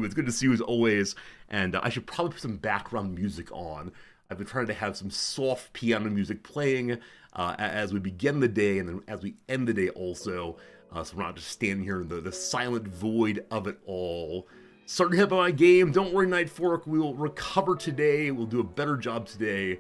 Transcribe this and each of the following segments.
YouTube. It's good to see you as always. And I should probably put some background music on. I've been trying to have some soft piano music playing as we begin the day and then as we end the day also. So we're not just standing here in the silent void of it all. Starting to hit my game. Don't worry, Night Fork. We will recover today. We'll do a better job today.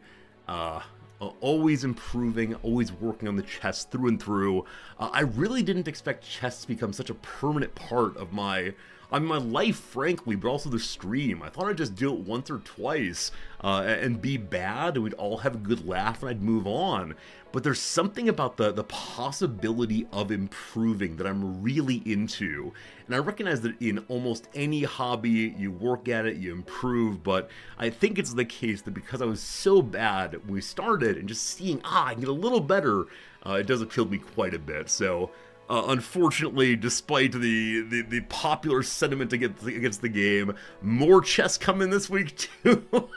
Always improving, always working on the chess through and through. I really didn't expect chess to become such a permanent part of my life, frankly, but also the stream. I thought I'd just do it once or twice and be bad, and we'd all have a good laugh, and I'd move on. But there's something about the possibility of improving that I'm really into. And I recognize that in almost any hobby, you work at it, you improve, but I think it's the case that because I was so bad when we started, and just seeing, I can get a little better, it does appeal to me quite a bit. So, unfortunately, despite the popular sentiment against the game, more chess coming this week too.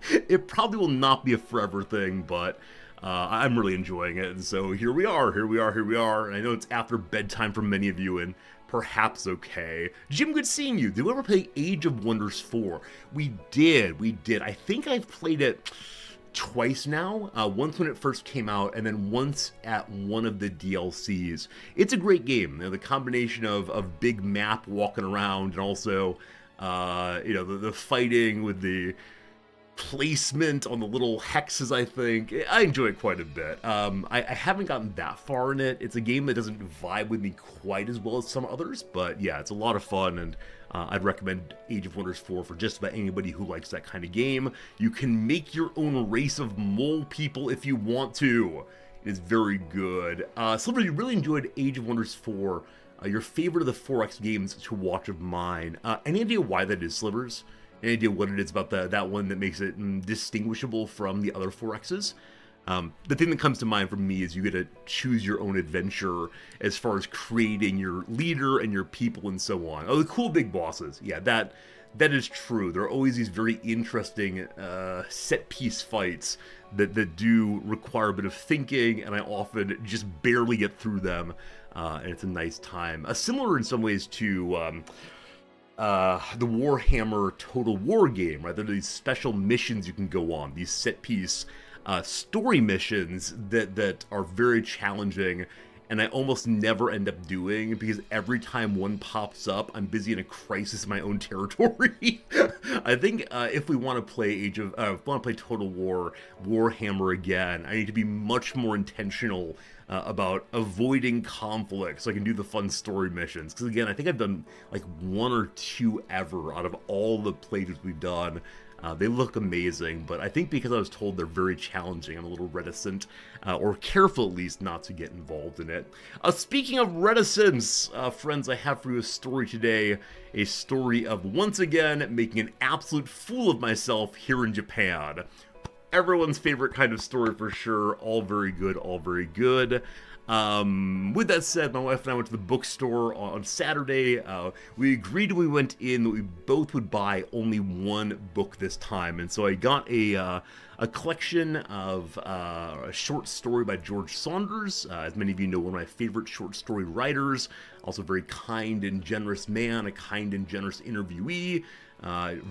It probably will not be a forever thing, but I'm really enjoying it. And so here we are. And I know it's after bedtime for many of you, and perhaps okay. Jim, good seeing you. Did we ever play Age of Wonders 4? We did. I think I've played it twice now, once when it first came out, and then once at one of the DLCs. It's a great game. The combination of big map walking around and also, the fighting with the placement on the little hexes, I think. I enjoy it quite a bit. I haven't gotten that far in it. It's a game that doesn't vibe with me quite as well as some others, but yeah, it's a lot of fun, and I'd recommend Age of Wonders 4 for just about anybody who likes that kind of game. You can make your own race of mole people if you want to. It is very good. Silver, you really enjoyed Age of Wonders 4. Your favorite of the 4X games to watch of mine. Any idea why that is, Slivers? Any idea what it is about that one that makes it distinguishable from the other 4Xs? The thing that comes to mind for me is you get to choose your own adventure as far as creating your leader and your people and so on. Oh, the cool big bosses. Yeah, that is true. There are always these very interesting set-piece fights that do require a bit of thinking, and I often just barely get through them, and it's a nice time. Similar in some ways to the Warhammer Total War game, right? There are these special missions you can go on, these set-piece story missions that are very challenging, and I almost never end up doing because every time one pops up, I'm busy in a crisis in my own territory. I think if we want to play Total War Warhammer again, I need to be much more intentional about avoiding conflict so I can do the fun story missions. Because again, I think I've done like one or two ever out of all the playthroughs we've done. They look amazing, but I think because I was told they're very challenging, I'm a little reticent, or careful at least, not to get involved in it. Speaking of reticence, friends, I have for you a story today, a story of once again making an absolute fool of myself here in Japan. Everyone's favorite kind of story for sure, all very good, all very good. With that said, my wife and I went to the bookstore on Saturday. We agreed when we went in that we both would buy only one book this time, and so I got a collection of a short story by George Saunders. As many of you know, one of my favorite short story writers, also a very kind and generous man, a kind and generous interviewee.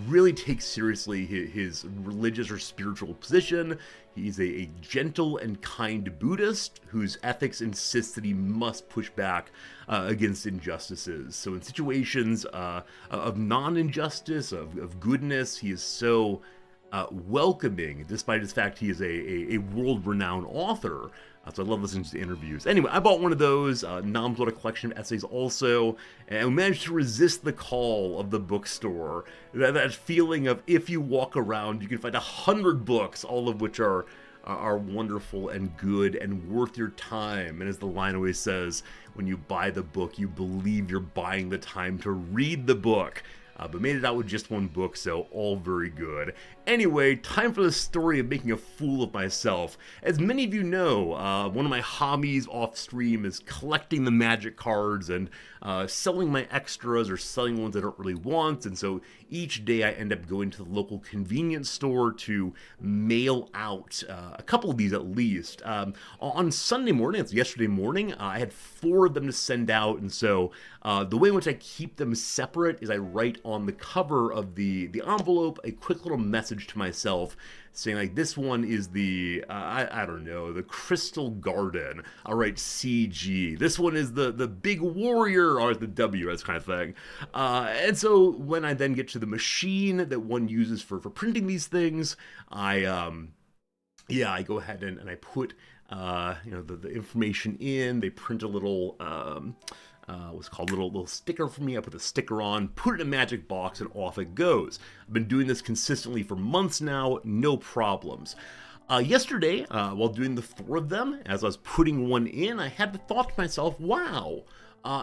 Really takes seriously his religious or spiritual position. He's a gentle and kind Buddhist whose ethics insist that he must push back against injustices. So in situations of non-injustice, of goodness, he is so welcoming, despite his fact he is a world-renowned author. So I love listening to the interviews. Anyway, I bought one of those. Nam's bought a collection of essays also, and we managed to resist the call of the bookstore. That feeling of if you walk around, you can find 100 books, all of which are wonderful and good and worth your time. And as the line always says, when you buy the book, you believe you're buying the time to read the book. But made it out with just one book, so all very good. Anyway, time for the story of making a fool of myself. As many of you know, one of my hobbies off stream is collecting the magic cards and selling my extras or selling ones I don't really want. And so each day I end up going to the local convenience store to mail out a couple of these at least. On Sunday morning, it's yesterday morning, I had 4 of them to send out. And so the way in which I keep them separate is I write on the cover of the envelope a quick little message to myself saying like, this one is the I don't know, the Crystal Garden. I'll write CG. This one is the Big Warrior, or the W, that kind of thing. And so when I then get to the machine that one uses for printing these things, I go ahead and I put the information in. They print a little what's called a little sticker for me. I put the sticker on, put it in a magic box, and off it goes. I've been doing this consistently for months now, no problems. Yesterday, while doing the 4 of them, as I was putting one in, I had the thought to myself, wow,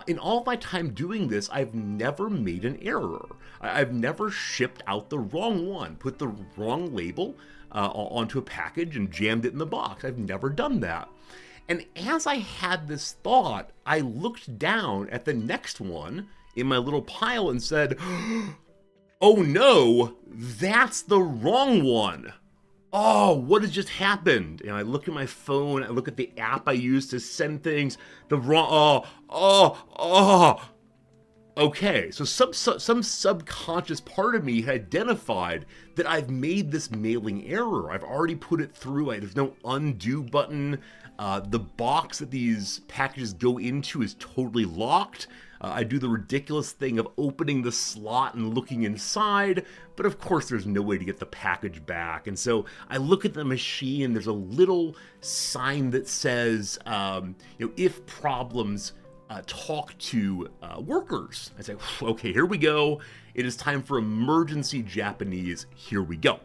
in all of my time doing this, I've never made an error. I've never shipped out the wrong one, put the wrong label onto a package and jammed it in the box. I've never done that. And as I had this thought, I looked down at the next one in my little pile and said, oh no, that's the wrong one. Oh, what has just happened? And I look at my phone, I look at the app I use to send things, the wrong, Okay, so some subconscious part of me had identified that I've made this mailing error. I've already put it through. There's no undo button. The box that these packages go into is totally locked. I do the ridiculous thing of opening the slot and looking inside, but of course there's no way to get the package back. And so I look at the machine, there's a little sign that says, if problems, talk to workers. I say, okay, here we go. It is time for emergency Japanese. Here we go.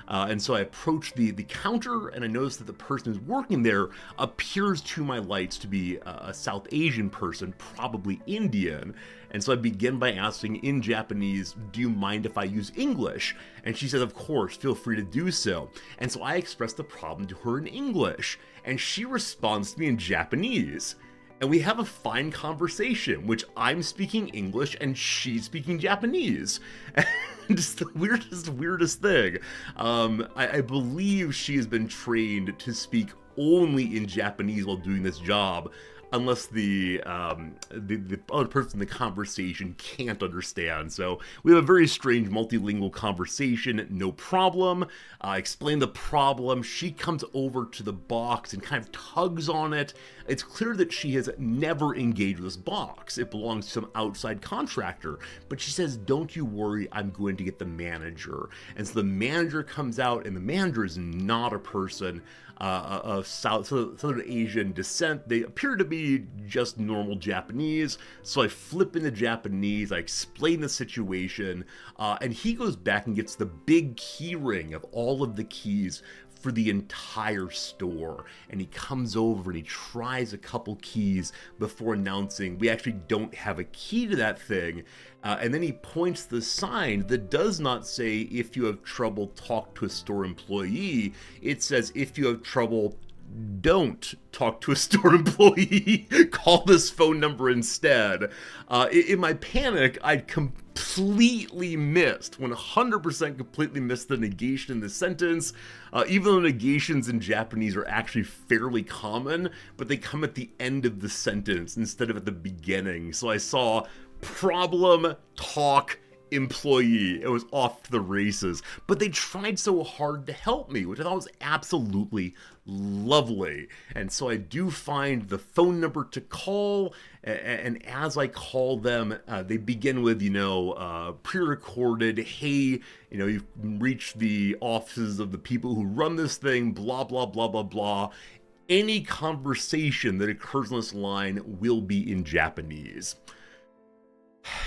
And so I approach the counter, and I notice that the person who's working there appears to my lights to be a South Asian person, probably Indian. And so I begin by asking in Japanese, do you mind if I use English? And she says, of course, feel free to do so. And so I express the problem to her in English, and she responds to me in Japanese. And we have a fine conversation, which I'm speaking English and she's speaking Japanese. And it's the weirdest thing. I believe she has been trained to speak only in Japanese while doing this job, unless the other person in the conversation can't understand. So we have a very strange multilingual conversation, no problem. I explain the problem. She comes over to the box and kind of tugs on it. It's clear that she has never engaged with this box. It belongs to some outside contractor. But she says, don't you worry, I'm going to get the manager. And so the manager comes out, and the manager is not a person of Southern Asian descent. They appear to be just normal Japanese. So I flip into Japanese, I explain the situation, and he goes back and gets the big key ring of all of the keys for the entire store. And he comes over and he tries a couple keys before announcing, we actually don't have a key to that thing. And then he points the sign that does not say, if you have trouble, talk to a store employee. It says, if you have trouble, don't talk to a store employee. Call this phone number instead. In my panic, I'd completely missed, 100% completely missed the negation in the sentence, even though negations in Japanese are actually fairly common, but they come at the end of the sentence instead of at the beginning. So I saw problem, talk, employee. It was off to the races. But they tried so hard to help me, which I thought was absolutely lovely. And so I do find the phone number to call, and as I call them, they begin with, pre-recorded, hey, you've reached the offices of the people who run this thing, blah, blah, blah, blah, blah. Any conversation that occurs on this line will be in Japanese.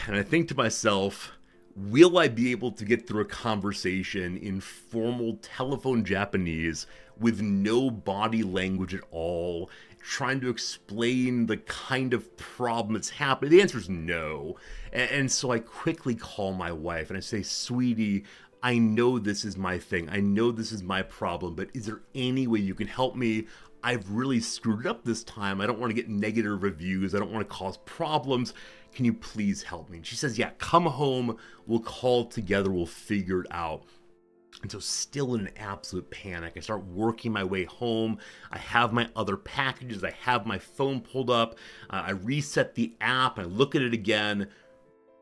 And I think to myself, will I be able to get through a conversation in formal telephone Japanese with no body language at all, trying to explain the kind of problem that's happening? The answer is no. And so I quickly call my wife and I say, sweetie, I know this is my thing. I know this is my problem, but is there any way you can help me? I've really screwed it up this time. I don't want to get negative reviews. I don't want to cause problems. Can you please help me? And she says, yeah, come home. We'll call together. We'll figure it out. And so still in an absolute panic, I start working my way home. I have my other packages. I have my phone pulled up. I reset the app. I look at it again.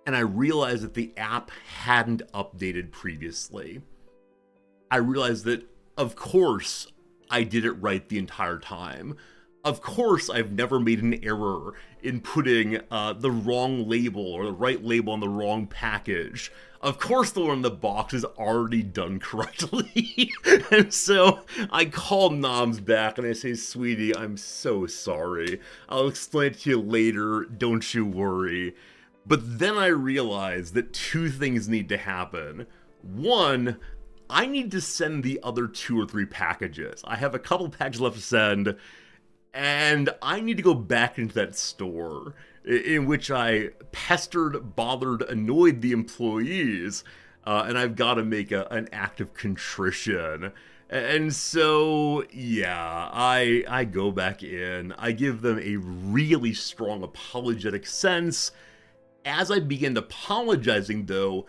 And I realize that the app hadn't updated previously. I realized that, of course, I did it right the entire time. Of course, I've never made an error in putting the wrong label or the right label on the wrong package. Of course, the one in the box is already done correctly. And so I call Noms back and I say, sweetie, I'm so sorry. I'll explain it to you later. Don't you worry. But then I realize that two things need to happen. One, I need to send the other 2 or 3 packages. I have a couple packages left to send, and I need to go back into that store in which I pestered, bothered, annoyed the employees, and I've got to make an act of contrition. And so, yeah, I go back in. I give them a really strong apologetic sense. As I begin apologizing, though,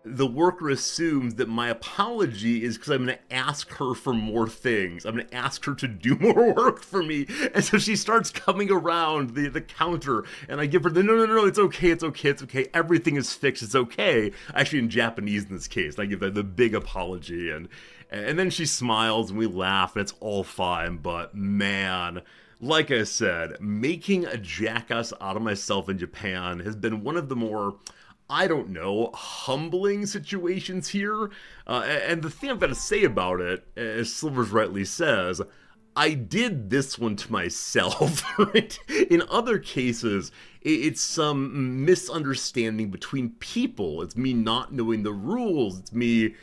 the worker assumes that my apology is because I'm going to ask her for more things. I'm going to ask her to do more work for me. And so she starts coming around the counter, and I give her the, no, it's okay. Everything is fixed. It's okay. Actually, in Japanese in this case, I give her the big apology. And then she smiles, and we laugh, and it's all fine. But man, like I said, making a jackass out of myself in Japan has been one of the more, I don't know, humbling situations here. And the thing I've got to say about it, as Silvers rightly says, I did this one to myself, right? In other cases, it's some misunderstanding between people. It's me not knowing the rules. It's me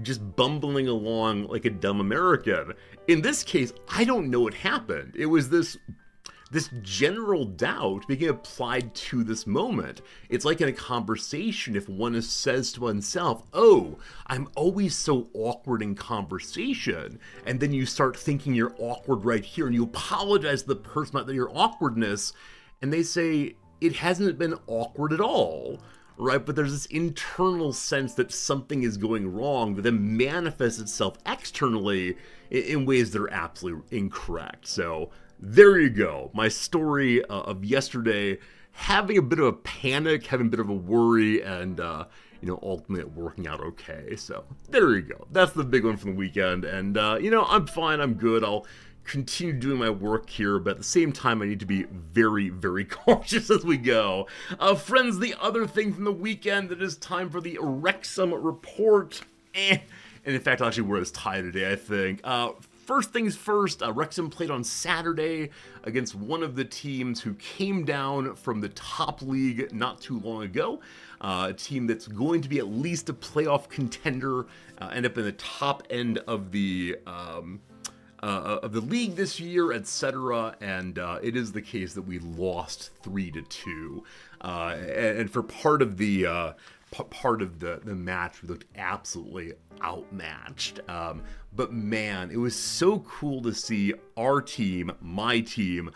just bumbling along like a dumb American. In this case, I don't know what happened. It was this general doubt being applied to this moment. It's like in a conversation, if one says to oneself, oh, I'm always so awkward in conversation, and then you start thinking you're awkward right here, and you apologize to the person about your awkwardness, and they say, it hasn't been awkward at all. Right, but there's this internal sense that something is going wrong that then manifests itself externally in ways that are absolutely incorrect. So there you go. My story of yesterday, having a bit of a panic, having a bit of a worry, and ultimately working out okay. So there you go. That's the big one from the weekend. And I'm fine. I'm good. I'll continue doing my work here, but at the same time, I need to be very, very cautious as we go. Friends, the other thing from the weekend, it is time for the Wrexham report. And in fact, I'll actually wear this tie today, I think. First things first, Wrexham played on Saturday against one of the teams who came down from the top league not too long ago. A team that's going to be at least a playoff contender, end up in the top end of the league this year, etc. And it is the case that we lost 3-2. And for part of the match, we looked absolutely outmatched. But man, it was so cool to see our team, my team,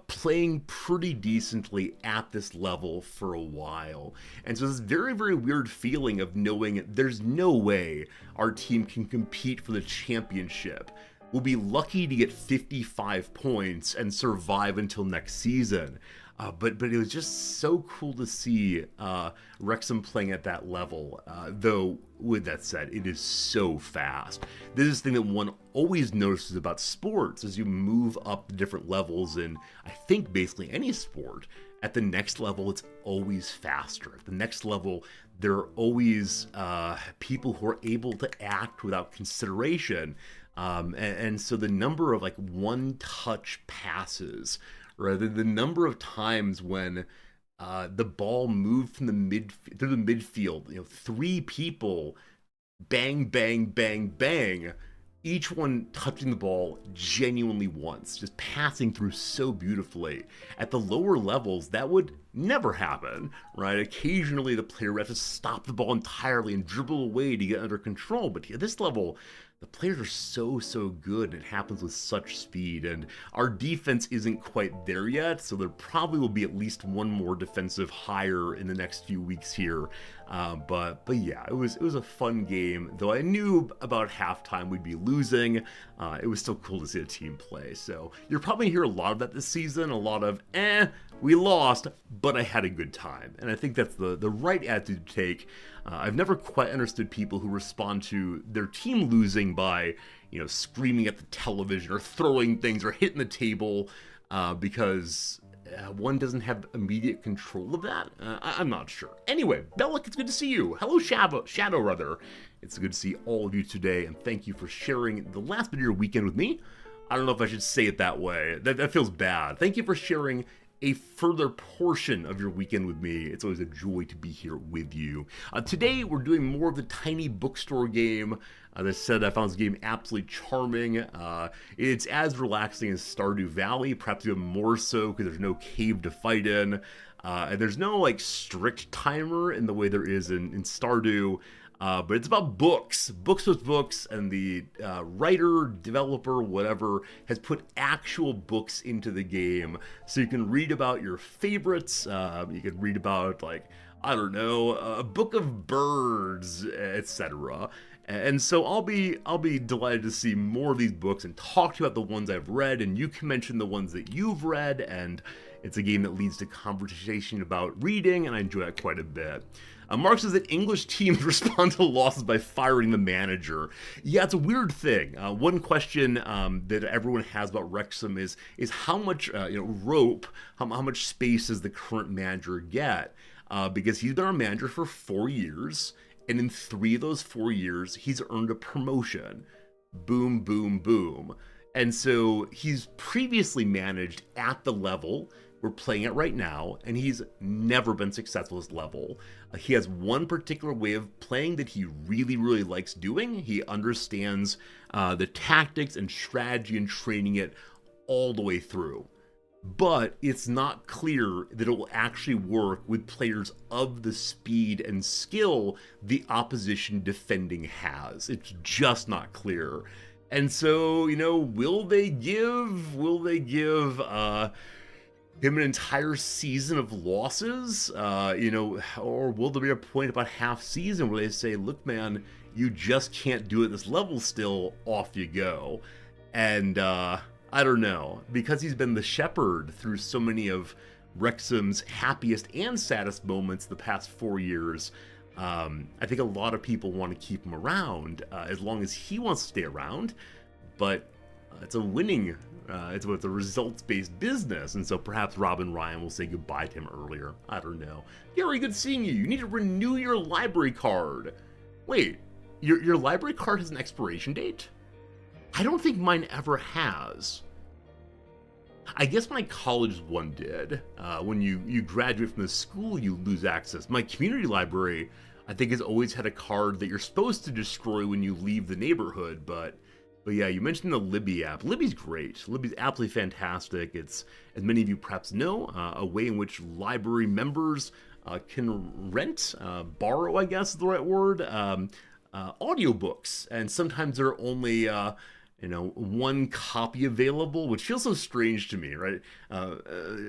playing pretty decently at this level for a while. And so this very, very weird feeling of knowing there's no way our team can compete for the championship. We'll be lucky to get 55 points and survive until next season. But it was just so cool to see Wrexham playing at that level. Though, with that said, it is so fast. This is the thing that one always notices about sports as you move up the different levels in, I think, basically any sport. At the next level, it's always faster. At the next level, there are always people who are able to act without consideration. And so the number of one-touch passes, rather the number of times when the ball moved from through the midfield, 3 people, bang, bang, bang, bang, each one touching the ball genuinely once, just passing through so beautifully. At the lower levels, that would never happen, right? Occasionally, the player would have to stop the ball entirely and dribble away to get under control, but at this level, the players are so good. It happens with such speed, and our defense isn't quite there yet, so there probably will be at least one more defensive hire in the next few weeks here. But yeah, it was a fun game. Though I knew about halftime we'd be losing, it was still cool to see a team play. So you're probably gonna hear a lot of that this season. A lot of we lost, but I had a good time, and I think that's the right attitude to take. I've never quite understood people who respond to their team losing by, screaming at the television or throwing things or hitting the table, because one doesn't have immediate control of that. I'm not sure. Anyway, Bellic, it's good to see you. Hello, Shadow, rather. It's good to see all of you today, and thank you for sharing the last bit of your weekend with me. I don't know if I should say it that way. That feels bad. Thank you for sharing a further portion of your weekend with me. It's always a joy to be here with you. Today, we're doing more of the tiny bookstore game. As I said, I found this game absolutely charming. It's as relaxing as Stardew Valley, perhaps even more so because there's no cave to fight in. And there's no strict timer in the way there is in Stardew. But it's about books with books, and the writer, developer, whatever, has put actual books into the game. So you can read about your favorites, you can read about, I don't know, a book of birds, etc. And so I'll be delighted to see more of these books and talk to you about the ones I've read, and you can mention the ones that you've read, and it's a game that leads to conversation about reading, and I enjoy that quite a bit. Mark says that English teams respond to losses by firing the manager. Yeah, it's a weird thing. One question that everyone has about Wrexham is how much rope, how much space does the current manager get? Because he's been our manager for 4 years, and in 3 of those 4 years, he's earned a promotion. Boom, boom, boom. And so he's previously managed at the level we're playing at right now, and he's never been successful at this level. He has one particular way of playing that he really likes doing. He understands the tactics and strategy and training it all the way through. But it's not clear that it will actually work with players of the speed and skill the opposition defending has. It's just not clear. And so, will they give him an entire season of losses, or will there be a point about half season where they say, look, man, you just can't do it at this level still, off you go. And I don't know, because he's been the shepherd through so many of Wrexham's happiest and saddest moments the past 4 years, I think a lot of people want to keep him around as long as he wants to stay around, but it's a winning, it's a results-based business, and so perhaps Rob and Ryan will say goodbye to him earlier. I don't know. Gary, good seeing you. You need to renew your library card. Wait, your library card has an expiration date? I don't think mine ever has. I guess my college one did. When you graduate from the school, you lose access. My community library, I think, has always had a card that you're supposed to destroy when you leave the neighborhood, but yeah, you mentioned the Libby app. Libby's great. Libby's absolutely fantastic. It's, as many of you perhaps know, a way in which library members can rent, borrow, I guess is the right word, audiobooks. And sometimes there are only one copy available, which feels so strange to me, right?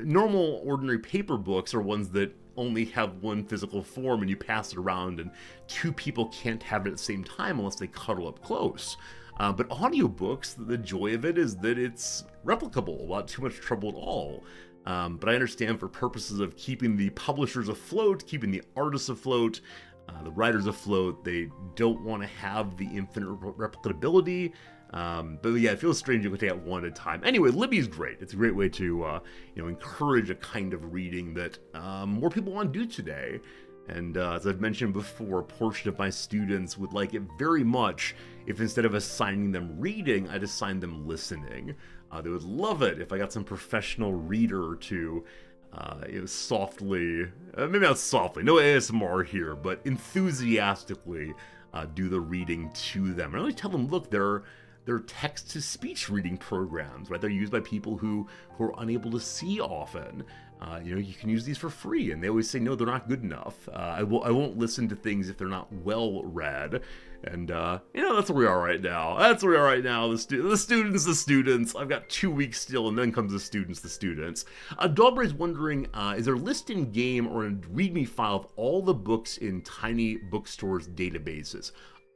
Normal, ordinary paper books are ones that only have one physical form and you pass it around, and 2 people can't have it at the same time unless they cuddle up close. But audiobooks, the joy of it is that it's replicable without too much trouble at all. But I understand for purposes of keeping the publishers afloat, keeping the artists afloat, the writers afloat, they don't want to have the infinite replicability. But yeah, it feels strange to take it one at a time. Anyway, Libby's great. It's a great way to encourage a kind of reading that more people want to do today. And as I've mentioned before, a portion of my students would like it very much if instead of assigning them reading, I'd assign them listening. They would love it if I got some professional reader to softly, maybe not softly, no ASMR here, but enthusiastically do the reading to them. And I always tell them, look, there they're text-to-speech reading programs, right? They're used by people who are unable to see often. You can use these for free, and they always say, no, they're not good enough. I won't listen to things if they're not well read. And, that's where we are right now. That's where we are right now. The students. I've got 2 weeks still, and then comes the students. Dogberry's wondering, is there a list in game or a README file of all the books in tiny bookstores' databases?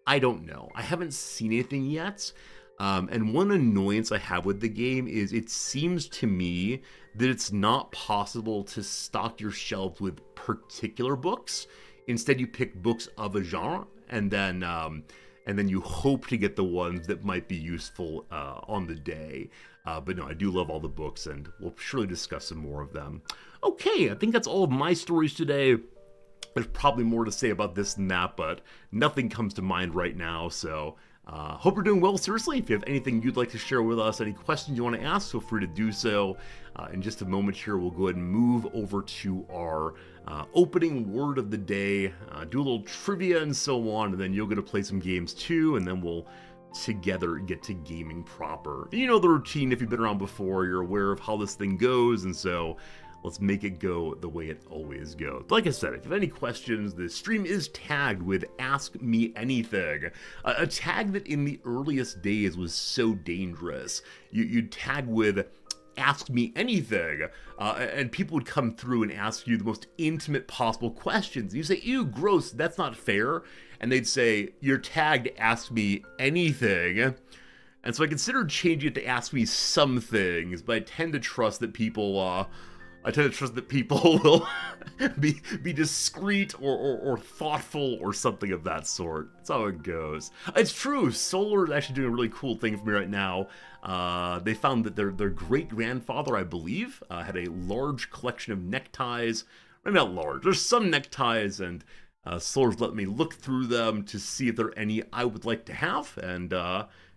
I don't know. I haven't seen anything yet. And one annoyance I have with the game is it seems to me that it's not possible to stock your shelves with particular books. Instead, you pick books of a genre, and then you hope to get the ones that might be useful on the day. But no, I do love all the books, and we'll surely discuss some more of them. Okay, I think that's all of my stories today. There's probably more to say about this than that, but nothing comes to mind right now, so hope you're doing well. Seriously, if you have anything you'd like to share with us, any questions you want to ask, feel free to do so. In just a moment here, we'll go ahead and move over to our opening word of the day, do a little trivia and so on, and then you'll get to play some games too, and then we'll together get to gaming proper. You know the routine. If you've been around before, you're aware of how this thing goes, and so let's make it go the way it always goes. Like I said, if you have any questions, the stream is tagged with Ask Me Anything, a tag that in the earliest days was so dangerous. You'd tag with Ask Me Anything, and people would come through and ask you the most intimate possible questions. You say, ew, gross, that's not fair. And they'd say, you're tagged Ask Me Anything. And so I considered changing it to Ask Me Some Things, but I tend to trust that people will be discreet or thoughtful or something of that sort. That's how it goes. It's true. Solar is actually doing a really cool thing for me right now. They found that their great-grandfather, I believe, had a large collection of neckties. Maybe not large. There's some neckties, and Solar's let me look through them to see if there are any I would like to have. And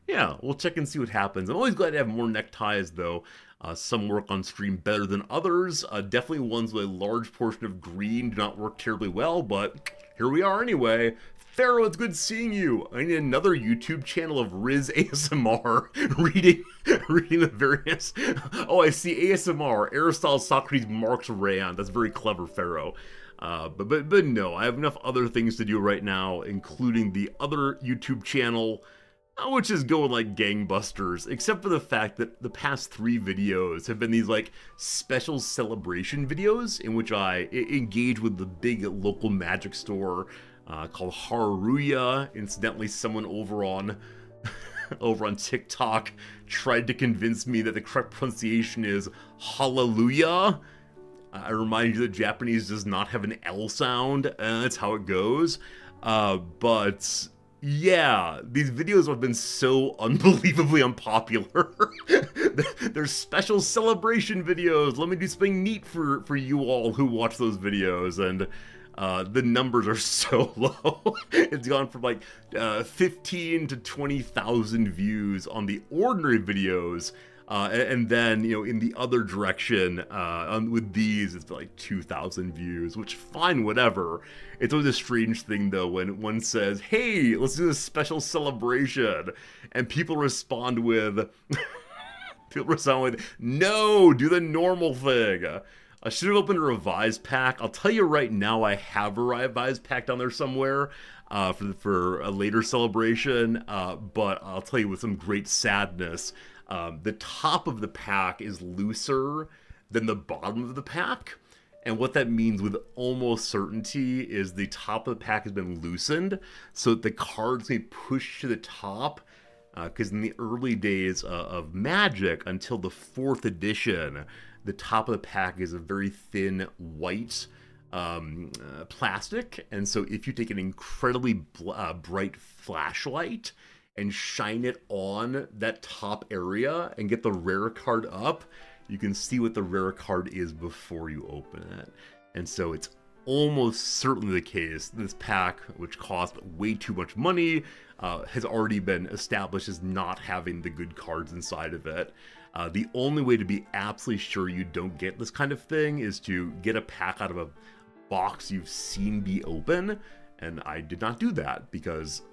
yeah, we'll check and see what happens. I'm always glad to have more neckties, though. Some work on stream better than others. Definitely ones with a large portion of green do not work terribly well, but here we are anyway. Pharaoh, it's good seeing you. I need another YouTube channel of Riz ASMR reading the various... Oh, I see ASMR, Aristotle, Socrates, Marx, Rand. That's very clever, Pharaoh. But no, I have enough other things to do right now, including the other YouTube channel, which is going like gangbusters, except for the fact that the past 3 videos have been these like special celebration videos in which I engage with the big local magic store called Haruya. Incidentally, someone over on TikTok tried to convince me that the correct pronunciation is hallelujah. I remind you that Japanese does not have an L sound, and that's how it goes. But yeah, these videos have been so unbelievably unpopular. They're special celebration videos. Let me do something neat for you all who watch those videos, and the numbers are so low. It's gone from like 15 to 20,000 views on the ordinary videos. And then, in the other direction, with these, it's like 2,000 views, which fine, whatever. It's always a strange thing, though, when one says, hey, let's do this special celebration, and people respond with, no, do the normal thing. I should have opened a revised pack. I'll tell you right now, I have a revised pack down there somewhere for a later celebration, but I'll tell you with some great sadness, the top of the pack is looser than the bottom of the pack. And what that means with almost certainty is the top of the pack has been loosened so that the cards may push to the top. Because in the early days of Magic, until the 4th edition, the top of the pack is a very thin white plastic. And so if you take an incredibly bright flashlight and shine it on that top area and get the rare card up, you can see what the rare card is before you open it. And so it's almost certainly the case this pack, which cost way too much money, has already been established as not having the good cards inside of it. The only way to be absolutely sure you don't get this kind of thing is to get a pack out of a box you've seen be open, and I did not do that because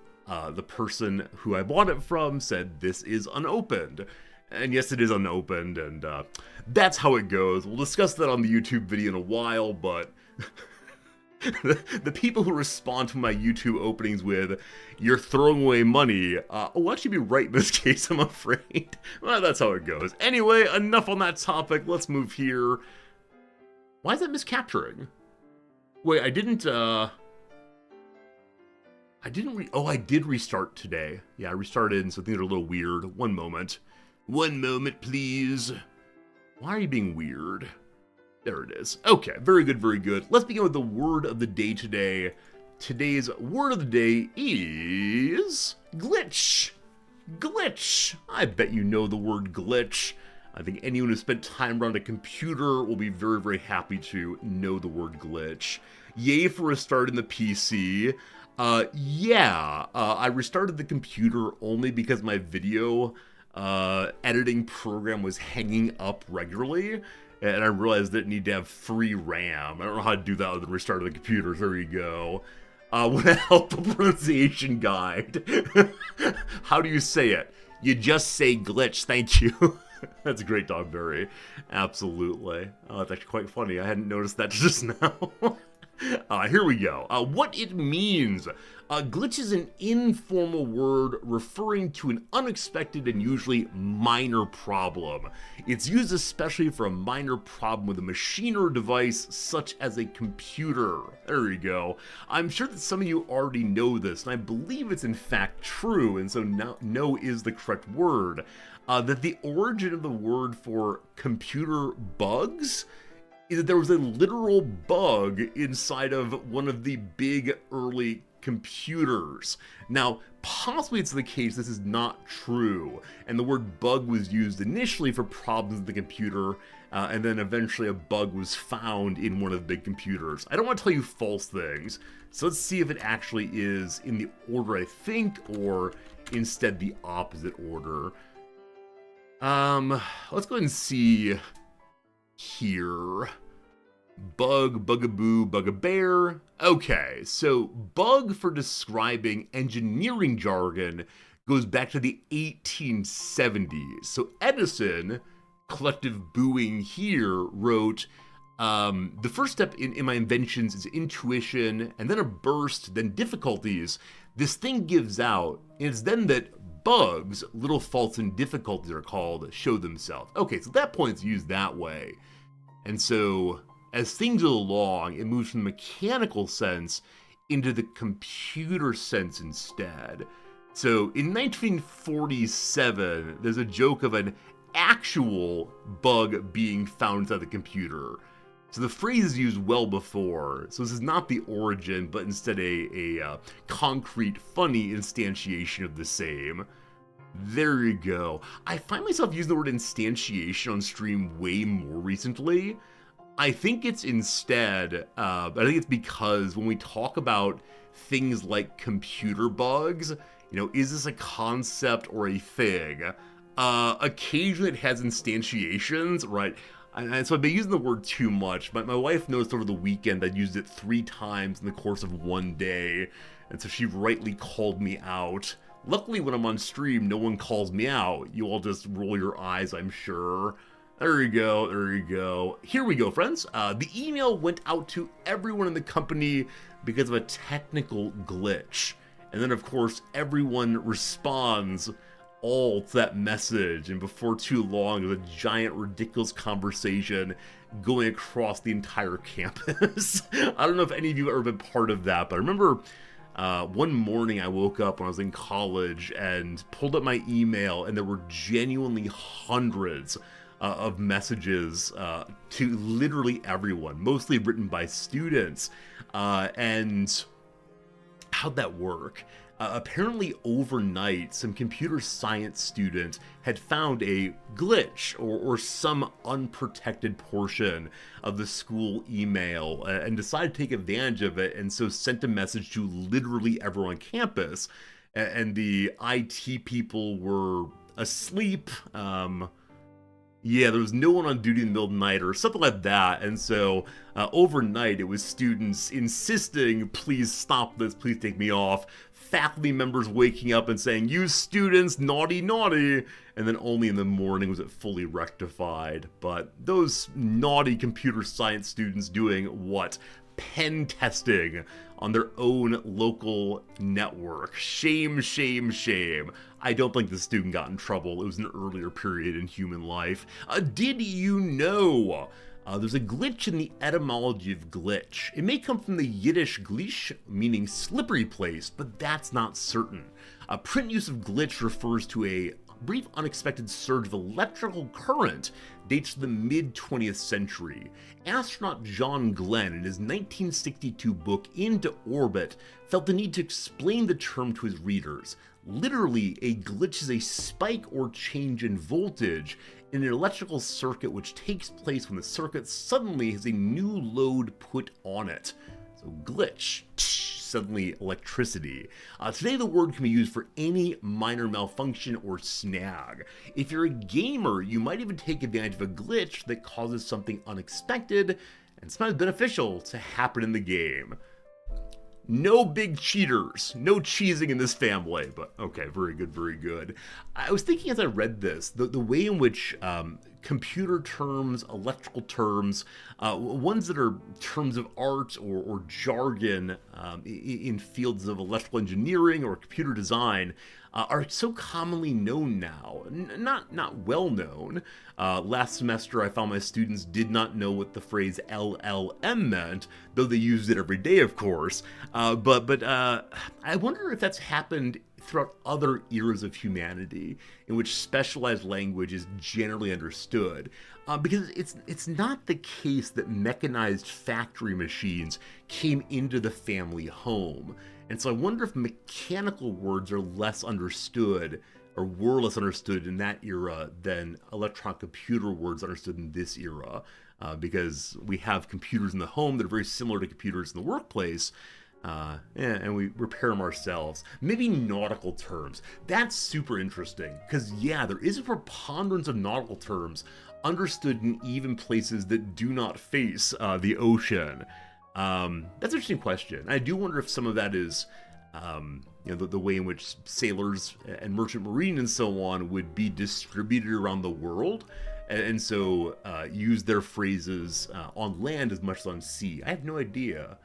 The person who I bought it from said this is unopened. And yes, it is unopened, and that's how it goes. We'll discuss that on the YouTube video in a while, but the people who respond to my YouTube openings with, "You're throwing away money," will actually be right in this case, I'm afraid. Well, that's how it goes. Anyway, enough on that topic. Let's move here. Why is that miscapturing? Wait, I didn't oh, I did restart today. Yeah, I restarted, and so things are a little weird. One moment. One moment, please. Why are you being weird? There it is. Okay, very good, very good. Let's begin with the word of the day today. Today's word of the day is glitch. Glitch. I bet you know the word glitch. I think anyone who spent time around a computer will be very, very happy to know the word glitch. Yay for restarting the PC. I restarted the computer only because my video editing program was hanging up regularly, and I realized that it needed to have free RAM. I don't know how to do that with the restart of the computer. There you go. With a helpful pronunciation guide. How do you say it? You just say glitch, thank you. That's a great, Dogberry. Absolutely. Oh, that's actually quite funny. I hadn't noticed that just now. Here we go. What it means. Glitch is an informal word referring to an unexpected and usually minor problem. It's used especially for a minor problem with a machine or device such as a computer. There you go. I'm sure that some of you already know this, and I believe it's in fact true, and so no is the correct word. That the origin of the word for computer bugs is that there was a literal bug inside of one of the big early computers. Now, possibly it's the case this is not true, and the word bug was used initially for problems with the computer, and then eventually a bug was found in one of the big computers. I don't want to tell you false things, so let's see if it actually is in the order I think, or instead the opposite order. Let's go ahead and see here. Bug, bugaboo, bugabear. Okay, so bug for describing engineering jargon goes back to the 1870s. So Edison, collective booing here, wrote, the first step in my inventions is intuition, and then a burst, then difficulties. This thing gives out, and it's then that bugs, little faults and difficulties are called, show themselves. Okay, so that point's used that way. And so as things go along, it moves from the mechanical sense into the computer sense instead. So in 1947, there's a joke of an actual bug being found inside the computer. So the phrase is used well before. So this is not the origin, but instead a concrete, funny instantiation of the same. There you go. I find myself using the word instantiation on stream way more recently. I think it's instead, I think it's because when we talk about things like computer bugs, you know, is this a concept or a thing? Occasionally it has instantiations, right? And so I've been using the word too much. My wife noticed over the weekend I'd used it 3 times in the course of one day, and so she rightly called me out. Luckily, when I'm on stream, no one calls me out. You all just roll your eyes, I'm sure. There you go, there you go. Here we go, friends. The email went out to everyone in the company because of a technical glitch. And then, of course, everyone responds all to that message. And before too long, there's a giant, ridiculous conversation going across the entire campus. I don't know if any of you have ever been part of that, but I remember one morning I woke up when I was in college and pulled up my email, and there were genuinely hundreds of messages to literally everyone, mostly written by students. And how'd that work? Apparently overnight, some computer science student had found a glitch or some unprotected portion of the school email and decided to take advantage of it, and so sent a message to literally everyone on campus. And the IT people were asleep. Yeah, there was no one on duty in the middle of the night or something like that. And so overnight, it was students insisting, please stop this, please take me off. Faculty members waking up and saying, you students, naughty, naughty. And then only in the morning was it fully rectified. But those naughty computer science students doing what? Pen testing on their own local network. Shame, shame, shame. I don't think the student got in trouble. It was an earlier period in human life. Did you know? There's a glitch in the etymology of glitch. It may come from the Yiddish glitch, meaning slippery place, but that's not certain. Print use of glitch refers to a brief unexpected surge of electrical current dates to the mid-20th century. Astronaut John Glenn, in his 1962 book Into Orbit, felt the need to explain the term to his readers. Literally, a glitch is a spike or change in voltage in an electrical circuit which takes place when the circuit suddenly has a new load put on it. So glitch, suddenly electricity. Today the word can be used for any minor malfunction or snag. If you're a gamer, you might even take advantage of a glitch that causes something unexpected and sometimes beneficial to happen in the game. No big cheaters, no cheesing in this family, but okay, very good, very good. I was thinking as I read this, the way in which computer terms, electrical terms, ones that are terms of art or jargon in fields of electrical engineering or computer design are so commonly known now, not well known. Last semester, I found my students did not know what the phrase LLM meant, though they used it every day, of course. But I wonder if that's happened throughout other eras of humanity in which specialized language is generally understood. Because it's not the case that mechanized factory machines came into the family home. And so I wonder if mechanical words are less understood or were less understood in that era than electronic computer words understood in this era. Because we have computers in the home that are very similar to computers in the workplace. And we repair them ourselves. Maybe nautical terms. That's super interesting. Because yeah, there is a preponderance of nautical terms understood in even places that do not face the ocean. That's an interesting question. I do wonder if some of that is, the way in which sailors and merchant marine and so on would be distributed around the world, and so use their phrases on land as much as on sea. I have no idea.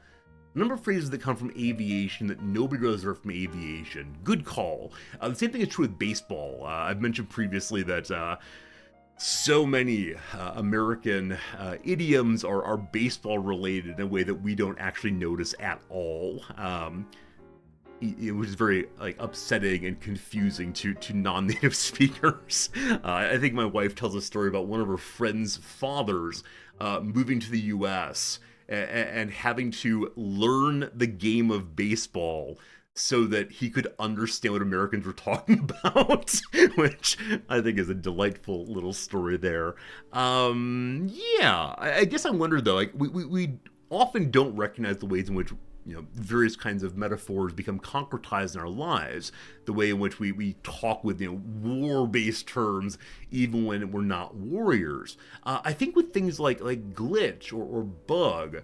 A number of phrases that come from aviation that nobody really heard from aviation. Good call. The same thing is true with baseball. I've mentioned previously that so many American idioms are baseball related in a way that we don't actually notice at all, which is very upsetting and confusing to non-native speakers. I think my wife tells a story about one of her friend's fathers moving to the US and having to learn the game of baseball so that he could understand what Americans were talking about, which I think is a delightful little story there. Yeah, I guess I wonder though, we often don't recognize the ways in which various kinds of metaphors become concretized in our lives. The way in which we talk with war-based terms, even when we're not warriors. I think with things like glitch or bug.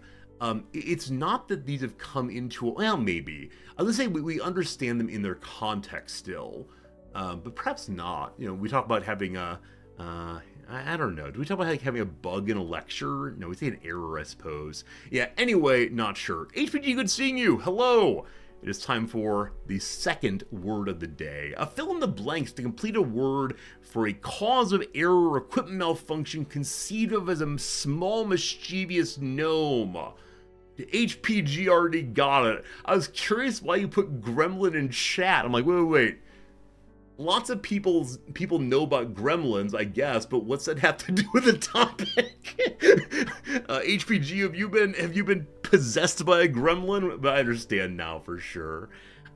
It's not that these have come into, well, maybe. I would say we understand them in their context still, but perhaps not. We talk about having I don't know. Do we talk about having a bug in a lecture? No, we say an error, I suppose. Yeah, anyway, not sure. HPG, good seeing you. Hello. It is time for the second word of the day. Fill in the blanks to complete a word for a cause of error or equipment malfunction conceived of as a small mischievous gnome. The HPG already got it. I was curious why you put gremlin in chat. I'm like, wait. Lots of people know about gremlins, I guess, but what's that have to do with the topic? HPG, have you been possessed by a gremlin? But I understand now for sure.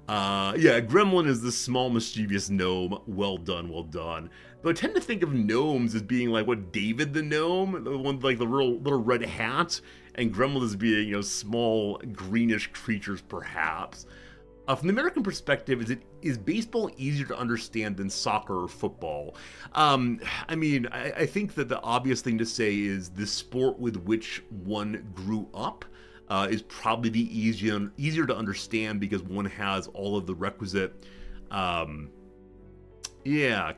Yeah, gremlin is the small mischievous gnome. Well done, well done. But I tend to think of gnomes as being like what David the gnome, the one like the real little red hat, and gremlins as being small greenish creatures perhaps. From the American perspective, is baseball easier to understand than soccer or football? I think that the obvious thing to say is the sport with which one grew up is probably the easier to understand because one has all of the requisite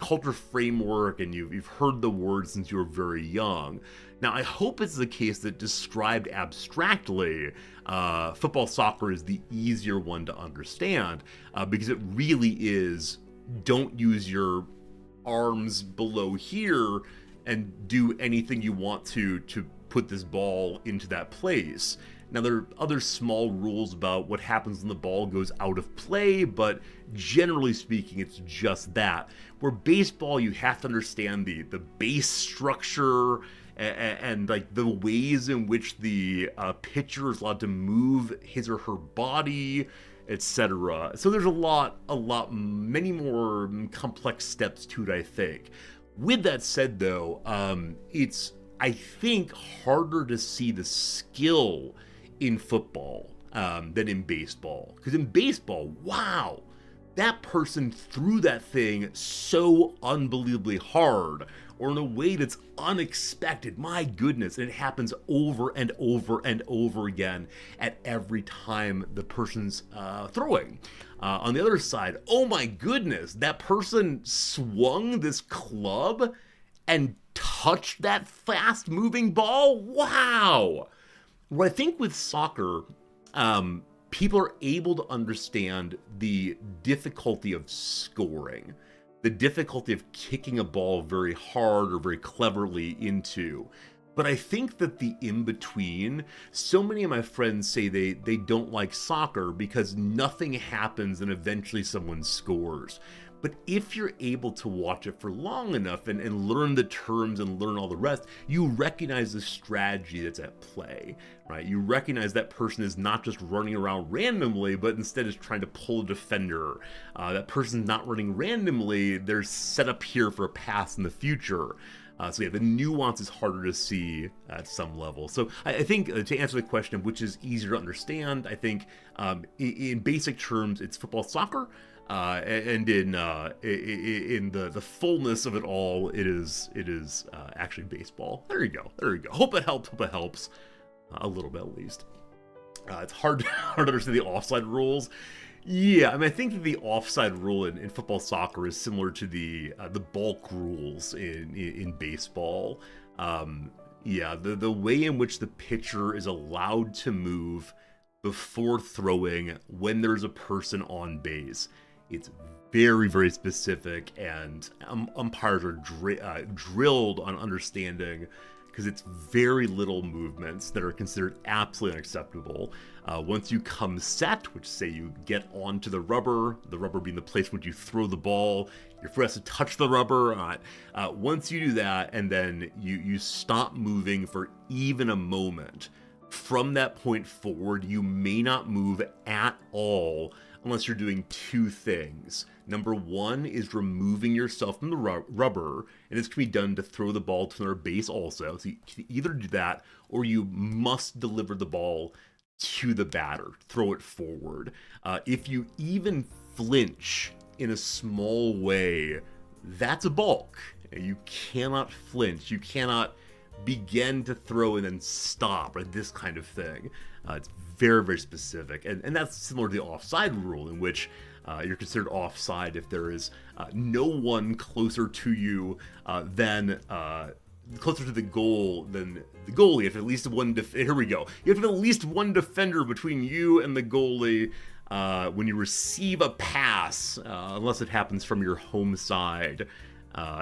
culture framework, and you've heard the words since you were very young. Now, I hope it's the case that described abstractly, football, soccer is the easier one to understand, because it really is, don't use your arms below here and do anything you want to put this ball into that place. Now, there are other small rules about what happens when the ball goes out of play, but generally speaking, it's just that. Where baseball, you have to understand the base structure and like the ways in which the pitcher is allowed to move his or her body, etc. So there's many more complex steps to it, I think. With that said, though, it's, I think, harder to see the skill in football than in baseball. Because in baseball, wow, that person threw that thing so unbelievably hard, or in a way that's unexpected. My goodness, and it happens over and over and over again at every time the person's throwing. On the other side, oh my goodness, that person swung this club and touched that fast-moving ball? Wow! What I think with soccer, people are able to understand the difficulty of scoring, the difficulty of kicking a ball very hard or very cleverly into. But I think that the in-between, so many of my friends say they don't like soccer because nothing happens and eventually someone scores. But if you're able to watch it for long enough and learn the terms and learn all the rest, you recognize the strategy that's at play, right? You recognize that person is not just running around randomly, but instead is trying to pull a defender. That person's not running randomly, they're set up here for a pass in the future. So yeah, the nuance is harder to see at some level. So I think to answer the question of which is easier to understand, I think in basic terms, it's football, soccer. And in the fullness of it all, it is actually baseball. There you go. Hope it helps a little bit at least. It's hard to understand the offside rules. Yeah, I think that the offside rule in football, soccer is similar to the bulk rules in baseball. The way in which the pitcher is allowed to move before throwing when there's a person on base. It's very, very specific, and umpires are drilled on understanding, because it's very little movements that are considered absolutely unacceptable. Once you come set, which say you get onto the rubber being the place where you throw the ball, your foot has to touch the rubber. Once you do that, and then you stop moving for even a moment, from that point forward, you may not move at all unless you're doing two things. Number one is removing yourself from the rubber, and this can be done to throw the ball to another base also. So you can either do that, or you must deliver the ball to the batter, throw it forward. If you even flinch in a small way, that's a balk. You cannot flinch. You cannot begin to throw and then stop, right? This kind of thing. It's very, very specific. And that's similar to the offside rule, in which you're considered offside if there is no one closer to you closer to the goal than the goalie. If at least one here we go. You have to have at least one defender between you and the goalie when you receive a pass, unless it happens from your home side.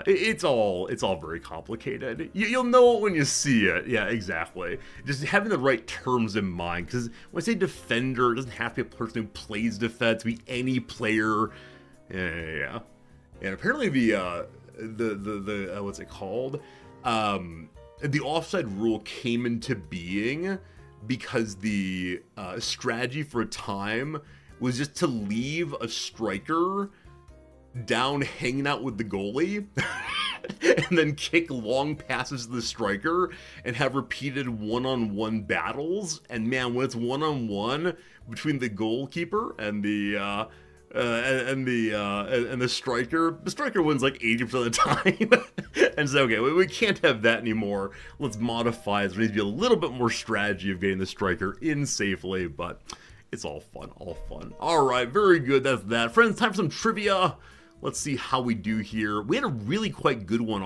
It's all very complicated. You'll know it when you see it. Yeah, exactly. Just having the right terms in mind, because when I say defender, it doesn't have to be a person who plays defense. It can be any player. Yeah. And apparently the what's it called? The offside rule came into being because the strategy for a time was just to leave a striker down hanging out with the goalie and then kick long passes to the striker and have repeated one-on-one battles. And man, when it's one-on-one between the goalkeeper and the striker wins like 80% of the time. And so, okay, we can't have that anymore. Let's modify it. There needs to be a little bit more strategy of getting the striker in safely, but it's all fun, all fun. All right, very good. That's that. Friends, time for some trivia. Let's see how we do here. We had a really quite good one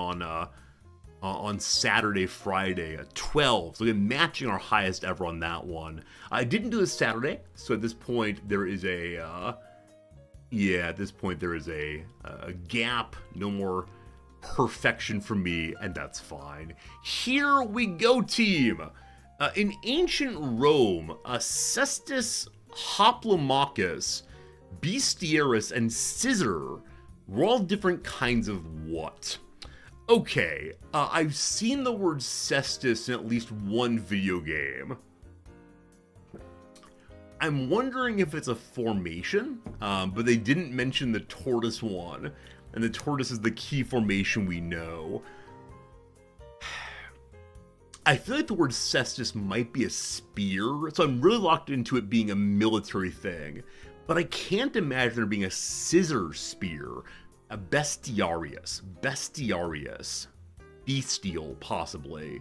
on Saturday, Friday, 12. So again, matching our highest ever on that one. I didn't do this Saturday, so at this point there is a gap. No more perfection for me, and that's fine. Here we go, team. In ancient Rome, Cestus, Hoplomachus, Bestiaris, and Scissor were all different kinds of what? Okay, I've seen the word cestus in at least one video game. I'm wondering if it's a formation, but they didn't mention the tortoise one, and the tortoise is the key formation we know. I feel like the word cestus might be a spear, so I'm really locked into it being a military thing, but I can't imagine there being a scissor spear. A bestiarius, bestial, possibly.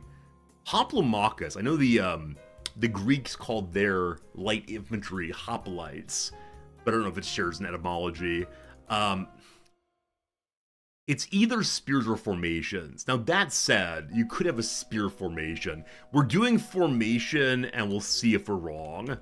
Hoplomachus, I know the Greeks called their light infantry hoplites, but I don't know if it shares an etymology. It's either spears or formations. Now that said, you could have a spear formation. We're doing formation, and we'll see if we're wrong.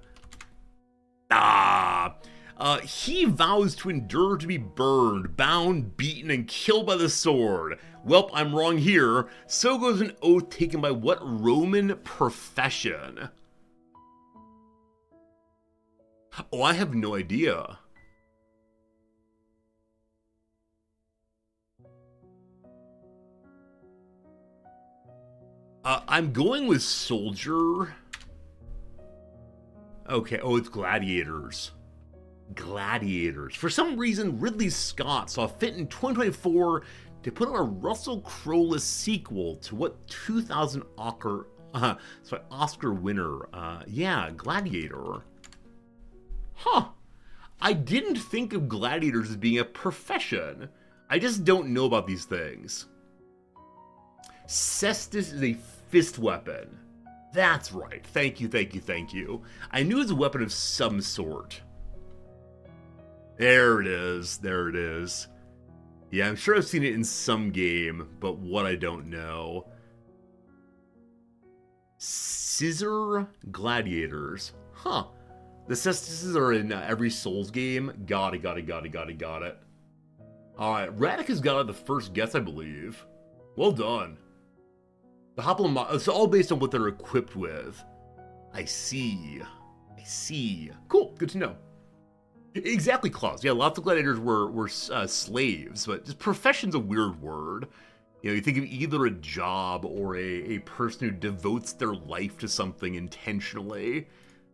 He vows to endure to be burned, bound, beaten, and killed by the sword. Welp, I'm wrong here. So goes an oath taken by what Roman profession? Oh, I have no idea. I'm going with soldier. Okay, oh, it's gladiators. Gladiators. For some reason, Ridley Scott saw fit in 2024 to put out a Russell Crowe-less sequel to what 2000 Oscar winner. Yeah, Gladiator. Huh. I didn't think of gladiators as being a profession. I just don't know about these things. Cestus is a fist weapon. That's right. Thank you, thank you, thank you. I knew it was a weapon of some sort. There it is. There it is. Yeah, I'm sure I've seen it in some game, but what I don't know. Scissor gladiators. Huh. The cestus's are in every Souls game. Got it. Alright, Radic has got the first guess, I believe. Well done. The Hoplomachus, it's all based on what they're equipped with. I see. Cool, good to know. Exactly, Klaus. Yeah, lots of gladiators were slaves, but just profession's a weird word. You know, you think of either a job or a person who devotes their life to something intentionally,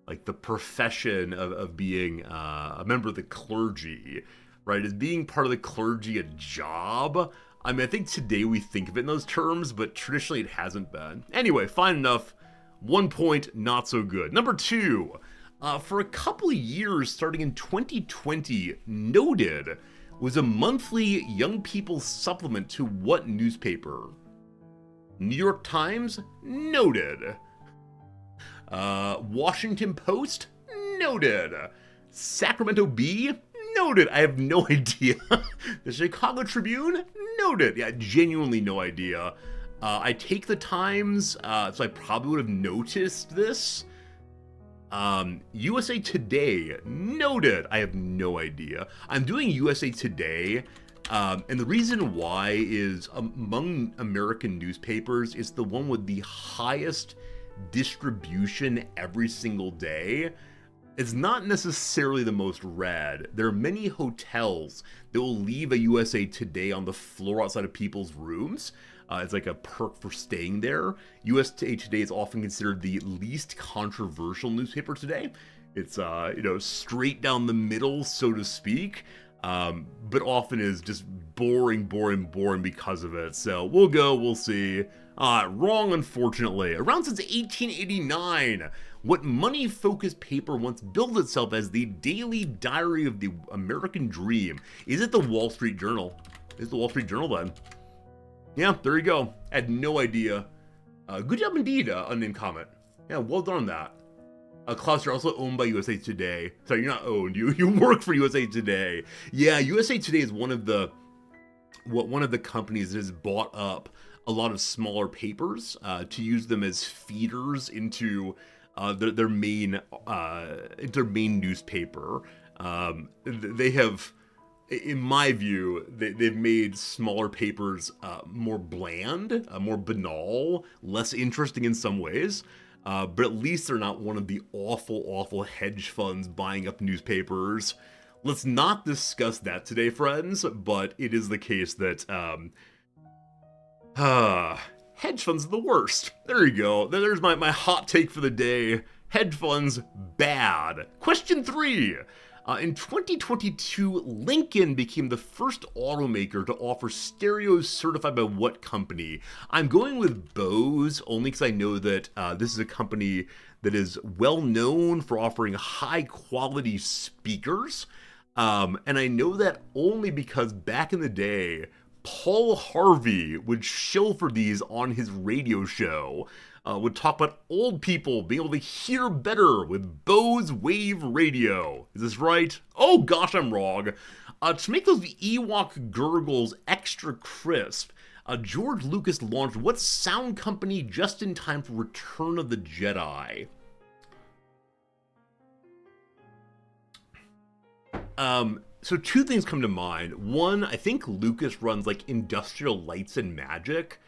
like the profession of being a member of the clergy, right? Is being part of the clergy a job? I mean, I think today we think of it in those terms, but traditionally it hasn't been. Anyway, fine enough. 1 point, not so good. Number 2. For a couple of years, starting in 2020, Noted was a monthly young people's supplement to what newspaper? New York Times? Noted. Washington Post? Noted. Sacramento Bee? Noted. I have no idea. The Chicago Tribune? Noted. Yeah, genuinely no idea. I take the Times, so I probably would have noticed this. USA Today, noted. I have no idea. I'm doing USA Today, and the reason why is among American newspapers, it's the one with the highest distribution every single day. It's not necessarily the most read. There are many hotels that will leave a USA Today on the floor outside of people's rooms. It's like a perk for staying there. USA Today is often considered the least controversial newspaper today. It's, straight down the middle, so to speak. but often is just boring, boring, boring because of it. So we'll see. Wrong, unfortunately. Around since 1889, what money-focused paper once billed itself as the daily diary of the American dream? Is it the Wall Street Journal? Is the Wall Street Journal then? Yeah, there you go. I had no idea. Good job indeed, unnamed comment. Yeah, well done on that. Klaus, you're also owned by USA Today. Sorry, you're not owned. You work for USA Today. Yeah, USA Today is one of the companies that has bought up a lot of smaller papers to use them as feeders into their main newspaper. They have, in my view, they've made smaller papers more bland, more banal, less interesting in some ways. But at least they're not one of the awful, awful hedge funds buying up newspapers. Let's not discuss that today, friends, but it is the case that, hedge funds are the worst. There you go. There's my hot take for the day. Hedge funds, bad. Question 3. In 2022, Lincoln became the first automaker to offer stereos certified by what company? I'm going with Bose, only because I know that this is a company that is well known for offering high-quality speakers. And I know that only because back in the day, Paul Harvey would shill for these on his radio show. Would talk about old people being able to hear better with Bose Wave Radio. Is this right? Oh gosh, I'm wrong. To make those Ewok gurgles extra crisp, George Lucas launched what sound company just in time for Return of the Jedi? So 2 things come to mind. One, I think Lucas runs like Industrial Lights and Magic.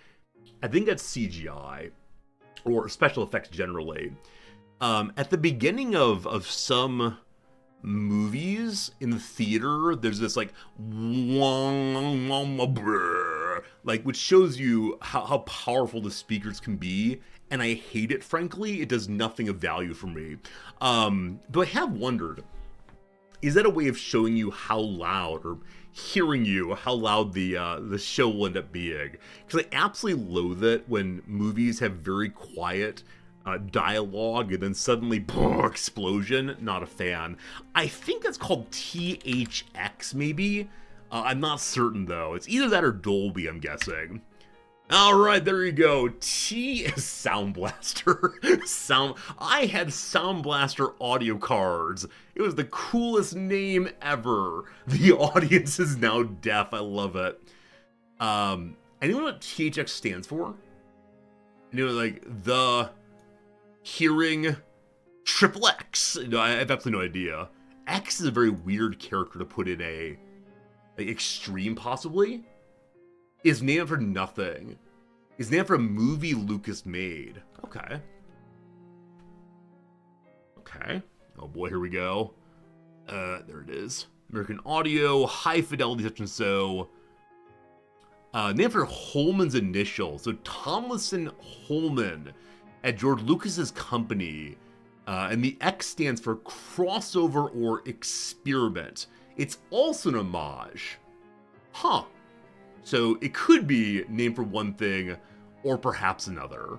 I think that's CGI. Or special effects generally. At the beginning of some movies in the theater, there's this like which shows you how powerful the speakers can be, and I hate it, frankly. It does nothing of value for me. Though I have wondered, is that a way of showing you how loud, or hearing you how loud the show will end up being? Because I absolutely loathe it when movies have very quiet dialogue and then suddenly explosion. Not a fan. I think that's called THX maybe. I'm not certain though. It's either that or Dolby, I'm guessing. Alright, there you go. Sound Blaster. I had Sound Blaster audio cards. It was the coolest name ever. The audience is now deaf. I love it. Anyone know what THX stands for? Anyone like the hearing triple X? No, I have absolutely no idea. X is a very weird character to put in a extreme, possibly. Is named for nothing. Is named for a movie Lucas made. Okay. Okay. Oh boy, here we go. There it is. American Audio, high fidelity, such and so. Named for Holman's initials. So Tomlinson Holman at George Lucas's company. And the X stands for crossover or experiment. It's also an homage. Huh. So it could be named for one thing, or perhaps another.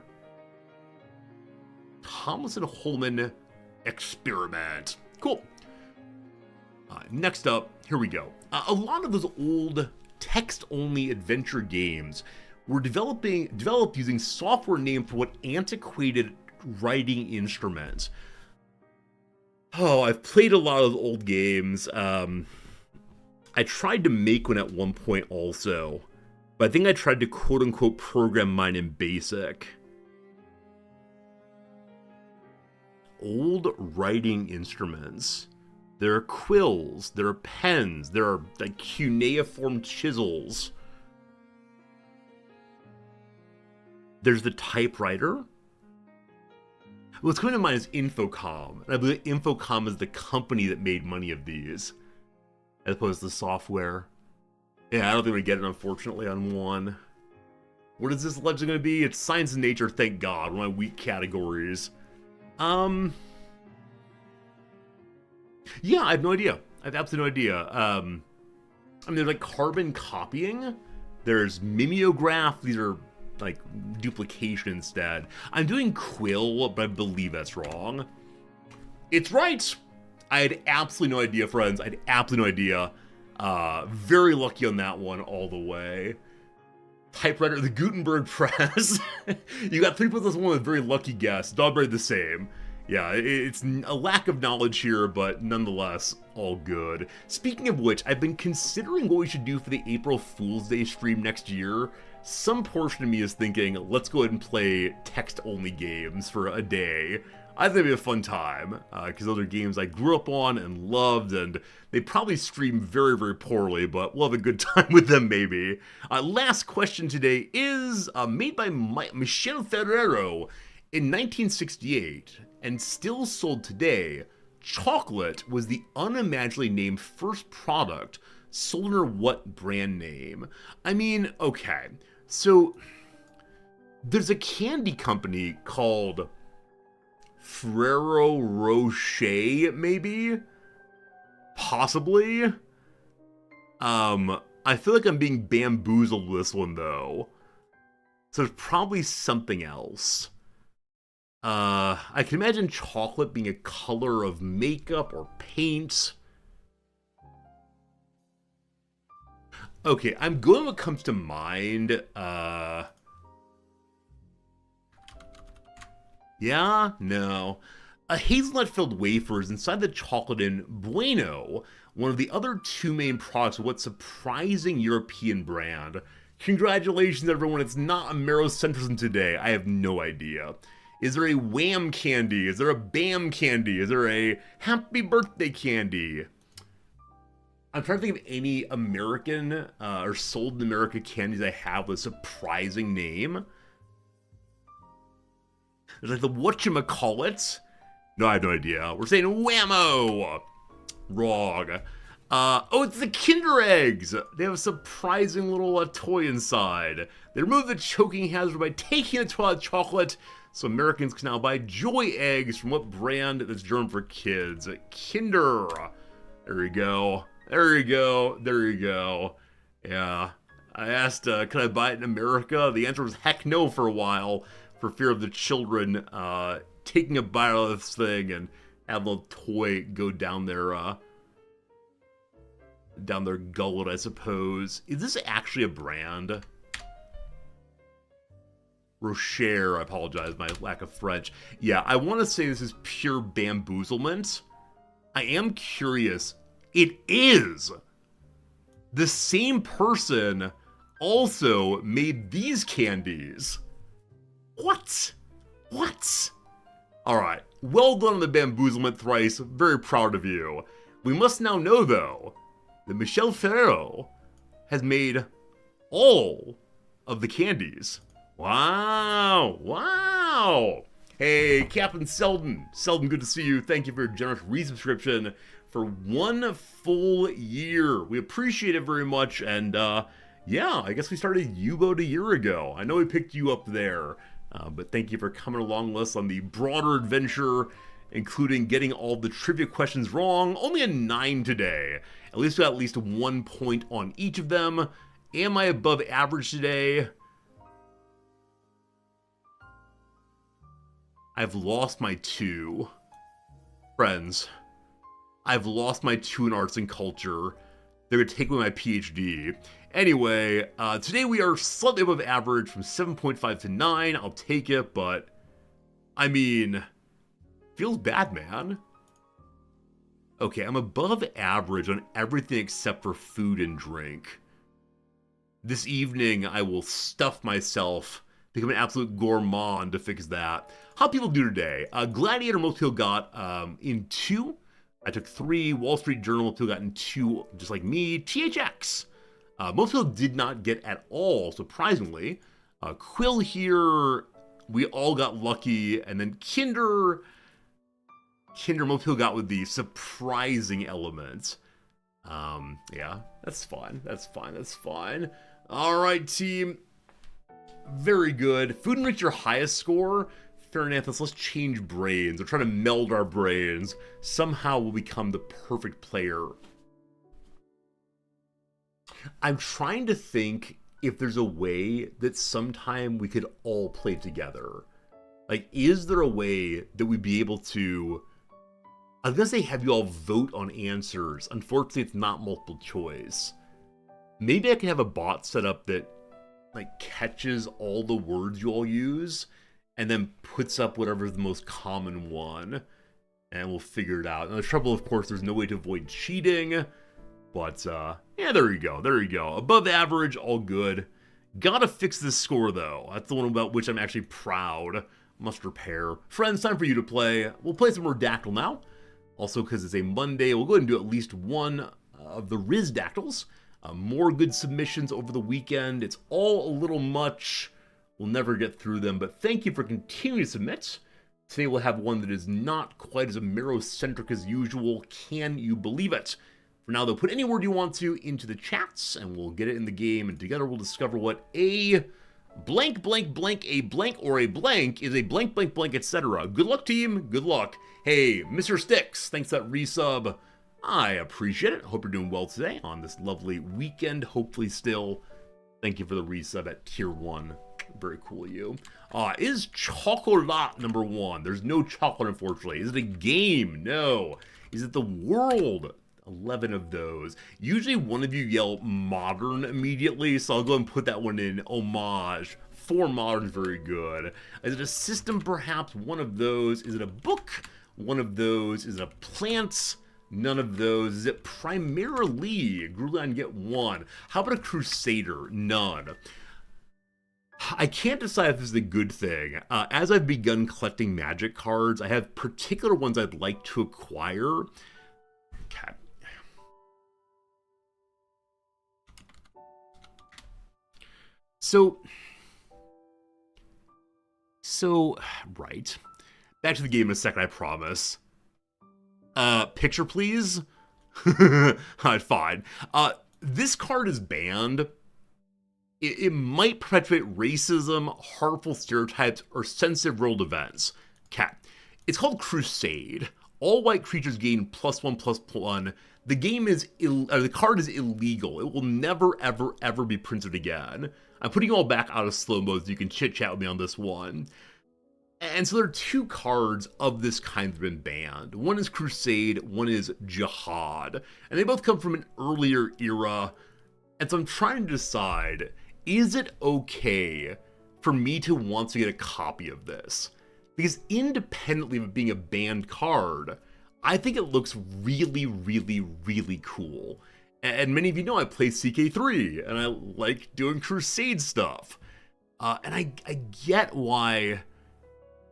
Tomlinson Holman Experiment. Cool. Next up, here we go. A lot of those old text-only adventure games were developed using software named for what antiquated writing instrument? Oh, I've played a lot of those old games. I tried to make one at one point also, but I think I tried to quote-unquote program mine in BASIC. Old writing instruments. There are quills, there are pens, there are like cuneiform chisels. There's the typewriter. What's coming to mind is Infocom, and I believe Infocom is the company that made money of these, as opposed to the software. Yeah, I don't think we get it, unfortunately, on one. What is this legend going to be? It's science and nature, thank God, one of my weak categories. Yeah, I have no idea. I have absolutely no idea. I mean, there's like carbon copying. There's mimeograph. These are like duplication instead. I'm doing quill, but I believe that's wrong. It's right. I had absolutely no idea, friends. I had absolutely no idea. Very lucky on that one all the way. Typewriter, the Gutenberg press. You got 3 plus 1 with a very lucky guess. Dogberry the same. Yeah, it's a lack of knowledge here, but nonetheless, all good. Speaking of which, I've been considering what we should do for the April Fool's Day stream next year. Some portion of me is thinking, let's go ahead and play text-only games for a day. I think it'd be a fun time, because those are games I grew up on and loved, and they probably stream very, very poorly, but we'll have a good time with them maybe. Last question today is made by Michel Ferrero in 1968, and still sold today. Chocolate was the unimaginably named first product sold under what brand name? I mean, okay, so there's a candy company called Ferrero Rocher, maybe? Possibly? I feel like I'm being bamboozled with this one, though. So there's probably something else. I can imagine chocolate being a color of makeup or paint. Okay, I'm going with what comes to mind. Yeah? No. A hazelnut-filled wafers inside the chocolate in Bueno, one of the other 2 main products of what surprising European brand. Congratulations, everyone. It's not Americentrism today. I have no idea. Is there a Wham candy? Is there a Bam candy? Is there a Happy Birthday candy? I'm trying to think of any American or sold in America candies I have with a surprising name. There's like the whatchamacallit. No, I have no idea. We're saying Whammo. Wrong. Oh, it's the Kinder Eggs. They have a surprising little toy inside. They remove the choking hazard by taking the toy out of chocolate, so Americans can now buy Joy Eggs from what brand that's German for kids? Kinder. There you go. There you go. There you go. Yeah. I asked, could I buy it in America? The answer was heck no for a while, for fear of the children taking a bite out of this thing and have a toy go down their gullet, I suppose. Is this actually a brand? Rocher, I apologize, my lack of French. Yeah, I want to say this is pure bamboozlement. I am curious. It is! The same person also made these candies. What? What? Alright, well done on the bamboozlement thrice. Very proud of you. We must now know, though, that Michel Ferrero has made all of the candies. Wow! Wow! Hey, Captain Selden. Selden, good to see you. Thank you for your generous resubscription for 1 full year. We appreciate it very much, and yeah, I guess we started U-Boat a year ago. I know we picked you up there, but thank you for coming along with us on the broader adventure, including getting all the trivia questions wrong. Only a 9 today. At least we got at least 1 point on each of them. Am I above average today? I've lost my 2. Friends, I've lost my 2 in arts and culture. They're going to take away my PhD. Anyway, today we are slightly above average from 7.5 to 9. I'll take it, but I mean, feels bad, man. Okay, I'm above average on everything except for food and drink. This evening, I will stuff myself, become an absolute gourmand to fix that. How people do today? Gladiator, most people got in 2. I took 3. Wall Street Journal, most people got in 2, just like me. THX, most people did not get at all, surprisingly. Quill here, we all got lucky. And then Kinder, most people got with the surprising element. Yeah, that's fine. That's fine. That's fine. All right, team. Very good. Food and drink your highest score. Fair enough, let's change brains. We're trying to meld our brains. Somehow we'll become the perfect player. I'm trying to think if there's a way that sometime we could all play together. Like, is there a way that we'd be able to... I was gonna say have you all vote on answers. Unfortunately, it's not multiple choice. Maybe I can have a bot set up that, like, catches all the words you all use and then puts up whatever's the most common one. And we'll figure it out. And the trouble, of course, there's no way to avoid cheating. But, yeah, there you go. There you go. Above average, all good. Gotta fix this score, though. That's the one about which I'm actually proud. Must repair. Friends, time for you to play. We'll play some more Dactyl now. Also, because it's a Monday, we'll go ahead and do at least one of the Riz Dactyls. More good submissions over the weekend. It's all a little much. We'll never get through them, but thank you for continuing to submit. Today we'll have one that is not quite as Amero-centric as usual. Can you believe it? For now, though, put any word you want to into the chats, and we'll get it in the game, and together we'll discover what a blank, blank, blank, a blank, or a blank is a blank, blank, blank, etc. Good luck, team. Good luck. Hey, Mr. Sticks, thanks for that resub. I appreciate it. Hope you're doing well today on this lovely weekend, hopefully still. Thank you for the resub at tier 1. Very cool of you. Is chocolate number 1? There's no chocolate, unfortunately. Is it a game? No. Is it the world? 11 of those. Usually one of you yell modern immediately, so I'll go and put that one in. Homage. 4 modern, very good. Is it a system, perhaps? One of those. Is it a book? One of those. Is it a plant? None of those. Is it primarily? Grulan, get 1. How about a Crusader? None. I can't decide if this is a good thing. As I've begun collecting Magic cards, I have particular ones I'd like to acquire. Okay. So, right. Back to the game in a second, I promise. Picture, please? Alright, fine. This card is banned. It might perpetuate racism, harmful stereotypes, or sensitive world events. Okay. It's called Crusade. All white creatures gain +1/+1. The card is illegal. It will never, ever, ever be printed again. I'm putting you all back out of slow mode so you can chit-chat with me on this one. And so there are 2 cards of this kind that have been banned. One is Crusade, one is Jihad. And they both come from an earlier era. And so I'm trying to decide, is it okay for me to want to get a copy of this? Because independently of it being a banned card, I think it looks really, really, really cool. And many of you know I play CK3, and I like doing Crusade stuff. And I get why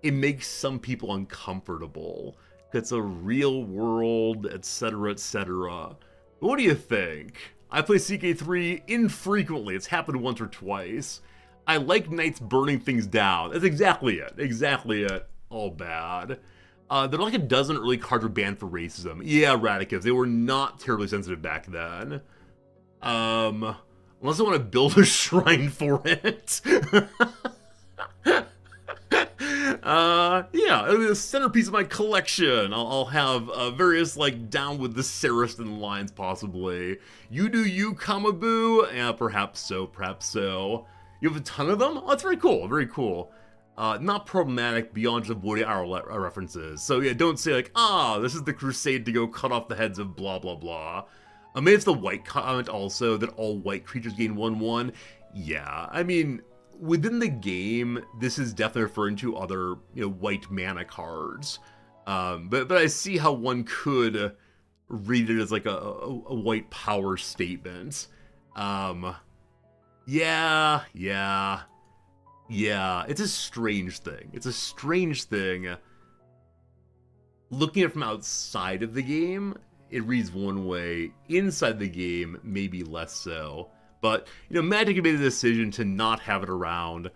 it makes some people uncomfortable. It's a real world, etc., etc. What do you think? I play CK3 infrequently. It's happened once or twice. I like knights burning things down. That's exactly it. Exactly it. All bad. There are like a dozen early cards were banned for racism. Yeah, Radicus. They were not terribly sensitive back then. Unless I want to build a shrine for it. Yeah, it'll be the centerpiece of my collection. I'll have various, like, down with the Saracen lines, possibly. You do you, Kamaboo? Yeah, perhaps so, perhaps so. You have a ton of them? Oh, that's very cool, very cool. Not problematic beyond just avoiding our references. So yeah, don't say like, this is the crusade to go cut off the heads of blah, blah, blah. Maybe it's the white comment also, that all white creatures gain 1/1. Yeah, I mean, within the game, this is definitely referring to other, white mana cards. But I see how one could read it as like a white power statement. Yeah, it's a strange thing. It's a strange thing. Looking at it from outside of the game, it reads one way. Inside the game, maybe less so. But, Magic made the decision to not have it around.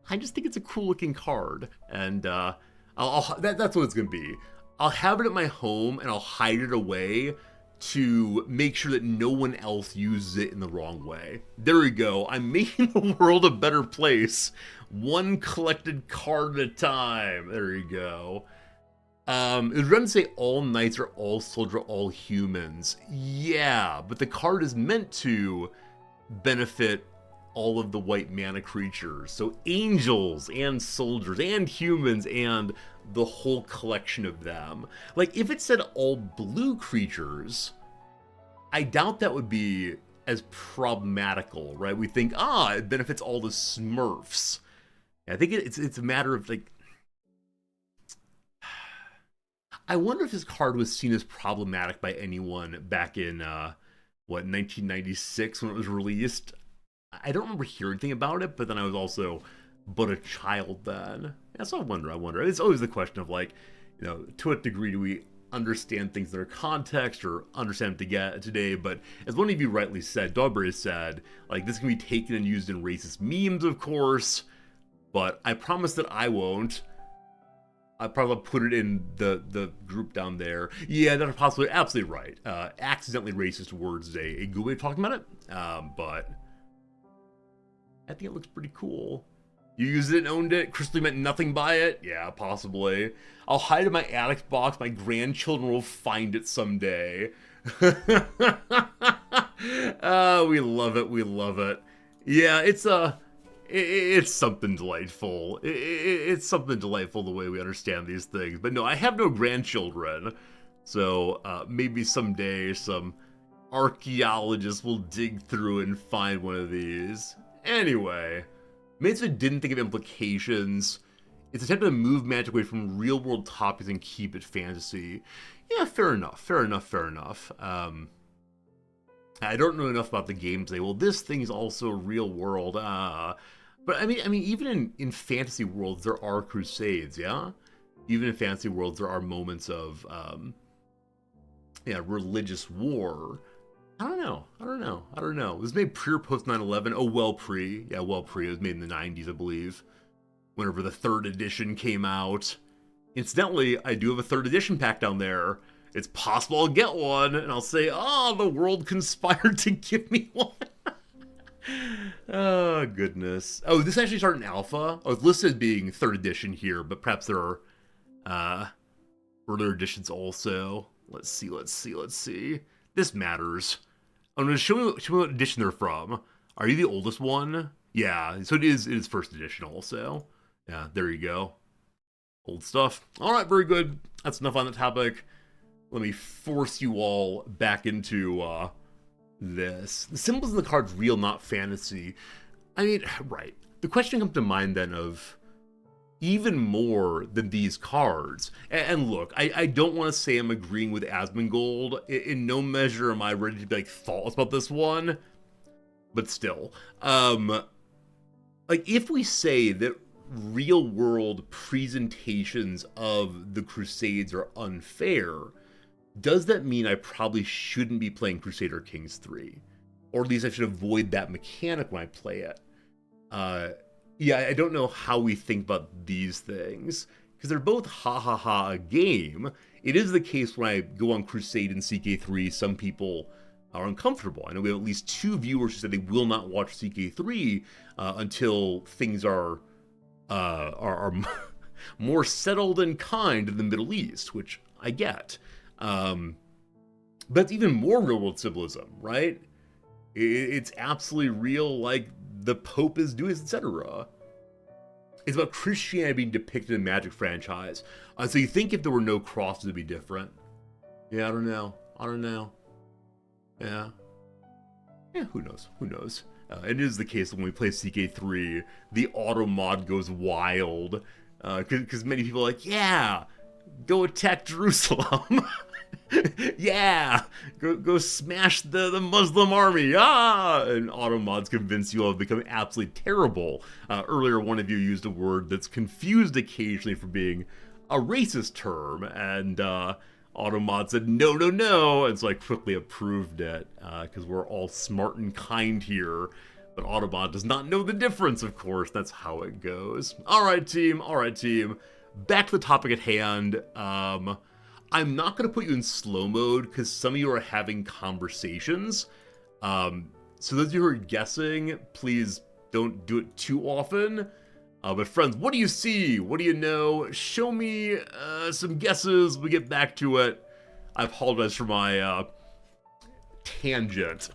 I just think it's a cool looking card. And that's what it's going to be. I'll have it at my home and I'll hide it away to make sure that no one else uses it in the wrong way. There we go. I'm making the world a better place. One collected card at a time. There you go. It was going to say all knights are all soldier, all humans. Yeah, but the card is meant to benefit all of the white mana creatures. So angels and soldiers and humans and the whole collection of them. Like, if it said all blue creatures, I doubt that would be as problematical, right? We think, it benefits all the Smurfs. I think it's a matter of, like, I wonder if this card was seen as problematic by anyone back in, 1996 when it was released. I don't remember hearing anything about it, but then I was also but a child then. Yeah, so I wonder. It's always the question of, like, to what degree do we understand things in their context or understand them today? But as one of you rightly said, Dogberry said, like, this can be taken and used in racist memes, of course, but I promise that I won't. I probably put it in the group down there. Yeah, that's possibly absolutely right. Accidentally racist words is a good way of talking about it, but I think it looks pretty cool. You used it and owned it? Crystal meant nothing by it? Yeah, possibly. I'll hide it in my attic box. My grandchildren will find it someday. We love it. We love it. Yeah, it's something delightful. It's something delightful the way we understand these things. But no, I have no grandchildren. So maybe someday some archaeologists will dig through and find one of these. Anyway, Mesa didn't think of implications. It's attempted to move Magic away from real-world topics and keep it fantasy. Yeah, fair enough. I don't know enough about the game to say, well, this thing is also real-world. But I mean, even in fantasy worlds, there are crusades, yeah? Even in fantasy worlds, there are moments of, religious war. I don't know. It was made pre or post 9/11. Oh, well pre. Yeah, well pre. It was made in the 90s, I believe. Whenever the 3rd edition came out. Incidentally, I do have a 3rd edition pack down there. It's possible I'll get one, and I'll say, the world conspired to give me one. Oh, goodness. Oh, this actually started in alpha. Oh, it's listed as being 3rd edition here, but perhaps there are earlier editions also. Let's see. This matters. Oh, no, show me what edition they're from. Are you the oldest one? Yeah, so it is 1st edition also. Yeah, there you go. Old stuff. Alright, very good. That's enough on the topic. Let me force you all back into this. The symbols in the card's real, not fantasy. I mean, right. The question comes to mind then of even more than these cards. And look, I don't want to say I'm agreeing with Asmongold. In no measure am I ready to be, like, thoughtless about this one. But still. Like, if we say that real-world presentations of the Crusades are unfair, does that mean I probably shouldn't be playing Crusader Kings 3? Or at least I should avoid that mechanic when I play it? Yeah, I don't know how we think about these things, because they're both a game. It is the case when I go on Crusade and CK3, some people are uncomfortable. I know we have at least 2 viewers who said they will not watch CK3 until things are more settled and kind in the Middle East, which I get. But it's even more real-world symbolism, right? It's absolutely real, like the Pope is doing, etc. It's about Christianity being depicted in Magic franchise. So you think if there were no crosses, it'd be different? Yeah, I don't know. Yeah, who knows? It is the case that when we play CK3, the auto mod goes wild. Because many people are like, yeah, go attack Jerusalem. Yeah, go smash the Muslim army. And auto mods convince you all of becoming absolutely terrible. Earlier, one of you used a word that's confused occasionally for being a racist term, and Automod said no, and so I quickly approved it, because we're all smart and kind here. But Automod does not know the difference, of course. That's how it goes. Alright, team. Back to the topic at hand. I'm not going to put you in slow mode, because some of you are having conversations. So those of you who are guessing, please don't do it too often. But friends, what do you see? What do you know? Show me some guesses. We get back to it. I apologize for my tangent.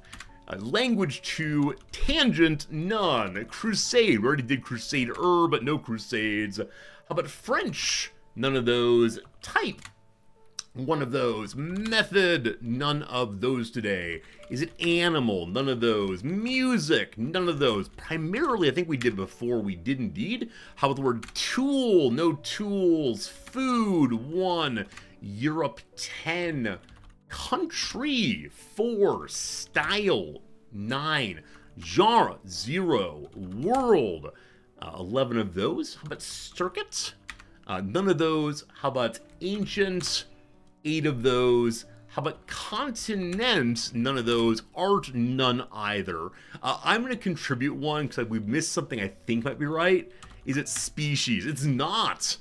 Language 2, tangent, none. Crusade, we already did Crusader, but no Crusades. How about French? None of those. Type, one of those. Method, none of those today. Is it animal? None of those. Music, none of those. Primarily, I think we did before, we did indeed. How about the word tool? No tools. Food, 1. Europe, 10. Country, 4. Style, 9. Genre, 0. World, 11 of those. How about circuit? None of those. How about ancient? 8 of those. How about continent? None of those. Art, none either. I'm going to contribute one because we've missed something I think might be right. Is it species? It's not.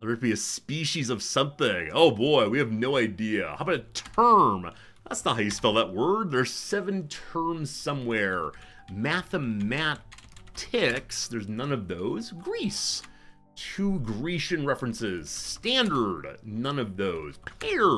There'd be a species of something. Oh boy, we have no idea. How about a term? That's not how you spell that word. There's 7 terms somewhere. Mathematics, there's none of those. Greece, 2 Grecian references. Standard, none of those. Pair,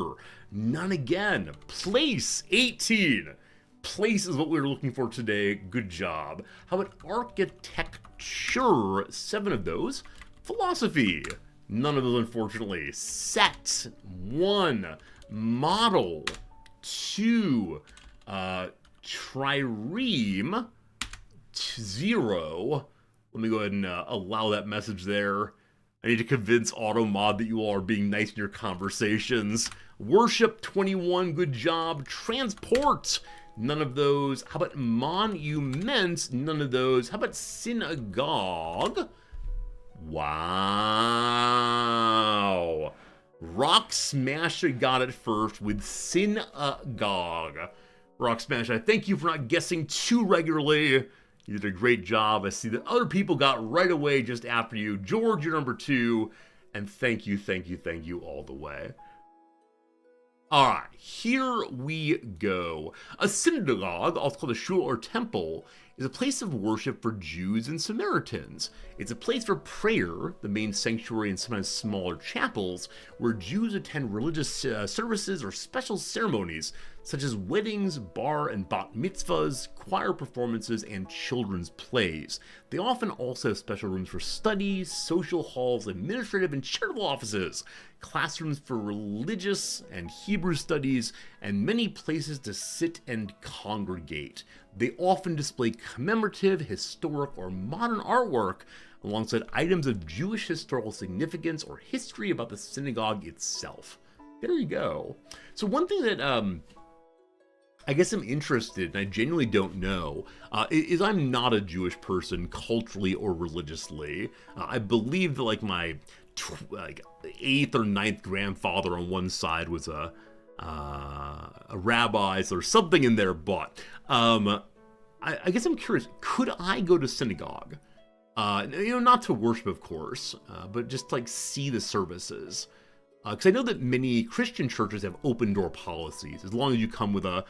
none again. Place, 18. Place is what we were looking for today. Good job. How about architecture? 7 of those. Philosophy, none of those, unfortunately. Set, 1. Model, 2. Trireme, 0. Let me go ahead and allow that message there. I need to convince AutoMod that you all are being nice in your conversations. Worship, 21. Good job. Transport, none of those. How about monument? None of those. How about synagogue? Wow. Rock Smasher got it first with synagogue. Rock Smash, I thank you for not guessing too regularly. You did a great job. I see that other people got right away just after you. George, you're number 2. And thank you all the way. All right, here we go. A synagogue, also called a shul or temple, is a place of worship for Jews and Samaritans. It's a place for prayer, the main sanctuary and sometimes smaller chapels, where Jews attend religious services or special ceremonies, such as weddings, bar and bat mitzvahs, choir performances, and children's plays. They often also have special rooms for studies, social halls, administrative and charitable offices, classrooms for religious and Hebrew studies, and many places to sit and congregate. They often display commemorative, historic, or modern artwork alongside items of Jewish historical significance or history about the synagogue itself. There you go. So one thing that I guess I'm interested, and I genuinely don't know, is I'm not a Jewish person culturally or religiously. I believe that like my 8th or 9th grandfather on one side was a rabbi, so there's something in there, but I guess I'm curious, could I go to synagogue? Not to worship, of course, but just like see the services. Because I know that many Christian churches have open door policies. As long as you come with a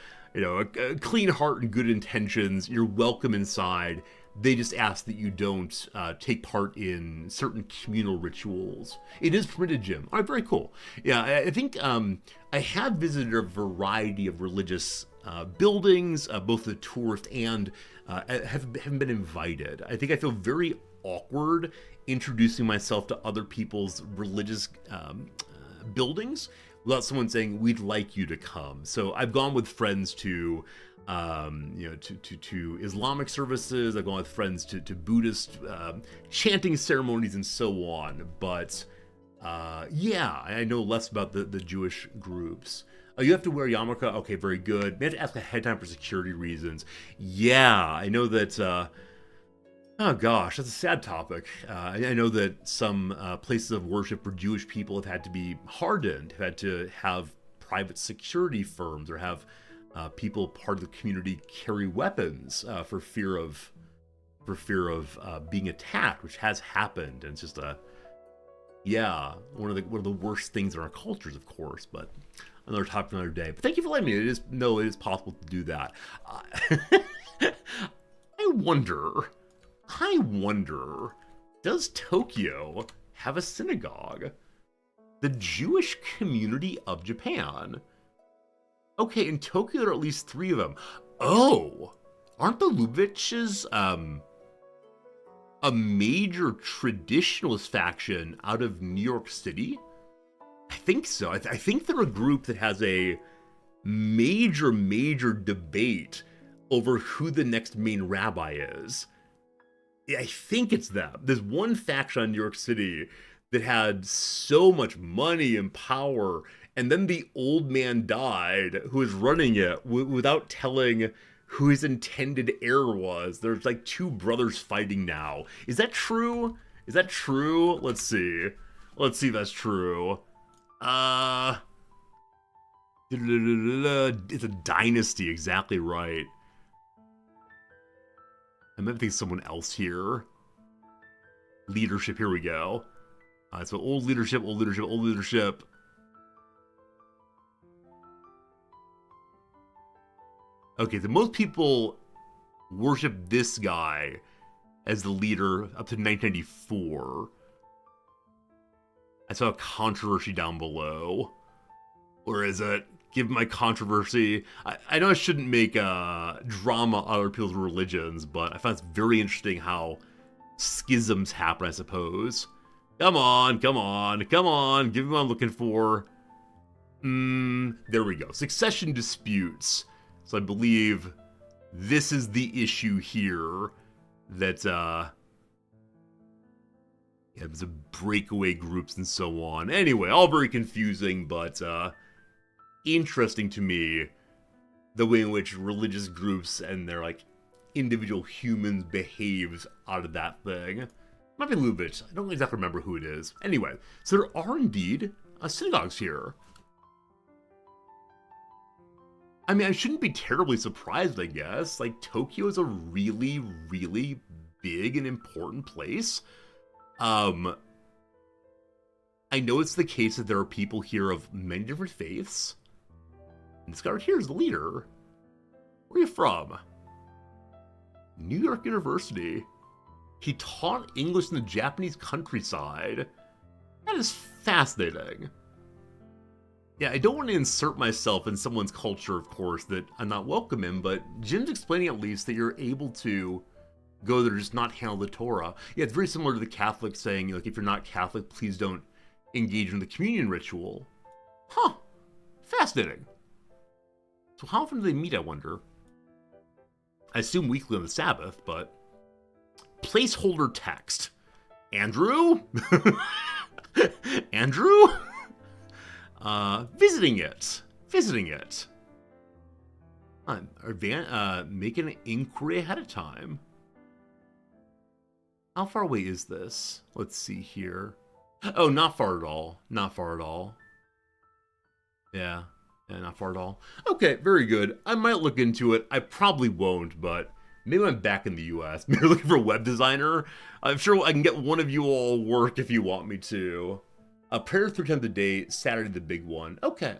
clean heart and good intentions, you're welcome inside. They just ask that you don't take part in certain communal rituals. It is permitted, Jim. All right, very cool. Yeah, I think I have visited a variety of religious buildings, both the tourist and haven't been invited. I think I feel very awkward introducing myself to other people's religious buildings without someone saying, we'd like you to come. So I've gone with friends to Islamic services. I've gone with friends to Buddhist chanting ceremonies and so on. But yeah, I know less about the Jewish groups. You have to wear yarmulke? Okay, very good. May have to ask ahead of time for security reasons. Yeah, I know that... oh gosh, that's a sad topic. I know that some places of worship for Jewish people have had to be hardened, have had to have private security firms or have people part of the community carry weapons for fear of being attacked, which has happened. And it's just one of the worst things in our cultures, of course. But another topic for another day. But thank you for letting me. It is possible to do that. I wonder, does Tokyo have a synagogue? The Jewish community of Japan. Okay, in Tokyo there are at least 3 of them. Oh, aren't the Lubavitches, a major traditionalist faction out of New York City? I think so. I think they're a group that has a major debate over who the next main rabbi is. Yeah, I think it's them. There's one faction in New York City that had so much money and power, and then the old man died who was running it without telling who his intended heir was. There's like two brothers fighting now. Is that true? Is that true? Let's see. Let's see if that's true. It's a dynasty, exactly right. I might think someone else here. Leadership, here we go. So old leadership, old leadership, old leadership. Okay, so most people worship this guy as the leader up to 1994. I saw a controversy down below. Or is it? Give my controversy. I know I shouldn't make drama on other people's religions, but I find it's very interesting how schisms happen, I suppose. Come on, come on, come on. Give me what I'm looking for. There we go. Succession disputes. So I believe this is the issue here that, yeah, there's a breakaway groups and so on. Anyway, all very confusing, but, interesting to me, the way in which religious groups and their, like, individual humans behaves out of that thing. Might be Lubitsch. I don't exactly remember who it is. Anyway, so there are indeed synagogues here. I mean, I shouldn't be terribly surprised, I guess. Like, Tokyo is a really big and important place. I know it's the case that there are people here of many different faiths. And this guy right here is the leader. Where are you from? New York University. He taught English in the Japanese countryside. That is fascinating. Yeah, I don't want to insert myself in someone's culture, of course, that I'm not welcome in, but Jim's explaining at least that you're able to go there, just not handle the Torah. Yeah, it's very similar to the Catholics saying, like, if you're not Catholic, please don't engage in the communion ritual. Huh. Fascinating. So how often do they meet, I wonder? I assume weekly on the Sabbath, but... Placeholder text. Andrew? Andrew? Visiting it. Visiting it. Make an inquiry ahead of time. How far away is this? Let's see here. Oh, not far at all. Not far at all. Yeah. Yeah, not far at all. Okay, very good. I might look into it. I probably won't, but maybe when I'm back in the US. Maybe looking for a web designer. I'm sure I can get one of you all work if you want me to. Prayer 3 times a day, Saturday the big one. Okay.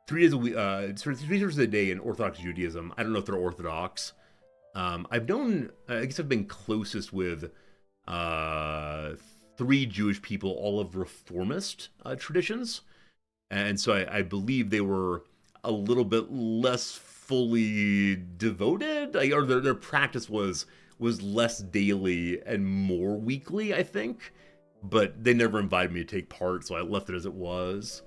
3 days a week, 3 times a day in Orthodox Judaism. I don't know if they're Orthodox. I guess I've been closest with 3 Jewish people, all of reformist traditions. And so I believe they were a little bit less fully devoted, or their practice was less daily and more weekly, I think. But they never invited me to take part, so I left it as it was.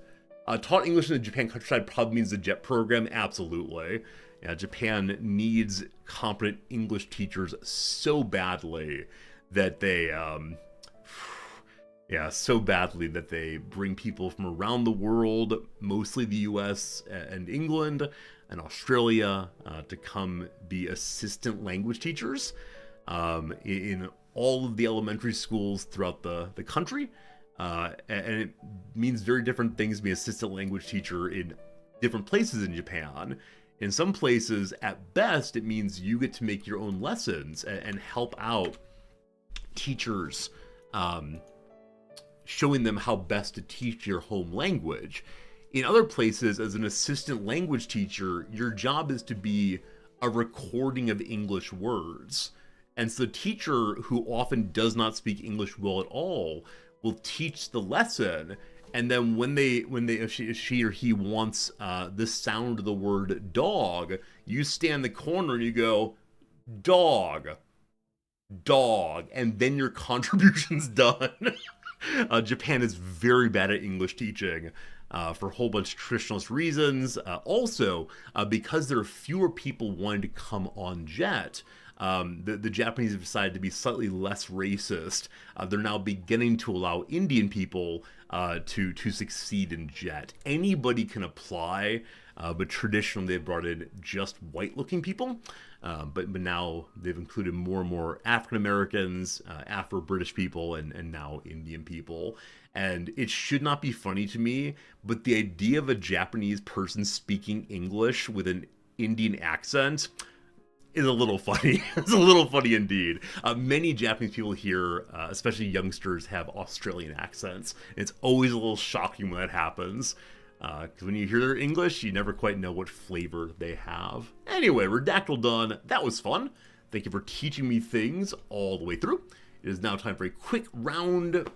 Taught English in the Japan countryside probably means the JET program, absolutely. Yeah, Japan needs competent English teachers so badly that they, so badly that they bring people from around the world, mostly the US and England and Australia, to come be assistant language teachers in all of the elementary schools throughout the country. And it means very different things to be an assistant language teacher in different places in Japan. In some places, at best, it means you get to make your own lessons and help out teachers, showing them how best to teach your home language. In other places, as an assistant language teacher, your job is to be a recording of English words. And so the teacher, who often does not speak English well at all, will teach the lesson. And then when if she or he wants the sound of the word dog, You stand in the corner and you go, dog, dog, and then your contribution's done. Japan is very bad at English teaching for a whole bunch of traditionalist reasons. Also, because there are fewer people wanting to come on jet, the Japanese have decided to be slightly less racist. They're now beginning to allow Indian people to succeed in jet. Anybody can apply, but traditionally they've brought in just white-looking people. But now they've included more and more African Americans, Afro-British people, and now Indian people. And it should not be funny to me, but the idea of a Japanese person speaking English with an Indian accent is a little funny. It's a little funny indeed. Many Japanese people here, especially youngsters, have Australian accents. It's always a little shocking when that happens. Because when you hear their English, you never quite know what flavor they have. Anyway, Redactyl done. That was fun. Thank you for teaching me things all the way through. It is now time for a quick round,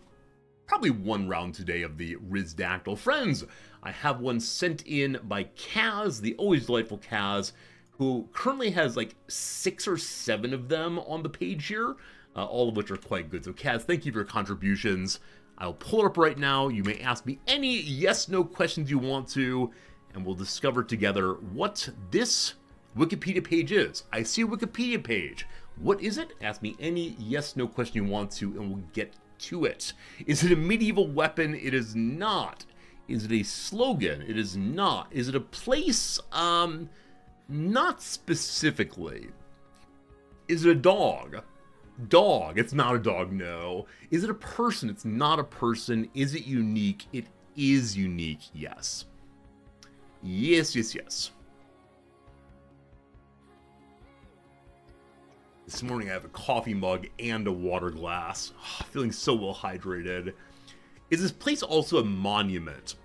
probably one round today of the Rizdactyl. Friends, I have one sent in by Kaz, the always delightful Kaz, who currently has like 6 or 7 of them on the page here, all of which are quite good. So Kaz, thank you for your contributions. I'll pull it up right now. You may ask me any yes/no questions you want to, and we'll discover together what this Wikipedia page is. I see a Wikipedia page. What is it? Ask me any yes/no question you want to, and we'll get to it. Is it a medieval weapon? It is not. Is it a slogan? It is not. Is it a place? Not specifically. Is it a dog? Dog. It's not a dog, no. Is it a person? It's not a person. Is it unique? It is unique, yes. Yes, yes, yes. This morning I have a coffee mug and a water glass. Feeling so well hydrated. Is this place also a monument?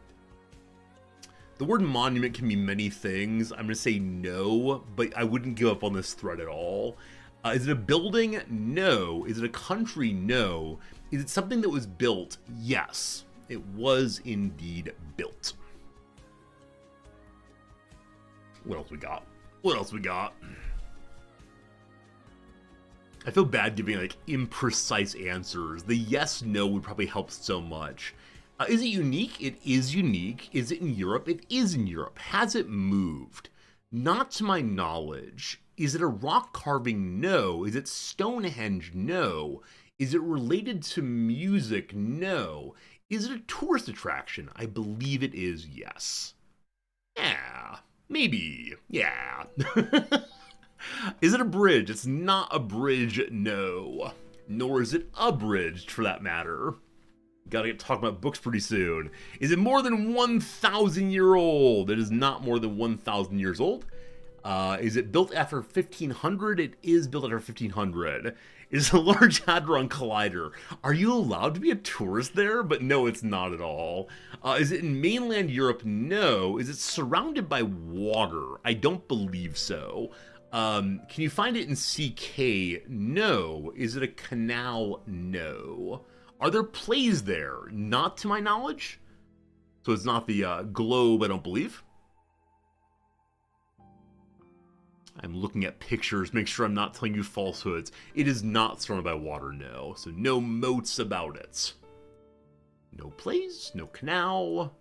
The word monument can mean many things. I'm going to say no, but I wouldn't give up on this thread at all. Is it a building? No. Is it a country? No. Is it something that was built? Yes. It was indeed built. What else we got? What else we got? I feel bad giving like imprecise answers. The yes, no would probably help so much. Is it unique? It is unique. Is it in Europe? It is in Europe. Has it moved? Not to my knowledge. Is it a rock carving? No. Is it Stonehenge? No. Is it related to music? No. Is it a tourist attraction? I believe it is, yes. Yeah, maybe. Yeah. Is it a bridge? It's not a bridge, no. Nor is it abridged, for that matter. Gotta get talking about books pretty soon. Is it more than 1,000 years old? It is not more than 1,000 years old. Is it built after 1500? It is built after 1500. Is it a Large Hadron Collider? Are you allowed to be a tourist there? But no, it's not at all. Is it in mainland Europe? No. Is it surrounded by water? I don't believe so. Can you find it in CK? No. Is it a canal? No. Are there plays there? Not to my knowledge. So it's not the globe, I don't believe. I'm looking at pictures, make sure I'm not telling you falsehoods. It is not surrounded by water, no. So no moats about it. No plays, no canal.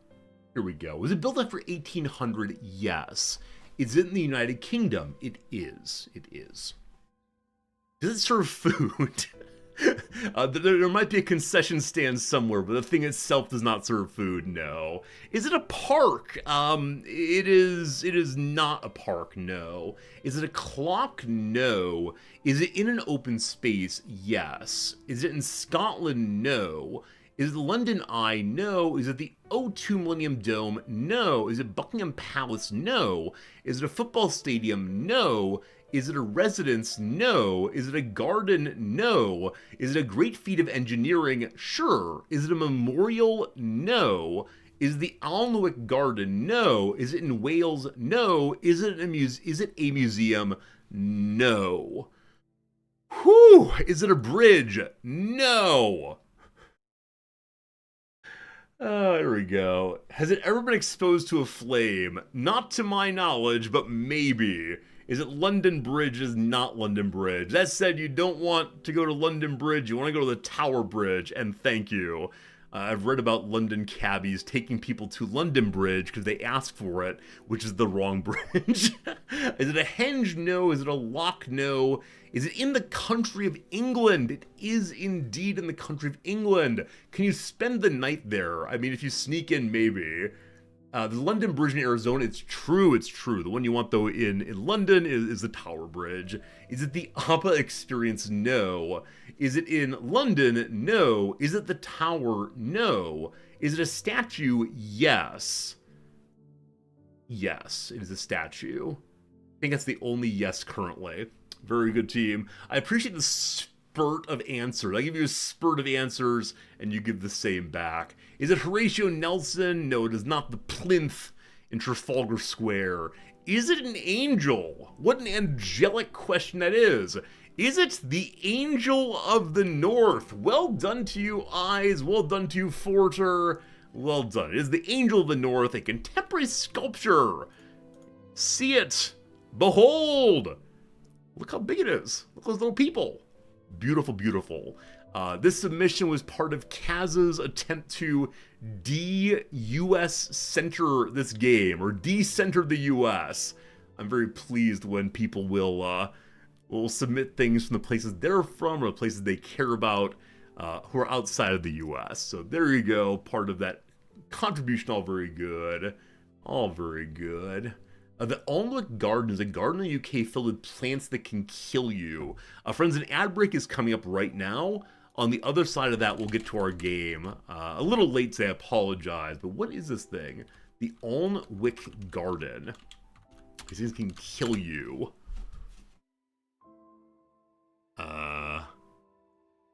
Here we go. Was it built after 1800? Yes. Is it in the United Kingdom? It is. It is. Does it serve food? There might be a concession stand somewhere, but the thing itself does not serve food, no. Is it a park? It is not a park, no. Is it a clock? No. Is it in an open space? Yes. Is it in Scotland? No. Is it the London Eye? No. Is it the O2 Millennium Dome? No. Is it Buckingham Palace? No. Is it a football stadium? No. Is it a residence? No. Is it a garden? No. Is it a great feat of engineering? Sure. Is it a memorial? No. Is it the Alnwick Garden? No. Is it in Wales? No. Is it a museum? No. Whew! Is it a bridge? No. Oh, here we go. Has it ever been exposed to a flame? Not to my knowledge, but maybe. Is it London Bridge? Is not London Bridge. That said, you don't want to go to London Bridge. You want to go to the Tower Bridge, and thank you. I've read about London cabbies taking people to London Bridge because they ask for it, which is the wrong bridge. Is it a henge? No. Is it a lock? No. Is it in the country of England? It is indeed in the country of England. Can you spend the night there? I mean, if you sneak in, maybe. The London Bridge in Arizona, it's true. The one you want, though, in London is the Tower Bridge. Is it the APA experience? No. Is it in London? No. Is it the Tower? No. Is it a statue? Yes. Yes, it is a statue. I think that's the only yes currently. Very good, team. I appreciate the spurt of answers. I give you a spurt of answers, and you give the same back. Is it Horatio Nelson? No, it is not the plinth in Trafalgar Square. Is it an angel? What an angelic question that is. Is it the Angel of the North? Well done to you, Eyes. Well done to you, Forter. Well done. It is the Angel of the North, a contemporary sculpture. See it. Behold. Look how big it is. Look at those little people. Beautiful, beautiful. This submission was part of Kaz's attempt to de-US center this game, or de-center the US. I'm very pleased when people will submit things from the places they're from or the places they care about who are outside of the US. So there you go, part of that contribution. All very good. All very good. The Alnwick Garden is a garden in the UK filled with plants that can kill you. Friends, an ad break is coming up right now. On the other side of that, we'll get to our game. A little late, so I apologize. But what is this thing? The Alnwick Garden. These things can kill you.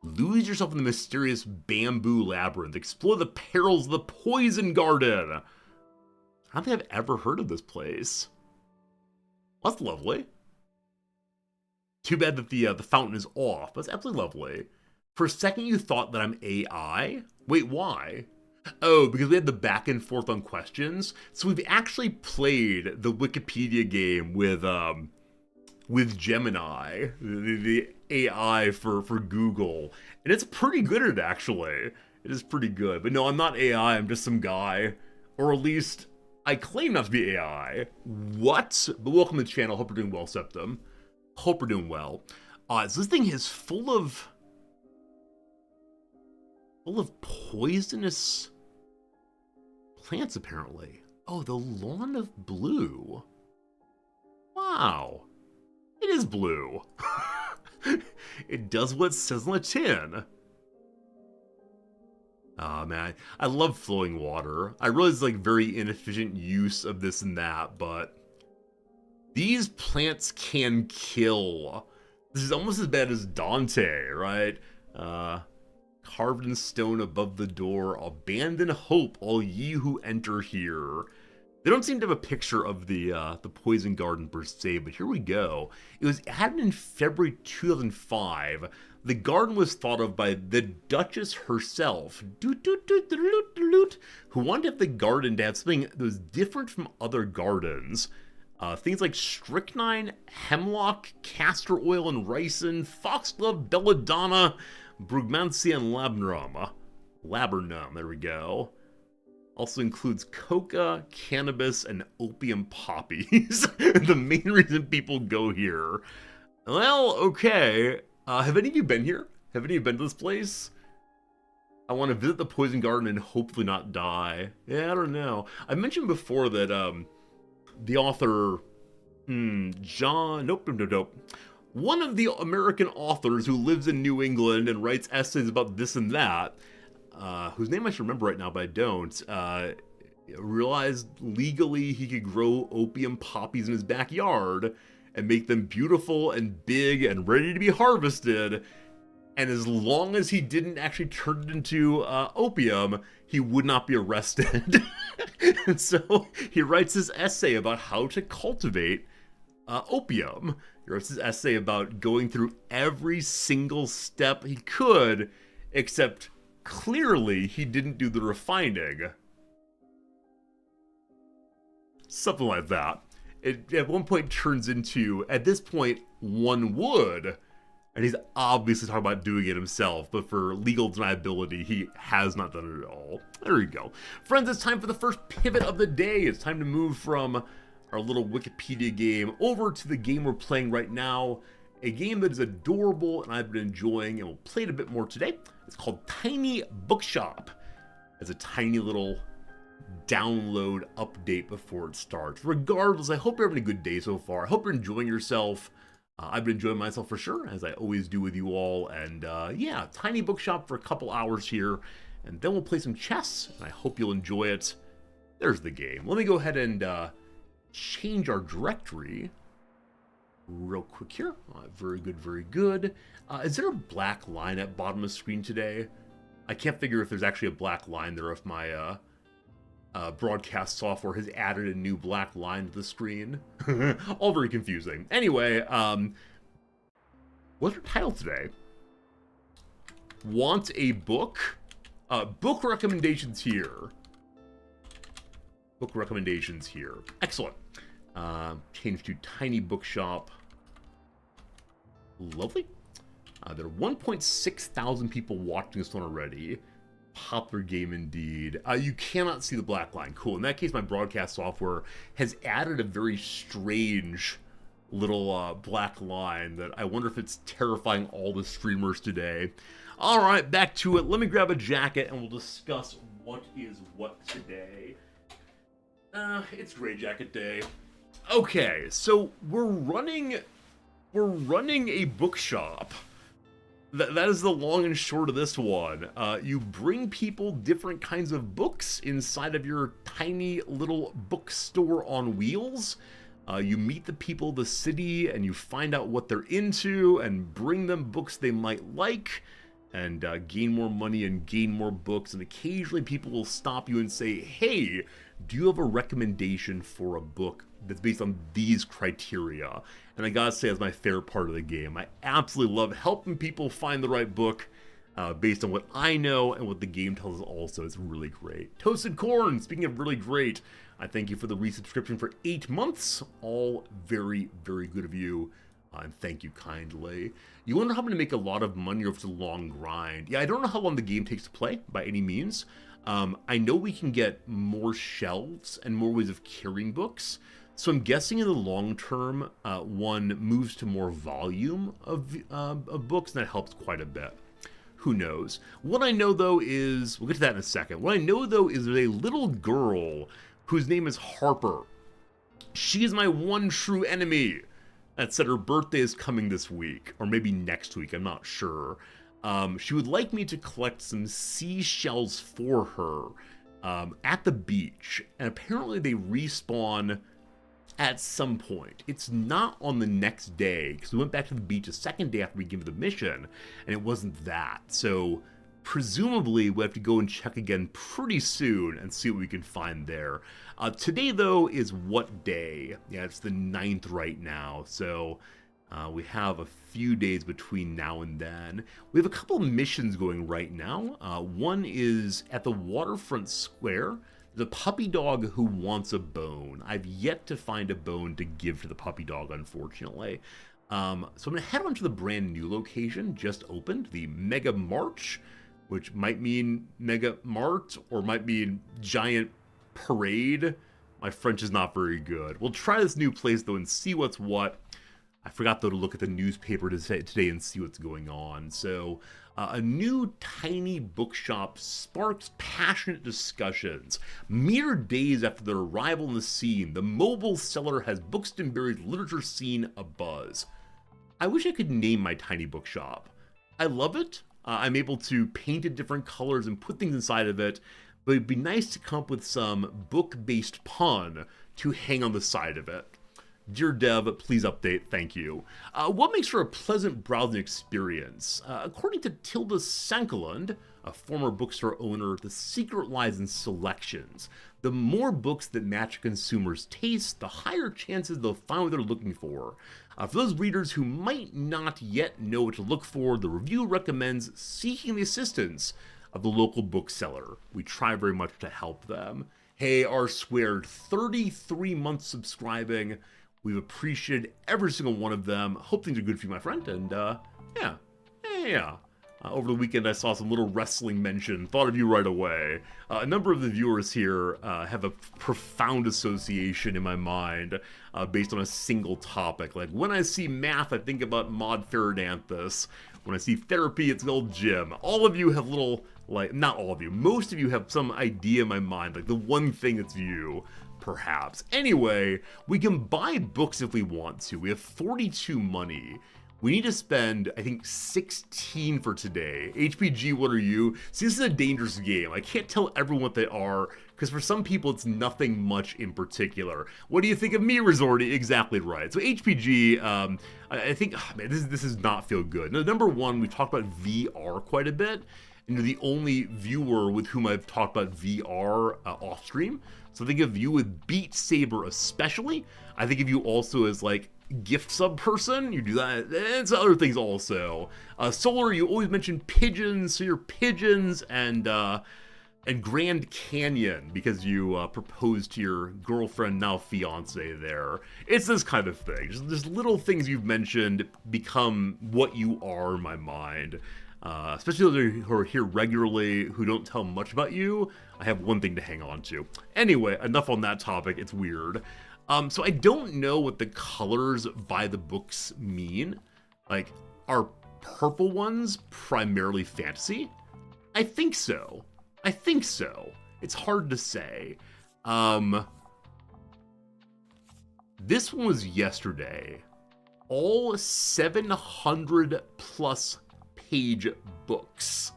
Lose yourself in the mysterious bamboo labyrinth. Explore the perils of the poison garden. I don't think I've ever heard of this place. Well, that's lovely. Too bad that the fountain is off. That's absolutely lovely. For a second, you thought that I'm AI? Wait, why? Oh, because we had the back and forth on questions. So we've actually played the Wikipedia game with Gemini, the AI for Google, and it's pretty good at it, actually. It is pretty good. But no, I'm not AI. I'm just some guy, or at least I claim not to be AI. What? But welcome to the channel. Hope you're doing well, Septum. Hope you're doing well. So this thing is full of poisonous plants, apparently. Oh, the lawn of blue. Wow. It is blue. It does what it says on the tin. Oh man, I love flowing water. I realize it's like very inefficient use of this and that, but these plants can kill. This is almost as bad as Dante, right? Carved in stone above the door, abandon hope, all ye who enter here. They don't seem to have a picture of the poison garden per se, but here we go. It was added in February 2005. The garden was thought of by the Duchess herself, who wanted to have the garden to have something that was different from other gardens. Things like strychnine, hemlock, castor oil and ricin, foxglove, belladonna, brugmansia and laburnum, there we go. Also includes coca, cannabis, and opium poppies. The main reason people go here. Well, okay. Have any of you been here? Have any of you been to this place? I want to visit the poison garden and hopefully not die. Yeah, I don't know. I mentioned before that the author, nope. One of the American authors who lives in New England and writes essays about this and that, whose name I should remember right now, but I don't, realized legally he could grow opium poppies in his backyard and make them beautiful and big and ready to be harvested. And as long as he didn't actually turn it into opium, he would not be arrested. And so he writes this essay about how to cultivate opium. He writes this essay about going through every single step he could, except clearly he didn't do the refining. Something like that. it at one point turns into, at this point, one would. And he's obviously talking about doing it himself, but for legal deniability, he has not done it at all. There you go. Friends, it's time for the first pivot of the day. It's time to move from our little Wikipedia game over to the game we're playing right now. A game that is adorable and I've been enjoying, and we'll play it a bit more today. It's called Tiny Bookshop. It's a tiny little download update before it starts. Regardless, I hope you're having a good day so far. I hope you're enjoying yourself. I've been enjoying myself for sure, as I always do with you all. And yeah, Tiny Bookshop for a couple hours here, and then we'll play some chess, and I hope you'll enjoy it. There's the game. Let me go ahead and change our directory real quick here. Very good, very good. Is there a black line at bottom of the screen today? I can't figure if there's actually a black line there, if my broadcast software has added a new black line to the screen. All very confusing. Anyway, what's our title today? Want a book? Book recommendations here. Book recommendations here. Excellent. Change to Tiny Bookshop. Lovely. There are 1.6 thousand people watching this one already. Popular game indeed. You cannot see the black line. Cool. In that case, my broadcast software has added a very strange little black line that I wonder if it's terrifying all the streamers today. All right, back to it. Let me grab a jacket and we'll discuss what is what today. It's Gray Jacket Day. Okay, so we're running a bookshop. That is the long and short of this one. You bring people different kinds of books inside of your tiny little bookstore on wheels. You meet the people of the city and you find out what they're into and bring them books they might like and gain more money and gain more books. And occasionally people will stop you and say, hey, do you have a recommendation for a book that's based on these criteria? And I gotta say, that's my favorite part of the game. I absolutely love helping people find the right book based on what I know and what the game tells us also. It's really great. Toasted Corn, speaking of really great, I thank you for the resubscription for 8 months. All very, very good of you. And thank you kindly. You wonder how I'm going to make a lot of money or if it's a long grind. Yeah, I don't know how long the game takes to play by any means. I know we can get more shelves and more ways of carrying books. So I'm guessing in the long term, one moves to more volume of books, and that helps quite a bit. Who knows? What I know, though, is... We'll get to that in a second. What I know, though, is there's a little girl whose name is Harper. She is my one true enemy. That said, her birthday is coming this week, or maybe next week, I'm not sure. She would like me to collect some seashells for her at the beach, and apparently they respawn at some point. It's not on the next day, because we went back to the beach a second day after we gave the mission, and it wasn't that. So presumably we'll have to go and check again pretty soon and see what we can find there. Today, though, is what day? Yeah, it's the 9th right now, so we have a few days between now and then. We have a couple missions going right now. One is at the waterfront square. The puppy dog who wants a bone. I've yet to find a bone to give to the puppy dog, unfortunately. So I'm going to head on to the brand new location, just opened, the Mega March, which might mean Mega Mart or might mean Giant Parade. My French is not very good. We'll try this new place, though, and see what's what. I forgot, though, to look at the newspaper today and see what's going on. So, a new tiny bookshop sparks passionate discussions. Mere days after their arrival on the scene, the mobile seller has Bookstonberry's literature scene abuzz. I wish I could name my tiny bookshop. I love it. I'm able to paint it different colors and put things inside of it, but it'd be nice to come up with some book-based pun to hang on the side of it. Dear Dev, please update, thank you. What makes for a pleasant browsing experience? According to Tilda Sankeland, a former bookstore owner, the secret lies in selections. The more books that match a consumer's taste, the higher chances they'll find what they're looking for. For those readers who might not yet know what to look for, the review recommends seeking the assistance of the local bookseller. We try very much to help them. Hey, R squared, 33 months subscribing. We've appreciated every single one of them. Hope things are good for you, my friend. And yeah, yeah. Over the weekend, I saw some little wrestling mention. Thought of you right away. A number of the viewers here have a profound association in my mind based on a single topic. Like, when I see math, I think about Maud Ferradanthus. When I see therapy, it's old Jim. All of you have little, like, not all of you, most of you have some idea in my mind, like the one thing that's you, perhaps. Anyway, we can buy books if we want to. We have 42 money. We need to spend, I think, 16 for today. HPG, what are you? See, this is a dangerous game. I can't tell everyone what they are, because for some people, it's nothing much in particular. What do you think of me, Resorty? Exactly right. So HPG, I think, oh, man, this does not feel good. Now, number one, we talked about VR quite a bit, and you're the only viewer with whom I've talked about VR off stream. So think of you with Beat Saber especially. I think of you also as like gift sub person. You do that, and some other things also. Solar, you always mention pigeons, so you're pigeons and Grand Canyon because you proposed to your girlfriend, now fiance there. It's this kind of thing. Just little things you've mentioned become what you are in my mind. Especially those who are here regularly, who don't tell much about you. I have one thing to hang on to. Anyway, enough on that topic. It's weird. So I don't know what the colors by the books mean. Like, are purple ones primarily fantasy? I think so. I think so. It's hard to say. This one was yesterday. All 700 plus page books.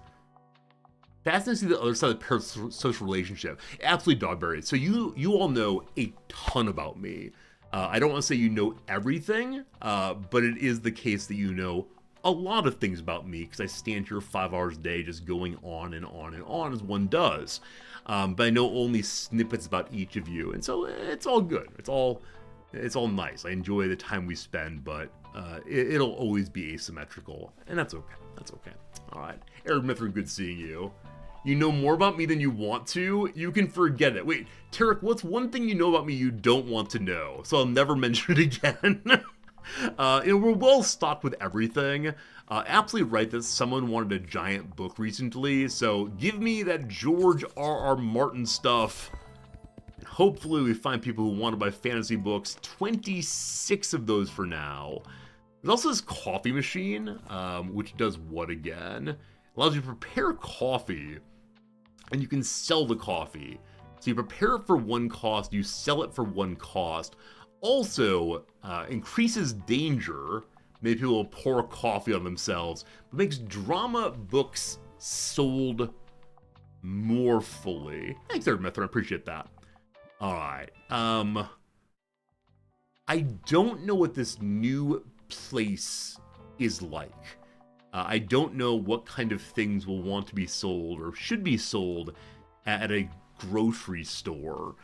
Fascinating to see the other side of the parasocial relationship. Absolutely, Dogberry. So you all know a ton about me. I don't want to say you know everything, but it is the case that you know a lot of things about me because I stand here 5 hours a day just going on and on and on as one does. But I know only snippets about each of you, and so it's all good. It's all nice. I enjoy the time we spend, but it'll always be asymmetrical, and that's okay. That's okay. All right, Eric Mithrin, good seeing you. You know more about me than you want to? You can forget it. Wait, Tarek, what's one thing you know about me you don't want to know? So I'll never mention it again. We're well stocked with everything. Absolutely right that someone wanted a giant book recently, so give me that George R.R. Martin stuff. Hopefully we find people who want to buy fantasy books. 26 of those for now. There's also this coffee machine, which does what again? Allows you to prepare coffee, and you can sell the coffee. So you prepare it for one cost, you sell it for one cost. Also, increases danger. Maybe people will pour coffee on themselves, but makes drama books sold more fully. Thanks, Eric Method, I appreciate that. All right. I don't know what this new place is like. I don't know what kind of things will want to be sold or should be sold at a grocery store.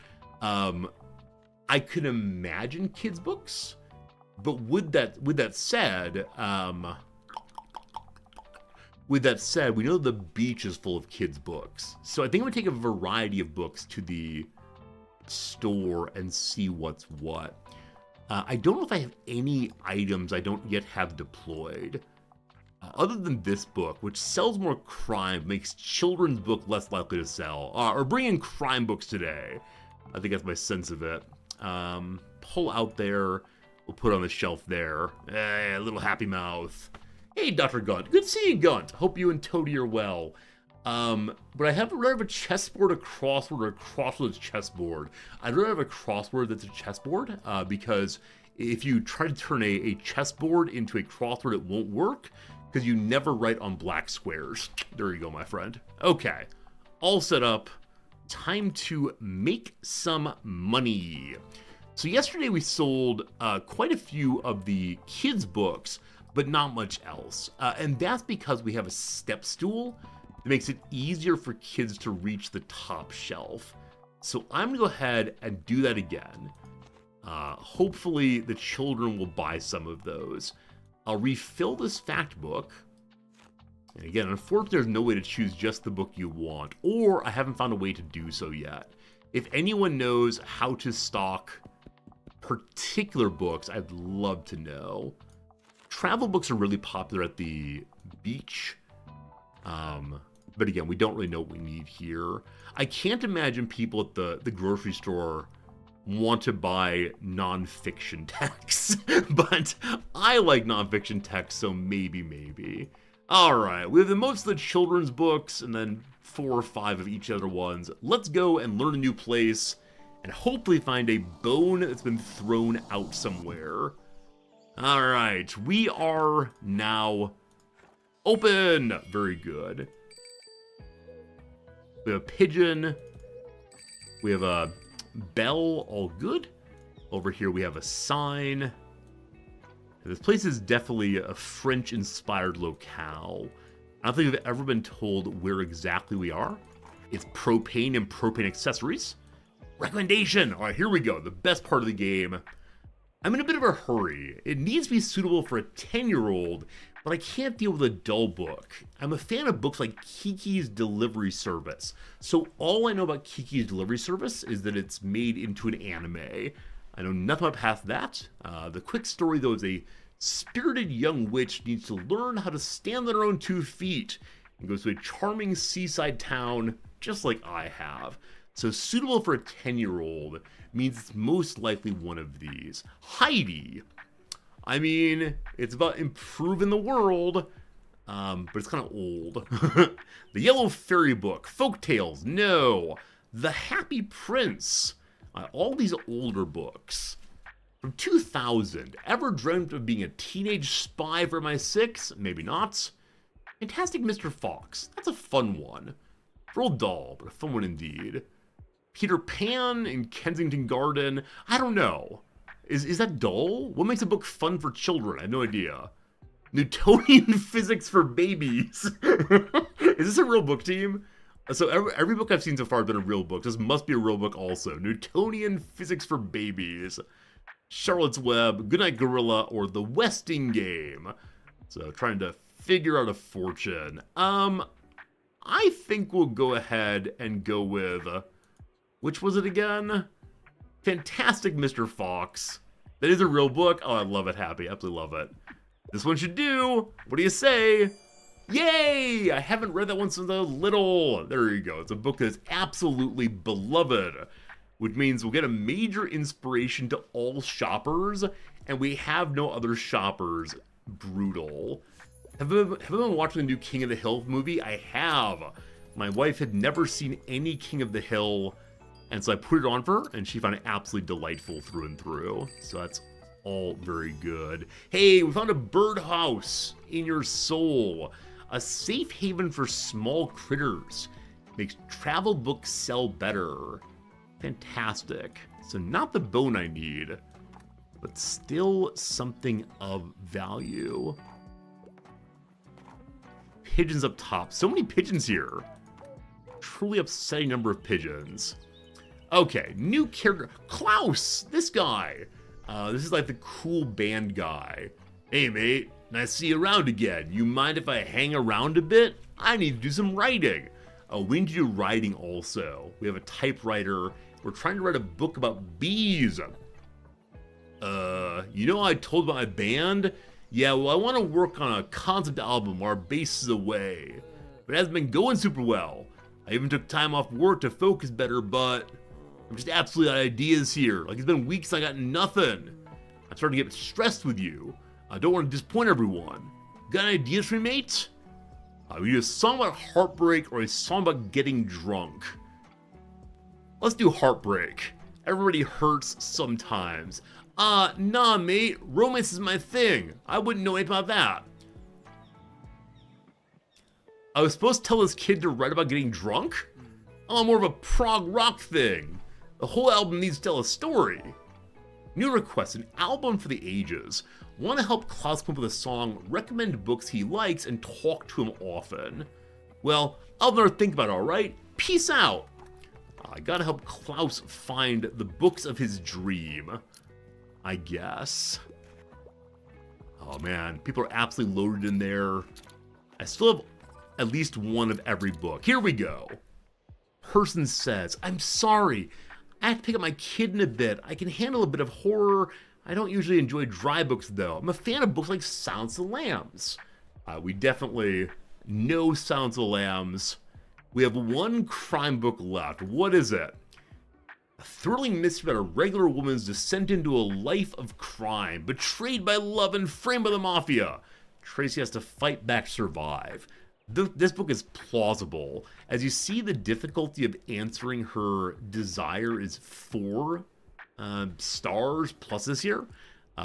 I could imagine kids' books, but with that said, we know the beach is full of kids' books. So I think I'm gonna take a variety of books to the store and see what's what. I don't know if I have any items I don't yet have deployed. Other than this book, which sells more crime, makes children's book less likely to sell. Or bring in crime books today. I think that's my sense of it. Pull out there. We'll put on the shelf there. A little happy mouth. Hey, Dr. Gunt. Good to see you, Gunt. Hope you and Toady are well. But I haven't read of a chessboard, a crossword, or a crossword chessboard. I'd rather have a crossword that's a chessboard, because if you try to turn a chessboard into a crossword, it won't work, because you never write on black squares. There you go, my friend. Okay, all set up. Time to make some money. So yesterday we sold quite a few of the kids' books, but not much else. And that's because we have a step stool that makes it easier for kids to reach the top shelf. So I'm gonna go ahead and do that again. Hopefully the children will buy some of those. I'll refill this fact book. And again, unfortunately, there's no way to choose just the book you want, or I haven't found a way to do so yet. If anyone knows how to stock particular books, I'd love to know. Travel books are really popular at the beach. But again, we don't really know what we need here. I can't imagine people at the grocery store want to buy nonfiction texts, but I like nonfiction texts, so maybe. All right, we have most of the children's books and then 4 or 5 of each other ones. Let's go and learn a new place and hopefully find a bone that's been thrown out somewhere. All right, we are now open. Very good. We have a pigeon. We have a bell, all good. Over here we have a sign. This place is definitely a French-inspired locale. I don't think we've ever been told where exactly we are. It's propane and propane accessories. Recommendation! All right, here we go. The best part of the game. I'm in a bit of a hurry. It needs to be suitable for a 10-year-old, but I can't deal with a dull book. I'm a fan of books like Kiki's Delivery Service. So all I know about Kiki's Delivery Service is that it's made into an anime. I know nothing about past that. The quick story, though, is a spirited young witch needs to learn how to stand on her own 2 feet and goes to a charming seaside town, just like I have. So suitable for a 10-year-old means it's most likely one of these. Heidi. I mean, it's about improving the world, but it's kind of old. The Yellow Fairy Book. Folktales. No. The Happy Prince. All these older books. From 2000. Ever dreamt of being a teenage spy for MI6? Maybe not. Fantastic Mr. Fox. That's a fun one. Real dull, but a fun one indeed. Peter Pan in Kensington Garden. I don't know. Is that dull? What makes a book fun for children? I have no idea. Newtonian Physics for Babies. Is this a real book, team? So every book I've seen so far has been a real book. This must be a real book also. Newtonian Physics for Babies. Charlotte's Web, Goodnight Gorilla, or The Westing Game. So trying to figure out a fortune. I think we'll go ahead and go with... which was it again? Fantastic Mr. Fox. That is a real book. Oh, I love it, Happy. Absolutely love it. This one should do. What do you say? Yay! I haven't read that one since I was little. There you go. It's a book that's absolutely beloved, which means we'll get a major inspiration to all shoppers, and we have no other shoppers. Brutal. Have I been watching the new King of the Hill movie? I have. My wife had never seen any King of the Hill, and so I put it on for her, and she found it absolutely delightful through and through. So that's all very good. Hey, we found a birdhouse in your soul. A safe haven for small critters. Makes travel books sell better. Fantastic. So not the bone I need, but still something of value. Pigeons up top. So many pigeons here. Truly upsetting number of pigeons. Okay, new character. Klaus! This guy. This is like the cool band guy. Hey, mate. Nice to see you around again. You mind if I hang around a bit? I need to do some writing. Oh, we need to do writing also. We have a typewriter. We're trying to write a book about bees. You know I told about my band? Yeah, well, I want to work on a concept album while our bass is away. But it hasn't been going super well. I even took time off work to focus better, but I'm just absolutely out of ideas here. Like, it's been weeks and I got nothing. I'm starting to get stressed with you. I don't want to disappoint everyone. Got any ideas for me, mate? We do a song about heartbreak or a song about getting drunk. Let's do heartbreak. Everybody hurts sometimes. Nah, mate. Romance is my thing. I wouldn't know anything about that. I was supposed to tell this kid to write about getting drunk? Oh, more of a prog rock thing. The whole album needs to tell a story. New request, an album for the ages. Want to help Klaus come up with a song, recommend books he likes, and talk to him often. Well, I'll never think about it, alright? Peace out! I gotta help Klaus find the books of his dream, I guess. Oh man, people are absolutely loaded in there. I still have at least one of every book. Here we go. person says, I'm sorry. I have to pick up my kid in a bit. I can handle a bit of horror. I don't usually enjoy dry books, though. I'm a fan of books like Silence of the Lambs. We definitely know Silence of the Lambs. We have one crime book left. What is it? A thrilling mystery about a regular woman's descent into a life of crime, betrayed by love and framed by the mafia. Tracy has to fight back to survive. This book is plausible. As you see, the difficulty of answering her desire is 4 stars plus this year.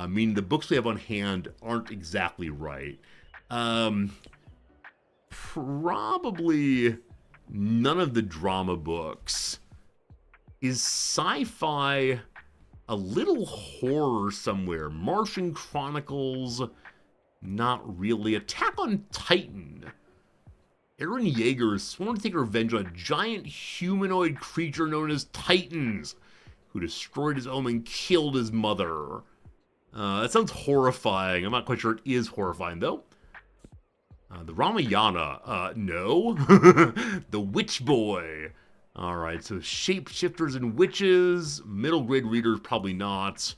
Meaning the books we have on hand aren't exactly right. Probably none of the drama books. Is sci-fi a little horror somewhere? Martian Chronicles, not really. Attack on Titan. Eren Yeager is sworn to take revenge on a giant humanoid creature known as Titans, who destroyed his home and killed his mother. That sounds horrifying. I'm not quite sure it is horrifying, though. The Ramayana, no. The Witch Boy. Alright, so shapeshifters and witches. Middle grade readers, probably not.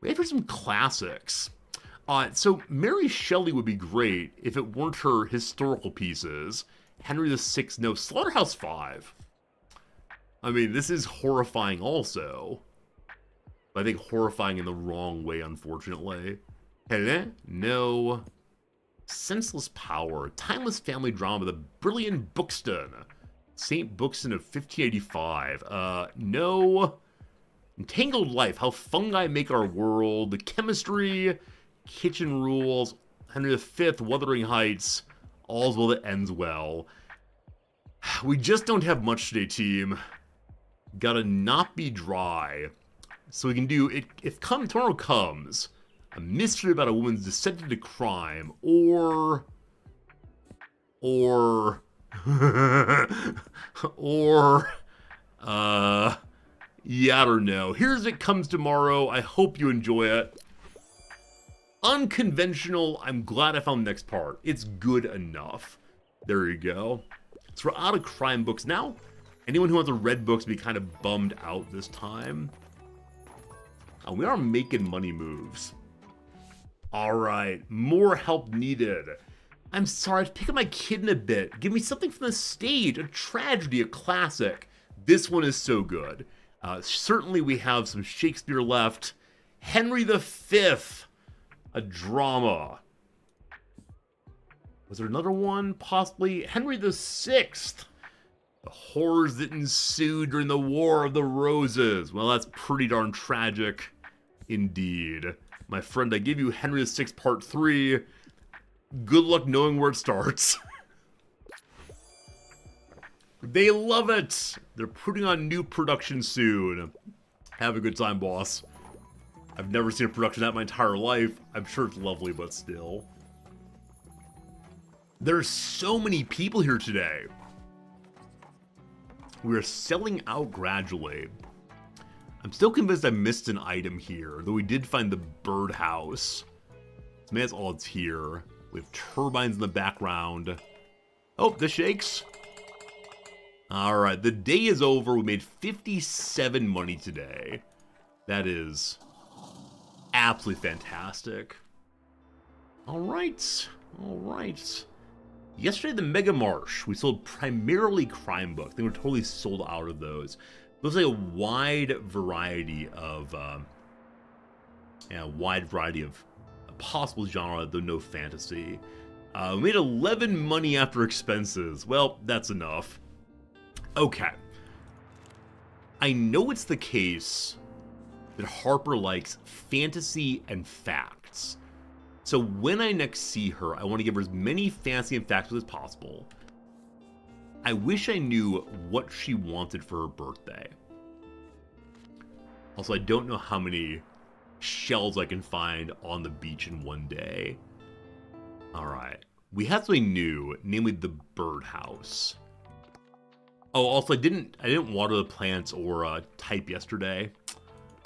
We have some classics. So Mary Shelley would be great if it weren't her historical pieces. Henry VI, no. Slaughterhouse-Five. I mean, this is horrifying also. But I think horrifying in the wrong way, unfortunately. Hello? No. Senseless Power. Timeless family drama. The Brilliant Buxton. St. Buxton of 1585. No. Entangled Life. How Fungi Make Our World. The Chemistry. Kitchen Rules. Henry V. Wuthering Heights. All's Well That Ends Well. We just don't have much today, team. Gotta not be dry. So we can do it. If tomorrow comes, a mystery about a woman's descent into crime, or yeah, I don't know. Here's It Comes Tomorrow. I hope you enjoy it. Unconventional. I'm glad I found the next part. It's good enough. There you go. So we're out of crime books now. Anyone who wants a red book's be kind of bummed out this time. We are making money moves. Alright, more help needed. I'm sorry, I have to pick up my kid in a bit. Give me something from the stage, a tragedy, a classic. This one is so good. Certainly we have some Shakespeare left. Henry V, a drama. Was there another one, possibly? Henry VI. The horrors that ensued during the War of the Roses. Well, that's pretty darn tragic indeed. My friend, I give you Henry VI Part 3. Good luck knowing where it starts. They love it! They're putting on new production soon. Have a good time, boss. I've never seen a production that my entire life. I'm sure it's lovely, but still. There's so many people here today. We're selling out gradually. I'm still convinced I missed an item here, though we did find the birdhouse. So maybe that's all it's here. We have turbines in the background. Oh, this shakes. Alright, the day is over. We made 57 money today. That is absolutely fantastic. Alright, alright. Yesterday, the Mega Marsh, we sold primarily crime books. They were totally sold out of those. Looks like a wide variety of possible genre, though no fantasy. We made 11 money after expenses. Well, that's enough. Okay. I know it's the case that Harper likes fantasy and facts. So when I next see her, I want to give her as many fantasy and facts as possible. I wish I knew what she wanted for her birthday. Also, I don't know how many shells I can find on the beach in one day. Alright. We have something new, namely the birdhouse. Oh, also, I didn't water the plants or type yesterday.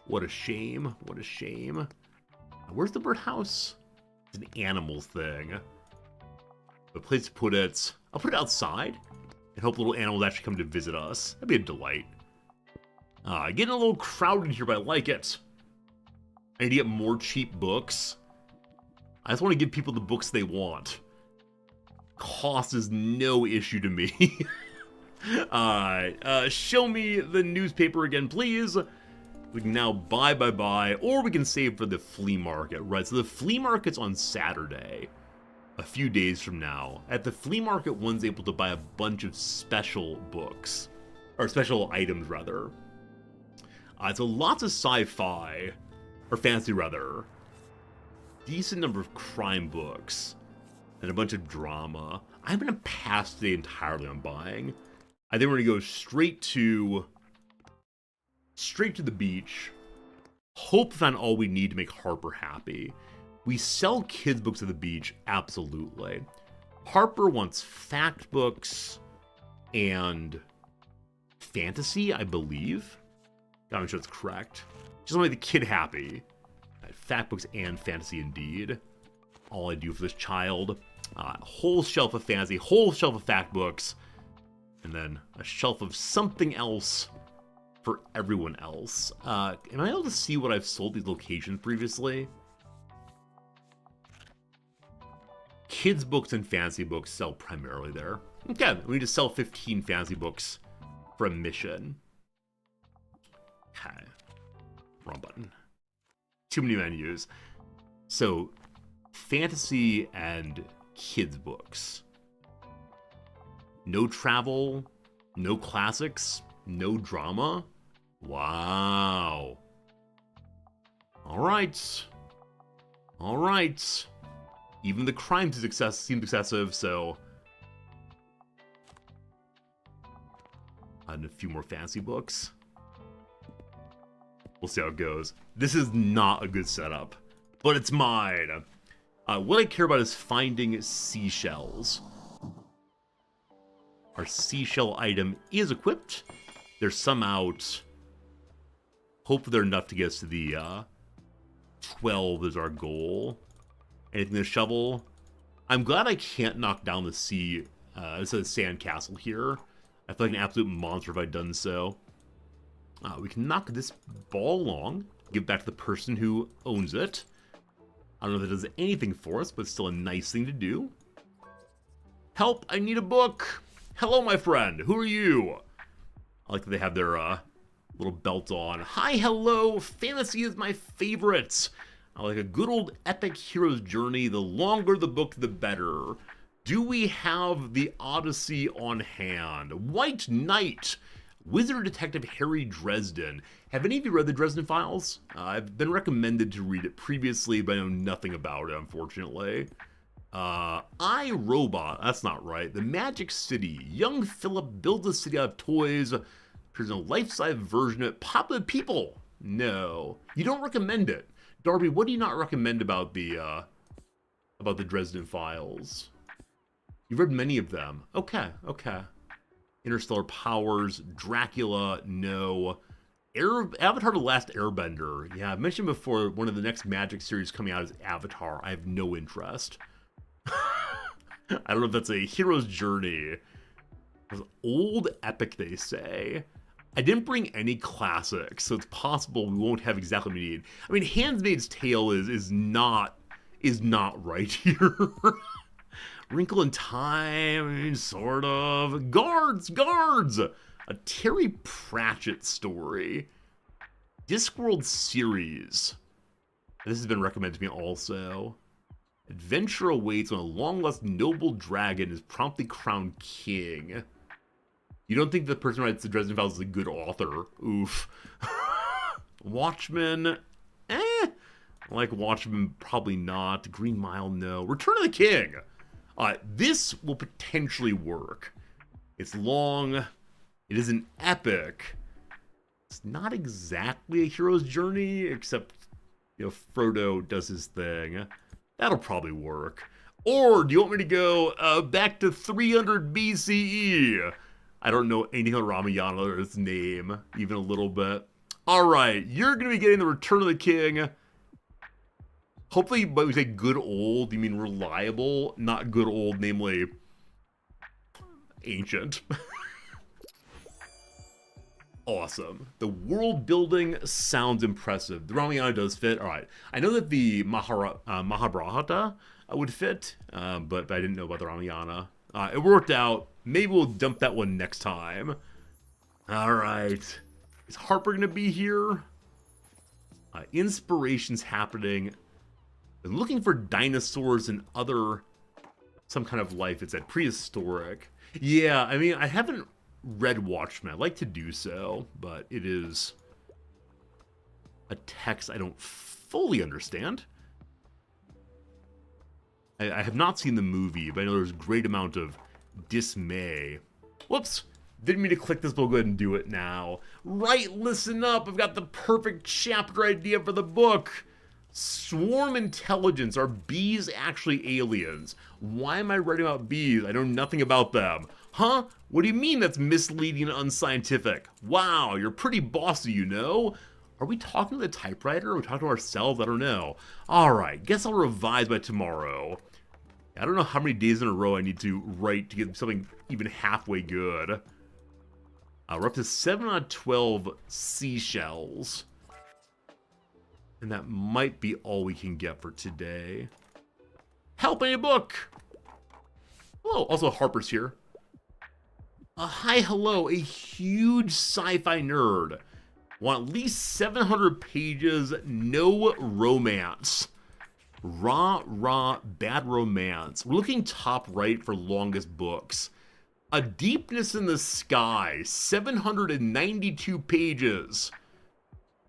What a shame. What a shame. Where's the birdhouse? It's an animals thing. The place to put it... I'll put it outside. and hope little animals actually come to visit us. That'd be a delight. Getting a little crowded here, but I like it. I need to get more cheap books. I just want to give people the books they want. Cost is no issue to me. Alright, show me the newspaper again, please. We can now buy, or we can save for the flea market. Right, so the flea market's on Saturday, a few days from now. At the flea market, one's able to buy a bunch of special books, or special items, rather. So lots of sci-fi, or fantasy, rather. Decent number of crime books, and a bunch of drama. I'm going to pass today entirely on buying. I think we're going to go straight to the beach. Hope to find all we need to make Harper happy. We sell kids' books at the beach, absolutely. Harper wants fact books and fantasy, I believe. Gotta make sure it's correct. Just want to make the kid happy. Fact books and fantasy indeed. All I do for this child. Whole shelf of fantasy, whole shelf of fact books, and then a shelf of something else for everyone else. Am I able to see what I've sold these locations previously? Kids' books and fantasy books sell primarily there. Okay, we need to sell 15 fantasy books for a mission. Okay. Wrong button. Too many menus. So, fantasy and kids' books. No travel, no classics, no drama. Wow. Alright. Alright. Even the crime seems excessive, so... And a few more fantasy books. We'll see how it goes. This is not a good setup, but it's mine. What I care about is finding seashells. Our seashell item is equipped. There's some out. Hopefully they're enough to get us to the 12 is our goal. Anything to shovel? I'm glad I can't knock down the sea. This is a sand castle here. I feel like an absolute monster if I'd done so. We can knock this ball along. Give it back to the person who owns it. I don't know if it does anything for us, but it's still a nice thing to do. Help, I need a book. Hello, my friend. Who are you? I like that they have their little belt on. Hi, hello. Fantasy is my favorite. I like a good old epic hero's journey. The longer the book, the better. Do we have the Odyssey on hand? White Knight. Wizard Detective Harry Dresden. Have any of you read the Dresden Files? I've been recommended to read it previously, but I know nothing about it, unfortunately. I, Robot. That's not right. The Magic City. Young Philip builds a city out of toys. There's a life-size version of it. Popular people. No. You don't recommend it. Darby, what do you not recommend about the Dresden Files? You've read many of them. Okay, okay. Interstellar Powers, Dracula, no. Avatar: The Last Airbender. Yeah, I've mentioned before, one of the next Magic series coming out is Avatar. I have no interest. I don't know if that's a hero's journey. It's old epic, they say. I didn't bring any classics, so it's possible we won't have exactly what we need. I mean, Handmaid's Tale is not right here. Wrinkle in Time, I mean, sort of. Guards! A Terry Pratchett story. Discworld series. This has been recommended to me also. Adventure awaits when a long-lost noble dragon is promptly crowned king. You don't think the person who writes the Dresden Files is a good author? Oof. Watchmen? Like Watchmen, probably not. Green Mile, no. Return of the King! This will potentially work. It's long. It is an epic. It's not exactly a hero's journey, except, you know, Frodo does his thing. That'll probably work. Or do you want me to go back to 300 BCE? I don't know anything about Ramayana or his name, even a little bit. Alright, you're going to be getting the Return of the King. Hopefully, when we say good old, you mean reliable, not good old, namely ancient. Awesome. The world building sounds impressive. The Ramayana does fit. All right. I know that the Mahabharata would fit, but I didn't know about the Ramayana. It worked out. Maybe we'll dump that one next time. All right. Is Harper going to be here? Inspiration's happening. Been looking for dinosaurs and some kind of life. It said prehistoric. Yeah, I mean, I haven't read Watchmen. I'd like to do so, but it is a text I don't fully understand. I have not seen the movie, but I know there's a great amount of dismay. Whoops! Didn't mean to click this, but we'll go ahead and do it now. Right, listen up! I've got the perfect chapter idea for the book! Swarm intelligence. Are bees actually aliens? Why am I writing about bees? I know nothing about them. Huh? What do you mean that's misleading and unscientific? Wow, you're pretty bossy, you know? Are we talking to the typewriter? Are we talking to ourselves? I don't know. Alright, guess I'll revise by tomorrow. I don't know how many days in a row I need to write to get something even halfway good. We're up to 7 out of 12 seashells. And that might be all we can get for today. Help me a book! Hello, also Harper's here. Hi, hello, a huge sci-fi nerd. Want at least 700 pages, no romance. Raw, bad romance. We're looking top right for longest books. A Deepness in the Sky, 792 pages.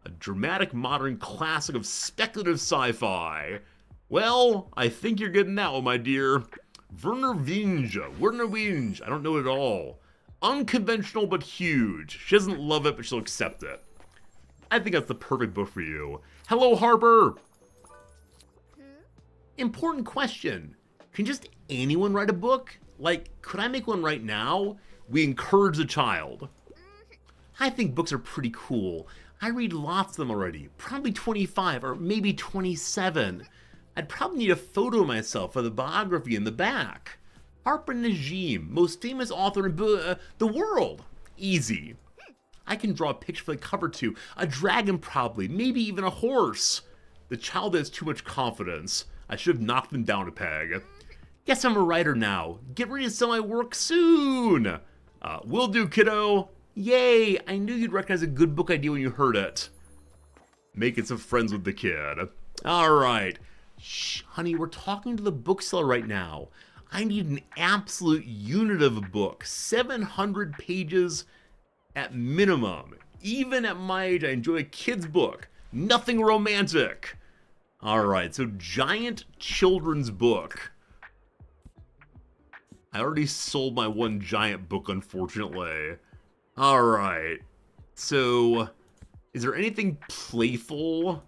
A dramatic modern classic of speculative sci-fi. Well, I think you're getting that one, my dear. Werner Winge, I don't know it at all. Unconventional but huge. She doesn't love it, but she'll accept it. I think that's the perfect book for you. Hello, Harper! Important question. Can just anyone write a book? Like, could I make one right now? We encourage the child. I think books are pretty cool. I read lots of them already. Probably 25 or maybe 27. I'd probably need a photo of myself for the biography in the back. Harper Najim, most famous author in the world. Easy. I can draw a picture for the cover too. A dragon probably, maybe even a horse. The child has too much confidence. I should have knocked them down a peg. Guess I'm a writer now. Get ready to sell my work soon. Will do, kiddo. Yay, I knew you'd recognize a good book idea when you heard it. Making some friends with the kid. Alright. Shh, honey, we're talking to the bookseller right now. I need an absolute unit of a book. 700 pages at minimum. Even at my age, I enjoy a kid's book. Nothing romantic. Alright, so giant children's book. I already sold my one giant book, unfortunately. Alright. So, is there anything playful?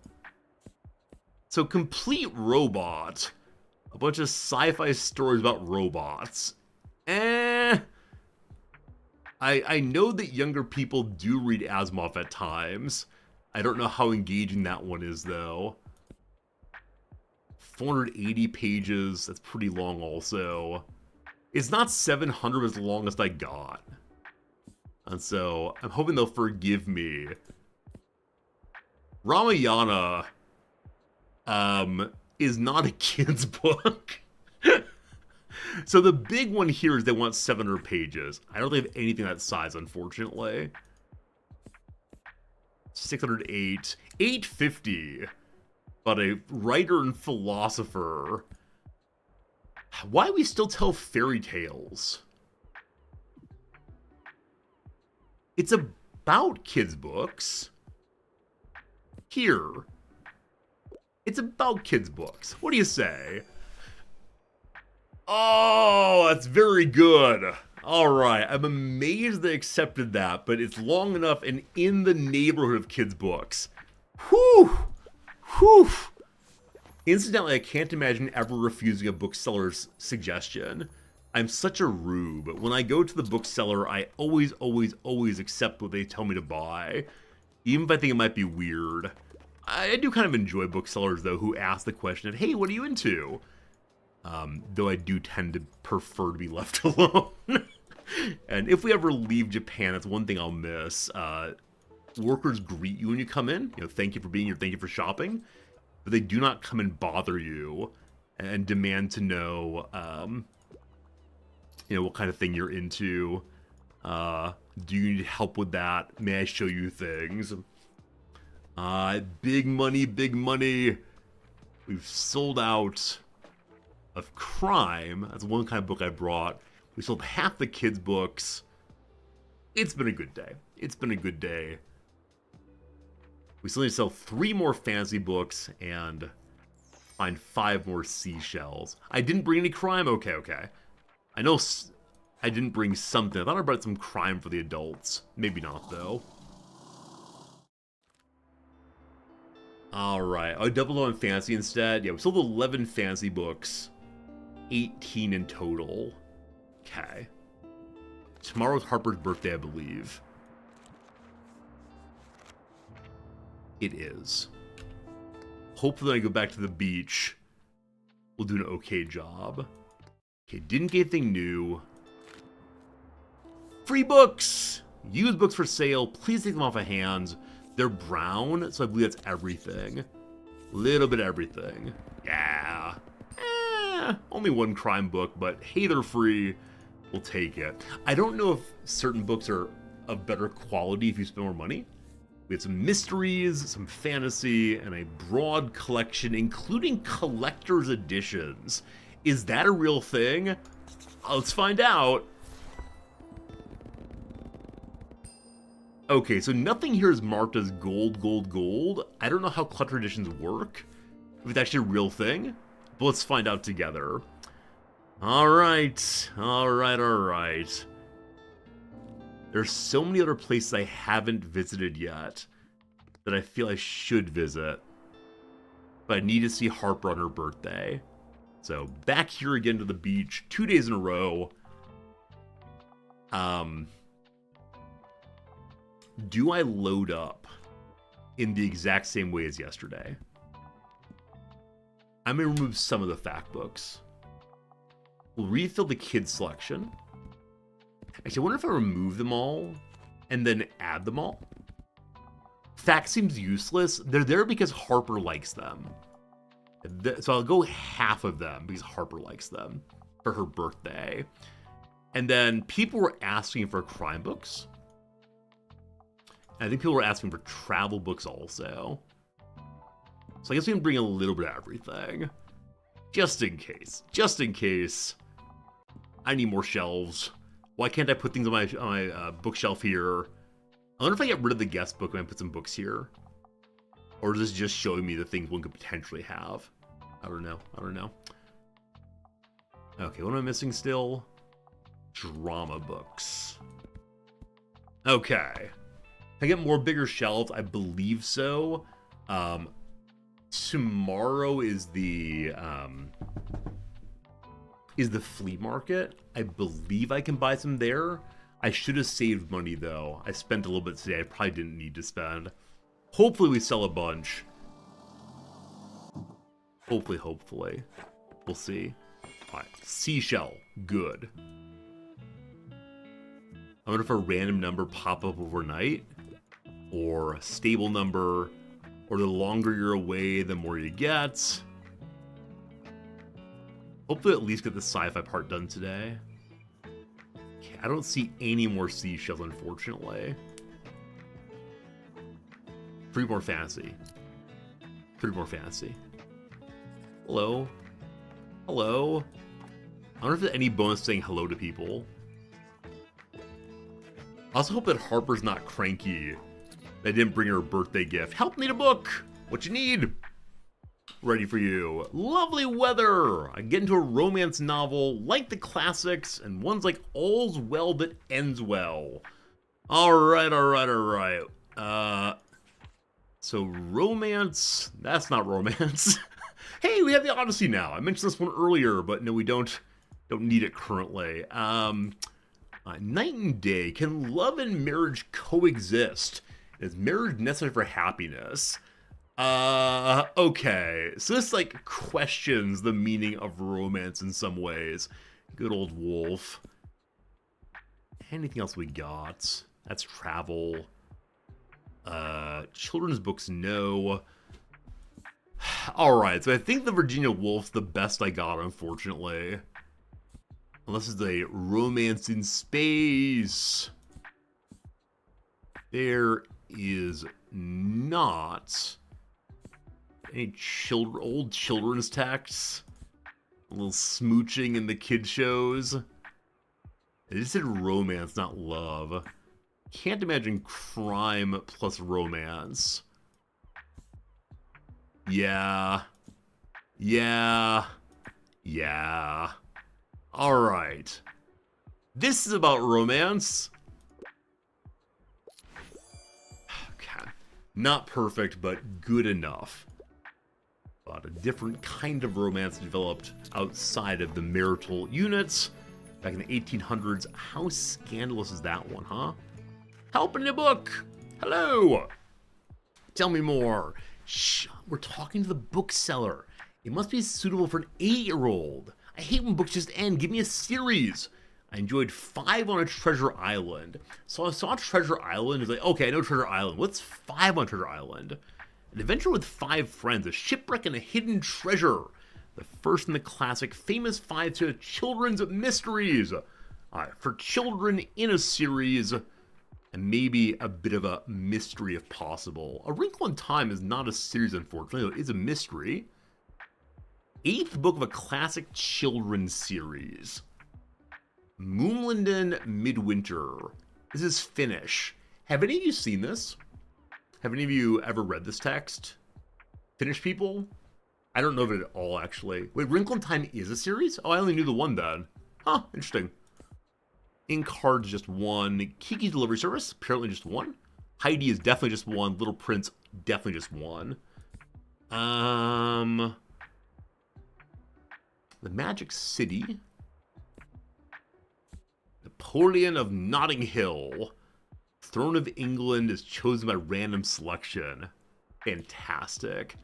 So, Complete Robot. A bunch of sci-fi stories about robots. I know that younger people do read Asimov at times. I don't know how engaging that one is, though. 480 pages. That's pretty long, also. It's not 700 as long as I got. And so, I'm hoping they'll forgive me. Ramayana is not a kid's book. So the big one here is they want 700 pages. I don't have anything that size, unfortunately. 608. 850. But a writer and philosopher. Why do we still tell fairy tales? It's about kids' books. Here. It's about kids' books. What do you say? Oh, that's very good. Alright, I'm amazed they accepted that, but it's long enough and in the neighborhood of kids' books. Whew! Whew! Incidentally, I can't imagine ever refusing a bookseller's suggestion. I'm such a rube. When I go to the bookseller, I always accept what they tell me to buy. Even if I think it might be weird. I do kind of enjoy booksellers, though, who ask the question of, hey, what are you into? Though I do tend to prefer to be left alone. And if we ever leave Japan, that's one thing I'll miss. Workers greet you when you come in. Thank you for being here, thank you for shopping. But they do not come and bother you and demand to know, what kind of thing you're into. Do you need help with that? May I show you things? Big money, big money. We've sold out of crime. That's one kind of book I brought. We sold half the kids' books. It's been a good day. It's been a good day. We still need to sell 3 more fantasy books and find 5 more seashells. I didn't bring any crime. Okay. I know I didn't bring something. I thought I brought some crime for the adults. Maybe not, though. Alright, I doubled on fantasy instead. Yeah, we sold 11 fantasy books. 18 in total. Okay. Tomorrow's Harper's birthday, I believe. It is. Hopefully when I go back to the beach, we'll do an okay job. Okay, didn't get anything new. Free books! Used books for sale. Please take them off of hands. They're brown, so I believe that's everything. Little bit of everything. Yeah. Only 1 crime book, but hey, they're free. We'll take it. I don't know if certain books are of better quality if you spend more money. We had some mysteries, some fantasy, and a broad collection, including collector's editions. Is that a real thing? Let's find out. Okay, so nothing here is marked as gold, gold, gold. I don't know how collector editions work, if it's actually a real thing, but let's find out together. Alright. There's so many other places I haven't visited yet that I feel I should visit. But I need to see Harper on her birthday. So, back here again to the beach, 2 days in a row. Do I load up in the exact same way as yesterday? I'm going to remove some of the fact books. We'll refill the kids selection. Actually, I wonder if I remove them all and then add them all. Fact seems useless. They're there because Harper likes them. So I'll go half of them because Harper likes them for her birthday. And then people were asking for crime books. And I think people were asking for travel books also. So I guess we can bring a little bit of everything. Just in case. Just in case. I need more shelves. Why can't I put things on my bookshelf here? I wonder if I get rid of the guest book and I put some books here. Or is this just showing me the things one could potentially have? I don't know. Okay, what am I missing still? Drama books. Okay. Can I get more bigger shelves? I believe so. Tomorrow is the flea market. I believe I can buy some there. I should have saved money though. I spent a little bit today. I probably didn't need to spend. Hopefully we sell a bunch. Hopefully. We'll see. Alright, seashell. Good. I wonder if a random number pop up overnight, or a stable number, or the longer you're away, the more you get. Hopefully at least get the sci-fi part done today. Okay, I don't see any more seashells, unfortunately. 3 more fantasy. 3 more fantasy. Hello? Hello? I wonder if there's any bonus saying hello to people. I also hope that Harper's not cranky. They didn't bring her a birthday gift. Help, need a book. What you need? Ready for you. Lovely weather. I get into a romance novel, like the classics, and one's like All's Well That Ends Well. Alright. So romance, that's not romance. Hey, we have the Odyssey now. I mentioned this one earlier, but no, we don't need it currently. Night and day. Can love and marriage coexist? Is marriage necessary for happiness? Okay. So this, like, questions the meaning of romance in some ways. Good old Wolf. Anything else we got? That's travel. Children's books, no. Alright, so I think the Virginia Woolf's the best I got, unfortunately. Unless it's a romance in space. There is not any old children's texts. A little smooching in the kid shows. It just said romance, not love. Can't imagine crime plus romance. Yeah. Alright. This is about romance. Okay. Not perfect, but good enough. But a different kind of romance developed outside of the marital units. Back in the 1800s. How scandalous is that one, huh? Help in the book! Hello! Tell me more. Shh, we're talking to the bookseller. It must be suitable for an 8-year-old. I hate when books just end. Give me a series. I enjoyed 5 on a Treasure Island. So I saw Treasure Island. It's like, okay, I know Treasure Island. What's 5 on Treasure Island? An adventure with 5 friends, a shipwreck and a hidden treasure. The first in the classic famous 5 to children's mysteries. For children in a series, and maybe a bit of a mystery if possible. A Wrinkle in Time is not a series, unfortunately, though it is a mystery. 8th book of a classic children's series. Moonlinden Midwinter. This is Finnish. Have any of you seen this? Have any of you ever read this text? Finnish people? I don't know of it at all, actually. Wait, Wrinkle in Time is a series? Oh, I only knew the one then. Huh, interesting. In Cards, just 1. Kiki's Delivery Service, apparently just 1. Heidi is definitely just 1. Little Prince, definitely just 1. The Magic City. Napoleon of Notting Hill. Throne of England is chosen by random selection. Fantastic.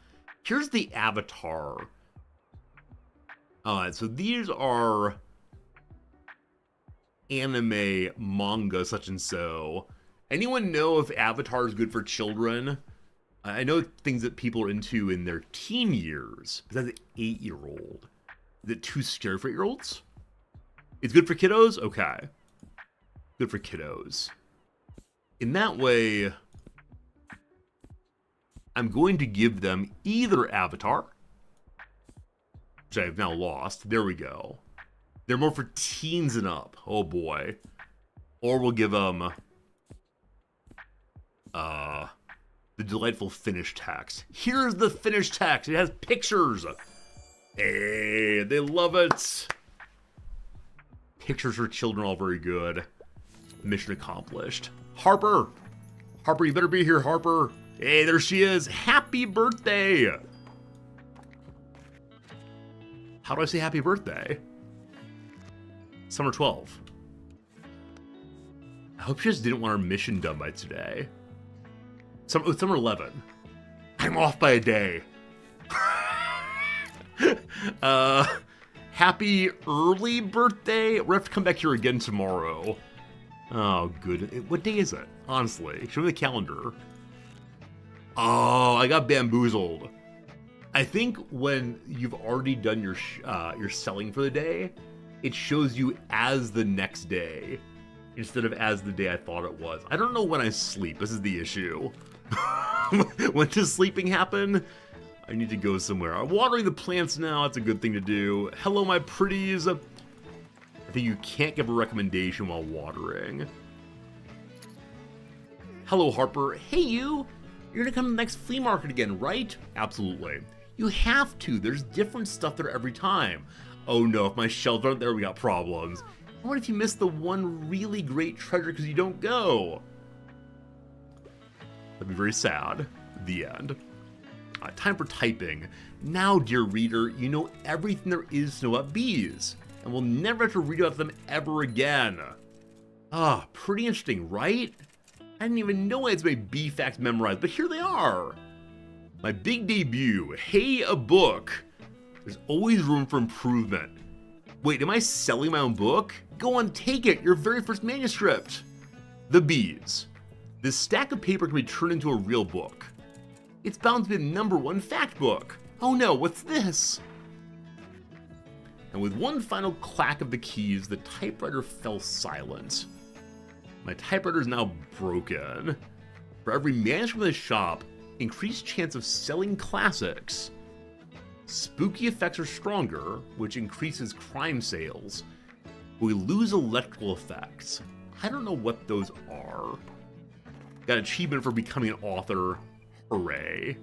Here's the Avatar. So these are anime, manga, such and so. Anyone know if Avatar is good for children? I know things that people are into in their teen years, but that's an 8-year-old. Is it too scary for 8-year-olds? It's good for kiddos? Okay. Good for kiddos. In that way, I'm going to give them either Avatar, which I've now lost. There we go. They're more for teens and up. Oh boy. Or we'll give them the delightful Finnish text. Here's the Finnish text. It has pictures. Hey, they love it. Pictures for children, all very good. Mission accomplished. Harper! Harper, you better be here, Harper. Hey, there she is. Happy birthday! How do I say happy birthday? Summer 12. I hope she just didn't want our mission done by today. Summer 11. I'm off by a day. Happy early birthday. We're have to come back here again tomorrow. Oh, good. What day is it? Honestly, show me the calendar. Oh, I got bamboozled. I think when you've already done your selling for the day, it shows you as the next day instead of as the day I thought it was. I don't know when I sleep. This is the issue. When does sleeping happen? I need to go somewhere. I'm watering the plants now. That's a good thing to do. Hello, my pretties. I think you can't give a recommendation while watering. Hello, Harper. Hey, you. You're gonna come to the next flea market again, right? Absolutely. You have to. There's different stuff there every time. Oh no, if my shelves aren't there, we got problems. What if you miss the one really great treasure because you don't go? That'd be very sad. The end. Time for typing. Now, dear reader, you know everything there is to know about bees, and we'll never have to read about them ever again. Pretty interesting, right? I didn't even know I had my bee facts memorized, but here they are. My big debut. Hey, a book. There's always room for improvement. Wait, am I selling my own book? Go on, take it, your very first manuscript. The Bees. This stack of paper can be turned into a real book. It's bound to be the #1 fact book. Oh no, what's this? And with one final clack of the keys, the typewriter fell silent. My typewriter is now broken. For every manuscript in the shop, increased chance of selling classics. Spooky effects are stronger, which increases crime sales. We lose electrical effects. I don't know what those are. Got an achievement for becoming an author. Hooray.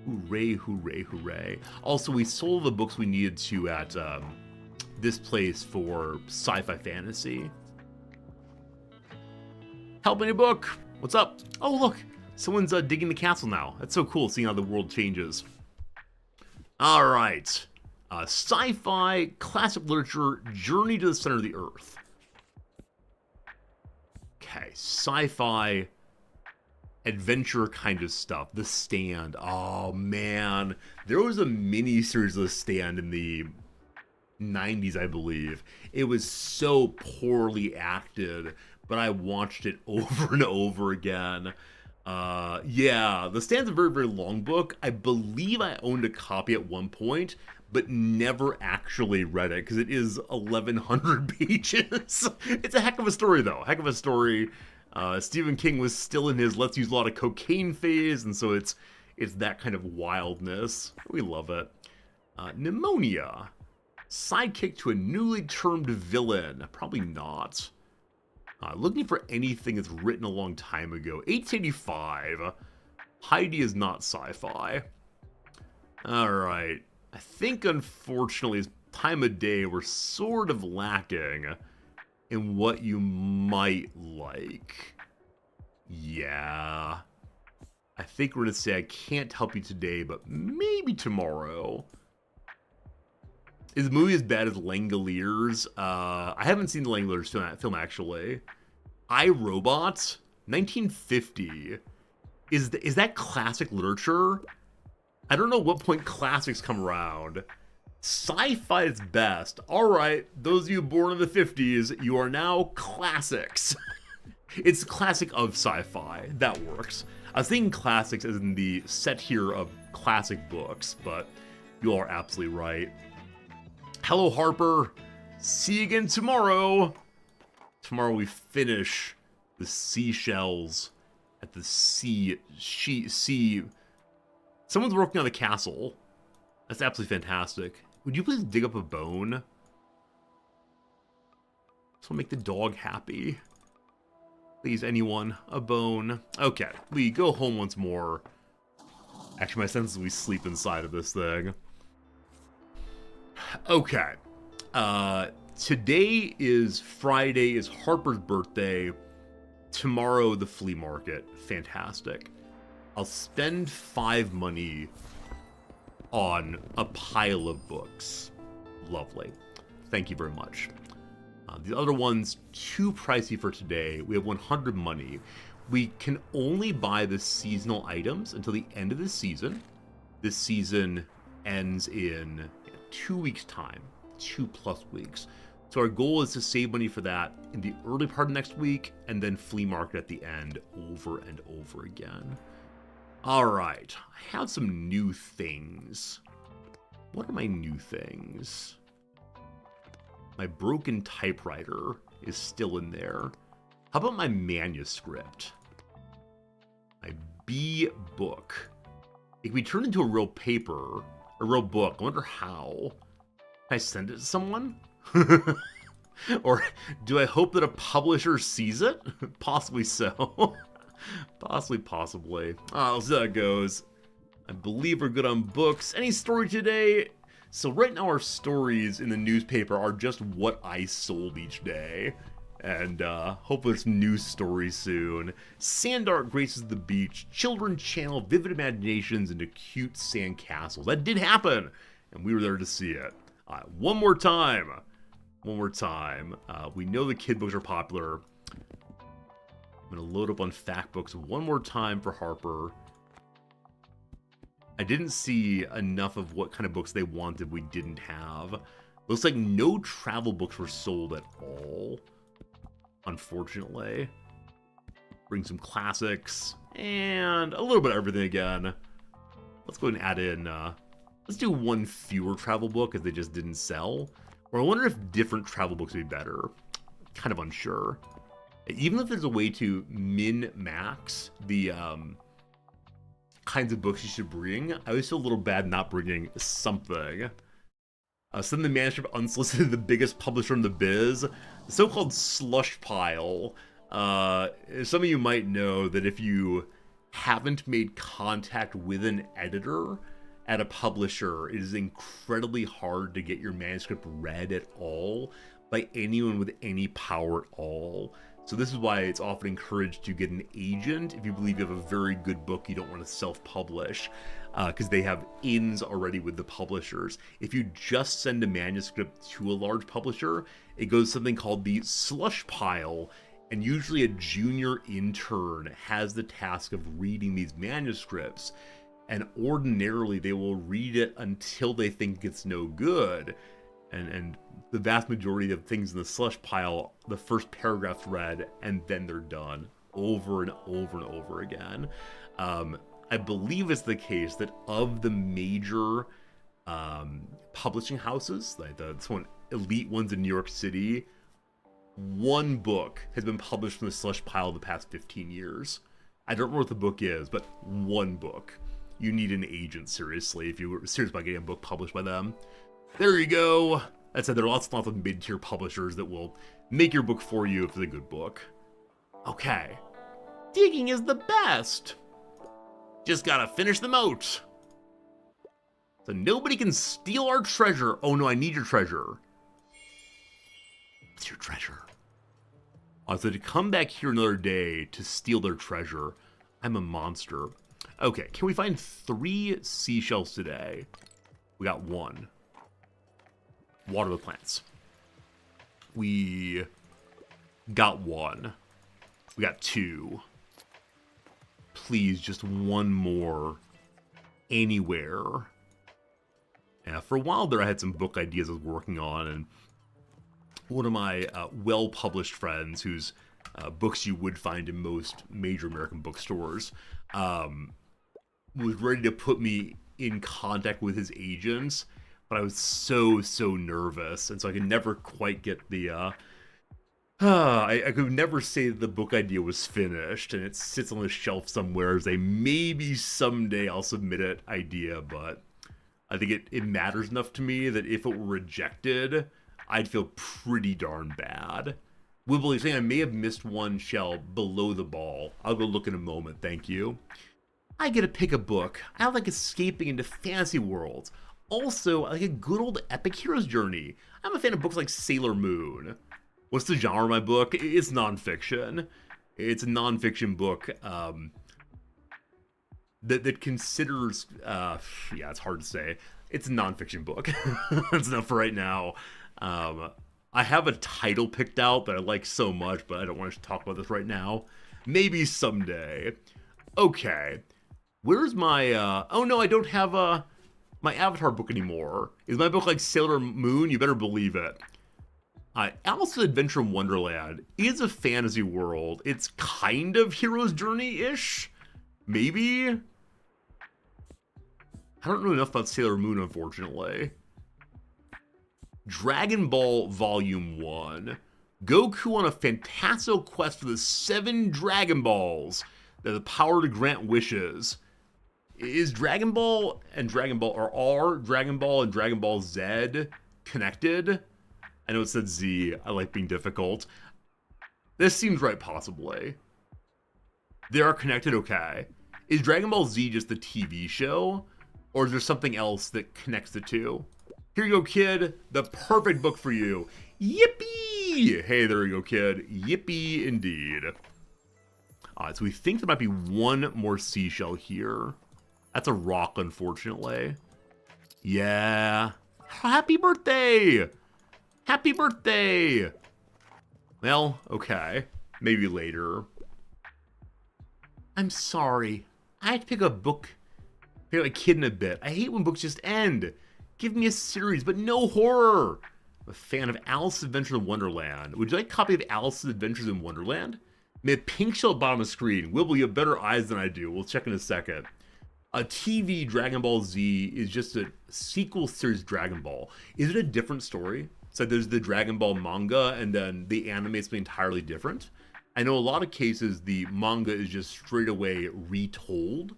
Hooray, hooray, hooray. Also, we sold the books we needed to at this place for sci-fi fantasy. Help me book. What's up? Oh, look. Someone's digging the castle now. That's so cool, seeing how the world changes. All right. Sci-fi, classic literature, Journey to the Center of the Earth. Okay, sci-fi, adventure kind of stuff. The Stand. Oh, man. There was a mini-series of The Stand in the 90s, I believe. It was so poorly acted, but I watched it over and over again. Yeah, The Stand's a very, very long book. I believe I owned a copy at one point, but never actually read it because it is 1,100 pages. It's a heck of a story, though. Heck of a story. Stephen King was still in his let's use a lot of cocaine phase, and so it's that kind of wildness. We love it. Pneumonia. Sidekick to a newly termed villain. Probably not. Looking for anything that's written a long time ago. 1885. Heidi is not sci-fi. Alright. I think, unfortunately, it's time of day we're sort of lacking in what you might like. Yeah. I think we're going to say I can't help you today, but maybe tomorrow. Is the movie as bad as Langoliers? I haven't seen the Langoliers film actually. I, Robot, 1950. Is that classic literature? I don't know what point classics come around. Sci-fi is best. All right, those of you born in the 50s, you are now classics. It's classic of sci-fi. That works. I was thinking classics as in the set here of classic books, but you all are absolutely right. Hello, Harper. See you again tomorrow. Tomorrow we finish the seashells at the sea. Someone's working on the castle. That's absolutely fantastic. Would you please dig up a bone? Just want to make the dog happy. Please, anyone, a bone. Okay, we go home once more. Actually, my sense is we sleep inside of this thing. Okay. Today is Friday, is Harper's birthday. Tomorrow, the flea market. Fantastic. I'll spend 5 money on a pile of books. Lovely. Thank you very much. The other one's too pricey for today. We have 100 money. We can only buy the seasonal items until the end of the season. This season ends in 2 weeks' time. 2+ weeks. So our goal is to save money for that in the early part of next week, and then flea market at the end over and over again. Alright, I have some new things. What are my new things? My broken typewriter is still in there. How about my manuscript? My B book. It can be turned into a real paper, a real book. I wonder how. Can I send it to someone? Or do I hope that a publisher sees it? Possibly so. Possibly. I'll see how it goes. I believe we're good on books. Any story today? So right now our stories in the newspaper are just what I sold each day. And hopefully there's some news stories soon. Sand art graces the beach. Children channel vivid imaginations into cute sand castles. That did happen, and we were there to see it. One more time. We know the kid books are popular. I'm going to load up on fact books one more time for Harper. I didn't see enough of what kind of books they wanted we didn't have. Looks like no travel books were sold at all, unfortunately. Bring some classics, and a little bit of everything again. Let's go ahead and add in, let's do one fewer travel book, because they just didn't sell. Or I wonder if different travel books would be better. Kind of unsure. Even if there's a way to min-max the kinds of books you should bring, I always feel a little bad not bringing something. Send the manuscript unsolicited to the biggest publisher in the biz. The so-called slush pile. Some of you might know that if you haven't made contact with an editor at a publisher, it is incredibly hard to get your manuscript read at all by anyone with any power at all. So this is why it's often encouraged to get an agent if you believe you have a very good book you don't want to self-publish, because they have ins already with the publishers. If you just send a manuscript to a large publisher, it goes to something called the slush pile, and usually a junior intern has the task of reading these manuscripts, and ordinarily they will read it until they think it's no good. And the vast majority of things in the slush pile, the first paragraph's read, and then they're done over and over and over again. I believe it's the case that of the major publishing houses, like the elite ones in New York City, one book has been published from the slush pile the past 15 years. I don't remember what the book is, but one book. You need an agent, seriously, if you were serious about getting a book published by them. There you go. That said, there are lots and lots of mid-tier publishers that will make your book for you if it's a good book. Okay. Digging is the best. Just gotta finish the moat. So nobody can steal our treasure. Oh no, I need your treasure. What's your treasure? So to come back here another day to steal their treasure, I'm a monster. Okay, can we find 3 seashells today? We got 1. Water the plants. We got 1. We got 2. Please, just 1 more. Anywhere. Yeah, for a while there I had some book ideas I was working on, and one of my well-published friends, whose books you would find in most major American bookstores, was ready to put me in contact with his agents, but I was so nervous, and so I could never quite get the, I could never say the book idea was finished, and it sits on the shelf somewhere as a maybe someday I'll submit it idea, but I think it matters enough to me that if it were rejected, I'd feel pretty darn bad. Wibbly saying I may have missed one shell below the ball. I'll go look in a moment, thank you. I get to pick a book. I like escaping into fantasy worlds. Also, I like a good old epic hero's journey. I'm a fan of books like Sailor Moon. What's the genre of my book? It's nonfiction. It's a nonfiction book that considers, yeah, it's hard to say. It's a nonfiction book. That's enough for right now. I have a title picked out that I like so much, but I don't want to talk about this right now. Maybe someday. Okay. Where's my, oh no, I don't have, my Avatar book anymore. Is my book like Sailor Moon? You better believe it. Alice's Adventure in Wonderland is a fantasy world. It's kind of Hero's Journey-ish? Maybe? I don't know enough about Sailor Moon, unfortunately. Dragon Ball Volume 1. Goku on a fantastical quest for the 7 Dragon Balls that have the power to grant wishes. Is Dragon Ball and Dragon Ball, or are Dragon Ball and Dragon Ball Z connected? I know it said Z. I like being difficult. This seems right, possibly. They are connected, okay. Is Dragon Ball Z just the TV show? Or is there something else that connects the two? Here you go, kid. The perfect book for you. Yippee! Hey, there you go, kid. Yippee indeed. Alright, so we think there might be one more seashell here. That's a rock, unfortunately. Yeah. Happy birthday! Happy birthday! Well, okay. Maybe later. I'm sorry. I have to pick a book. Pick a kid in a bit. I hate when books just end. Give me a series, but no horror. a fan of Alice's Adventures in Wonderland. Would you like a copy of Alice's Adventures in Wonderland? May a pink shell bottom of the screen. Wibble, you have better eyes than I do. We'll check in a second. A TV Dragon Ball Z is just a sequel series Dragon Ball. Is it a different story? So there's the Dragon Ball manga, and then the anime is entirely different. I know a lot of cases the manga is just straight away retold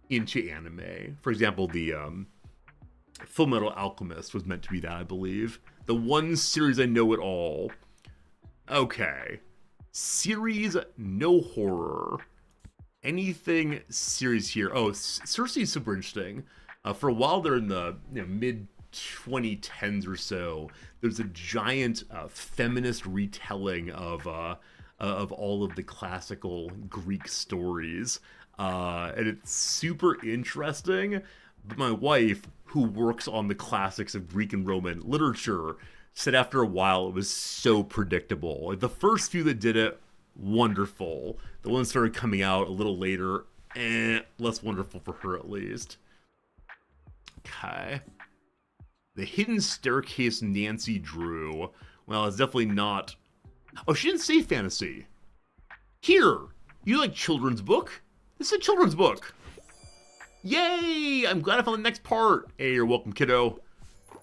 into anime. For example, the Fullmetal Alchemist was meant to be that, I believe. The one series I know it all. Okay. Series, no horror. Anything series here? Oh, Cersei's super interesting. For a while there in the mid 2010s or so, there's a giant feminist retelling of all of the classical Greek stories, and it's super interesting. But my wife, who works on the classics of Greek and Roman literature, said after a while it was so predictable. Like the first few that did it, wonderful. The ones started coming out a little later, less wonderful for her at least. Okay. The Hidden Staircase Nancy drew. Well, it's definitely not... Oh, she didn't say fantasy. Here! You like children's book? This is a children's book. Yay! I'm glad I found the next part. Hey, you're welcome, kiddo.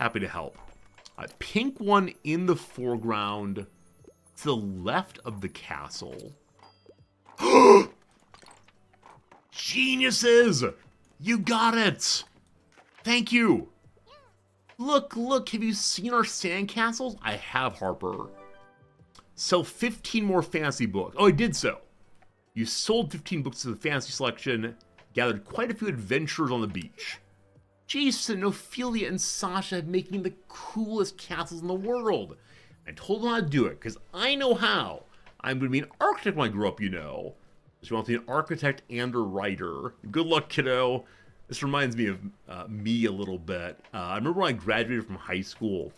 Happy to help. A pink one in the foreground to the left of the castle. Geniuses! You got it! Thank you! Look, have you seen our sandcastles? I have, Harper. Sell 15 more fantasy books. Oh, I did so. You sold 15 books to the fantasy selection, gathered quite a few adventurers on the beach. Jason, Ophelia, and Sasha have making the coolest castles in the world. I told them how to do it, because I know how. I'm going to be an architect when I grow up, you know. She wants to be an architect and a writer. Good luck, kiddo. This reminds me of me a little bit. I remember when I graduated from high school,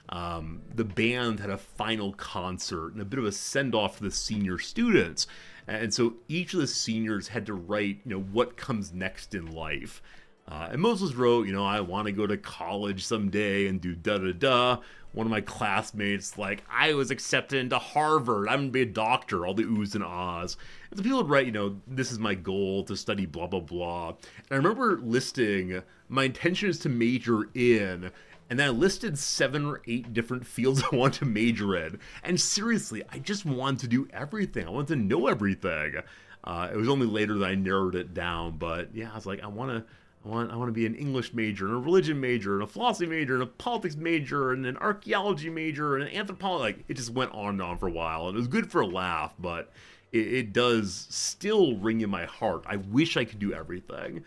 the band had a final concert and a bit of a send-off for the senior students. And so each of the seniors had to write, what comes next in life. And most of us wrote, I want to go to college someday and do da-da-da. One of my classmates, I was accepted into Harvard. I'm going to be a doctor, all the oohs and ahs. And so people would write, this is my goal to study blah, blah, blah. And I remember listing, my intention is to major in, and then I listed 7 or 8 different fields I want to major in. And seriously, I just wanted to do everything. I wanted to know everything. It was only later that I narrowed it down. But yeah, I was like, I want to be an English major, and a religion major, and a philosophy major, and a politics major, and an archaeology major, and an anthropology. It just went on and on for a while, and it was good for a laugh, but it does still ring in my heart. I wish I could do everything.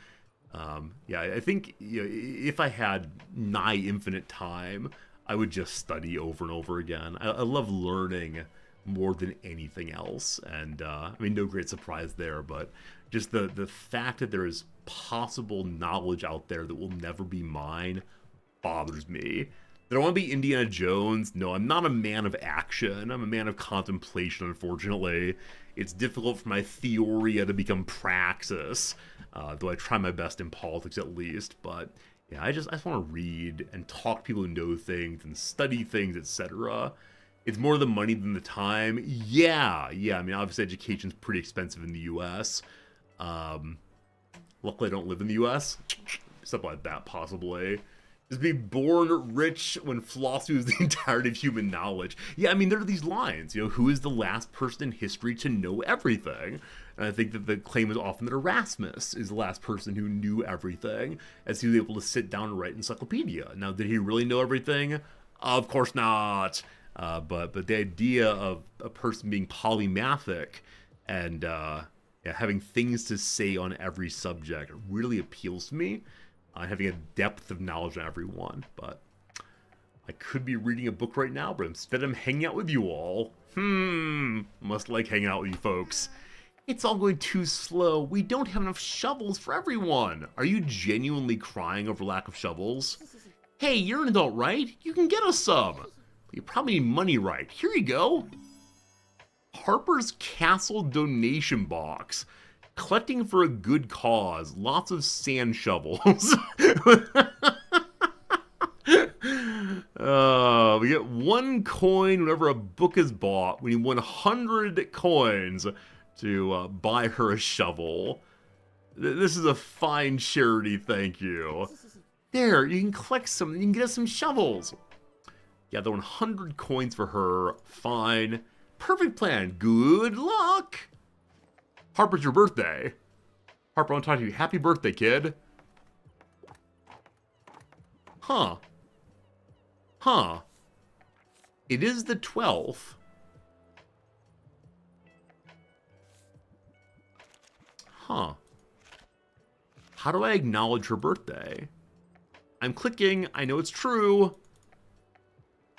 Yeah, I think if I had nigh infinite time, I would just study over and over again. I love learning more than anything else, and no great surprise there, but just the fact that there is possible knowledge out there that will never be mine bothers me. That I want to be Indiana Jones. No, I'm not a man of action. I'm a man of contemplation, unfortunately. It's difficult for my theoria to become praxis, though I try my best in politics at least. But yeah, I just want to read and talk to people who know things and study things, etc. It's more the money than the time. Yeah. Obviously education's pretty expensive in the U.S. Luckily I don't live in the U.S. Something like that, possibly. Just be born rich when philosophy is the entirety of human knowledge. Yeah, there are these lines, who is the last person in history to know everything? And I think that the claim is often that Erasmus is the last person who knew everything, as he was able to sit down and write an encyclopedia. Now, did he really know everything? Of course not. But the idea of a person being polymathic and having things to say on every subject really appeals to me. Having a depth of knowledge on everyone. But I could be reading a book right now, but instead I'm hanging out with you all. Must like hanging out with you folks. It's all going too slow. We don't have enough shovels for everyone. Are you genuinely crying over lack of shovels? Hey, you're an adult, right? You can get us some. You probably need money, right? Here you go. Harper's Castle donation box. Collecting for a good cause. Lots of sand shovels. We get 1 coin whenever a book is bought. We need 100 coins to buy her a shovel. This is a fine charity, thank you. There, you can collect some, you can get us some shovels. Yeah, the 100 coins for her, fine. Perfect plan, good luck. Harper, it's your birthday. Harper, I want to talk to you. Happy birthday, kid. Huh. Huh. It is the 12th. Huh. How do I acknowledge her birthday? I'm clicking. I know it's true.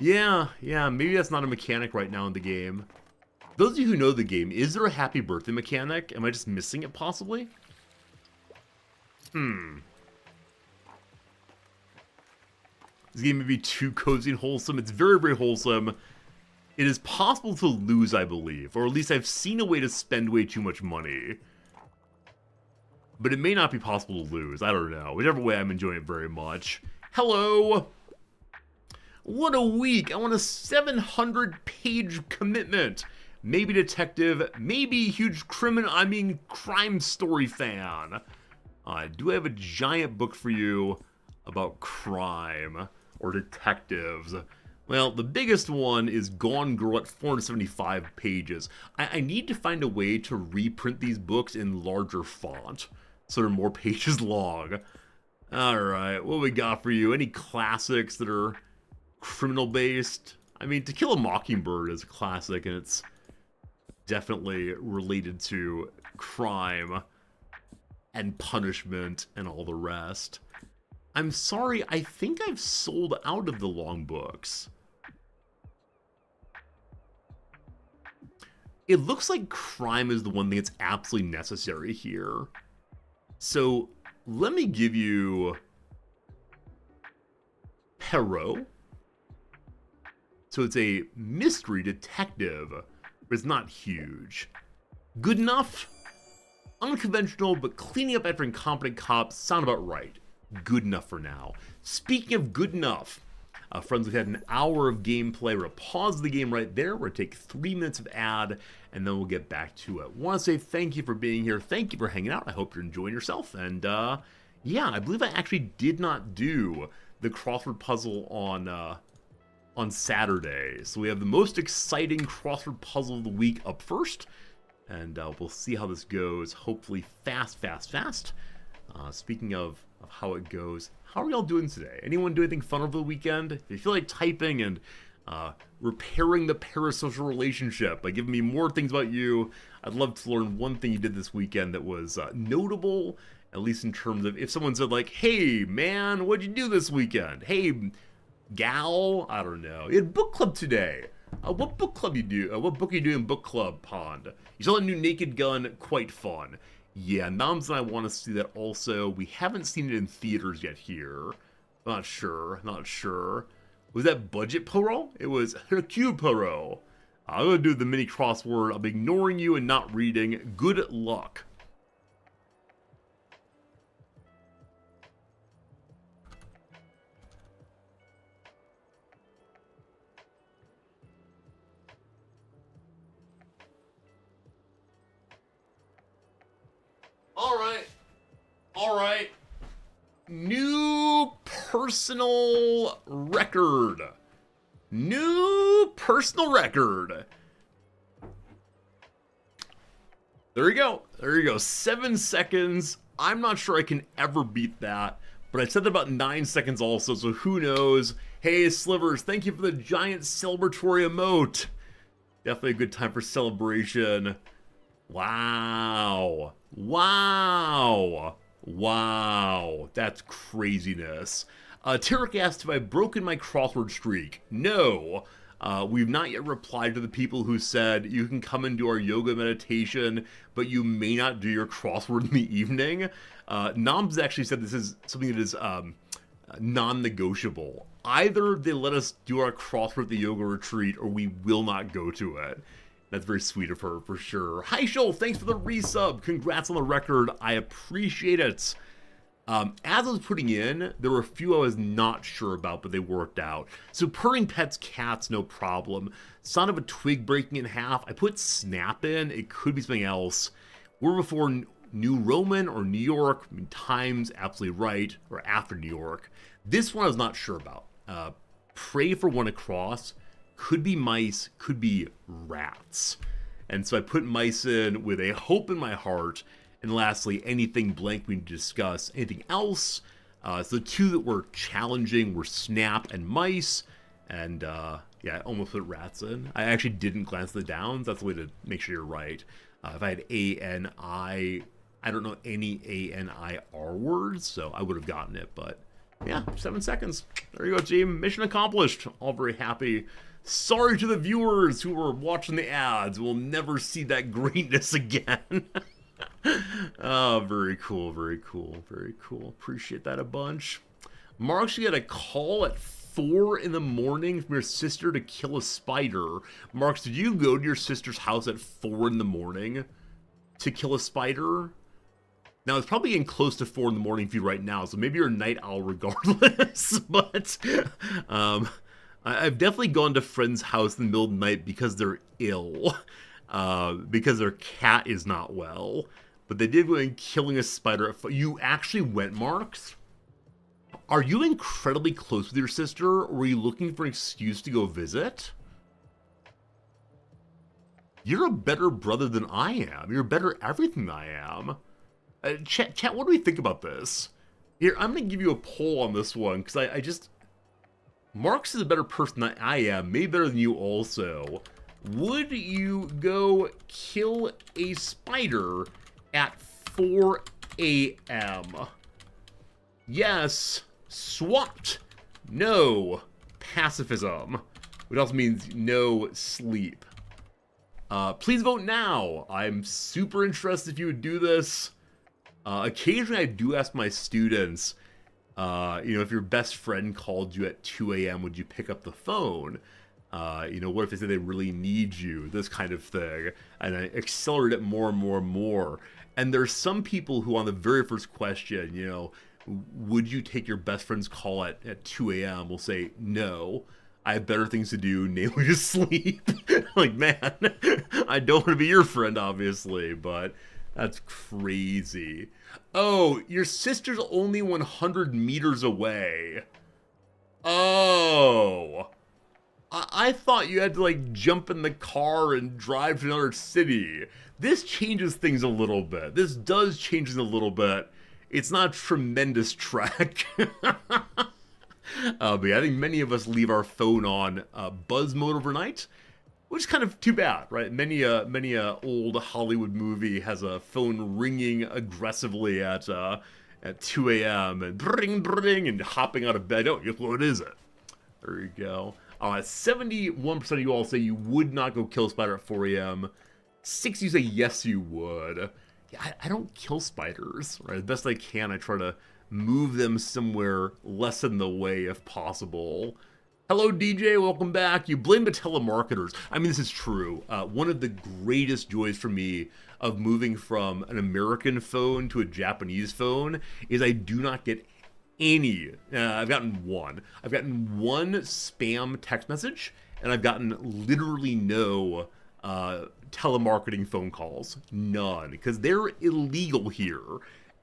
Yeah, maybe that's not a mechanic right now in the game. Those of you who know the game, is there a happy birthday mechanic? Am I just missing it, possibly? This game may be too cozy and wholesome. It's very, very wholesome. It is possible to lose, I believe. Or at least I've seen a way to spend way too much money. But it may not be possible to lose. I don't know. Whichever way, I'm enjoying it very much. Hello! What a week! I want a 700-page commitment. Maybe detective, maybe huge crime story fan. Do I have a giant book for you about crime or detectives? Well, the biggest one is Gone Girl at 475 pages. I need to find a way to reprint these books in larger font, so they're more pages long. Alright, what we got for you? Any classics that are criminal-based? I mean, To Kill a Mockingbird is a classic, and it's definitely related to crime and punishment and all the rest. I'm sorry, I think I've sold out of the long books. It looks like crime is the one thing that's absolutely necessary here. So, let me give you Perot. So it's a mystery detective, but it's not huge. Good enough? Unconventional, but cleaning up after incompetent cops sound about right. Good enough for now. Speaking of good enough, friends, we've had an hour of gameplay. We're going to pause the game right there. We're going to take 3 minutes of ad, and then we'll get back to it. I want to say thank you for being here. Thank you for hanging out. I hope you're enjoying yourself. And, yeah, I believe I actually did not do the crossword puzzle on Saturday. So we have the most exciting crossword puzzle of the week up first. And we'll see how this goes. Hopefully fast. Speaking of how it goes, how are y'all doing today? Anyone do anything fun over the weekend? If you feel like typing and repairing the parasocial relationship by giving me more things about you, I'd love to learn one thing you did this weekend that was notable, at least in terms of if someone said like, hey man, what'd you do this weekend? Hey gal, I don't know. You had book club today. What book club you do? What book are you doing in book club, Pond? You saw the new Naked Gun, quite fun. Yeah, Noms and I want to see that also. We haven't seen it in theaters yet here. Not sure. Was that Budget Poirot? It was Hercule Poirot. I'm going to do the mini crossword. I'm ignoring you and not reading. Good luck. All right. New personal record. There you go. 7 seconds. I'm not sure I can ever beat that, but I said that about 9 seconds also, so who knows. Hey, Slivers, thank you for the giant celebratory emote. Definitely a good time for celebration. Wow, that's craziness. Tarek asked if I've broken my crossword streak. No, we've not yet replied to the people who said you can come and do our yoga meditation, but you may not do your crossword in the evening. Noms actually said this is something that is non-negotiable. Either they let us do our crossword at the yoga retreat, or we will not go to it. That's very sweet of her, for sure. Hi, Shoal, thanks for the resub. Congrats on the record. I appreciate it. As I was putting in, there were a few I was not sure about, but they worked out. So purring pets, cats, no problem. Sound of a twig breaking in half. I put snap in. It could be something else. Were before New Roman or New York. I mean, times, absolutely right. Or after New York. This one I was not sure about. Pray for one across. Could be mice. Could be rats. And so I put mice in with a hope in my heart. And lastly, anything blank we need to discuss. Anything else? So the two that were challenging were snap and mice. And yeah, I almost put rats in. I actually didn't glance at the downs. That's the way to make sure you're right. If I had A-N-I, I don't know any A-N-I-R words, so I would have gotten it. But yeah, 7 seconds. There you go, team. Mission accomplished. All very happy. Sorry to the viewers who were watching the ads. We'll never see that greatness again. Oh, very cool, very cool, very cool. Appreciate that a bunch. Mark should get a call at 4 in the morning from your sister to kill a spider. Marks, did you go to your sister's house at 4 in the morning to kill a spider? Now, it's probably getting close to 4 in the morning for you right now, so maybe you're a night owl regardless. But I've definitely gone to friends' house in the middle of the night because they're ill. Because their cat is not well. But they did go in killing a spider. You actually went, Marks? Are you incredibly close with your sister, or were you looking for an excuse to go visit? You're a better brother than I am. You're better everything than I am. Chat, what do we think about this? Here, I'm going to give you a poll on this one, because I just... Marks is a better person than I am, maybe better than you also. Would you go kill a spider at 4 a.m.? Yes, swapped. No, pacifism. Which also means no sleep. Please vote now. I'm super interested if you would do this. Occasionally I do ask my students, if your best friend called you at 2 a.m., would you pick up the phone? What if they say they really need you? This kind of thing. And I accelerate it more and more and more. And there's some people who on the very first question, would you take your best friend's call at 2 a.m. will say, no, I have better things to do, namely to sleep. Like, man, I don't want to be your friend, obviously, but that's crazy. Oh, your sister's only 100 meters away. Oh. I thought you had to, jump in the car and drive to another city. This changes things a little bit. This does change things a little bit. It's not a tremendous trek. But yeah, I think many of us leave our phone on buzz mode overnight, which is kind of too bad, right? Many old Hollywood movie has a phone ringing aggressively at 2 a.m. and bring, and hopping out of bed. Oh, what is it? There you go. 71% of you all say you would not go kill a spider at 4 a.m. 60 say yes, you would. Yeah, I don't kill spiders, right? As best I can, I try to move them somewhere less in the way if possible. Hello, DJ. Welcome back. You blame the telemarketers. I mean, this is true. One of the greatest joys for me of moving from an American phone to a Japanese phone is I do not get any. I've gotten one. I've gotten one spam text message, and I've gotten literally no telemarketing phone calls. None. Because they're illegal here.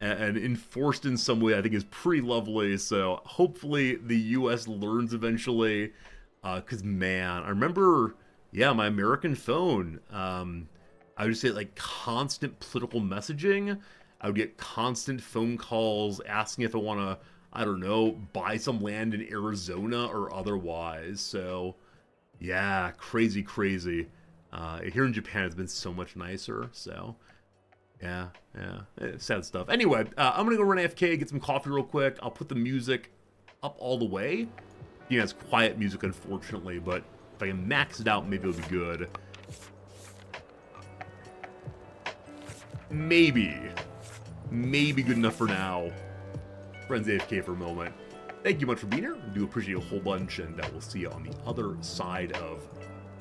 And enforced in some way, I think, is pretty lovely. So hopefully the U.S. learns eventually. Because, man, I remember, my American phone. I would say, constant political messaging. I would get constant phone calls asking if I want to, I don't know, buy some land in Arizona or otherwise. So, yeah, crazy. Here in Japan, it's been so much nicer. So... Yeah, sad stuff. Anyway, I'm gonna go run AFK, get some coffee real quick. I'll put the music up all the way. It's quiet music, unfortunately, but if I can max it out, maybe it'll be good. Maybe good enough for now. Friends AFK for a moment. Thank you much for being here. I do appreciate a whole bunch, and we'll see you on the other side of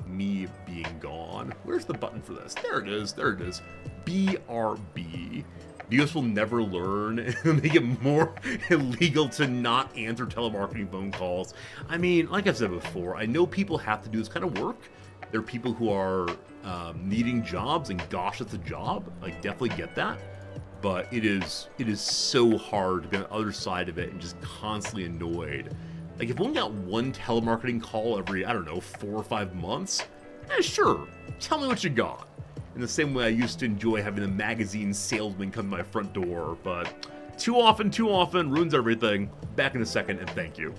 me being gone. Where's the button for this? There it is. BRB. US will never learn and make it more illegal to not answer telemarketing phone calls. I mean, like I've said before, I know people have to do this kind of work. There are people who are needing jobs, and gosh, it's a job. I definitely get that. But it is so hard to be on the other side of it and just constantly annoyed. Like, if we only got one telemarketing call every, I don't know, 4 or 5 months, sure, tell me what you got. In the same way I used to enjoy having a magazine salesman come to my front door, but too often, ruins everything. Back in a second, and thank you.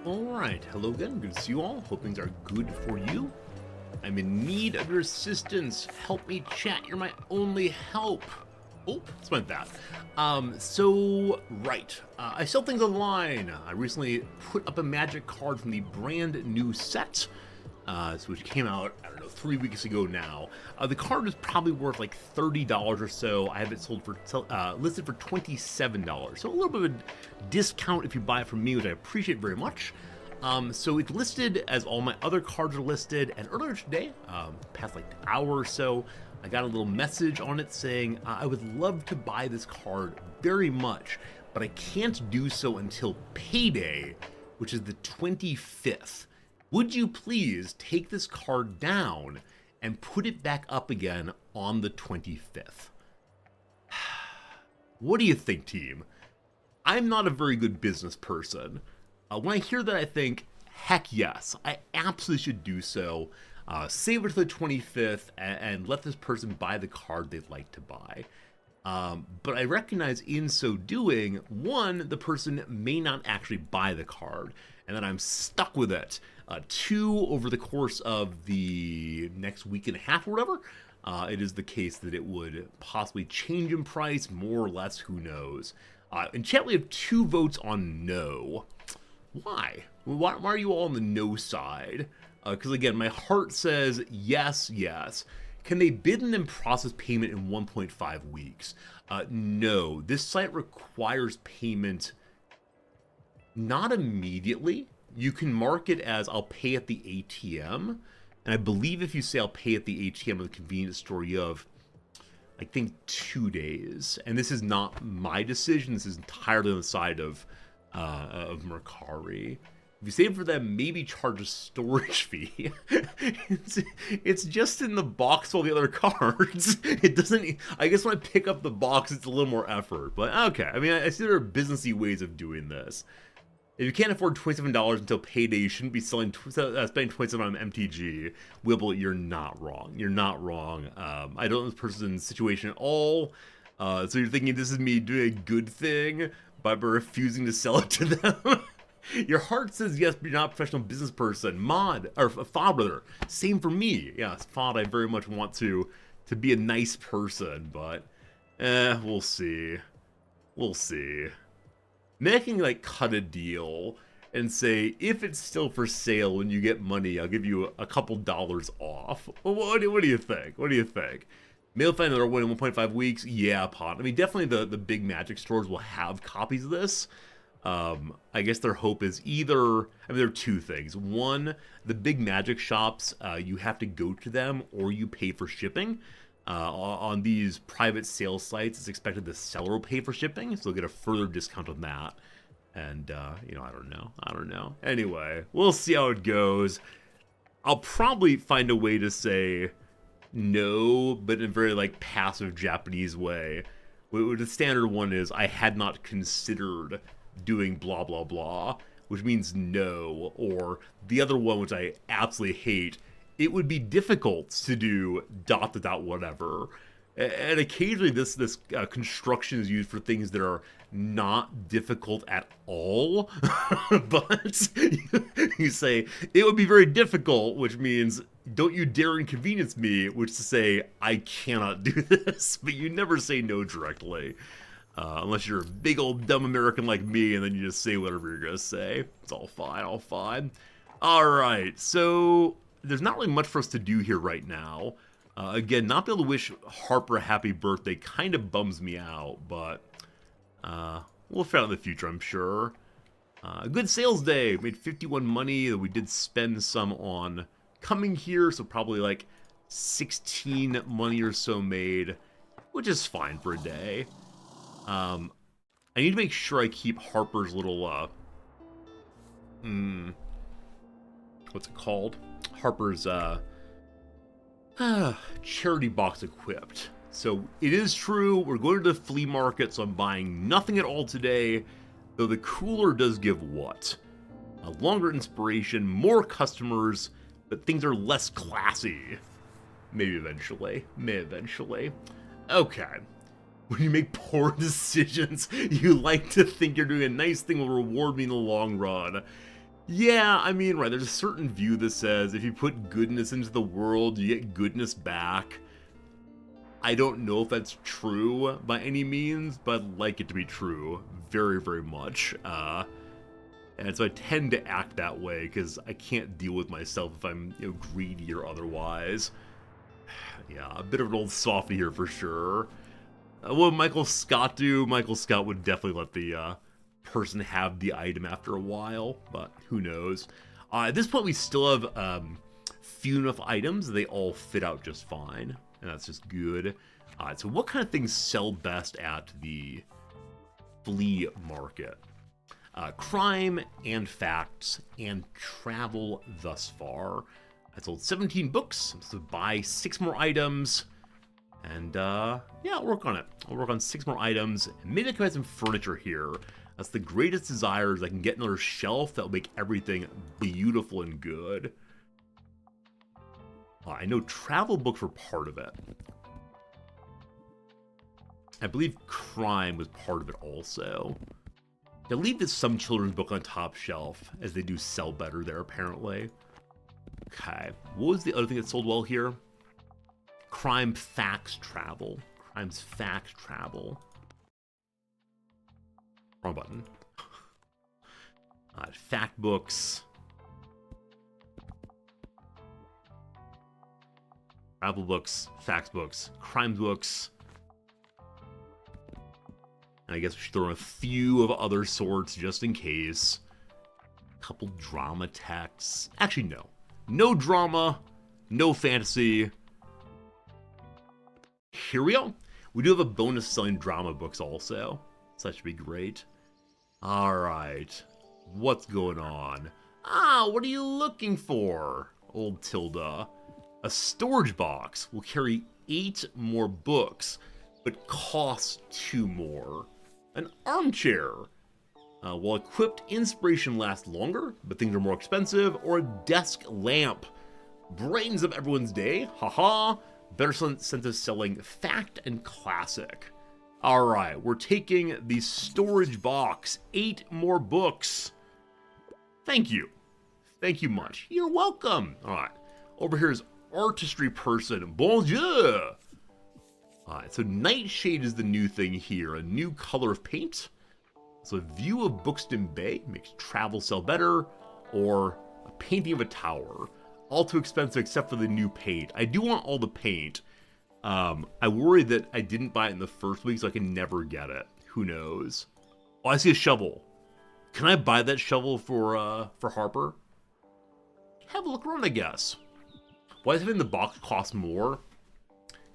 Alright, hello again, good to see you all. Hope things are good for you. I'm in need of your assistance. Help me, chat, you're my only help. Oh, spent that. I sell things online. I recently put up a magic card from the brand new set, which came out, I don't know, 3 weeks ago now. The card is probably worth like $30 or so. I have it listed for $27, so a little bit of a discount if you buy it from me, which I appreciate very much. So it's listed as all my other cards are listed, and earlier today, past like an hour or so, I got a little message on it saying, I would love to buy this card very much, but I can't do so until payday, which is the 25th. Would you please take this card down and put it back up again on the 25th? What do you think, team? I'm not a very good business person. When I hear that, I think, heck yes, I absolutely should do so. Save it to the 25th and let this person buy the card they'd like to buy. But I recognize in so doing, one, the person may not actually buy the card, and then I'm stuck with it. Two, over the course of the next week and a half or whatever, it is the case that it would possibly change in price, more or less, who knows. In chat, we have 2 votes on no. Why? Why are you all on the no side? Because again, my heart says yes, yes. Can they bid and then process payment in 1.5 weeks? No. This site requires payment not immediately. You can mark it as I'll pay at the ATM. And I believe if you say I'll pay at the ATM or the convenience store, you have, I think, 2 days. And this is not my decision. This is entirely on the side of Mercari. If you save for them, maybe charge a storage fee. it's just in the box with all the other cards. It doesn't. I guess when I pick up the box, it's a little more effort. But okay, I mean, I see there are businessy ways of doing this. If you can't afford $27 until payday, you shouldn't be spending $27 on MTG. Wibble, you're not wrong. You're not wrong. I don't know this person's situation at all. So you're thinking this is me doing a good thing by refusing to sell it to them? Your heart says yes, but you're not a professional business person. Fod, brother. Same for me. Yes, Fod, I very much want to be a nice person, but we'll see. We'll see. Making like cut a deal and say, if it's still for sale when you get money, I'll give you a couple dollars off. What do you think? What do you think? Mail find another one in 1.5 weeks? Yeah, Pod. I mean, definitely the big Magic stores will have copies of this. I guess their hope is either, there are 2 things. One, the big Magic shops, you have to go to them or you pay for shipping. On these private sales sites, it's expected the seller will pay for shipping, so they'll get a further discount on that. And, I don't know. Anyway, we'll see how it goes. I'll probably find a way to say no, but in a very, like, passive Japanese way. The standard one is, I had not considered doing blah, blah, blah, which means no. Or the other one, which I absolutely hate, it would be difficult to do ... whatever. And occasionally this construction is used for things that are not difficult at all. But you say, it would be very difficult, which means, don't you dare inconvenience me, which to say, I cannot do this. But you never say no directly. Unless you're a big old dumb American like me, and then you just say whatever you're gonna say. It's all fine, all fine. Alright, so there's not really much for us to do here right now. Again, not be able to wish Harper a happy birthday kind of bums me out, but we'll figure out in the future, I'm sure. A good sales day. Made 51 money that we did spend some on coming here, so probably like 16 money or so made, which is fine for a day. I need to make sure I keep Harper's little, what's it called? Harper's, charity box equipped. So it is true, we're going to the flea market, so I'm buying nothing at all today, though the cooler does give what? A longer inspiration, more customers, but things are less classy. Maybe eventually. Okay. When you make poor decisions, you like to think you're doing a nice thing will reward me in the long run. Yeah, I mean, right, there's a certain view that says if you put goodness into the world, you get goodness back. I don't know if that's true by any means, but I'd like it to be true very, very much. And so I tend to act that way because I can't deal with myself if I'm, greedy or otherwise. Yeah, a bit of an old softy here for sure. What would Michael Scott do? Michael Scott would definitely let the person have the item after a while, but who knows. At this point, we still have few enough items. They all fit out just fine, and that's just good. So what kind of things sell best at the flea market? Crime and facts and travel thus far. I sold 17 books, so buy 6 more items. And yeah, I'll work on it. I'll work on 6 more items. Maybe I can buy some furniture here. That's the greatest desire is I can get another shelf that will make everything beautiful and good. I know travel books were part of it. I believe crime was part of it also. They'll leave this some children's book on top shelf, as they do sell better there, apparently. Okay, what was the other thing that sold well here? Crime facts travel. Crimes facts travel. Wrong button. Fact books. Travel books, facts books, crime books. And I guess we should throw in a few of other sorts just in case. A couple drama texts. Actually, no. No drama, no fantasy. Here we go. We do have a bonus selling drama books also, so that should be great. Alright. What's going on? What are you looking for, old Tilda? A storage box will carry 8 more books, but costs 2 more. An armchair. While equipped, inspiration lasts longer, but things are more expensive. Or a desk lamp. Brightens up everyone's day. Haha. Better sense of selling fact and classic. Alright, we're taking the storage box. 8 more books. Thank you. Thank you much. You're welcome. Alright. Over here is artistry person. Bonjour. Alright, so Nightshade is the new thing here. A new color of paint. So a view of Bookston Bay makes travel sell better. Or a painting of a tower. All too expensive except for the new paint. I do want all the paint. I worry that I didn't buy it in the first week, so I can never get it. Who knows? Oh, I see a shovel. Can I buy that shovel for Harper? Have a look around, I guess. Why does having the box cost more?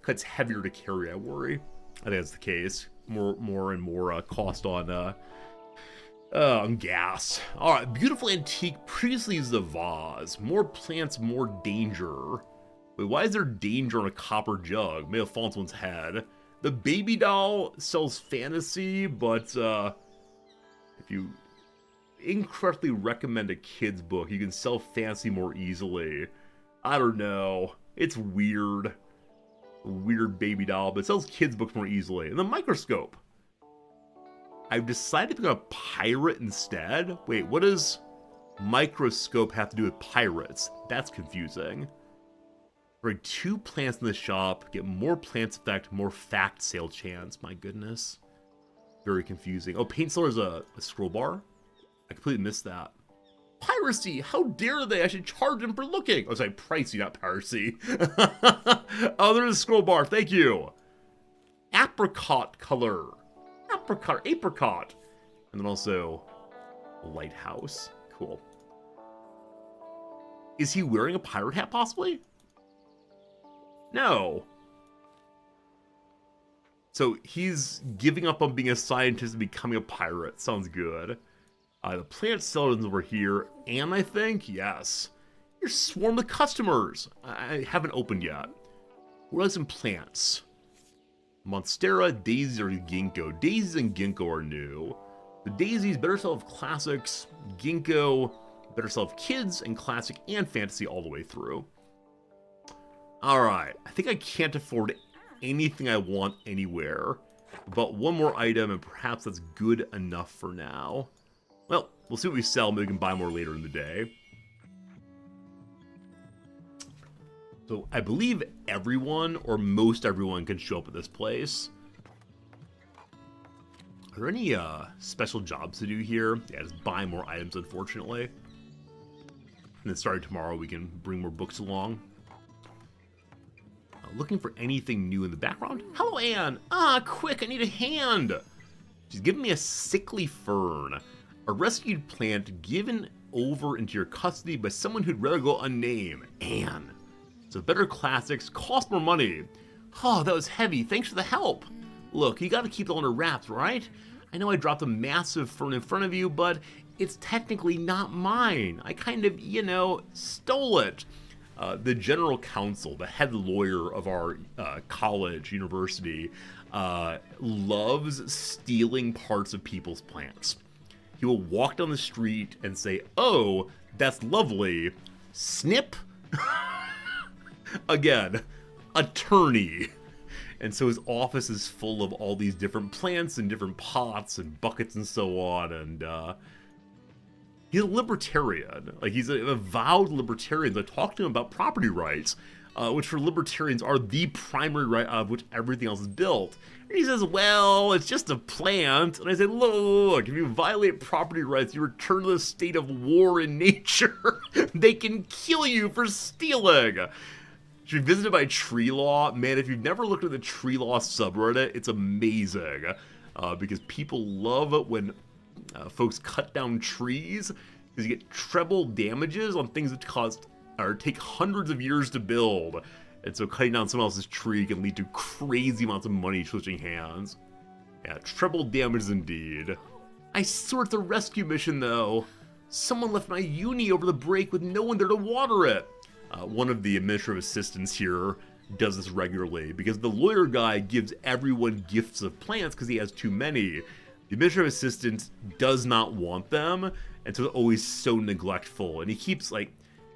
Because it's heavier to carry, I worry. I think that's the case. More and more cost on gas. Alright, beautiful antique previously used a vase. More plants, more danger. Wait, why is there danger on a copper jug? May have fallen on someone's head. The baby doll sells fantasy, but if you incorrectly recommend a kid's book, you can sell fantasy more easily. I don't know. It's weird. A weird baby doll, but it sells kids' books more easily. And the microscope. I've decided to become a pirate instead. Wait, what does microscope have to do with pirates? That's confusing. Bring 2 plants in the shop, get more plants effect, more fact sale chance. My goodness. Very confusing. Oh, paint seller is a scroll bar? I completely missed that. Piracy! How dare they? I should charge them for looking! Oh, sorry, pricey, not piracy. Oh, there's a scroll bar. Thank you. Apricot color. Apricot. And then also a lighthouse. Cool. Is he wearing a pirate hat, possibly? No. So he's giving up on being a scientist and becoming a pirate. Sounds good. The plant sellers over here, and I think, yes. You're swarmed with customers. I haven't opened yet. What are some plants? Monstera, daisies, or ginkgo. Daisies and ginkgo are new. The daisies better sell of classics. Ginkgo better sell of kids and classic and fantasy all the way through. Alright, I think I can't afford anything I want anywhere. But one more item, and perhaps that's good enough for now. Well, we'll see what we sell. Maybe we can buy more later in the day. So I believe everyone, or most everyone, can show up at this place. Are there any special jobs to do here? Yeah, just buy more items, unfortunately. And then starting tomorrow, we can bring more books along. Looking for anything new in the background? Hello, Anne! Ah, quick, I need a hand! She's giving me a sickly fern. A rescued plant given over into your custody by someone who'd rather go unnamed. Anne. So better classics cost more money. Oh, that was heavy. Thanks for the help. Look, you gotta keep it under wraps, right? I know I dropped a massive fern in front of you, but it's technically not mine. I kind of, you know, stole it. The general counsel, the head lawyer of our college, university, loves stealing parts of people's plants. He will walk down the street and say, "Oh, that's lovely. Snip." Again, attorney. And so his office is full of all these different plants and different pots and buckets and so on. And he's a libertarian. Like, he's a avowed libertarian. They talk to him about property rights, which for libertarians are the primary right out of which everything else is built. And he says, well, it's just a plant. And I say, look, if you violate property rights, you return to the state of war in nature. They can kill you for stealing. Should be visited by Tree Law. Man, if you've never looked at the Tree Law subreddit, it's amazing. Because people love it when folks cut down trees, because you get treble damages on things that cost or take hundreds of years to build. And so cutting down someone else's tree can lead to crazy amounts of money switching hands. Yeah, treble damages indeed. I swear it's a rescue mission though. Someone left my uni over the break with no one there to water it. One of the administrative assistants here does this regularly because the lawyer guy gives everyone gifts of plants because he has too many. The administrative assistant does not want them, and so it's always so neglectful. And he keeps like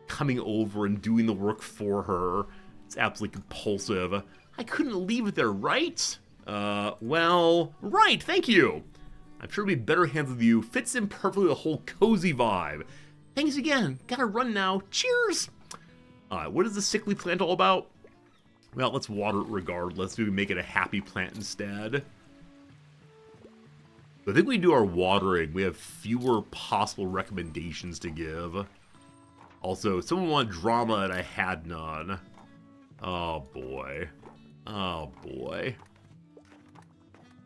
coming over and doing the work for her. It's absolutely compulsive. I couldn't leave it there, right? Well, right, thank you. I'm sure it'll be better hands with you. Fits in perfectly the whole cozy vibe. Thanks again. Gotta run now. Cheers. What is the sickly plant all about? Well, let's water it regardless. Maybe make it a happy plant instead. I think we do our watering. We have fewer possible recommendations to give. Also, someone wanted drama and I had none. Oh boy. Oh boy.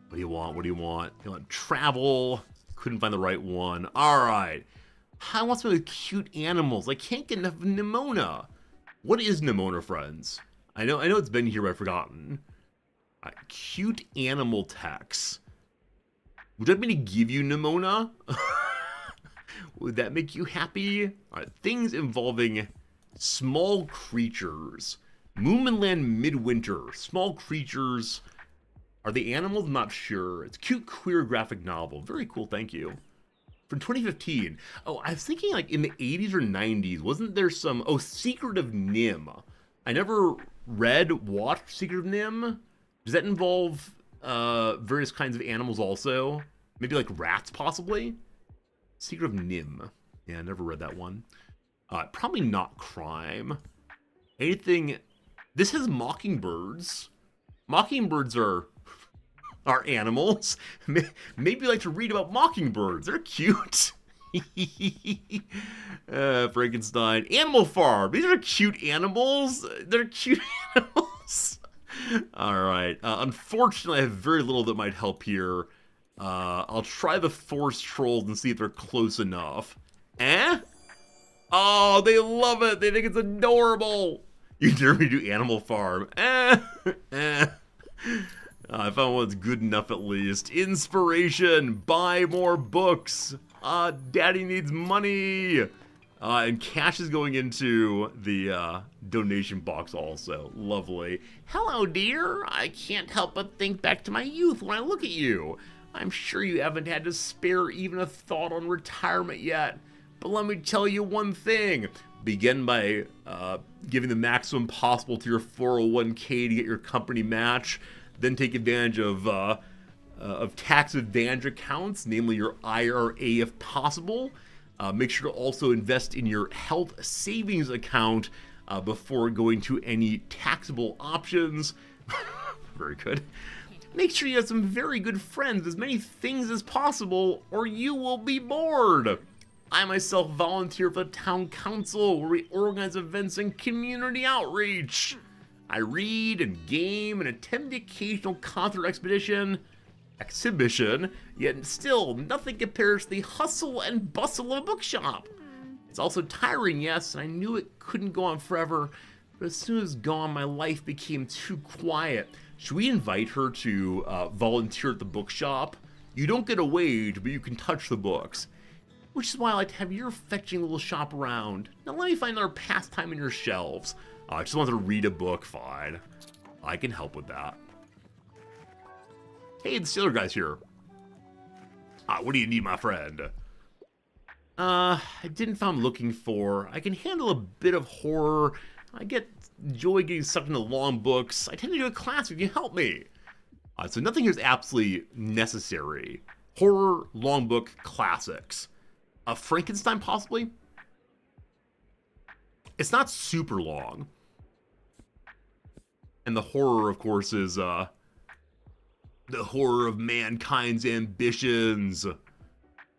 What do you want? What do you want? You want travel? Couldn't find the right one. Alright. I want some of the cute animals. I can't get enough of Nimona. What is Nimona, friends? I know it's been here, but I've forgotten. Cute animal text. Would you like me to give you Nimona? Would that make you happy? Alright, things involving small creatures. Moominland Midwinter. Small creatures. Are they animals? I'm not sure. It's a cute queer graphic novel. Very cool, thank you. From 2015. Oh, I was thinking like in the 80s or 90s, wasn't there some... Oh, Secret of Nim. I never watched Secret of Nim. Does that involve various kinds of animals also? Maybe like rats, possibly? Secret of Nim. Yeah, I never read that one. Probably not crime. Anything... This has mockingbirds. Mockingbirds are animals. Maybe you like to read about mockingbirds. They're cute. Frankenstein. Animal Farm. These are cute animals. They're cute animals. Alright. Unfortunately, I have very little that might help here. I'll try the forest trolls and see if they're close enough. Eh? Oh, they love it. They think it's adorable. You dare me to do Animal Farm. I found one that's good enough at least. Inspiration. Buy more books. Daddy needs money. And cash is going into the donation box also. Lovely. Hello, dear. I can't help but think back to my youth when I look at you. I'm sure you haven't had to spare even a thought on retirement yet. But let me tell you one thing. Begin by giving the maximum possible to your 401k to get your company match. Then take advantage of of tax advantage accounts, namely your IRA if possible. Make sure to also invest in your health savings account before going to any taxable options. Very good. Make sure you have some very good friends, as many things as possible, or you will be bored. I myself volunteer for the town council, where we organize events and community outreach. I read and game and attend the occasional concert exhibition, yet still nothing compares to the hustle and bustle of a bookshop. It's also tiring, yes, and I knew it couldn't go on forever, but as soon as gone, my life became too quiet. Should we invite her to volunteer at the bookshop? You don't get a wage, but you can touch the books. Which is why I like to have your fetching little shop around. Now let me find another pastime in your shelves. I just want to read a book, fine. I can help with that. Hey, the Sailor guy's here. What do you need, my friend? I didn't find what I'm looking for. I can handle a bit of horror. I get joy getting sucked into long books. I tend to do a class if you help me. So nothing here is absolutely necessary. Horror, long book, classics. Frankenstein, possibly? It's not super long. And the horror, of course, is, the horror of mankind's ambitions.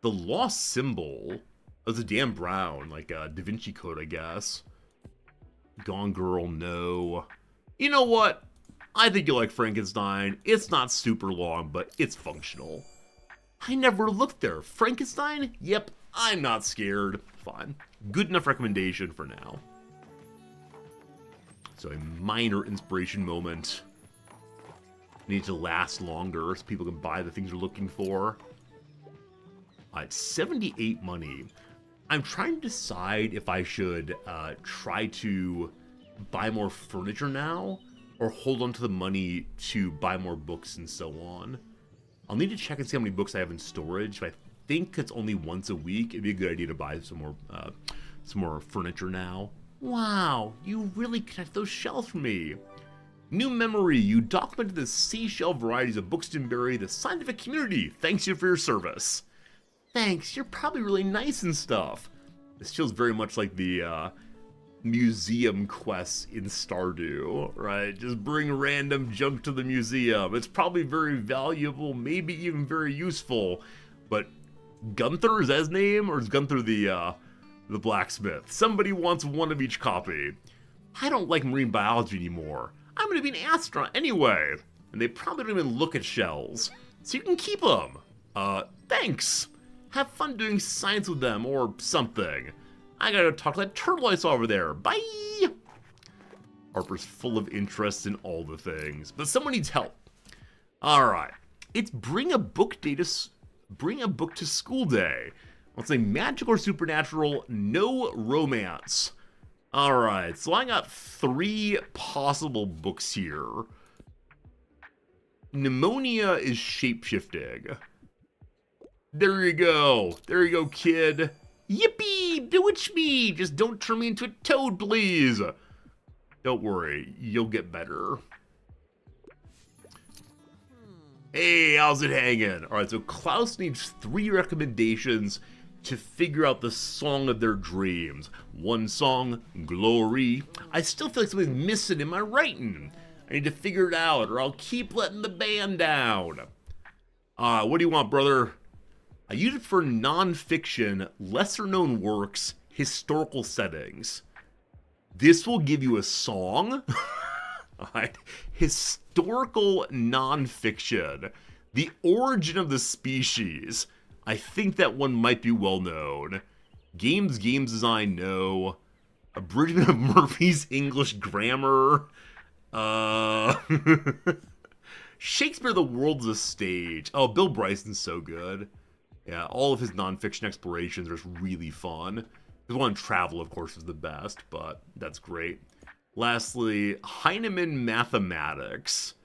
The Lost Symbol. That's a Dan Brown, like a Da Vinci Code, I guess. Gone Girl, no. You know what? I think you like Frankenstein. It's not super long, but it's functional. I never looked there. Frankenstein? Yep, I'm not scared. Fine. Good enough recommendation for now. So a minor inspiration moment. Need to last longer so people can buy the things they're looking for. It's 78 money. I'm trying to decide if I should try to buy more furniture now or hold on to the money to buy more books and so on. I'll need to check and see how many books I have in storage, but I think it's only once a week. It'd be a good idea to buy some more furniture now. Wow, you really connect those shelves for me. New memory, you documented the seashell varieties of Bookstonberry, the scientific community. Thanks you for your service. Thanks, you're probably really nice and stuff. This feels very much like the museum quests in Stardew, right? Just bring random junk to the museum. It's probably very valuable, maybe even very useful. But Gunther, is that his name? Or is Gunther the blacksmith? Somebody wants one of each copy. I don't like marine biology anymore. I'm gonna be an astronaut anyway. And they probably don't even look at shells. So you can keep them. Thanks. Have fun doing science with them or something. I gotta talk to that turtle I saw over there. Bye! Harper's full of interest in all the things, but someone needs help. Alright. It's bring a book to school day. Let's say magical or supernatural, no romance. Alright, so I got 3 possible books here. Pneumonia is shapeshifting. There you go. There you go, kid. Yippee! Bewitch me! Just don't turn me into a toad, please. Don't worry. You'll get better. Hey, how's it hanging? Alright, so Klaus needs 3 recommendations to figure out the song of their dreams. One song, Glory. I still feel like something's missing in my writing. I need to figure it out, or I'll keep letting the band down. What do you want, brother? I use it for non-fiction, lesser-known works, historical settings. This will give you a song. Alright. Historical non-fiction. The origin of the species. I think that one might be well known. Games design, no. Abridgment of Murphy's English grammar. Shakespeare, the World is a Stage. Oh, Bill Bryson's so good. Yeah, all of his nonfiction explorations are just really fun. His one on travel, of course, is the best, but that's great. Lastly, Heinemann Mathematics.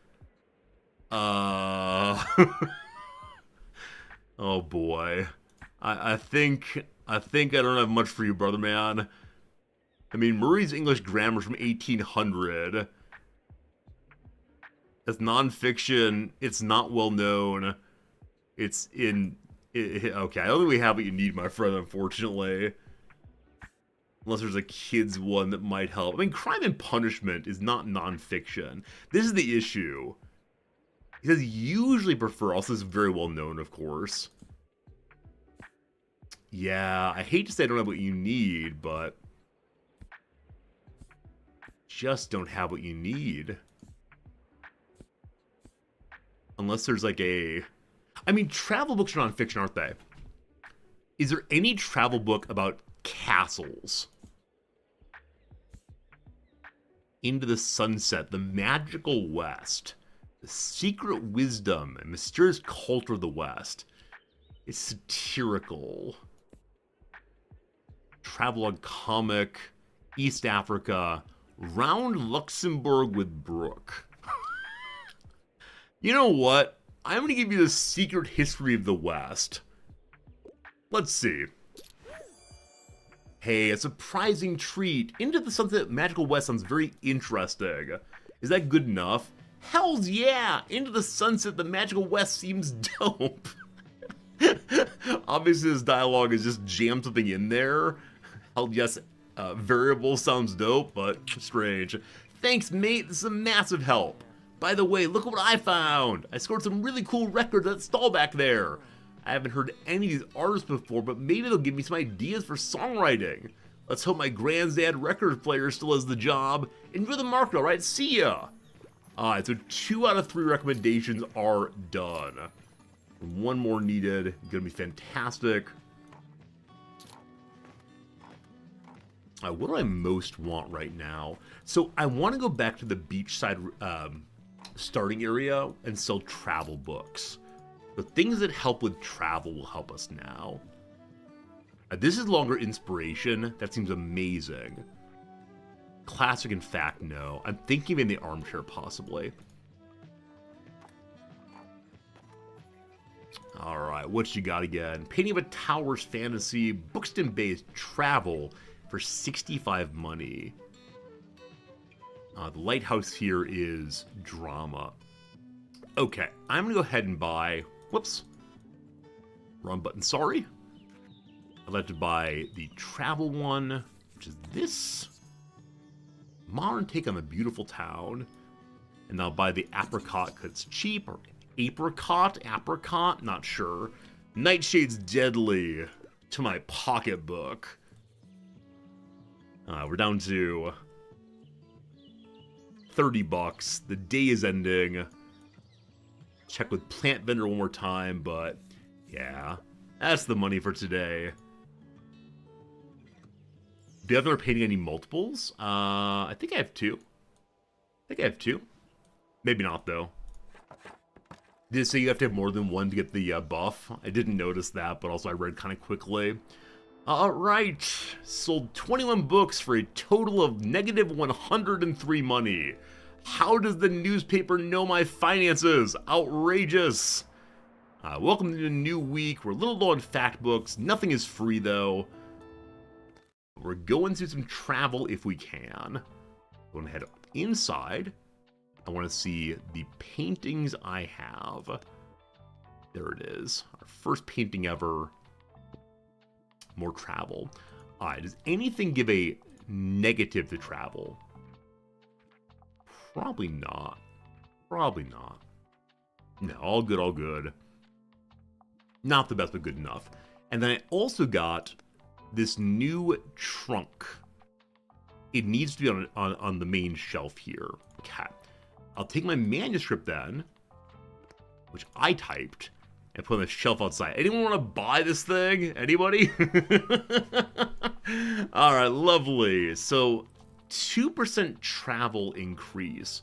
Oh boy. I think I don't have much for you, brother man. I mean, Murray's English Grammar's from 1800. It's nonfiction. It's not well known. It's in... okay, I don't think we have what you need, my friend, unfortunately. Unless there's a kid's one that might help. I mean, Crime and Punishment is not nonfiction. This is the issue. He says usually prefer, also is very well known, of course. Yeah, I hate to say I don't have what you need, but... just don't have what you need. Unless there's like a... I mean, travel books are nonfiction, aren't they? Is there any travel book about castles? Into the Sunset, The Magical West, The Secret Wisdom and Mysterious Culture of the West. It's satirical. Travelogue comic, East Africa, Round Luxembourg with Brooke. You know what? I'm going to give you The Secret History of the West. Let's see. Hey, a surprising treat. Into the Sunset Magical West sounds very interesting. Is that good enough? Hells yeah! Into the Sunset, the Magical West seems dope. Obviously, this dialogue is just jammed something in there. Hell yes, variable sounds dope, but strange. Thanks, mate. This is a massive help. By the way, look what I found. I scored some really cool records at stall back there. I haven't heard any of these artists before, but maybe they'll give me some ideas for songwriting. Let's hope my granddad record player still has the job. Enjoy the market, all right? See ya. Alright, so 2 out of 3 recommendations are done. One more needed. Gonna be fantastic. What do I most want right now? So I want to go back to the beachside starting area and sell travel books. The things that help with travel will help us now. This is longer inspiration. That seems amazing. Classic, in fact, no. I'm thinking in the armchair, possibly. Alright, what you got again? Painting of a Tower's Fantasy, Bookston-based travel for 65 money. The lighthouse here is drama. Okay, I'm gonna go ahead and buy... whoops. Wrong button, sorry. I'd like to buy the travel one, which is this. Modern take on the beautiful town. And I'll buy the apricot because it's cheap, or apricot, not sure. Nightshade's Deadly to my pocketbook. We're down to 30 bucks. The day is ending. Check with Plant Vendor one more time, but yeah, that's the money for today. Do you have another painting any multiples? I think I have 2. Maybe not, though. Did it say you have to have more than 1 to get the buff? I didn't notice that, but also I read kind of quickly. Alright, sold 21 books for a total of negative 103 money. How does the newspaper know my finances? Outrageous. Welcome to a new week. We're a little low on fact books. Nothing is free, though. We're going to some travel if we can. Going to head inside. I want to see the paintings I have. There it is. Our first painting ever. More travel. Alright, does anything give a negative to travel? Probably not. Probably not. No, all good, all good. Not the best, but good enough. And then I also got this new trunk. It needs to be on the main shelf here. Okay. I'll take my manuscript then, which I typed, and put on the shelf outside. Anyone want to buy this thing? Anybody? Alright, lovely. So, 2% travel increase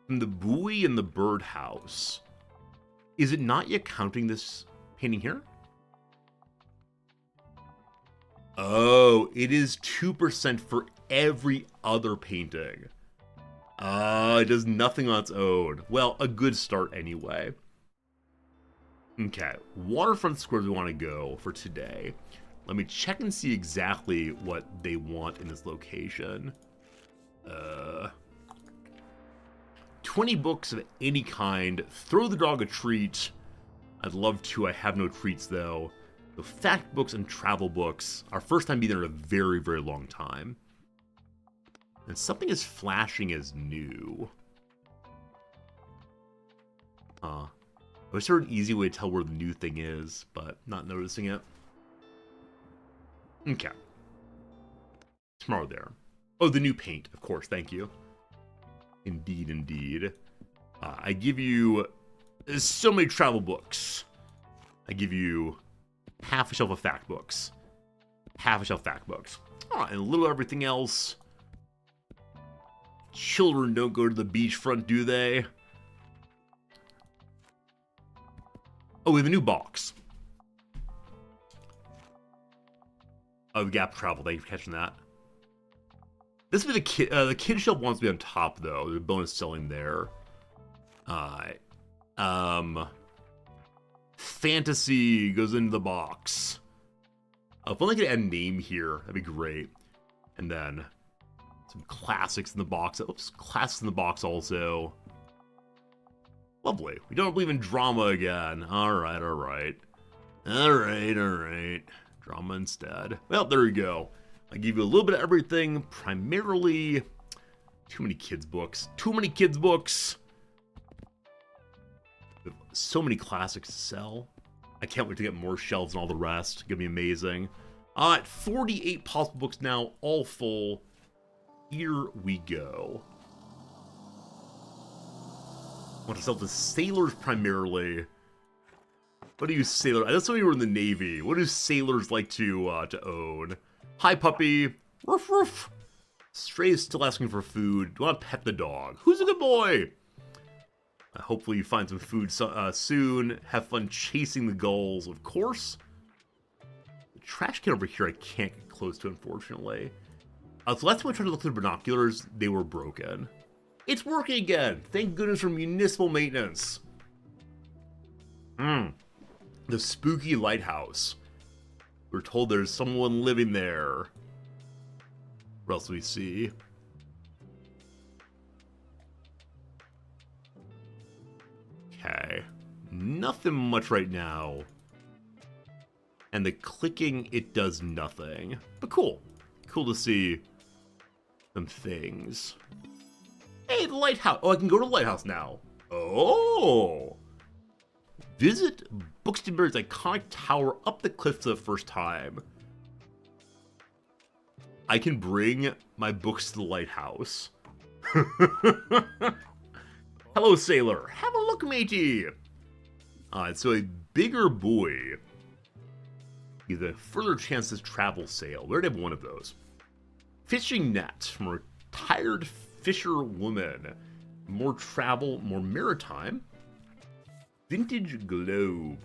from the buoy and the birdhouse. Is it not yet counting this painting here? Oh, it is 2% for every other painting. It does nothing on its own. Well, a good start anyway. Okay, waterfront squares we want to go for today. Let me check and see exactly what they want in this location. 20 books of any kind. Throw the dog a treat. I'd love to. I have no treats, though. So fact books and travel books. Our first time being there in a very, very long time. And something is flashing as new. I wish there were an easy way to tell where the new thing is, but not noticing it. Okay. Tomorrow there. Oh, the new paint, of course. Thank you. Indeed, indeed. I give you so many travel books. I give you half a shelf of fact books. Half a shelf of fact books. All right, and a little everything else. Children don't go to the beachfront, do they? Oh, we have a new box. Oh, Gap Travel. Thank you for catching that. This would be the kid shelf wants to be on top, though. There's a bonus selling there. Fantasy goes into the box. If only I could add a name here, that'd be great. And then some classics in the box. Oops, classics in the box also. Lovely. We don't believe in drama again. Alright, alright. Alright. Drama instead. Well, there you go. I give you a little bit of everything. Primarily, too many kids' books. Too many kids' books. So many classics to sell. I can't wait to get more shelves and all the rest. It's gonna be amazing. 48 possible books now, all full. Here we go. I want to sell to sailors primarily. What do you sailors? I know some of you were in the Navy. What do sailors like to own? Hi, puppy. Ruff, ruff. Stray is still asking for food. Do you want to pet the dog? Who's a good boy? Hopefully you find some food soon. Have fun chasing the gulls, of course. The trash can over here I can't get close to, unfortunately. So last time I tried to look through the binoculars, they were broken. It's working again! Thank goodness for municipal maintenance. The spooky lighthouse. We're told there's someone living there. What else do we see? Okay. Nothing much right now. And the clicking, it does nothing. But cool. Cool to see some things. Hey, the lighthouse. Oh, I can go to the lighthouse now. Oh! Visit Buxtonbury's iconic tower up the cliff for the first time. I can bring my books to the lighthouse. Hello, sailor. Have a look, matey. So a bigger buoy gives a further chance to travel sail. We already have one of those. Fishing net from a retired fisher woman. More travel, more maritime. Vintage globe.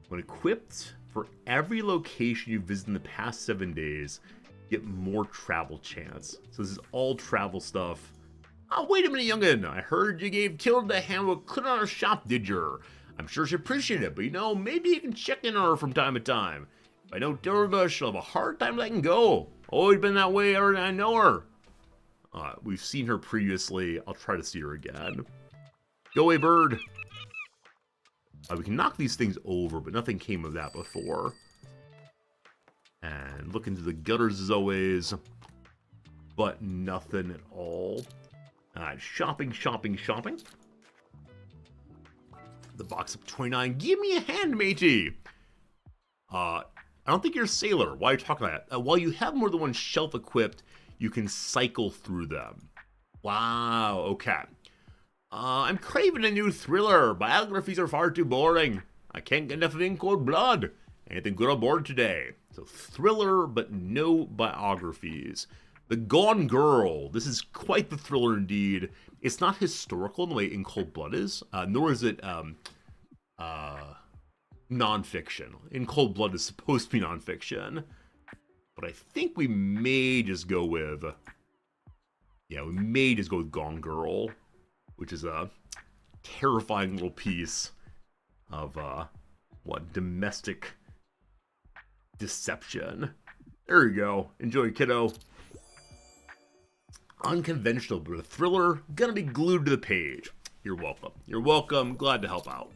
When equipped, for every location you visit in the past 7 days, get more travel chance. So this is all travel stuff. Oh, wait a minute, youngin'. I heard you gave Tilda a hand with cleaning out her shop, did you? I'm sure she appreciated it, but you know, maybe you can check in on her from time to time. If I know Tilda, she'll have a hard time letting go. Always been that way ever since I know her. We've seen her previously. I'll try to see her again. Go away, bird. We can knock these things over, but nothing came of that before. And look into the gutters as always. But nothing at all. Shopping. The box of 29. Give me a hand, matey. I don't think you're a sailor. Why are you talking about that? While you have more than one shelf equipped, you can cycle through them. Wow, okay. I'm craving a new thriller. Biographies are far too boring. I can't get enough of In Cold Blood. Anything good on board today? So thriller, but no biographies. The Gone Girl. This is quite the thriller indeed. It's not historical in the way In Cold Blood is, nor is it nonfiction. In Cold Blood is supposed to be nonfiction. But I think we may just go with... Yeah, we may just go with Gone Girl, which is a terrifying little piece of, domestic deception. There you go. Enjoy, kiddo. Unconventional, but a thriller, gonna be glued to the page. You're welcome. You're welcome. Glad to help out.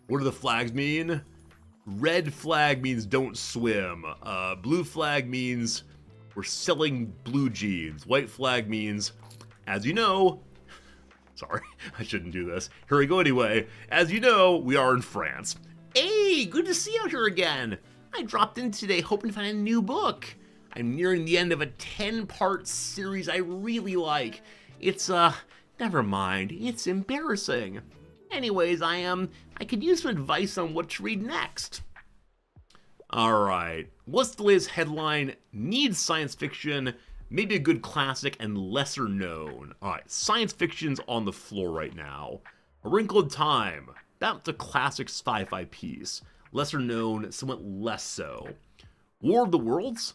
What do the flags mean? Red flag means don't swim. Blue flag means we're selling blue jeans. White flag means, as you know, sorry, I shouldn't do this. Here we go anyway. As you know, we are in France. Hey, good to see you out here again. I dropped in today hoping to find a new book. I'm nearing the end of a 10-part series I really like. It's, never mind, it's embarrassing. Anyways, I could use some advice on what to read next. Alright, what's the latest headline? Needs science fiction, maybe a good classic and lesser known. Alright, science fiction's on the floor right now. A Wrinkle in Time, that's a classic sci-fi piece. Lesser known, somewhat less so. War of the Worlds?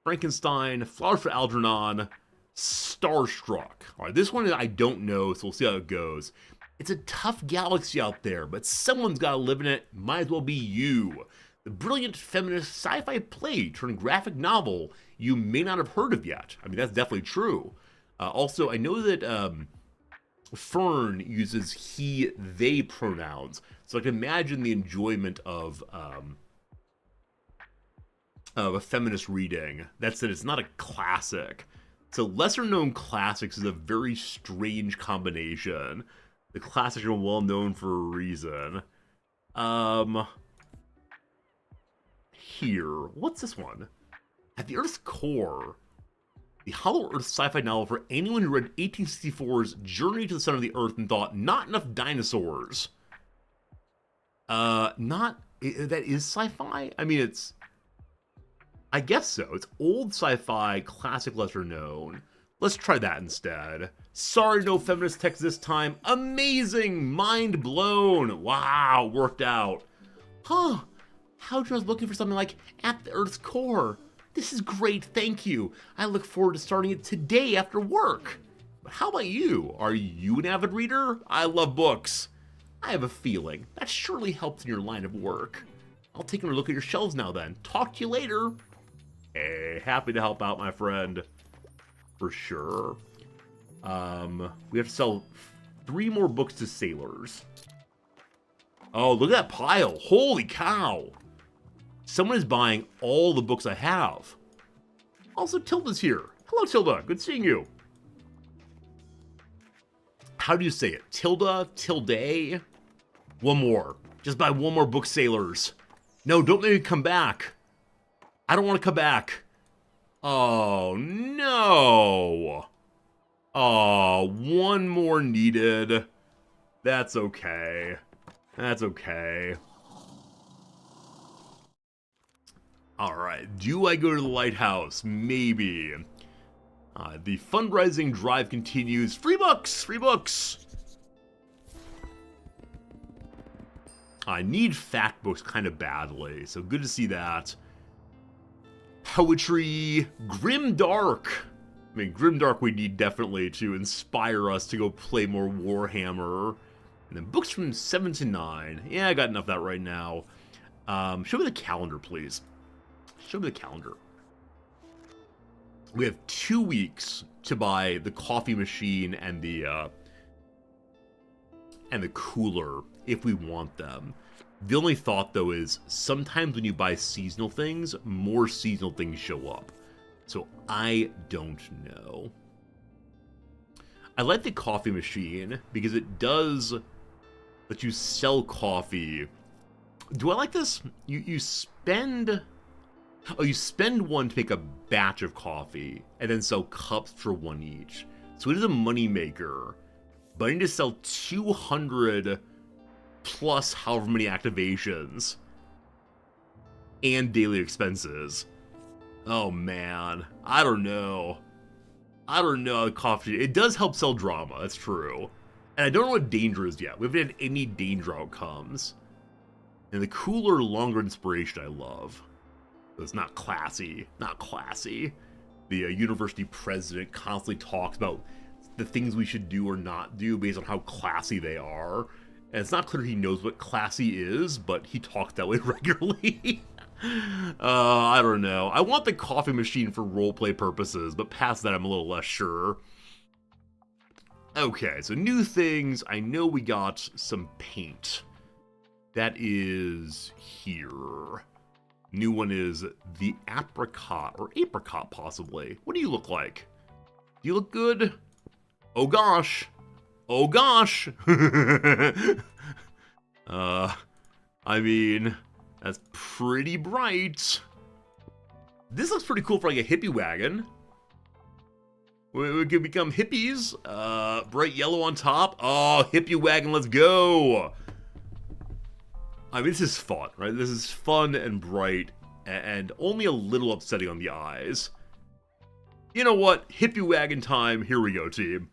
Frankenstein, Flowers for Algernon, Starstruck. Alright, this one I don't know, so we'll see how it goes. It's a tough galaxy out there, but someone's gotta live in it, might as well be you. The brilliant feminist sci-fi play turned graphic novel you may not have heard of yet. I mean, that's definitely true. Also, I know that Fern uses he, they pronouns, so I can imagine the enjoyment of a feminist reading. That said, it's not a classic. So lesser known classics is a very strange combination. The classics are well known for a reason. Here, what's this one? At the Earth's Core, the Hollow Earth sci-fi novel for anyone who read 1864's Journey to the Center of the Earth and thought, not enough dinosaurs. That is sci-fi? I mean, I guess so. It's old sci-fi, classic, lesser known. Let's try that instead. Sorry, no feminist text this time. Amazing! Mind blown! Wow, worked out. Huh. How'd you I was looking for something like At the Earth's Core? This is great, thank you. I look forward to starting it today after work. But how about you? Are you an avid reader? I love books. I have a feeling that surely helps in your line of work. I'll take a look at your shelves now then. Talk to you later. Hey, happy to help out, my friend. For sure. We have to sell 3 more books to sailors. Oh, look at that pile. Holy cow. Someone is buying all the books I have. Also, Tilda's here. Hello, Tilda. Good seeing you. How do you say it? Tilda? Tilde? One more. Just buy 1 more book, sailors. No, don't make me come back. I don't want to come back. Oh, no. Oh, 1 more needed. That's okay. That's okay. Alright, do I go to the lighthouse? Maybe. The fundraising drive continues. Free books! Free books! I need fact books kind of badly, so good to see that. Poetry. Grimdark. I mean, Grimdark we need definitely to inspire us to go play more Warhammer. And then books from 7 to 9. Yeah, I got enough of that right now. Show me the calendar, please. Show me the calendar. We have 2 weeks to buy the coffee machine and the cooler if we want them. The only thought, though, is sometimes when you buy seasonal things, more seasonal things show up. So I don't know. I like the coffee machine because it does let you sell coffee. Do I like this? You spend... Oh, you spend 1 to make a batch of coffee, and then sell cups for 1 each. So it is a money maker. But I need to sell 200 plus however many activations. And daily expenses. Oh man, I don't know. I don't know, coffee. It does help sell drama, that's true. And I don't know what danger is yet. We haven't had any danger outcomes. And the cooler, longer inspiration I love. It's not classy. Not classy. The university president constantly talks about the things we should do or not do based on how classy they are. And it's not clear he knows what classy is, but he talks that way regularly. I don't know. I want the coffee machine for roleplay purposes, but past that I'm a little less sure. Okay, so new things. I know we got some paint. That is here. New one is the apricot, or apricot possibly. What do you look like? Do you look good? Oh gosh. Oh gosh. I mean, that's pretty bright. This looks pretty cool for like a hippie wagon. We could become hippies. Bright yellow on top. Oh, hippie wagon, let's go. I mean, this is fun, right? This is fun and bright and only a little upsetting on the eyes. You know what? Hippie wagon time. Here we go, team.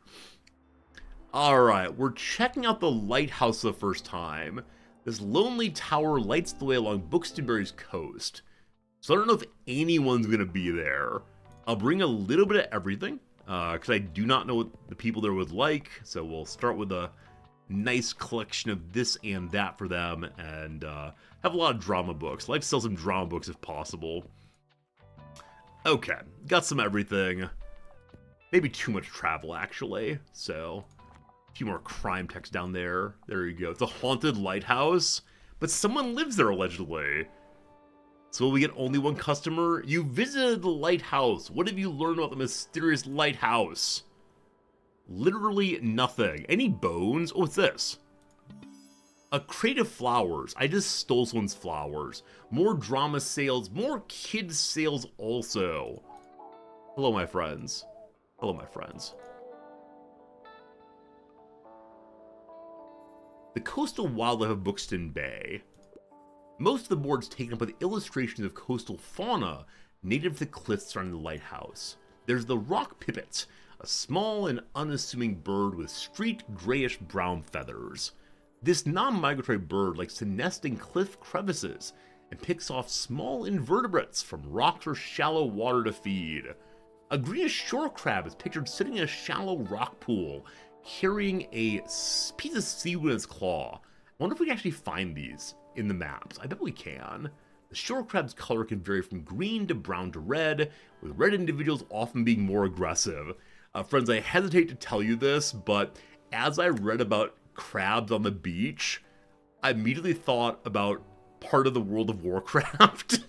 Alright, we're checking out the lighthouse the first time. This lonely tower lights the way along Buxtonbury's coast. So I don't know if anyone's going to be there. I'll bring a little bit of everything, because I do not know what the people there would like. So we'll start with a nice collection of this and that for them, and have a lot of drama books. I like to sell some drama books if possible. Okay, got some everything. Maybe too much travel, actually. So, a few more crime texts down there. There you go. It's a haunted lighthouse, but someone lives there, allegedly. So will we get only one customer? You visited the lighthouse. What have you learned about the mysterious lighthouse? Literally nothing. Any bones? Oh, what's this? A crate of flowers. I just stole someone's flowers. More drama sales. More kids sales also. Hello, my friends. Hello, my friends. The coastal wildlife of Buxton Bay. Most of the board's taken up with illustrations of coastal fauna native to the cliffs surrounding the lighthouse. There's the rock pipit, a small and unassuming bird with streaked grayish-brown feathers. This non-migratory bird likes to nest in cliff crevices and picks off small invertebrates from rocks or shallow water to feed. A greenish shore crab is pictured sitting in a shallow rock pool, carrying a piece of seaweed in its claw. I wonder if we can actually find these in the maps. I bet we can. The shore crab's color can vary from green to brown to red, with red individuals often being more aggressive. Friends, I hesitate to tell you this, but as I read about crabs on the beach, I immediately thought about part of the World of Warcraft.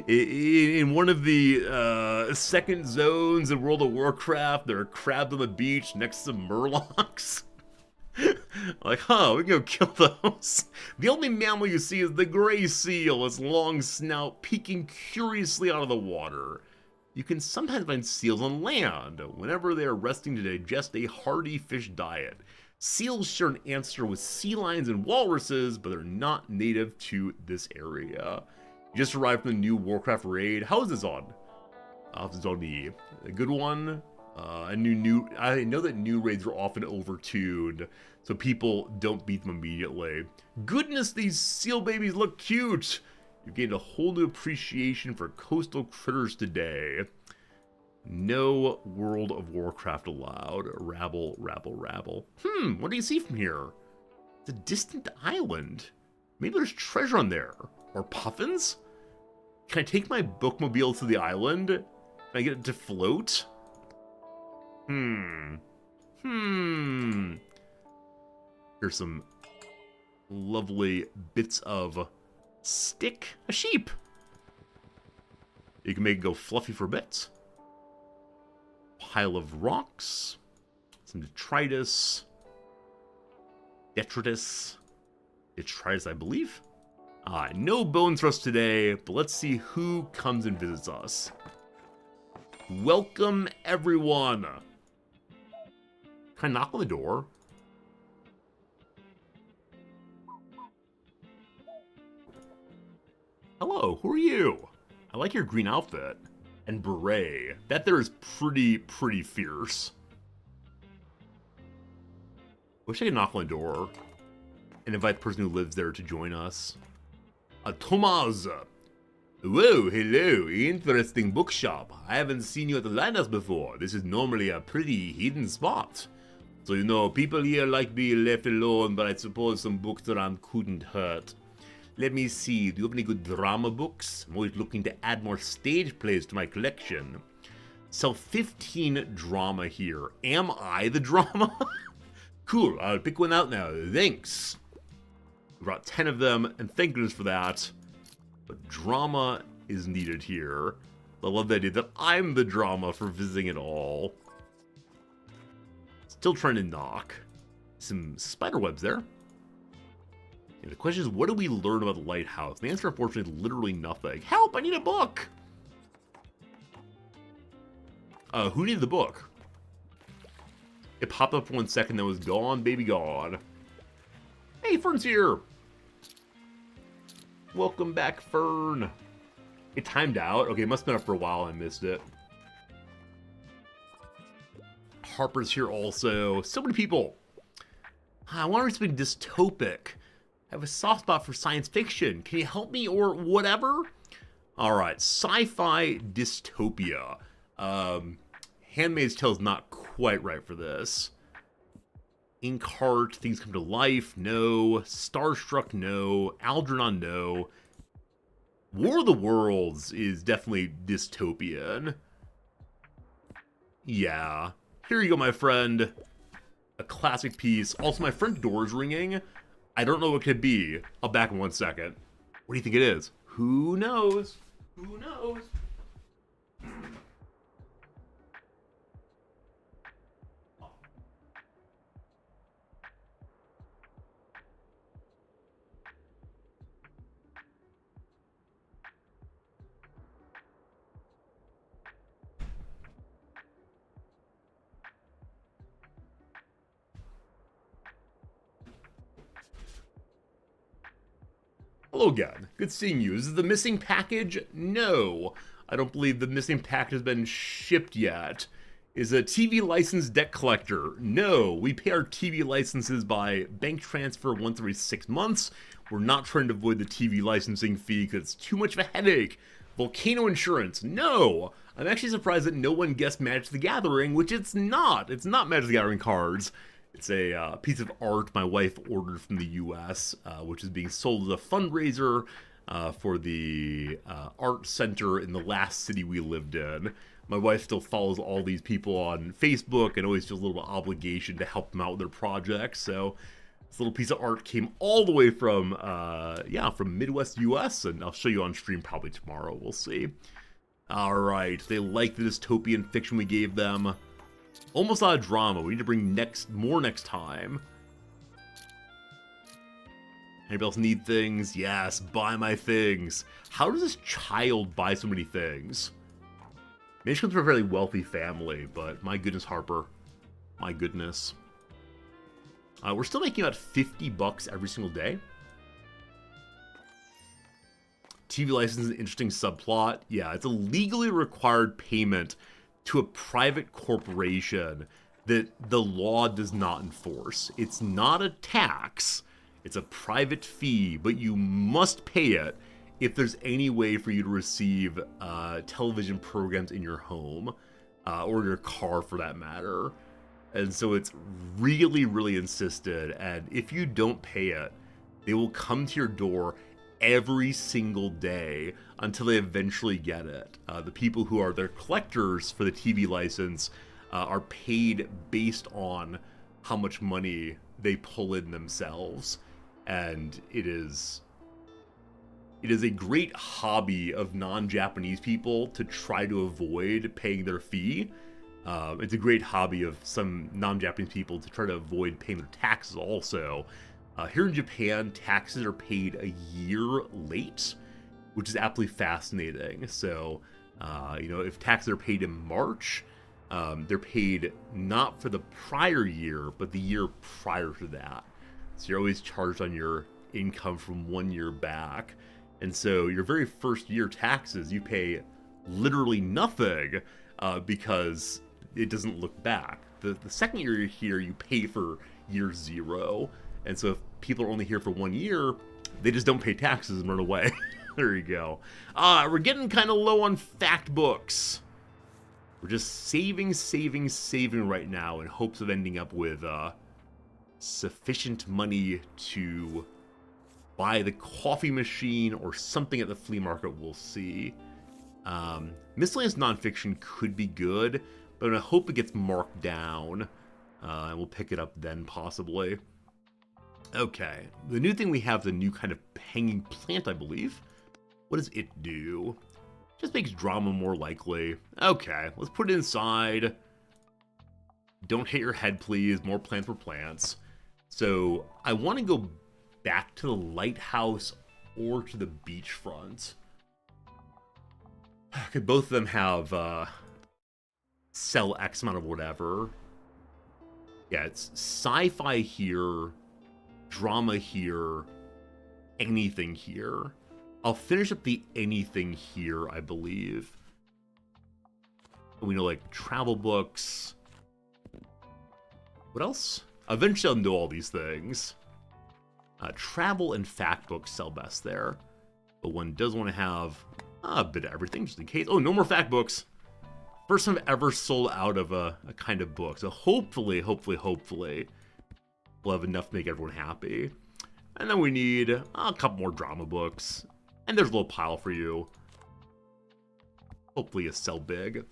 In one of the second zones in World of Warcraft, there are crabs on the beach next to murlocs. Like, huh, we can go kill those. The only mammal you see is the gray seal, its long snout peeking curiously out of the water. You can sometimes find seals on land, whenever they are resting to digest a hearty fish diet. Seals share an ancestor with sea lions and walruses, but they're not native to this area. You just arrived from the new Warcraft raid. How is this on? This is on the good one. I know that new raids are often overtuned, so people don't beat them immediately. Goodness, these seal babies look cute! You've gained a whole new appreciation for coastal critters today. No World of Warcraft allowed. Rabble, rabble, rabble. What do you see from here? It's a distant island. Maybe there's treasure on there. Or puffins? Can I take my bookmobile to the island? Can I get it to float? Here's some lovely bits of stick. A sheep. You can make it go fluffy for bits. Pile of rocks. Some detritus. Detritus, I believe. No bones for us today, but let's see who comes and visits us. Welcome, everyone. Can I knock on the door? Hello, who are you? I like your green outfit. And beret. That there is pretty fierce. Wish I could knock on the door and invite the person who lives there to join us. Thomas. Whoa, hello, interesting bookshop. I haven't seen you at the lighthouse before. This is normally a pretty hidden spot. So, you know, people here like being left alone, but I suppose some books around couldn't hurt. Let me see, do you have any good drama books? I'm always looking to add more stage plays to my collection. Sell 15 drama here. Am I the drama? Cool, I'll pick one out now. Thanks. We brought 10 of them, and thank goodness for that. But drama is needed here. I love the idea that I'm the drama for visiting it all. Still trying to knock. Some spiderwebs there. And the question is, what do we learn about the lighthouse? The answer, unfortunately, is literally nothing. Help! I need a book! Who needed the book? It popped up for 1 second, then was gone, baby gone. Hey, Fern's here! Welcome back, Fern. It timed out. Okay, it must have been up for a while, I missed it. Harper's here also. So many people. I want to read something dystopic. I have a soft spot for science fiction. Can you help me or whatever? Alright, sci-fi dystopia. Handmaid's Tale is not quite right for this. Inkheart, Things Come to Life, no. Starstruck, no. Algernon, no. War of the Worlds is definitely dystopian. Yeah. Here you go, my friend. A classic piece. Also, my front door's ringing. I don't know what it could be. I'll back in 1 second. What do you think it is? Who knows? Who knows? Hello again. Good seeing you. Is it the missing package? No. I don't believe the missing package has been shipped yet. Is a TV license debt collector? No. We pay our TV licenses by bank transfer once every 6 months. We're not trying to avoid the TV licensing fee because it's too much of a headache. Volcano insurance? No. I'm actually surprised that no one guessed Magic the Gathering, which it's not. It's not Magic the Gathering cards. It's a piece of art my wife ordered from the US, which is being sold as a fundraiser for the art center in the last city we lived in. My wife still follows all these people on Facebook and always feels a little obligation to help them out with their projects. So this little piece of art came all the way from, from Midwest US, and I'll show you on stream probably tomorrow. We'll see. All right, they like the dystopian fiction we gave them. Almost out of drama. We need to bring more next time. Anybody else need things? Yes, buy my things. How does this child buy so many things? Maybe she comes from a fairly wealthy family, but my goodness, Harper. My goodness. We're still making about $50 every single day. TV license is an interesting subplot. Yeah, it's a legally required payment to a private corporation that the law does not enforce. It's not a tax, it's a private fee, but you must pay it if there's any way for you to receive television programs in your home, or your car for that matter. And so it's really, really insisted, and if you don't pay it, they will come to your door every single day until they eventually get it. The people who are their collectors for the TV license are paid based on how much money they pull in themselves. And it is a great hobby of non-Japanese people to try to avoid paying their fee. It's a great hobby of some non-Japanese people to try to avoid paying their taxes also. Here in Japan, taxes are paid a year late, which is absolutely fascinating. So, if taxes are paid in March, they're paid not for the prior year, but the year prior to that. So you're always charged on your income from 1 year back. And so your very first year taxes, you pay literally nothing because it doesn't look back. The second year you're here, you pay for year 0. And so if people are only here for 1 year, they just don't pay taxes and run away. There you go. We're getting kind of low on fact books. We're just saving right now in hopes of ending up with sufficient money to buy the coffee machine or something at the flea market, we'll see. Miscellaneous nonfiction could be good, but I hope it gets marked down, and we'll pick it up then, possibly. Okay, the new thing we have is a new kind of hanging plant, I believe. What does it do? Just makes drama more likely. Okay, let's put it inside. Don't hit your head, please. More plants for plants. So, I want to go back to the lighthouse or to the beachfront. Could both of them have, sell X amount of whatever? Yeah, it's sci-fi here, drama here, anything here. I'll finish up the anything here, I believe. We know, like, travel books. What else? Eventually I'll know all these things. Travel and fact books sell best there. But one does want to have a bit of everything, just in case. Oh, no more fact books. First time I've ever sold out of a kind of book. So hopefully, we'll have enough to make everyone happy. And then we need a couple more drama books. And there's a little pile for you. Hopefully you sell big.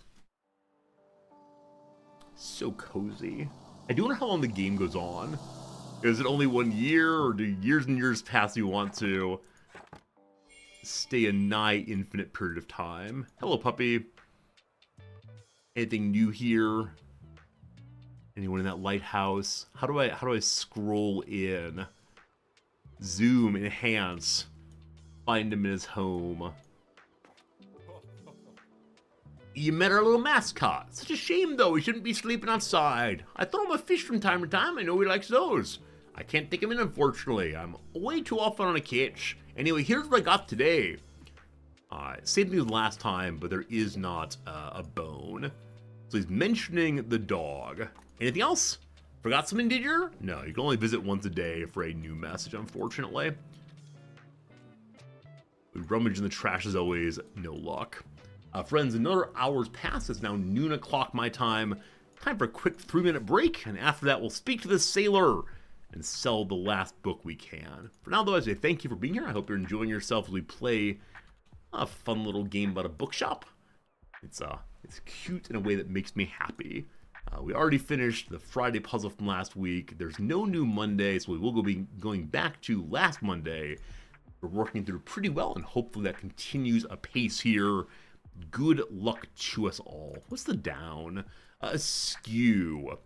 So cozy. I do wonder how long the game goes on. Is it only 1 year, or do years and years pass you want to stay a nigh infinite period of time? Hello, puppy. Anything new here? Anyone in that lighthouse? How do I scroll in? Zoom, enhance. Find him in his home. You met our little mascot. Such a shame, though. He shouldn't be sleeping outside. I throw him a fish from time to time. I know he likes those. I can't take him in, unfortunately. I'm way too often on a catch. Anyway, here's what I got today. Same thing as last time, but there is not a bone. So he's mentioning the dog. Anything else? Forgot something, did you? No, you can only visit once a day for a new message, unfortunately. We rummage in the trash as always, no luck. Friends, another hour's passed. It's now noon o'clock my time. Time for a quick 3-minute break, and after that we'll speak to the sailor and sell the last book we can. For now, though, I say thank you for being here. I hope you're enjoying yourself as we play a fun little game about a bookshop. It's cute in a way that makes me happy. We already finished the Friday puzzle from last week. There's no new Monday, so we will be going back to last Monday. We're working through pretty well, and hopefully that continues apace here. Good luck to us all. What's the down? Askew.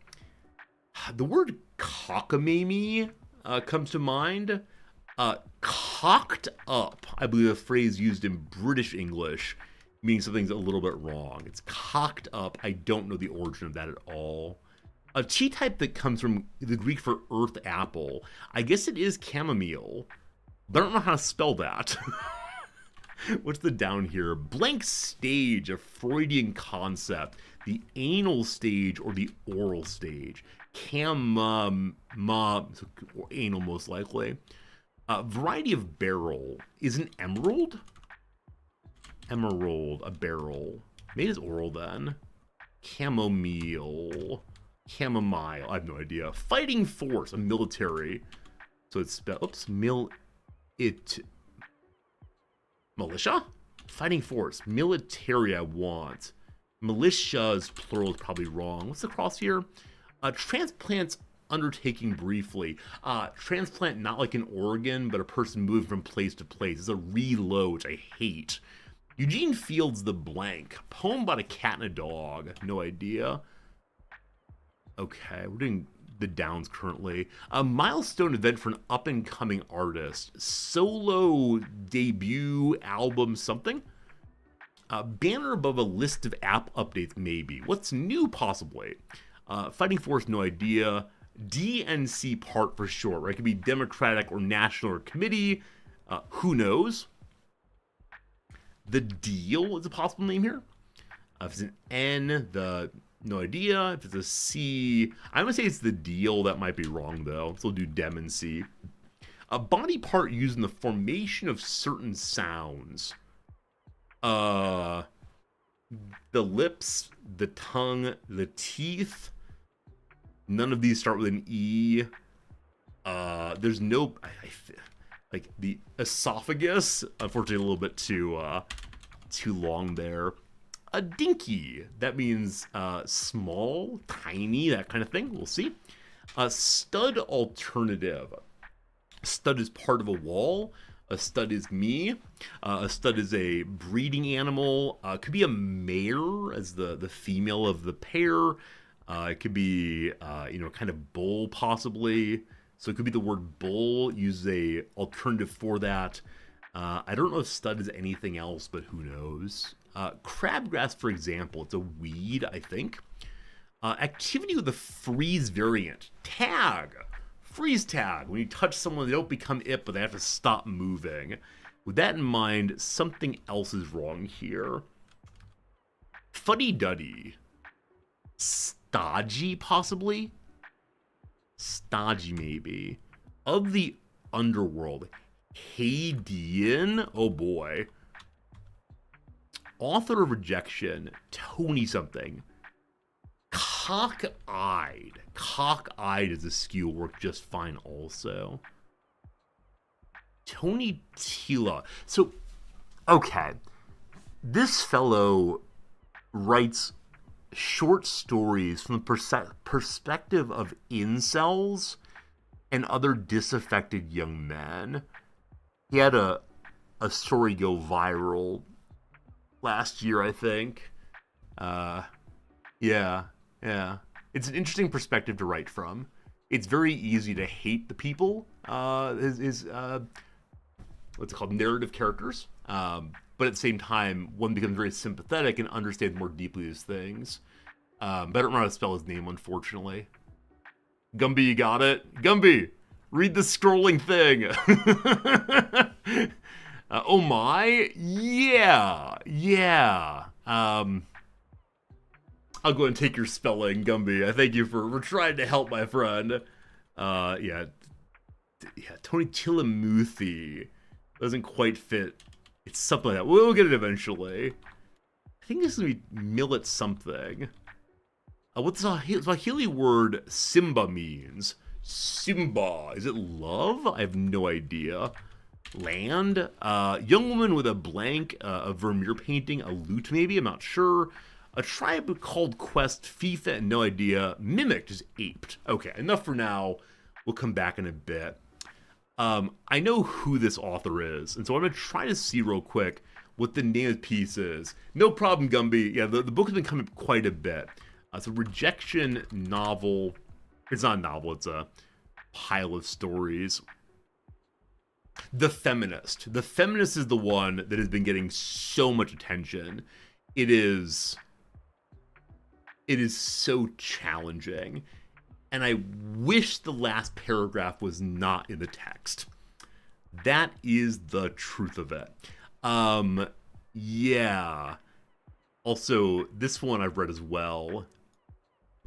The word cockamamie comes to mind. Cocked up, I believe, a phrase used in British English, meaning something's a little bit wrong. It's cocked up. I don't know the origin of that at all. A T-type that comes from the Greek for earth apple. I guess it is chamomile, but I don't know how to spell that. What's the down here? Blank stage, a Freudian concept. The anal stage or the oral stage. Anal most likely. Variety of barrel. Is an emerald? Emerald, a barrel. Maybe it's oral then. Chamomile. Chamomile, I have no idea. Fighting force, a military. So it's spelled, oops, militia? Fighting force. Military, I want. Militia's plural is probably wrong. What's the cross here? Transplants undertaking briefly. Transplant not like an organ, but a person moving from place to place. It's a reload, which I hate. Eugene Field's The Blank. Poem about a cat and a dog. No idea. Okay, we're doing the downs currently. A milestone event for an up-and-coming artist. Solo debut album something? Banner above a list of app updates maybe. What's new possibly? Fighting Force, no idea. DNC part for short, right? It could be Democratic or National or Committee. Who knows? The Deal is a possible name here. If it's an N, no idea. If it's a C, I'm gonna say it's The Deal. That might be wrong though. So we'll do Dem and C. A body part used in the formation of certain sounds. The lips, the tongue, the teeth. None of these start with an E. There's no... like the esophagus. Unfortunately, a little bit too long there. A dinky. That means small, tiny, that kind of thing. We'll see. A stud alternative. Stud is part of a wall. A stud is me. A stud is a breeding animal. Could be a mare as the female of the pair. It could be kind of bull possibly. So it could be the word bull. Use a alternative for that. I don't know if stud is anything else, but who knows? Crabgrass, for example, it's a weed, I think. Activity with the freeze variant. Tag. Freeze tag. When you touch someone, they don't become it, but they have to stop moving. With that in mind, something else is wrong here. Fuddy-duddy. Stodgy, possibly? Stodgy, maybe. Of the underworld. Hadean? Oh, boy. Author of rejection. Tony something. Cock-eyed. Cock-eyed as a skew work just fine also. Tony Tila. So, okay. This fellow writes short stories from the perspective of incels and other disaffected young men. He had a story go viral last year, I think. Yeah. It's an interesting perspective to write from. It's very easy to hate the people, what's it called, narrative characters. But at the same time, one becomes very sympathetic and understands more deeply these things. But I don't know how to spell his name, unfortunately. Gumby, you got it? Gumby, read the scrolling thing. Oh my? Yeah. I'll go and take your spelling, Gumby. I thank you for trying to help my friend. Yeah, Tony Tillamuthi doesn't quite fit. It's something like that. We'll get it eventually. I think this is gonna be millet something. What the Swahili word Simba means? Simba. Is it love? I have no idea. Land. Young woman with a blank, a Vermeer painting, a lute maybe, I'm not sure. A tribe called Quest, FIFA, and no idea. Mimicked is aped. Okay, enough for now. We'll come back in a bit. I know who this author is, and so I'm going to try to see real quick what the name of the piece is. No problem, Gumby. Yeah, the book has been coming up quite a bit. It's a rejection novel. It's not a novel, it's a pile of stories. The Feminist. The Feminist is the one that has been getting so much attention. It is so challenging. And I wish the last paragraph was not in the text. That is the truth of it. Yeah. Also, this one I've read as well.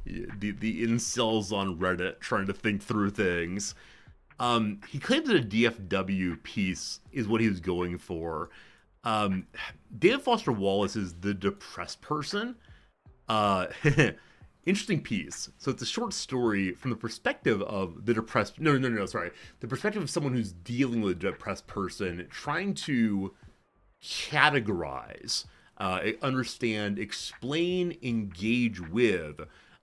The incels on Reddit trying to think through things. He claims that a DFW piece is what he was going for. David Foster Wallace is the depressed person. Interesting piece. So it's a short story from the perspective of the depressed... No, sorry. The perspective of someone who's dealing with a depressed person, trying to categorize, understand, explain, engage with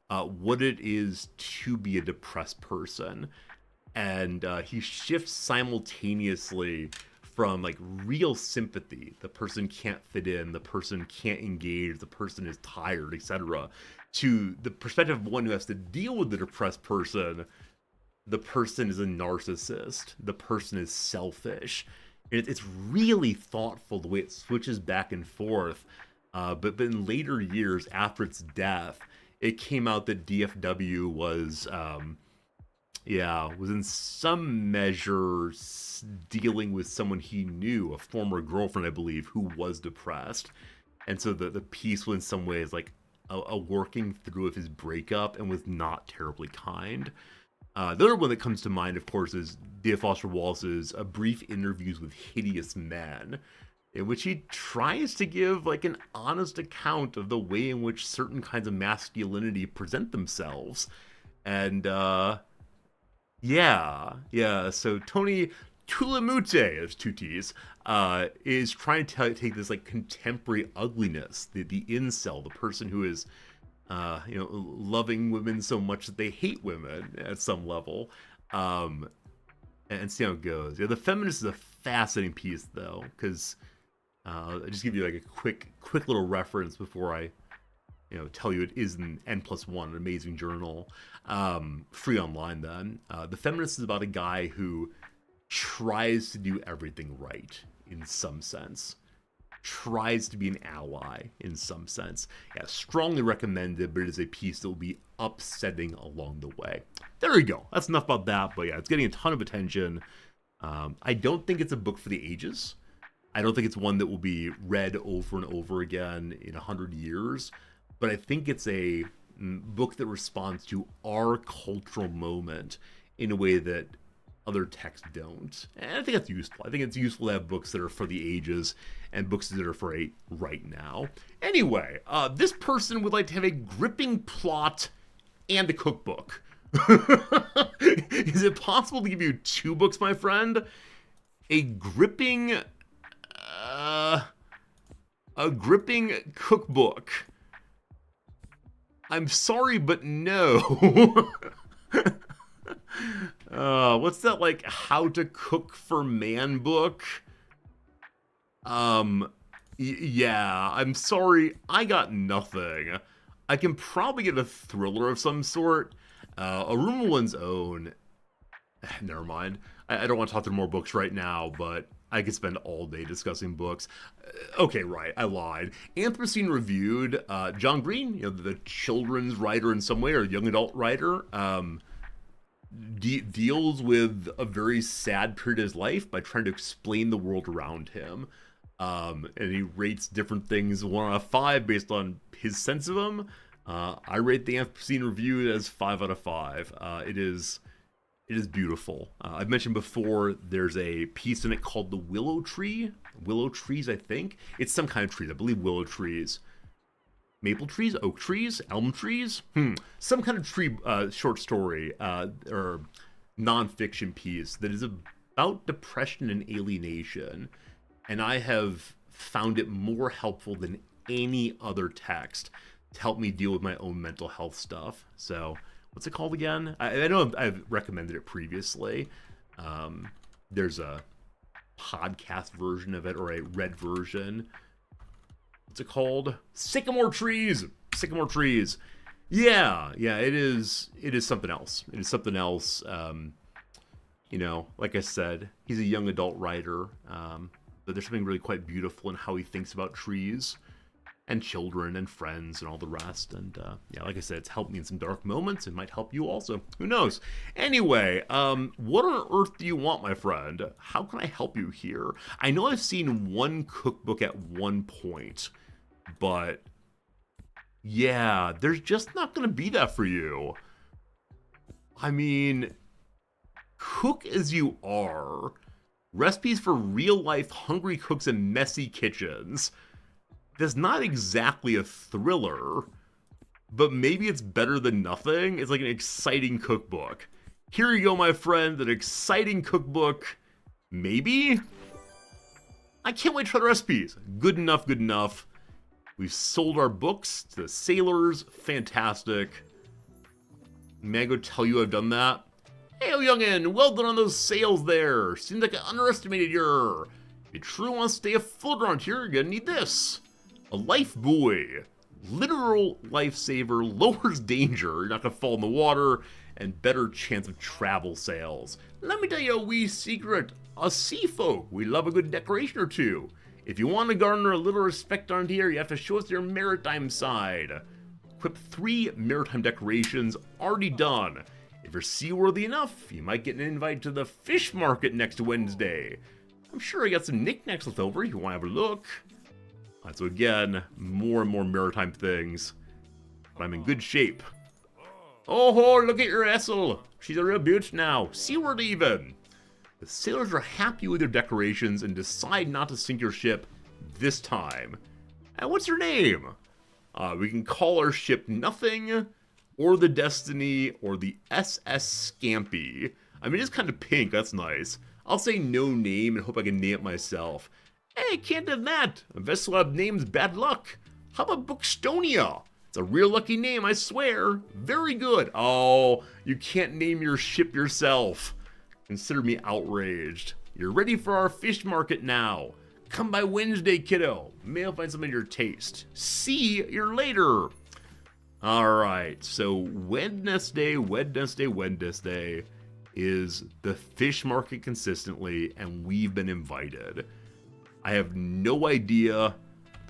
what it is to be a depressed person. And he shifts simultaneously from like real sympathy, the person can't fit in, the person can't engage, the person is tired, etc., to the perspective of one who has to deal with the depressed person. The person is a narcissist, the person is selfish. It's really thoughtful the way it switches back and forth. But in later years, after its death, it came out that DFW was in some measure dealing with someone he knew, a former girlfriend, I believe, who was depressed. And so the piece was in some ways like a working through of his breakup and was not terribly kind. The other one that comes to mind, of course, is David Foster Wallace's Brief Interviews with Hideous Men, in which he tries to give like an honest account of the way in which certain kinds of masculinity present themselves. And so Tony Tulamute, there's two T's, is trying to take this like contemporary ugliness, the incel, the person who is, loving women so much that they hate women at some level, and see how it goes. Yeah, the feminist is a fascinating piece though, because I'll just give you like a quick little reference before I tell you it is an N+1, an amazing journal, free online then. The Feminist is about a guy who tries to do everything right in some sense. Tries to be an ally in some sense. Yeah, strongly recommended, but it is a piece that will be upsetting along the way. There you go. That's enough about that, but yeah, it's getting a ton of attention. I don't think it's a book for the ages. I don't think it's one that will be read over and over again in 100 years. But I think it's a book that responds to our cultural moment in a way that other texts don't. And I think that's useful. I think it's useful to have books that are for the ages and books that are for right now. Anyway, this person would like to have a gripping plot and a cookbook. Is it possible to give you two books, my friend? A gripping cookbook. I'm sorry, but no. What's that, like, how to cook for man book? Yeah, I'm sorry, I got nothing. I can probably get a thriller of some sort. A Room of One's Own. Never mind. I don't want to talk through more books right now, but I could spend all day discussing books. Okay, right, I lied. Anthropocene Reviewed, John Green, the children's writer in some way, or young adult writer, deals with a very sad period of his life by trying to explain the world around him. And he rates different things 1 out of 5 based on his sense of them. I rate the Anthropocene Reviewed as 5 out of 5. It is beautiful. I've mentioned before, there's a piece in it called The Willow Tree. Willow trees, I think. It's some kind of trees. I believe willow trees. Maple trees? Oak trees? Elm trees? Some kind of tree short story or nonfiction piece that is about depression and alienation. And I have found it more helpful than any other text to help me deal with my own mental health stuff. So, what's it called again? I know I've recommended it previously. There's a podcast version of it, or a read version. What's it called? Sycamore Trees! Sycamore Trees. Yeah, it is something else. It is something else. Like I said, he's a young adult writer, but there's something really quite beautiful in how he thinks about trees and children and friends and all the rest. And like I said, it's helped me in some dark moments. It might help you also. Who knows? Anyway, what on earth do you want, my friend? How can I help you here? I know I've seen one cookbook at one point, but yeah, there's just not going to be that for you. I mean, cook as you are. Recipes for real-life hungry cooks in messy kitchens. That's not exactly a thriller, but maybe it's better than nothing. It's like an exciting cookbook. Here you go, my friend, an exciting cookbook. Maybe? I can't wait to try the recipes. Good enough, good enough. We've sold our books to the sailors. Fantastic. May I go tell you I've done that? Hey, youngin', well done on those sales there. Seems like I underestimated your... If you truly want to stay afloat around here, you're gonna need this. A life buoy. Literal lifesaver, lowers danger. You're not gonna fall in the water, and better chance of travel sales. Let me tell you a wee secret. Us sea folk, we love a good decoration or two. If you want to garner a little respect around here, you have to show us your maritime side. Equip 3 maritime decorations, already done. If you're seaworthy enough, you might get an invite to the fish market next Wednesday. I'm sure I got some knickknacks left over if you want to have a look. So again, more and more maritime things. But I'm in good shape. Oh, look at your vessel. She's a real beaut now. Seaward even. The sailors are happy with their decorations and decide not to sink your ship this time. And what's your name? We can call our ship Nothing, or the Destiny, or the SS Scampy. I mean, it's kind of pink. That's nice. I'll say no name and hope I can name it myself. Hey, can't do that. A vessel have names bad luck. How about Bookstonia? It's a real lucky name, I swear. Very good. Oh, you can't name your ship yourself. Consider me outraged. You're ready for our fish market now. Come by Wednesday, kiddo. Maybe I'll find something to your taste. See you later. Alright, so Wednesday is the fish market consistently, and we've been invited. I have no idea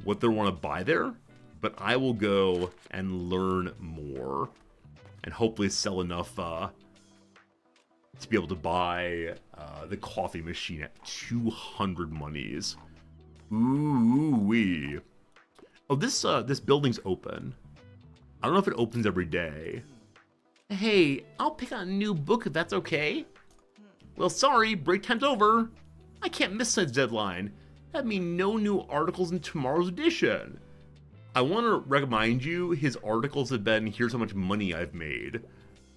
what they want to buy there, but I will go and learn more and hopefully sell enough to be able to buy the coffee machine at 200 monies. Ooh-wee. Oh, this building's open. I don't know if it opens every day. Hey, I'll pick out a new book if that's okay. Well, sorry, break time's over. I can't miss tonight's deadline. That means no new articles in tomorrow's edition. I want to remind you, his articles have been, here's how much money I've made.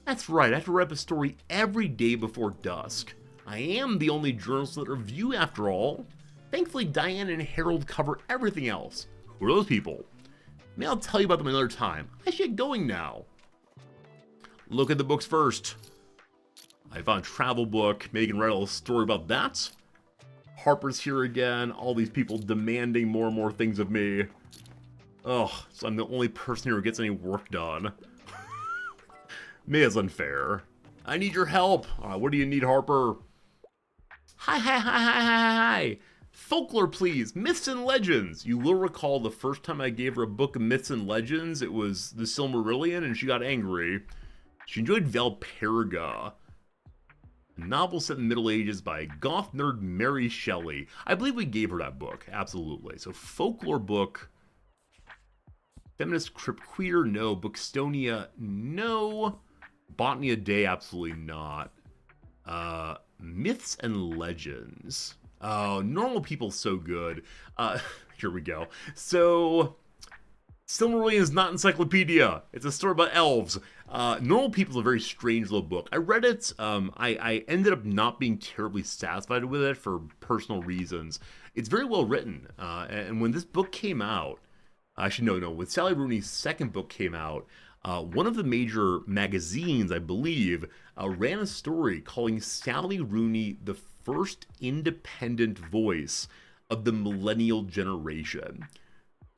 That's right, I have to write a story every day before dusk. I am the only journalist that review after all. Thankfully, Diane and Harold cover everything else. Who are those people? Maybe I'll tell you about them another time. I should get going now. Look at the books first. I found a travel book. Maybe you can write a little story about that. Harper's here again. All these people demanding more and more things of me. Ugh, so I'm the only person here who gets any work done. Maybe it's unfair. I need your help. What do you need, Harper? Hi. Folklore, please. Myths and legends. You will recall the first time I gave her a book of myths and legends, it was The Silmarillion, and she got angry. She enjoyed Valperga, a novel set in the Middle Ages by goth nerd Mary Shelley. I believe we gave her that book, absolutely. So folklore book. Feminist Crypt Queer, no. Bookstonia, no. Botany a Day, absolutely not. Myths and legends. Oh, Normal People, so good. Here we go. So, Silmarillion is not encyclopedia. It's a story about elves. Normal People is a very strange little book. I read it. I ended up not being terribly satisfied with it for personal reasons. It's very well written. And when this book came out, actually, no. When Sally Rooney's second book came out, one of the major magazines, I believe, ran a story calling Sally Rooney the first independent voice of the millennial generation.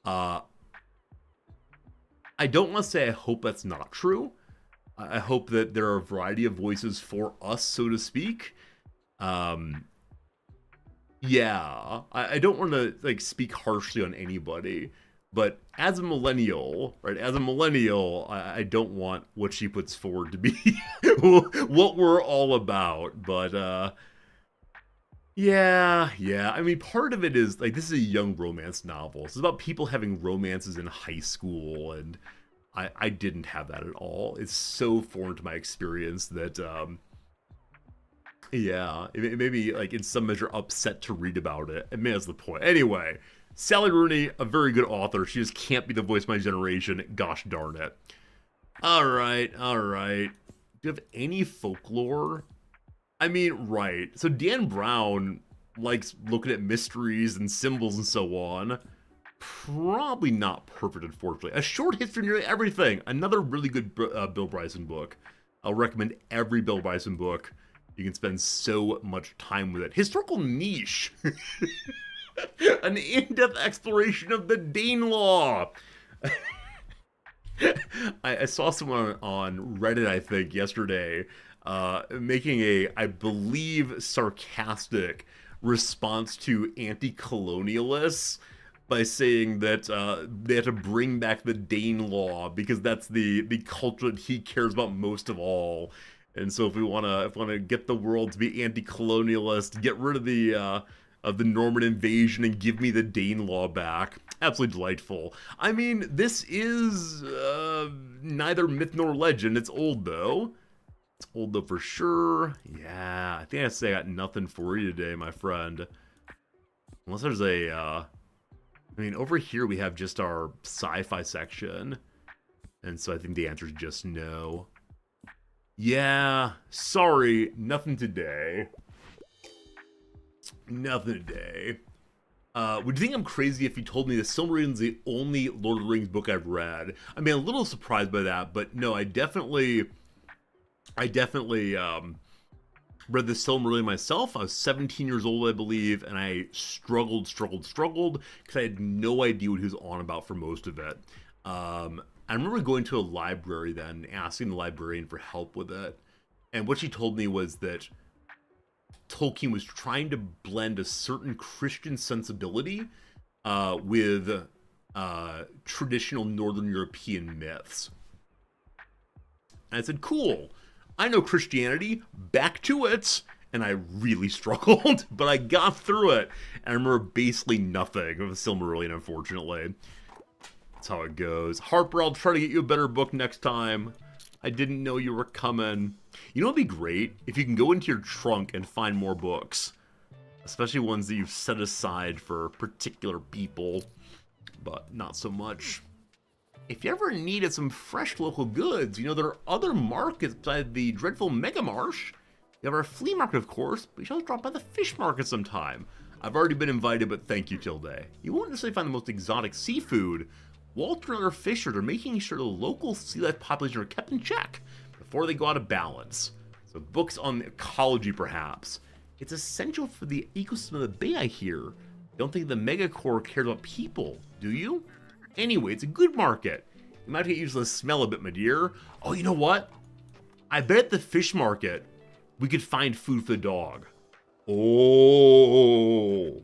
I don't want to say I hope that's not true. I hope that there are a variety of voices for us, so to speak. Yeah, I don't want to speak harshly on anybody. But as a millennial, right, I don't want what she puts forward to be what we're all about. But, yeah. I mean, part of it is, this is a young romance novel. It's about people having romances in high school, and I didn't have that at all. It's so foreign to my experience that, yeah, it made me, in some measure, upset to read about it. And maybe that's the point. Anyway. Sally Rooney, a very good author. She just can't be the voice of my generation. Gosh darn it. Alright. Do you have any folklore? I mean, right. So Dan Brown likes looking at mysteries and symbols and so on. Probably not perfect, unfortunately. A Short History of Nearly Everything. Another really good Bill Bryson book. I'll recommend every Bill Bryson book. You can spend so much time with it. Historical Niche. An in-depth exploration of the Danelaw. I saw someone on Reddit, I think, yesterday, making a, I believe, sarcastic response to anti-colonialists by saying that they have to bring back the Danelaw because that's the culture that he cares about most of all. And so if we want to get the world to be anti-colonialist, get rid of the Norman invasion and give me the Danelaw back. Absolutely delightful. I mean, this is neither myth nor legend. It's old, though. It's old, though, for sure. Yeah, I think I say I got nothing for you today, my friend. Unless there's a... I mean, over here we have just our sci-fi section. And so I think the answer is just no. Yeah, sorry, nothing today. Nothing today. Would you think I'm crazy if you told me that Silmarillion's the only Lord of the Rings book I've read? I mean, a little surprised by that, but no, I definitely read the Silmarillion myself. I was 17 years old, I believe, and I struggled because I had no idea what he was on about for most of it. I remember going to a library then, asking the librarian for help with it, and what she told me was that Tolkien was trying to blend a certain Christian sensibility with traditional Northern European myths. And I said, cool, I know Christianity, back to it. And I really struggled, but I got through it. And I remember basically nothing of Silmarillion, unfortunately. That's how it goes. Harper, I'll try to get you a better book next time. I didn't know you were coming. You know what'd be great? If you can go into your trunk and find more books. Especially ones that you've set aside for particular people. But not so much. If you ever needed some fresh local goods, you know, there are other markets besides the dreadful Mega Marsh. You have our flea market, of course, but you should also drop by the fish market sometime. I've already been invited, but thank you, Tilde. You won't necessarily find the most exotic seafood. Walter and other fishers are making sure the local sea life population are kept in check before they go out of balance. So books on ecology, perhaps. It's essential for the ecosystem of the bay, I hear. Don't think the megacore cares about people, do you? Anyway, it's a good market. You might get used to the smell a bit, my dear. Oh, you know what? I bet at the fish market, we could find food for the dog. Oh.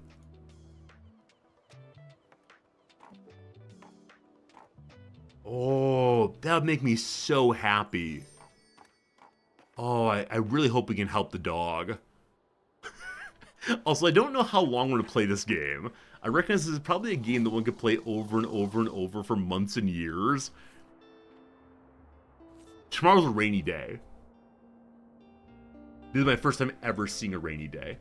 Oh, that would make me so happy. Oh, I really hope we can help the dog. Also, I don't know how long we're going to play this game. I reckon this is probably a game that one could play over and over and over for months and years. Tomorrow's a rainy day. This is my first time ever seeing a rainy day.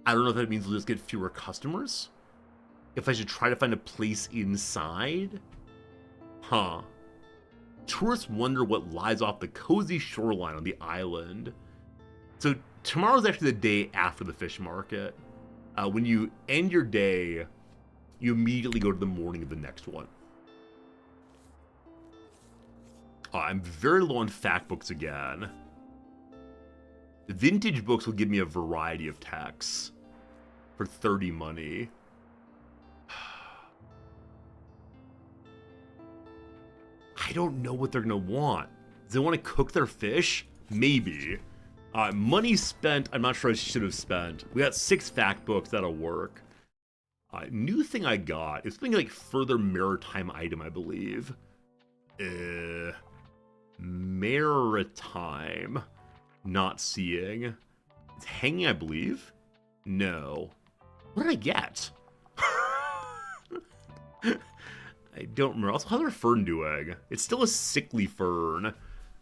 I don't know if that means we'll just get fewer customers. If I should try to find a place inside? Huh. Tourists wonder what lies off the cozy shoreline on the island. So tomorrow's actually the day after the fish market. When you end your day, you immediately go to the morning of the next one. I'm very low on fact books again. Vintage books will give me a variety of texts for 30 money. I don't know what they're going to want. Do they want to cook their fish? Maybe. Money spent, I'm not sure I should have spent. We got 6 fact books, that'll work. New thing I got is something like further maritime item, I believe. Maritime. Not seeing. It's hanging, I believe. No. What did I get? I don't remember. Also, how's our fern doing? It's still a sickly fern.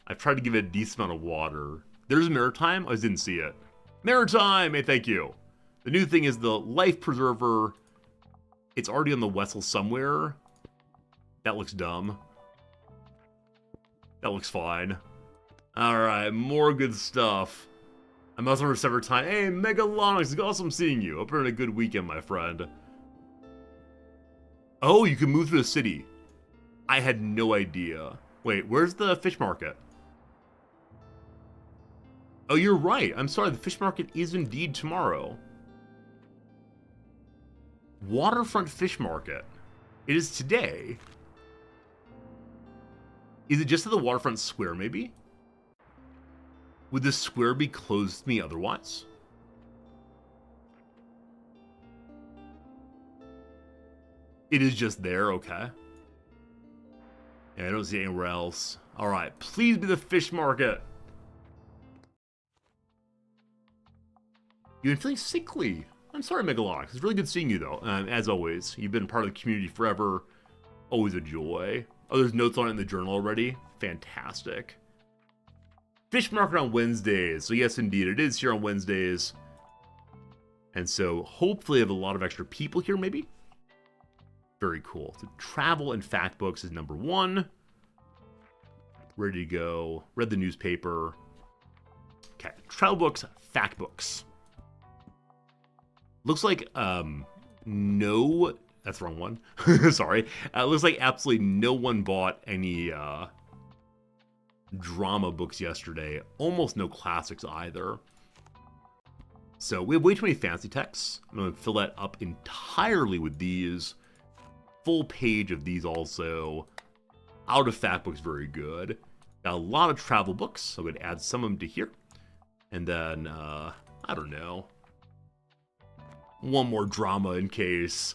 I've tried to give it a decent amount of water. There's Maritime. I just didn't see it. Maritime! Hey, thank you. The new thing is the Life Preserver. It's already on the vessel somewhere. That looks dumb. That looks fine. Alright, more good stuff. I'm also for several time. Hey, Megalonix, it's awesome seeing you. Hope you're having a good weekend, my friend. Oh, you can move through the city. I had no idea. Wait, where's the fish market? Oh, you're right. I'm sorry, the fish market is indeed tomorrow. Waterfront fish market. It is today. Is it just at the waterfront square, maybe? Would the square be closed to me otherwise? It is just there, okay. Yeah, I don't see anywhere else. Alright, please be the fish market. You've been feeling sickly. I'm sorry, Megalonix. It's really good seeing you, though. As always, you've been part of the community forever. Always a joy. Oh, there's notes on it in the journal already? Fantastic. Fish market on Wednesdays. So yes, indeed, it is here on Wednesdays. And so hopefully I have a lot of extra people here, maybe? Very cool. So travel and fact books is number 1. Ready to go. Read the newspaper. Okay, travel books, fact books. Looks like, no, that's the wrong one. Sorry. Looks like absolutely no one bought any, drama books yesterday. Almost no classics either. So we have way too many fancy texts. I'm going to fill that up entirely with these. Full page of these also. Out of fact books, very good. Got a lot of travel books, so I'm going to add some of them to here. And then, I don't know. One more drama in case.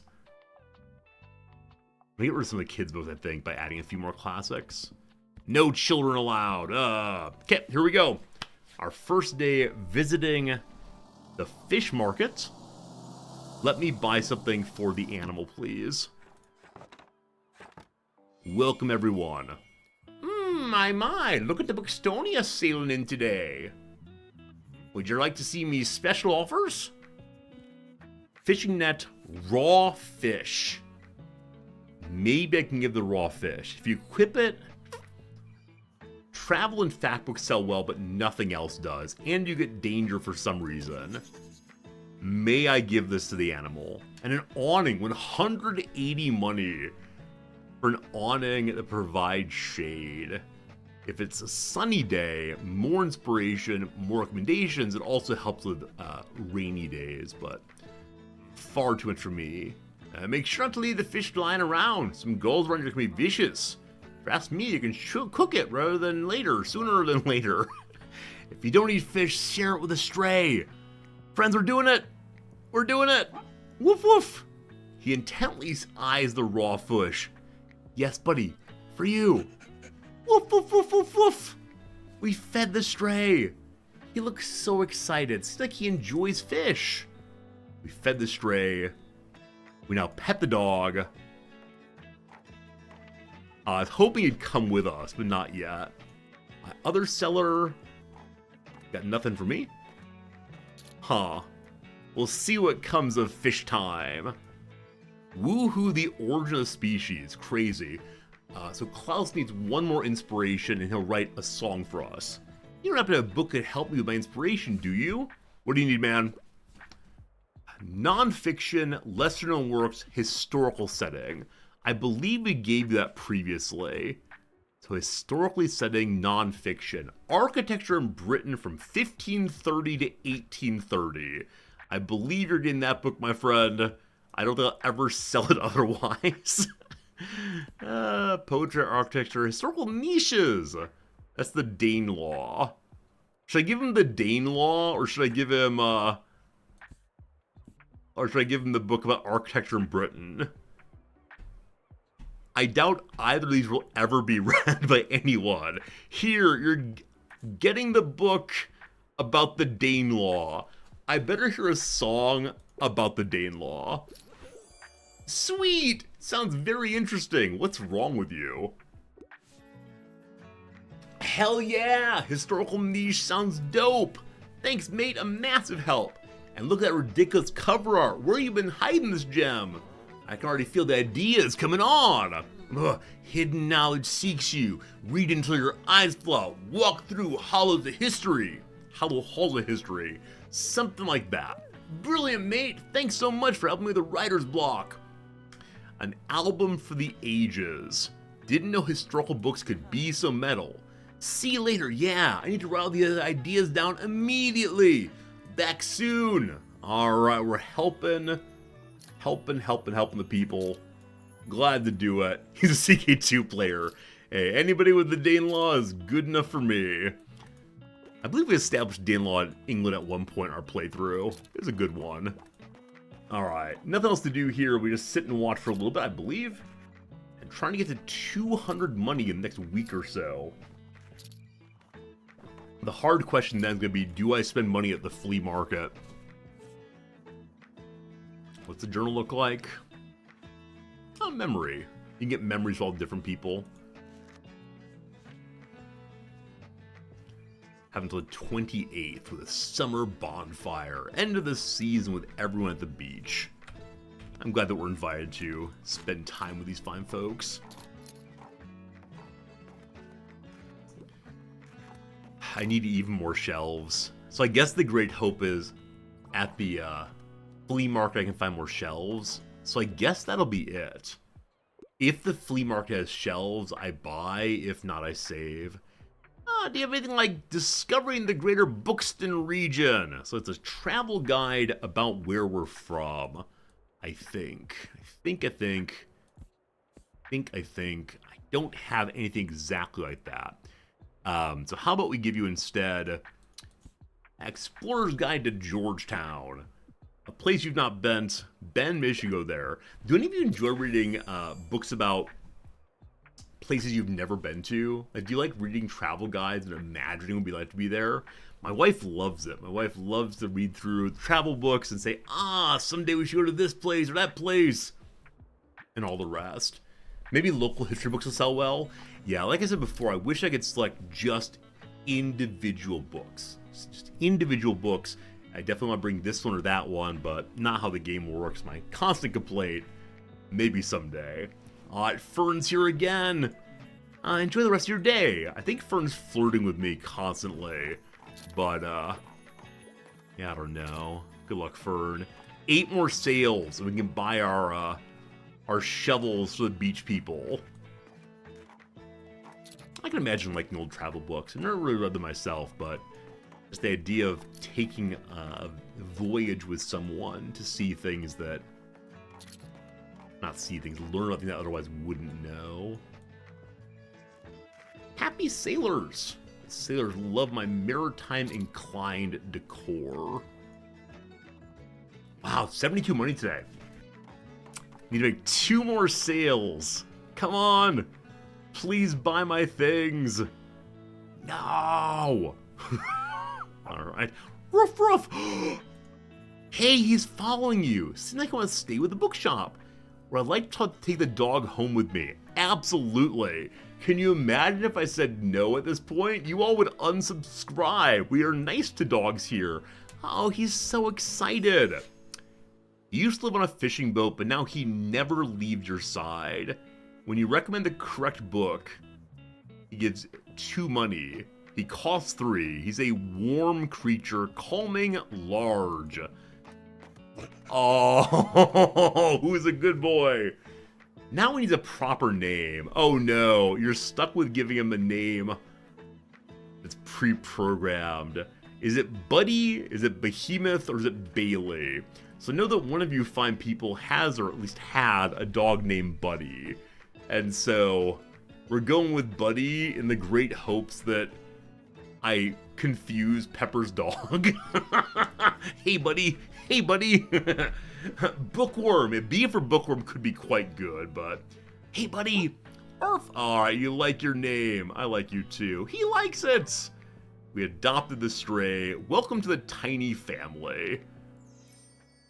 I'm going to get rid of some of the kids' books, I think, by adding a few more classics. No children allowed. Okay, here we go. Our first day visiting the fish market. Let me buy something for the animal, please. Welcome, everyone. My, look at the Bookstonia sailing in today. Would you like to see me special offers? Fishing net, raw fish. Maybe I can give the raw fish. If you equip it, travel and fact books sell well, but nothing else does. And you get danger for some reason. May I give this to the animal? And an awning, 180 money for an awning that provides shade. If it's a sunny day, more inspiration, more recommendations. It also helps with rainy days, but far too much for me. Make sure not to leave the fish lying around. Some gulls around here can be vicious. If you ask me, you can cook it rather than later, sooner than later. If you don't eat fish, share it with a stray. Friends, we're doing it. We're doing it. Woof woof. He intently eyes the raw fish. Yes, buddy, for you. Woof woof woof woof woof. We fed the stray. He looks so excited. Seems like he enjoys fish. We fed the stray. We now pet the dog. I was hoping he'd come with us, but not yet. My other seller got nothing for me. Huh. We'll see what comes of fish time. Woohoo, the origin of species. Crazy. So Klaus needs one more inspiration and he'll write a song for us. You don't have to have a book that help me with my inspiration, do you? What do you need, man? Non-fiction, lesser-known works, historical setting. I believe we gave you that previously. So historically setting non-fiction. Architecture in Britain from 1530 to 1830. I believe you're getting that book, my friend. I don't think I'll ever sell it otherwise. Poetry, architecture, historical niches. That's the Danelaw. Should I give him the Danelaw, or should I give him, the book about architecture in Britain? I doubt either of these will ever be read by anyone. Here, you're getting the book about the Danelaw. I better hear a song about the Danelaw. Sweet! Sounds very interesting. What's wrong with you? Hell yeah! Historical niche sounds dope! Thanks, mate, a massive help. And look at that ridiculous cover art. Where you been hiding this gem? I can already feel the ideas coming on. Ugh, hidden knowledge seeks you. Read until your eyes flow. Walk through hollows of history. Hollow halls of history. Something like that. Brilliant, mate. Thanks so much for helping me with the writer's block. An album for the ages. Didn't know historical books could be so metal. See you later. Yeah, I need to write all the ideas down immediately. Back soon. All right, we're helping the people. Glad to do it. He's a CK2 player. Hey, anybody with the Danelaw is good enough for me. I believe we established Danelaw in England at one point in our playthrough. It's a good one. All right, nothing else to do here. We just sit and watch for a little bit, I believe. And trying to get to 200 money in the next week or so. The hard question then is going to be, do I spend money at the flea market? What's the journal look like? Oh, memory. You can get memories of all different people. Have until the 28th for the summer bonfire. End of the season with everyone at the beach. I'm glad that we're invited to spend time with these fine folks. I need even more shelves. So I guess the great hope is at the Flea market, I can find more shelves. So I guess that'll be it. If the flea market has shelves, I buy. If not, I save. Do you have anything like Discovering the Greater Bookston Region? So it's a travel guide about where we're from. I think. I don't have anything exactly like that. So how about we give you instead Explorer's Guide to Georgetown. A place you've not been. Ben, maybe you should go there. Do any of you enjoy reading books about places you've never been to? Like, do you like reading travel guides and imagining what it'd be like to be there? My wife loves it. My wife loves to read through travel books and say, someday we should go to this place or that place, and all the rest. Maybe local history books will sell well. Yeah, like I said before, I wish I could select just individual books. Just individual books. I definitely want to bring this one or that one, but not how the game works. My constant complaint. Maybe someday. Alright, Fern's here again. Enjoy the rest of your day. I think Fern's flirting with me constantly. But, yeah, I don't know. Good luck, Fern. 8 more sales, and we can buy our shovels for the beach people. I can imagine liking old travel books. I've never really read them myself, but just the idea of taking a voyage with someone to see things that... Not see things, learn about things that otherwise wouldn't know. Happy sailors! Sailors love my maritime inclined decor. Wow, 72 money today. Need to make 2 more sales. Come on! Please buy my things. No! Alright. Ruff, ruff! Hey, he's following you. Seems like I want to stay with the bookshop. Or I'd like to take the dog home with me. Absolutely. Can you imagine if I said no at this point? You all would unsubscribe. We are nice to dogs here. Oh, he's so excited. He used to live on a fishing boat, but now he never leaves your side. When you recommend the correct book, he gives 2 money. He costs 3. He's a warm creature, calming, large. Oh, who's a good boy? Now he needs a proper name. Oh no, you're stuck with giving him a name that's pre-programmed. Is it Buddy, is it Behemoth, or is it Bailey? So know that one of you fine people has, or at least had, a dog named Buddy. And so we're going with Buddy in the great hopes that I confuse Pepper's dog. Hey, buddy. Hey, buddy. Bookworm. B for Bookworm could be quite good, but... Hey, buddy. Arf. Alright, you like your name. I like you too. He likes it. We adopted the stray. Welcome to the tiny family.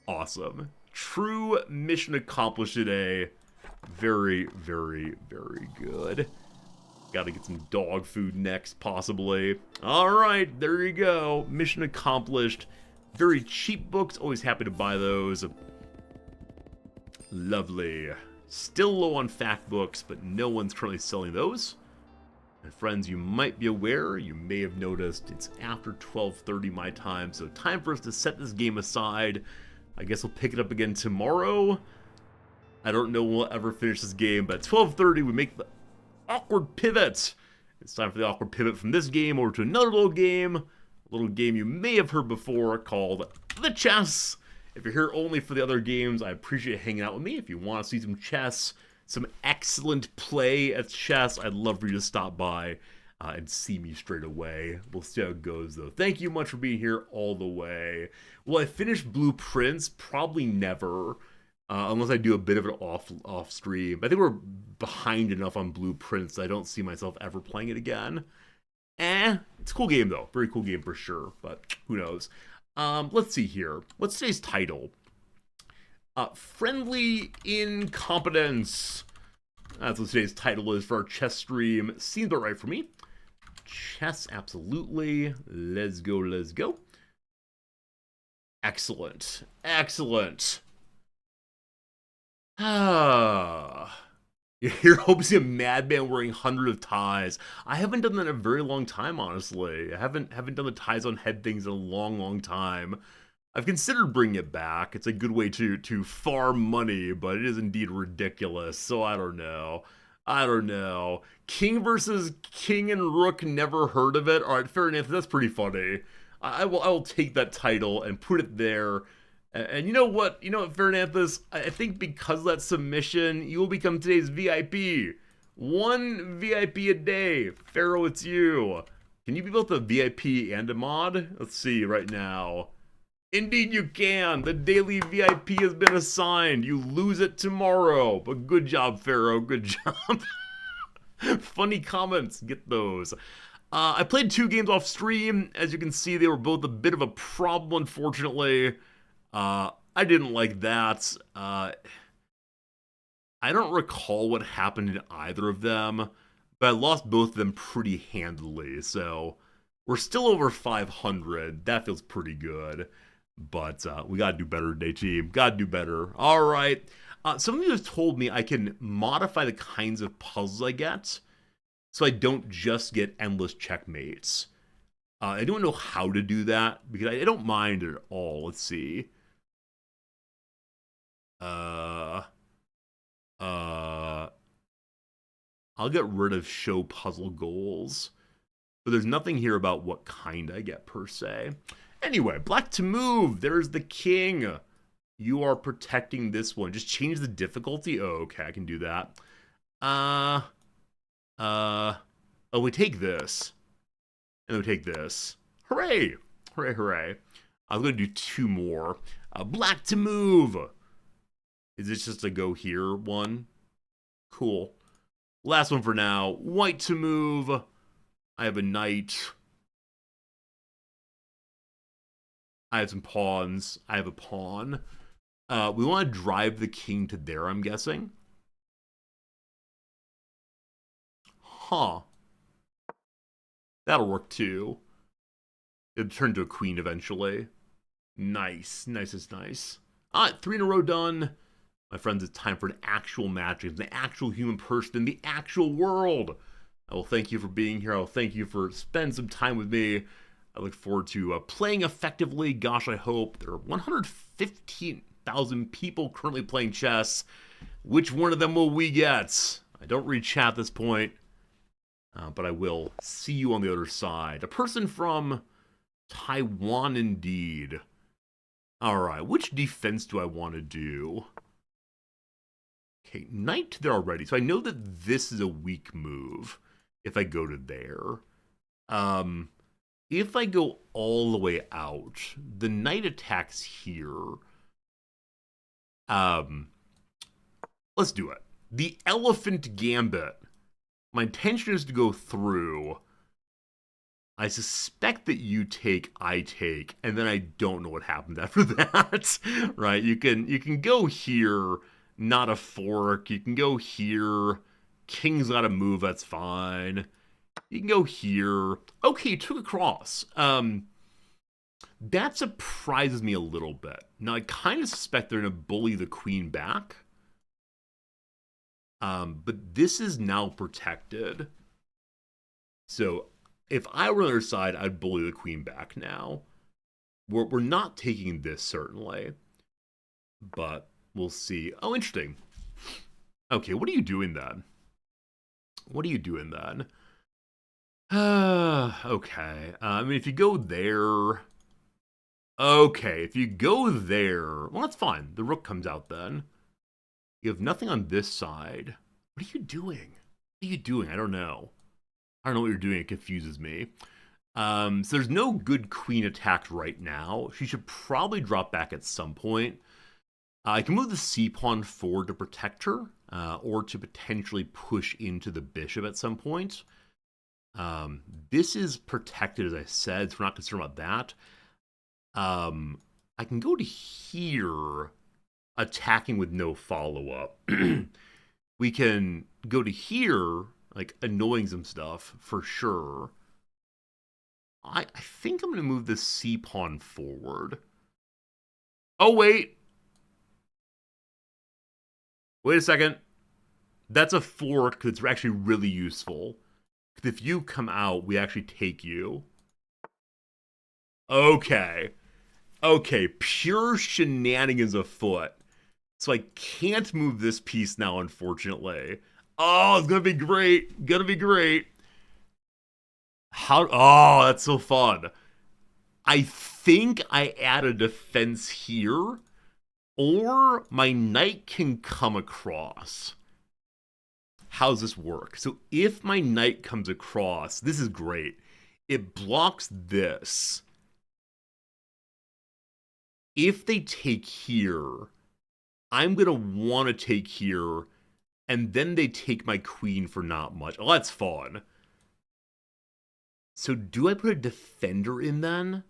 Awesome. True mission accomplished today. Very, very, very good. Gotta get some dog food next, possibly. Alright, there you go. Mission accomplished. Very cheap books. Always happy to buy those. Lovely. Still low on fact books, but no one's currently selling those. And friends, you might be aware, you may have noticed, it's after 12:30 my time, so time for us to set this game aside. I guess we'll pick it up again tomorrow. I don't know when we'll ever finish this game, but at 12:30 we make the awkward pivot. It's time for the awkward pivot from this game over to another little game. A little game you may have heard before called The Chess. If you're here only for the other games, I appreciate hanging out with me. If you want to see some chess, some excellent play at chess, I'd love for you to stop by and see me straight away. We'll see how it goes, though. Thank you much for being here all the way. Will I finish Blueprints? Probably never. Unless I do a bit of it off stream. I think we're behind enough on Blueprints. I don't see myself ever playing it again. It's a cool game though. Very cool game for sure. But who knows? Let's see here. What's today's title? Friendly Incompetence. That's what today's title is for our chess stream. Seems about right for me. Chess, absolutely. Let's go, let's go. Excellent. Excellent. You're hoping to see a madman wearing hundreds of ties. I haven't done that in a very long time, honestly. I haven't done the ties on head things in a long, long time. I've considered bringing it back. It's a good way to farm money, but it is indeed ridiculous. So I don't know. I don't know. King versus King and Rook. Never heard of it. All right, fair enough. That's pretty funny. I will take that title and put it there. And you know what? You know what, Fernandez? I think because of that submission, you will become today's VIP. One VIP a day. Pharaoh, it's you. Can you be both a VIP and a mod? Let's see right now. Indeed you can. The daily VIP has been assigned. You lose it tomorrow. But good job, Pharaoh. Good job. Funny comments. Get those. I played 2 games off stream. As you can see, they were both a bit of a problem, unfortunately. I didn't like that. I don't recall what happened in either of them, but I lost both of them pretty handily. So we're still over 500. That feels pretty good. But we gotta do better today, team. Gotta do better. All right. Some of you have told me I can modify the kinds of puzzles I get, so I don't just get endless checkmates. I don't know how to do that because I don't mind at all. Let's see. I'll get rid of show puzzle goals, but there's nothing here about what kind I get per se. Anyway, black to move. There's the king. You are protecting this one. Just change the difficulty. Oh, okay, I can do that. Oh, we take this. And we take this. Hooray! Hooray, hooray. I'm going to do 2 more. Black to move. Is this just a go here one? Cool. Last one for now. White to move. I have a knight. I have some pawns. I have a pawn. We want to drive the king to there, I'm guessing. Huh. That'll work too. It'll turn to a queen eventually. Nice. Nice is nice. All right, 3 in a row done. My friends, it's time for an actual match against the actual human person in the actual world. I will thank you for being here. I will thank you for spending some time with me. I look forward to playing effectively. Gosh, I hope. There are 115,000 people currently playing chess. Which one of them will we get? I don't read chat at this point, but I will see you on the other side. A person from Taiwan, indeed. All right, which defense do I want to do? Okay, knight to there already. So I know that this is a weak move if I go to there. If I go all the way out, the knight attacks here. Let's do it. The elephant gambit. My intention is to go through. I suspect that you take, I take, and then I don't know what happened after that. Right? You can go here, not a fork. You can go here. King's got to move, that's fine. You can go here. Okay, took across. That surprises me a little bit. Now, I kind of suspect they're going to bully the queen back. But this is now protected. So, if I were on the other side, I'd bully the queen back now. We're not taking this, certainly. But we'll see. Oh, interesting. Okay, what are you doing then? What are you doing then? Okay. I mean, if you go there... Okay, if you go there... Well, that's fine. The rook comes out then. You have nothing on this side. What are you doing? What are you doing? I don't know. I don't know what you're doing. It confuses me. So there's no good queen attack right now. She should probably drop back at some point. I can move the c-pawn forward to protect her, or to potentially push into the bishop at some point. This is protected, as I said, so we're not concerned about that. I can go to here, attacking with no follow-up. We can go to here, like, annoying some stuff, for sure. I think I'm going to move the c-pawn forward. Oh, wait! Wait a second. That's a fork that's actually really useful. If you come out, we actually take you. Okay. Okay, pure shenanigans afoot. So I can't move this piece now, unfortunately. Oh, it's gonna be great. Gonna be great. How? Oh, that's so fun. I think I add a defense here, or my knight can come across. How's this work? So if my knight comes across, this is great. It blocks this. If they take here, I'm going to want to take here, and then they take my queen for not much. Oh, that's fun. So do I put a defender in then?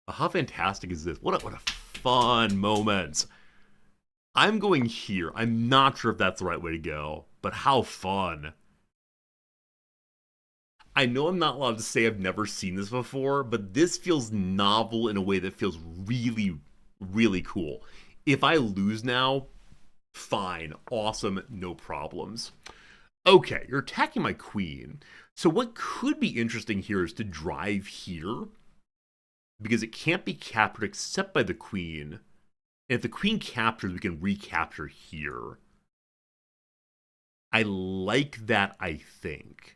How fantastic is this? What a fun moment. I'm going here. I'm not sure if that's the right way to go, but how fun. I know I'm not allowed to say I've never seen this before, but this feels novel in a way that feels really, really cool. If I lose now, fine, awesome, no problems. Okay, you're attacking my queen. So what could be interesting here is to drive here, because it can't be captured except by the queen. And if the queen captures, we can recapture here. I like that, I think.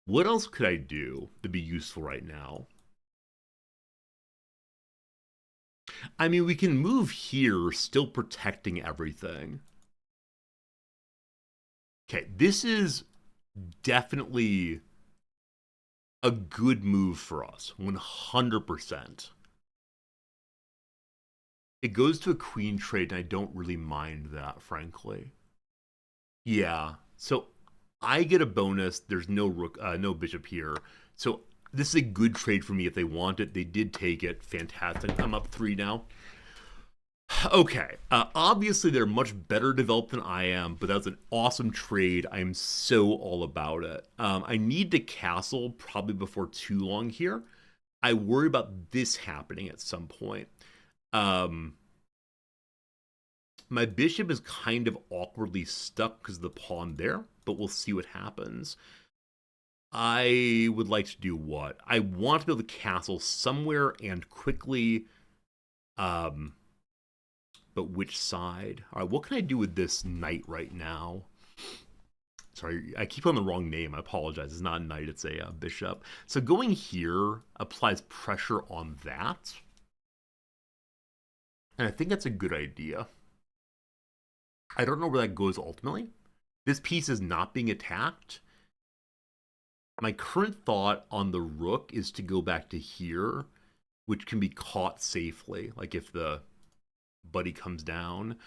What else could I do to be useful right now? I mean, we can move here, still protecting everything. Okay, this is definitely a good move for us, 100%. It goes to a queen trade, and I don't really mind that, frankly. Yeah, so I get a bonus. There's no rook, no bishop here. So this is a good trade for me if they want it. They did take it. Fantastic. I'm up 3 now. Okay, obviously they're much better developed than I am, but that's an awesome trade. I am so all about it. I need to castle probably before too long here. I worry about this happening at some point. My bishop is kind of awkwardly stuck because of the pawn there, but we'll see what happens. I would like to do what? I want to build a castle somewhere and quickly. But which side? All right, what can I do with this knight right now? Sorry, I keep on the wrong name. I apologize. It's not a knight, it's a bishop. So going here applies pressure on that. And I think that's a good idea. I don't know where that goes ultimately. This piece is not being attacked. My current thought on the rook is to go back to here, which can be caught safely. Like if the buddy comes down.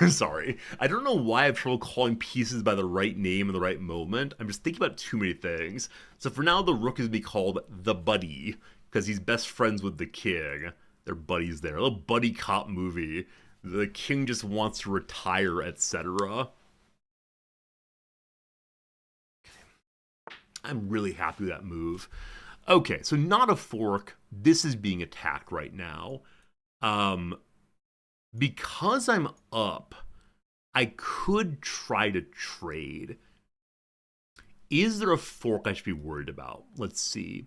Sorry. I don't know why I have trouble calling pieces by the right name in the right moment. I'm just thinking about too many things. So for now, the rook is to be called the buddy, because he's best friends with the king. They're buddies there. A little buddy cop movie. The king just wants to retire, etc. I'm really happy with that move. Okay, so not a fork. This is being attacked right now. Because I'm up, I could try to trade. Is there a fork I should be worried about? Let's see.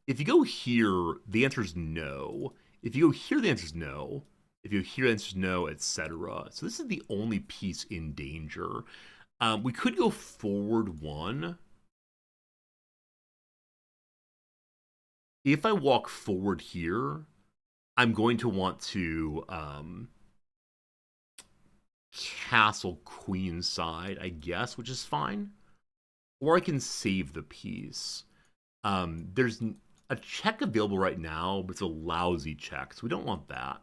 If you go here, the answer is no. If you go here, the answer is no. If you go here, the answer is no, etc. So this is the only piece in danger. We could go forward 1. If I walk forward here, I'm going to want to castle queen side, I guess, which is fine. Or I can save the piece. There's a check available right now, but it's a lousy check, so we don't want that.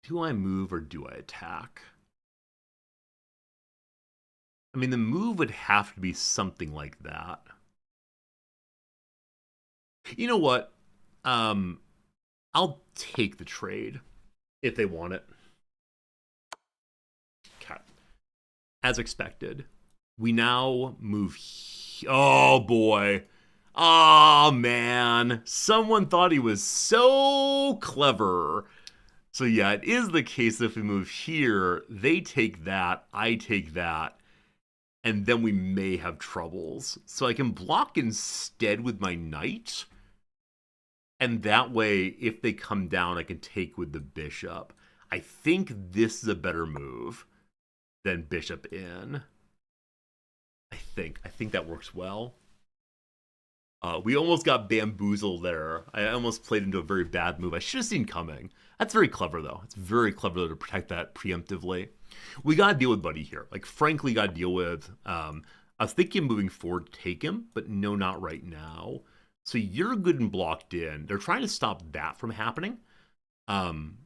Do I move or do I attack? I mean, the move would have to be something like that. You know what? I'll take the trade if they want it. Okay. As expected, we now move. Oh boy. Oh man. Someone thought he was so clever. So yeah, it is the case that if we move here, they take that, I take that, and then we may have troubles. So I can block instead with my knight. And that way, if they come down, I can take with the bishop. I think this is a better move than bishop in. I think that works well. We almost got bamboozled there. I almost played into a very bad move. I should have seen coming. That's very clever, though. It's very clever to protect that preemptively. We got to deal with Buddy here. Like, frankly, got to deal with. I was thinking of moving forward to take him, but no, not right now. So you're good and blocked in. They're trying to stop that from happening.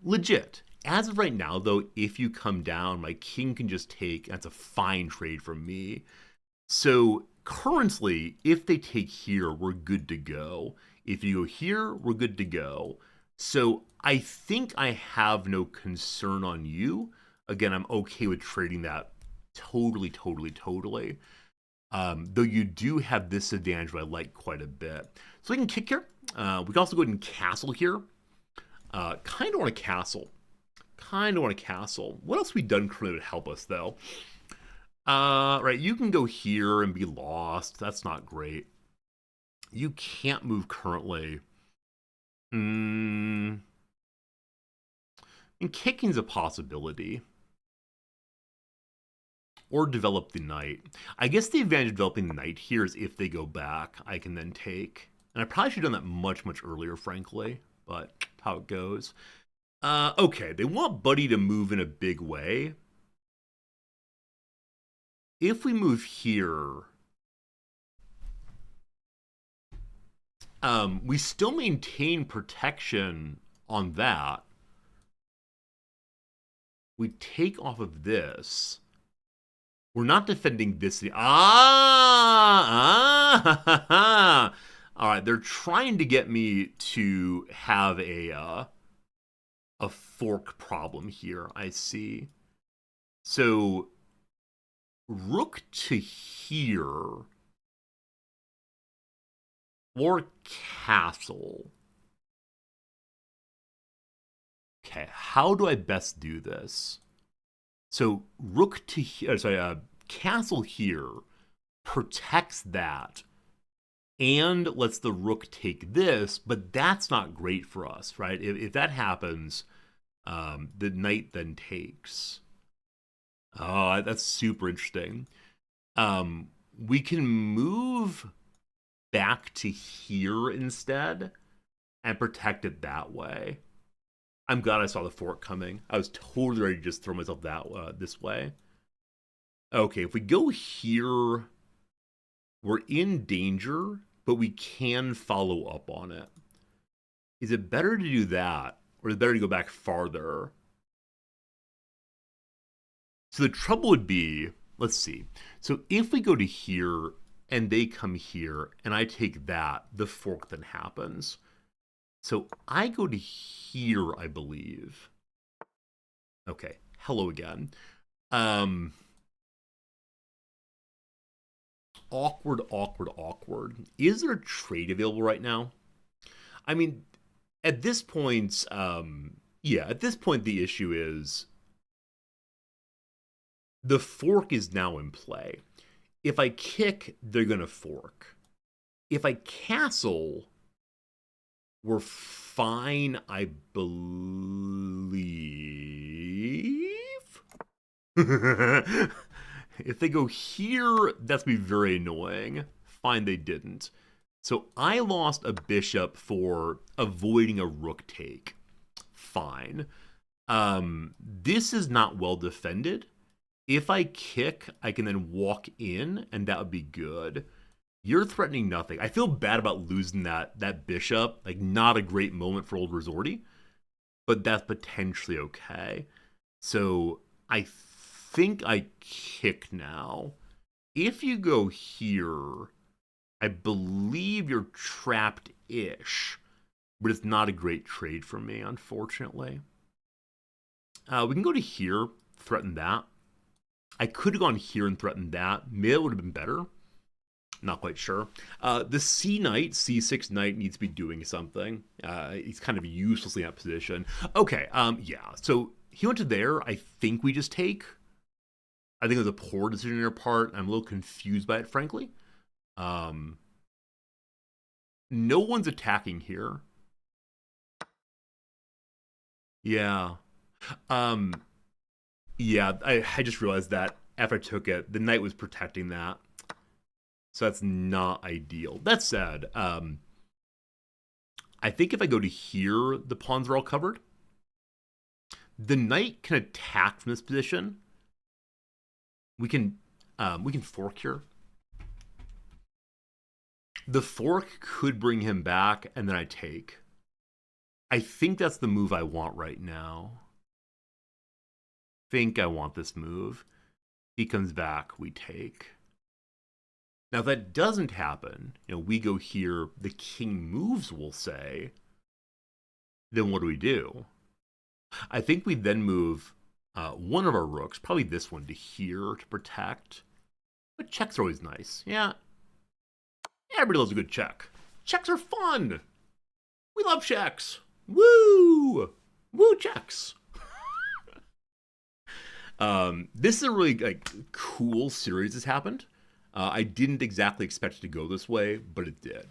Legit. As of right now, though, if you come down, my king can just take. That's a fine trade from me. So currently, if they take here, we're good to go. If you go here, we're good to go. So I think I have no concern on you. Again, I'm okay with trading that totally. Though you do have this advantage, which I like quite a bit. So we can kick here. We can also go ahead and castle here. Kind of want a castle. What else we done currently would help us, though? Right, you can go here and be lost. That's not great. You can't move currently. And kicking's a possibility. Or develop the knight. I guess the advantage of developing the knight here is if they go back, I can then take. And I probably should have done that much earlier, frankly. But how it goes. Okay, they want Buddy to move in a big way. If we move here, we still maintain protection on that. We take off of this. We're not defending this. All right, they're trying to get me to have a fork problem here, I see. So rook to here or castle. Okay, how do I best do this? So rook to here, sorry, castle here protects that and lets the rook take this, but that's not great for us, right? If that happens, the knight then takes. Oh, that's super interesting. We can move back to here instead and protect it that way. I'm glad I saw the fork coming. I was totally ready to just throw myself this way. Okay, if we go here, we're in danger, but we can follow up on it. Is it better to do that, or is it better to go back farther? So the trouble would be, let's see. So if we go to here, and they come here, and I take that, the fork then happens. So I go to here, I believe. Okay, hello again. Awkward. Is there a trade available right now? I mean, at this point, at this point the issue is the fork is now in play. If I kick, they're going to fork. If I castle, we're fine, I believe. If they go here, that's going to be very annoying. Fine, they didn't. So I lost a bishop for avoiding a rook take. Fine. This is not well defended. If I kick, I can then walk in, and that would be good. You're threatening nothing. I feel bad about losing that bishop. Like, not a great moment for old Resorti, but that's potentially okay. So I think I kick now. If you go here, I believe you're trapped-ish, but it's not a great trade for me, unfortunately. We can go to here, threaten that. I could have gone here and threatened that. Maybe it would have been better. Not quite sure. The C knight, C6 knight, needs to be doing something. He's kind of uselessly in that position. Okay, yeah. So he went to there. I think we just take. I think it was a poor decision on your part. I'm a little confused by it, frankly. No one's attacking here. Yeah. Um, yeah, I just realized that after I took it, the knight was protecting that. So that's not ideal. That said, I think if I go to here, the pawns are all covered. The knight can attack from this position. We can fork here. The fork could bring him back, and then I take. I think that's the move I want right now. Think I want this move. He comes back, we take. Now, if that doesn't happen, we go here, the king moves, we'll say. Then what do we do? I think we then move one of our rooks, probably this one, to here to protect. But checks are always nice. Yeah, everybody loves a good check. Checks are fun. We love checks. Woo! Woo checks. This is a really cool series that's happened. I didn't exactly expect it to go this way, but it did.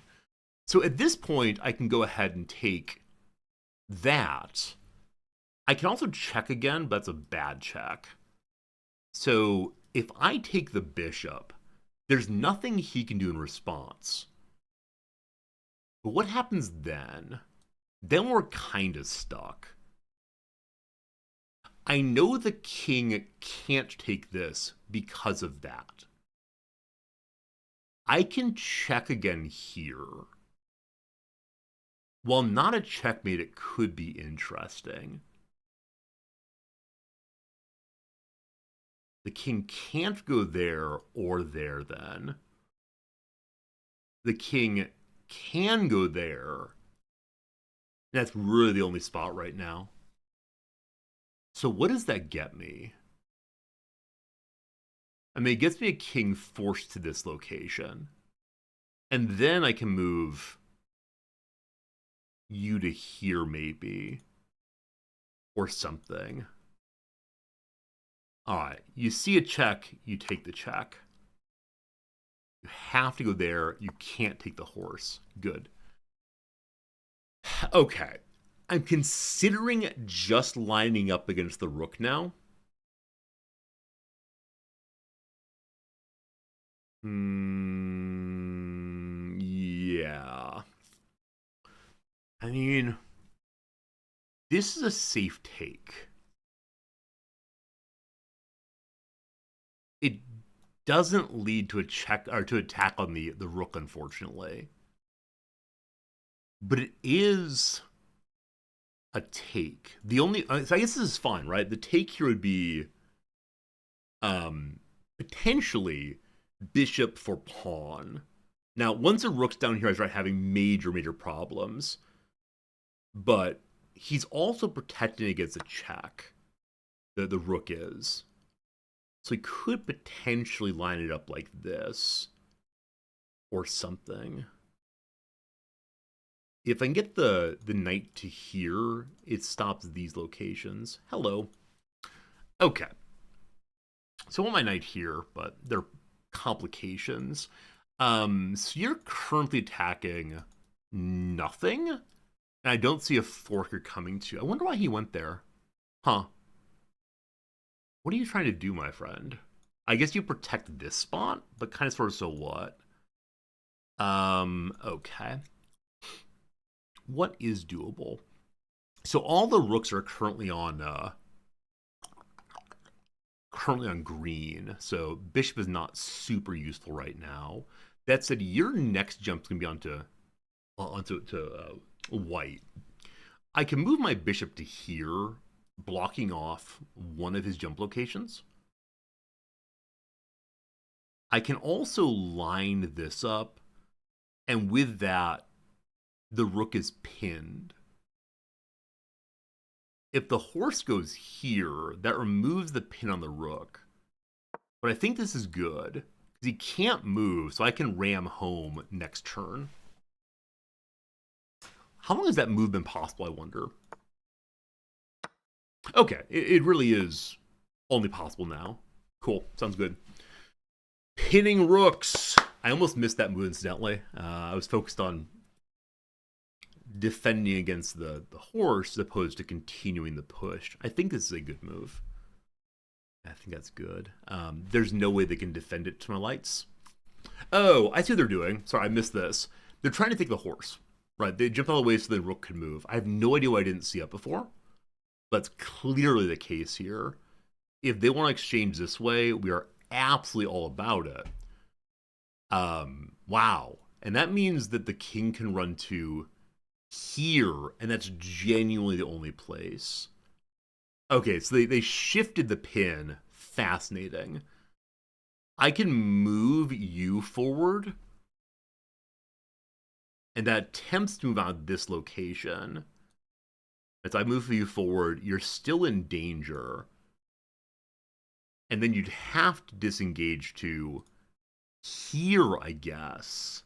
So at this point, I can go ahead and take that. I can also check again, but that's a bad check. So if I take the bishop, there's nothing he can do in response. But what happens then? Then we're kind of stuck. I know the king can't take this because of that. I can check again here. While not a checkmate, it could be interesting. The king can't go there or there then. The king can go there. That's really the only spot right now. So what does that get me? I mean, it gets me a king forced to this location. And then I can move you to here maybe. Or something. All right, you see a check, you take the check. You have to go there. You can't take the horse. Good. Okay. I'm considering just lining up against the rook now. Yeah. I mean, this is a safe take. It doesn't lead to a check or to attack on the rook, unfortunately. But it is a take. The only so I guess this is fine, right? The take here would be potentially bishop for pawn. Now, once a rook's down here, I start having major problems. But he's also protecting against a check. The rook is. So he could potentially line it up like this. Or something. If I can get the knight to here, it stops these locations. Hello. Okay. So I want my knight here, but there are complications. So you're currently attacking nothing? And I don't see a forker coming to. I wonder why he went there. Huh. What are you trying to do, my friend? I guess you protect this spot, but kind of sort of so what? Okay. What is doable? So all the rooks are currently on green. So bishop is not super useful right now. That said, your next jump's gonna be onto white. I can move my bishop to here, blocking off one of his jump locations. I can also line this up, and with that, the rook is pinned. If the horse goes here, that removes the pin on the rook. But I think this is good, because he can't move, so I can ram home next turn. How long has that move been possible, I wonder? Okay, it really is only possible now. Cool, sounds good. Pinning rooks. I almost missed that move, incidentally. I was focused on defending against the horse as opposed to continuing the push. I think this is a good move. I think that's good. There's no way they can defend it to my lights. Oh, I see what they're doing. Sorry, I missed this. They're trying to take the horse. Right, they jumped all the way so the rook could move. I have no idea why I didn't see it before. That's clearly the case here. If they want to exchange this way, we are absolutely all about it. Wow. And that means that the king can run to here, and that's genuinely the only place. Okay, so they shifted the pin. Fascinating. I can move you forward, and that attempts to move out of this location. As I move you forward, you're still in danger. And then you'd have to disengage to here, I guess.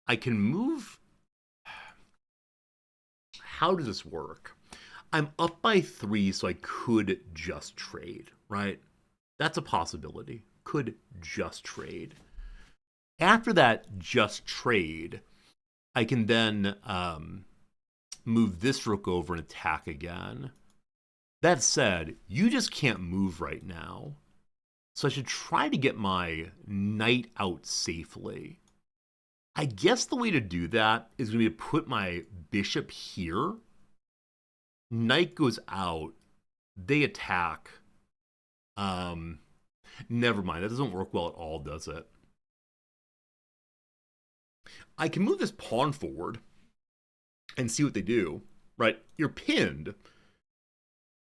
I can move. How does this work? I'm up by 3, so I could just trade, right? That's a possibility. Could just trade. After that just trade, I can then move this rook over and attack again. That said, you just can't move right now. So I should try to get my knight out safely. I guess the way to do that is going to be to put my bishop here. Knight goes out. They attack. Never mind. That doesn't work well at all, does it? I can move this pawn forward and see what they do. Right? You're pinned.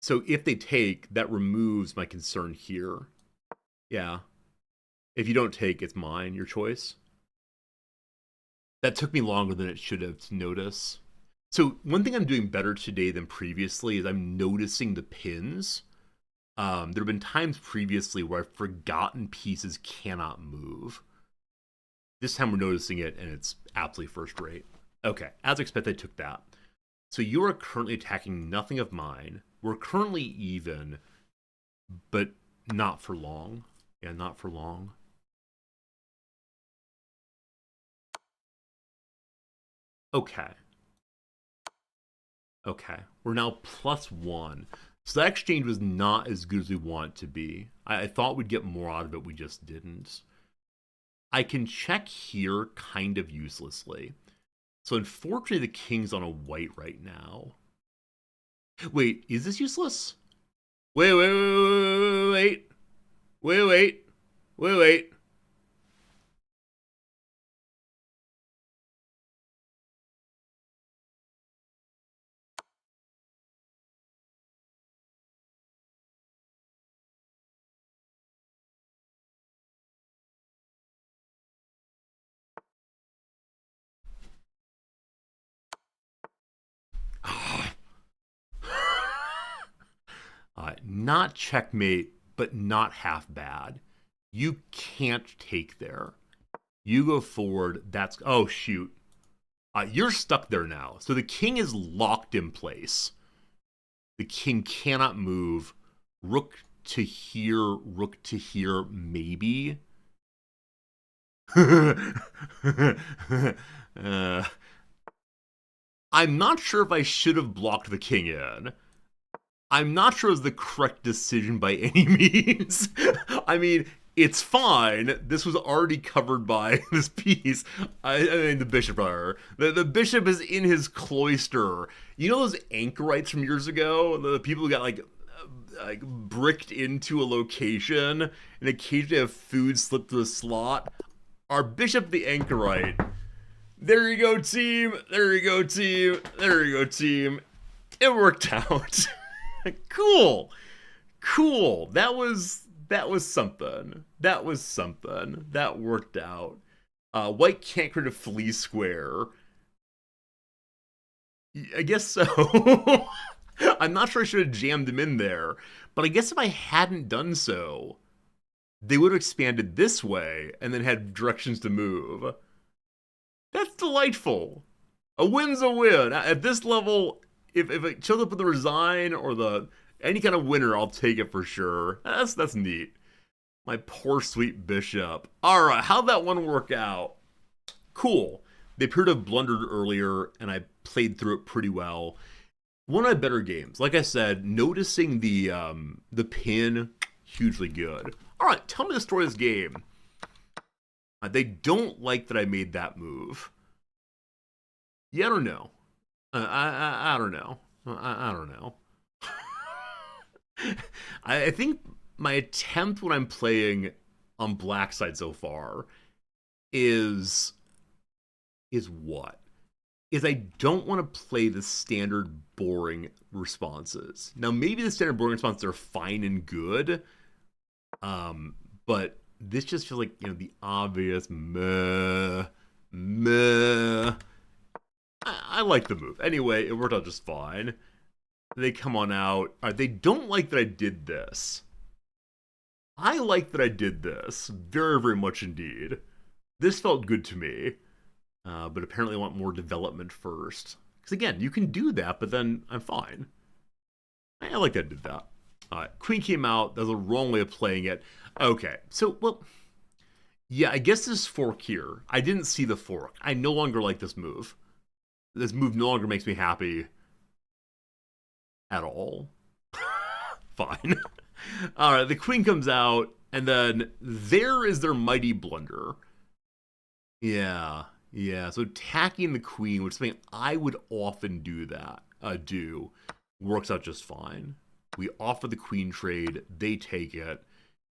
So if they take, that removes my concern here. Yeah. If you don't take, it's mine, your choice. That took me longer than it should have to notice. So one thing I'm doing better today than previously is I'm noticing the pins. There have been times previously where I've forgotten pieces cannot move. This time we're noticing it, and it's absolutely first rate. Okay, as expected, I took that. So you are currently attacking nothing of mine. We're currently even, but not for long. Yeah, not for long. Okay. Okay, we're now +1. So that exchange was not as good as we want it to be. I thought we'd get more out of it, we just didn't. I can check here kind of uselessly. So unfortunately, the king's on a white right now. Wait, is this useless? Wait. Not checkmate, but not half bad. You can't take there. You go forward. That's... Oh, shoot. You're stuck there now. So the king is locked in place. The king cannot move. Rook to here, maybe. I'm not sure if I should have blocked the king in. I'm not sure it was the correct decision by any means. I mean, it's fine. This was already covered by this piece. I mean, the bishop, rather. The bishop is in his cloister. You know those anchorites from years ago? The people who got, like bricked into a location and occasionally have food slipped to the slot? Our bishop, the anchorite. There you go, team. There you go, team. There you go, team. It worked out. Cool. That was something. That worked out. White can't create a flea square. I guess so. I'm not sure I should have jammed him in there, but I guess if I hadn't done so, they would have expanded this way and then had directions to move. That's delightful. A win's a win. At this level, if it shows up with the resign or any kind of winner, I'll take it for sure. That's neat. My poor sweet bishop. All right, how'd that one work out? Cool. They appear to have blundered earlier, and I played through it pretty well. One of my better games. Like I said, noticing the pin, hugely good. All right, tell me the story of this game. They don't like that I made that move. Yeah, I don't know. I don't know. I don't know. I think my attempt when I'm playing on black side so far is what? Is I don't want to play the standard boring responses. Now maybe the standard boring responses are fine and good, but this just feels like, the obvious meh, meh. I like the move. Anyway, it worked out just fine. They come on out. They don't like that I did this. I like that I did this. Very, very much indeed. This felt good to me. But apparently I want more development first. Because again, you can do that, but then I'm fine. I like that I did that. Queen came out. That was a wrong way of playing it. Okay, so, well, yeah, I guess this fork here. I didn't see the fork. I no longer like this move. This move no longer makes me happy at all. Fine. All right, the queen comes out, and then there is their mighty blunder. Yeah, so attacking the queen, which is something I would often do works out just fine. We offer the queen trade, they take it,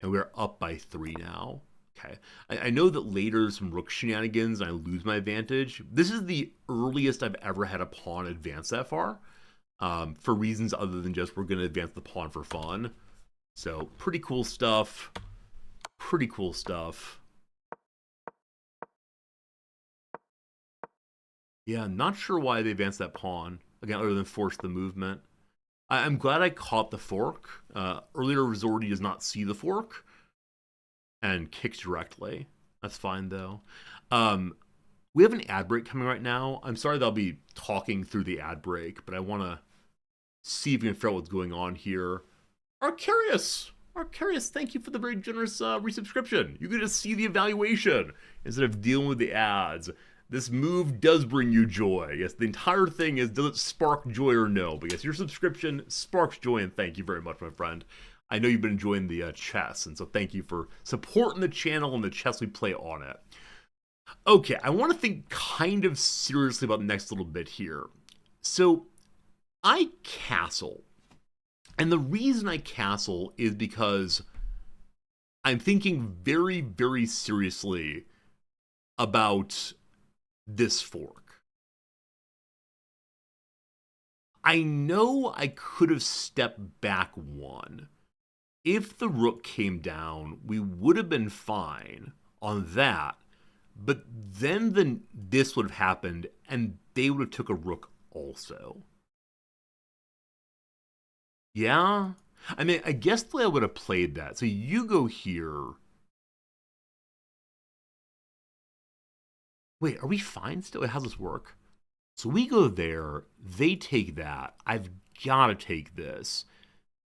and we're up by 3 now. Okay, I know that later some rook shenanigans and I lose my advantage. This is the earliest I've ever had a pawn advance that far, for reasons other than just we're going to advance the pawn for fun. So pretty cool stuff. Pretty cool stuff. Yeah, not sure why they advanced that pawn, again, other than force the movement. I'm glad I caught the fork. Earlier Resorti does not see the fork and kicks directly. That's fine, though. We have an ad break coming right now. I'm sorry that I'll be talking through the ad break, but I want to see if we can figure out what's going on here. Arcarius, thank you for the very generous resubscription. You get to see the evaluation instead of dealing with the ads. This move does bring you joy. Yes, the entire thing is, does it spark joy or no? But yes, your subscription sparks joy, and thank you very much, my friend. I know you've been enjoying the chess, and so thank you for supporting the channel and the chess we play on it. Okay, I want to think kind of seriously about the next little bit here. So, I castle. And the reason I castle is because I'm thinking very, very seriously about this fork. I know I could have stepped back 1. If the rook came down, we would have been fine on that, but then this would have happened, and they would have took a rook also. Yeah? I mean, I guess the way I would have played that, so you go here. Wait, are we fine still? How does this work? So we go there, they take that. I've got to take this.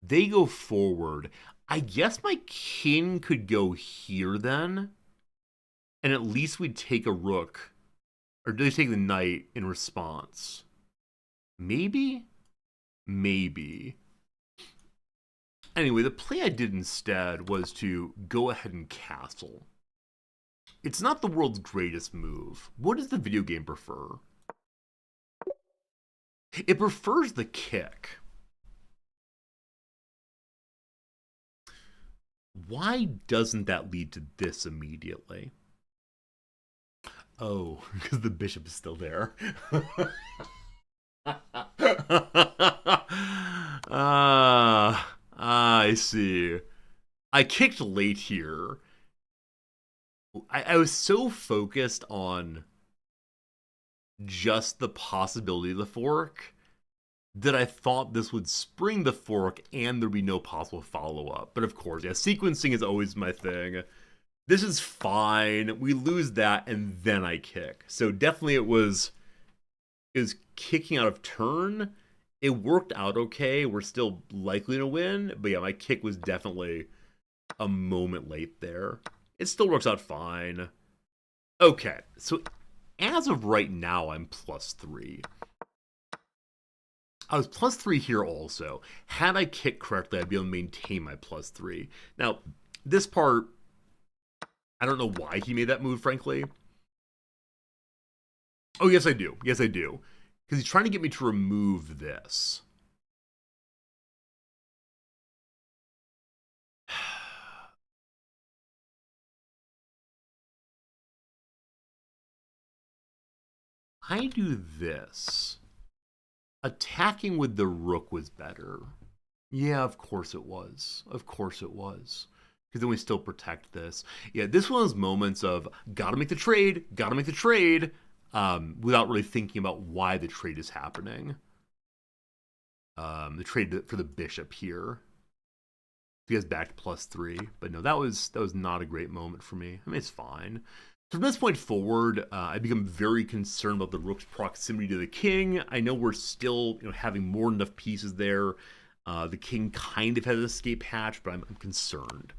They go forward. I guess my king could go here then. And at least we'd take a rook. Or do they take the knight in response? Maybe? Maybe. Anyway, the play I did instead was to go ahead and castle. It's not the world's greatest move. What does the video game prefer? It prefers the kick. Why doesn't that lead to this immediately? Oh, because the bishop is still there. I see. I kicked late here. I was so focused on just the possibility of the fork that I thought this would spring the fork and there'd be no possible follow-up. But of course, yeah, sequencing is always my thing. This is fine. We lose that, and then I kick. So definitely it was kicking out of turn. It worked out okay. We're still likely to win. But yeah, my kick was definitely a moment late there. It still works out fine. Okay, so as of right now, I'm +3. I was +3 here also. Had I kicked correctly, I'd be able to maintain my +3. Now, this part, I don't know why he made that move, frankly. Oh, yes, I do. Yes, I do. Because he's trying to get me to remove this. I do this. Attacking with the rook was better. Yeah, of course it was. Of course it was. Because then we still protect this. Yeah, this one of those moments of gotta make the trade, without really thinking about why the trade is happening. The trade for the bishop here. He has back to +3, but no, that was not a great moment for me. I mean, it's fine. So from this point forward, I become very concerned about the rook's proximity to the king. I know we're still, having more than enough pieces there. The king kind of has an escape hatch, but I'm concerned.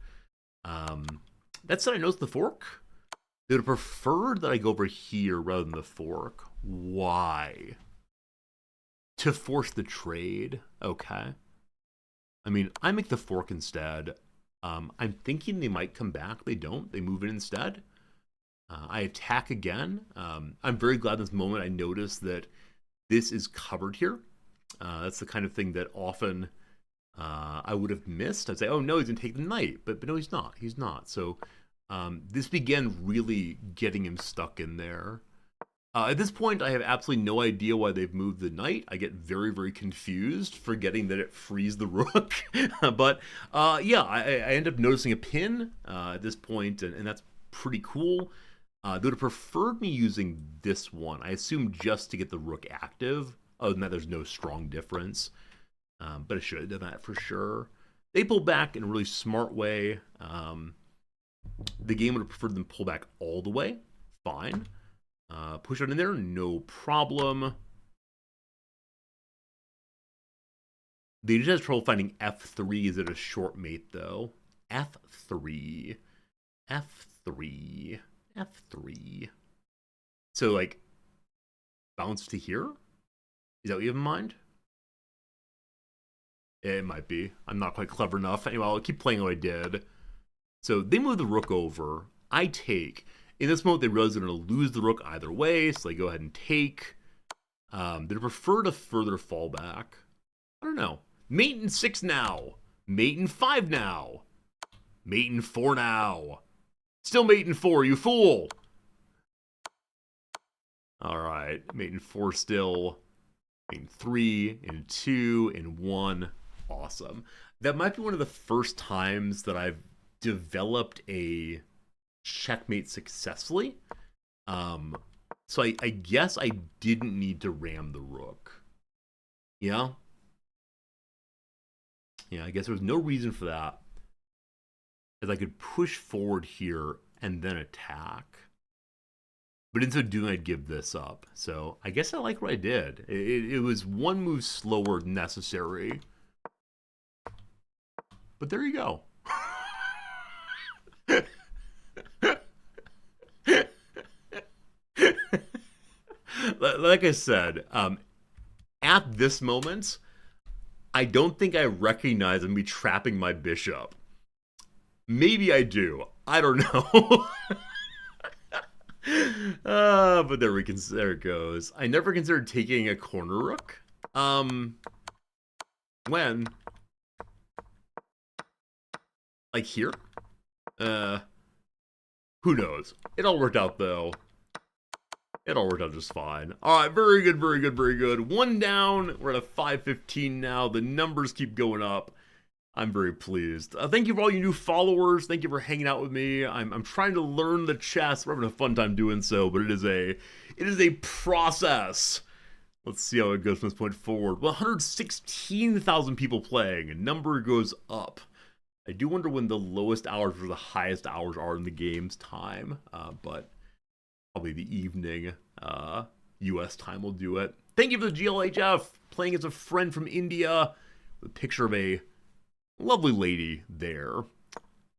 That said, I noticed the fork. They would have preferred that I go over here rather than the fork. Why? To force the trade. Okay. I mean, I make the fork instead. I'm thinking they might come back. They don't. They move in instead. I attack again. I'm very glad in this moment I noticed that this is covered here. That's the kind of thing that often I would have missed. I'd say, oh, no, he's going to take the knight. But no, he's not. He's not. So this began really getting him stuck in there. At this point, I have absolutely no idea why they've moved the knight. I get very, very confused, forgetting that it frees the rook. But yeah, I end up noticing a pin at this point, and that's pretty cool. They would have preferred me using this one, I assume, just to get the rook active. Other than that, there's no strong difference. But I should have done that for sure. They pull back in a really smart way. The game would have preferred them pull back all the way. Fine. Push it in there, no problem. They just have trouble finding F3. Is it a short mate, though? F3. F3. F3. So, like, bounce to here? Is that what you have in mind? It might be. I'm not quite clever enough. Anyway, I'll keep playing what I did. So they move the rook over. I take. In this moment, they realize they're going to lose the rook either way, so they go ahead and take. They prefer to further fall back. I don't know. Mate in 6 now. Mate in 5 now. Mate in 4 now. Still mate in 4, you fool. All right. Mate in 4 still. Mate in 3, in 2, in 1. Awesome. That might be one of the first times that I've developed a checkmate successfully. So I guess I didn't need to ram the rook. Yeah? Yeah, I guess there was no reason for that. As I could push forward here and then attack. But in so doing, I'd give this up. So I guess I like what I did. It was one move slower than necessary. But there you go. Like I said, at this moment, I don't think I recognize I'm trapping my bishop. Maybe I do. I don't know. But there it goes. I never considered taking a corner rook. When? Like here? Who knows? It all worked out, though. It all worked out just fine. All right, very good, very good, very good. 1 down. We're at a 5-15 now. The numbers keep going up. I'm very pleased. Thank you for all you new followers. Thank you for hanging out with me. I'm trying to learn the chess. We're having a fun time doing so, but it is a process. Let's see how it goes from this point forward. 116,000 people playing. And number goes up. I do wonder when the lowest hours or the highest hours are in the game's time, but probably the evening U.S. time will do it. Thank you for the GLHF, playing as a friend from India, with a picture of a lovely lady there.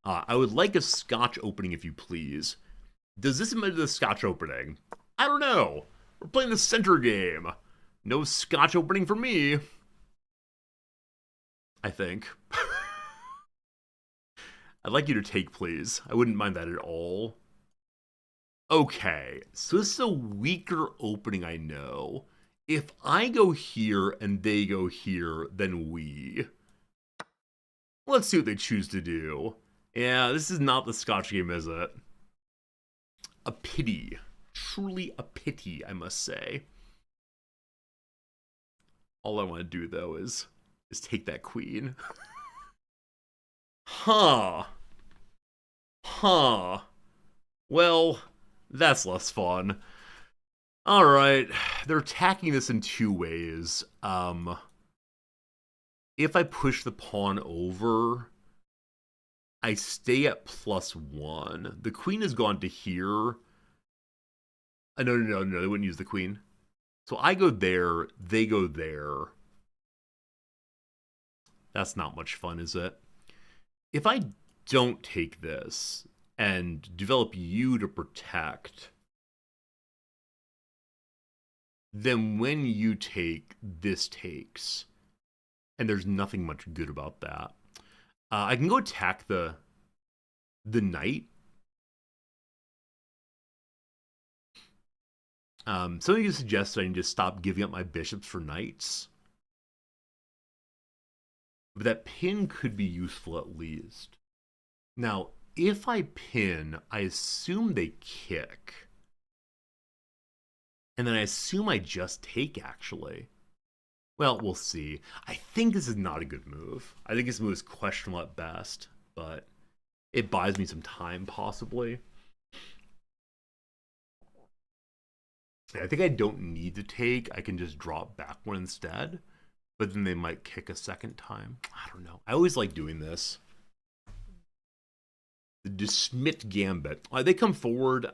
I would like a Scotch opening, if you please. Does this admit to the Scotch opening? I don't know. We're playing the center game. No scotch opening for me. I think. I'd like you to take, please. I wouldn't mind that at all. Okay, so this is a weaker opening, I know. If I go here and they go here, then we. Let's see what they choose to do. Yeah, this is not the Scotch game, is it? A pity. Truly a pity, I must say. All I want to do, though, is take that queen. Huh. Huh. Well, that's less fun. Alright, they're attacking this in two ways. If I push the pawn over, I stay at +1. The queen has gone to here. No, they wouldn't use the queen. So I go there, they go there. That's not much fun, is it? If I don't take this and develop you to protect, then when you take, this takes. And there's nothing much good about that. I can go attack the knight. Some of you suggest that I can just stop giving up my bishops for knights. But that pin could be useful at least. Now, if I pin, I assume they kick. And then I assume I just take, actually. Well, we'll see. I think this is not a good move. I think this move is questionable at best, but it buys me some time, possibly. I think I don't need to take. I can just drop back one instead, but then they might kick a second time. I don't know. I always like doing this. The DeSmit Gambit. They come forward.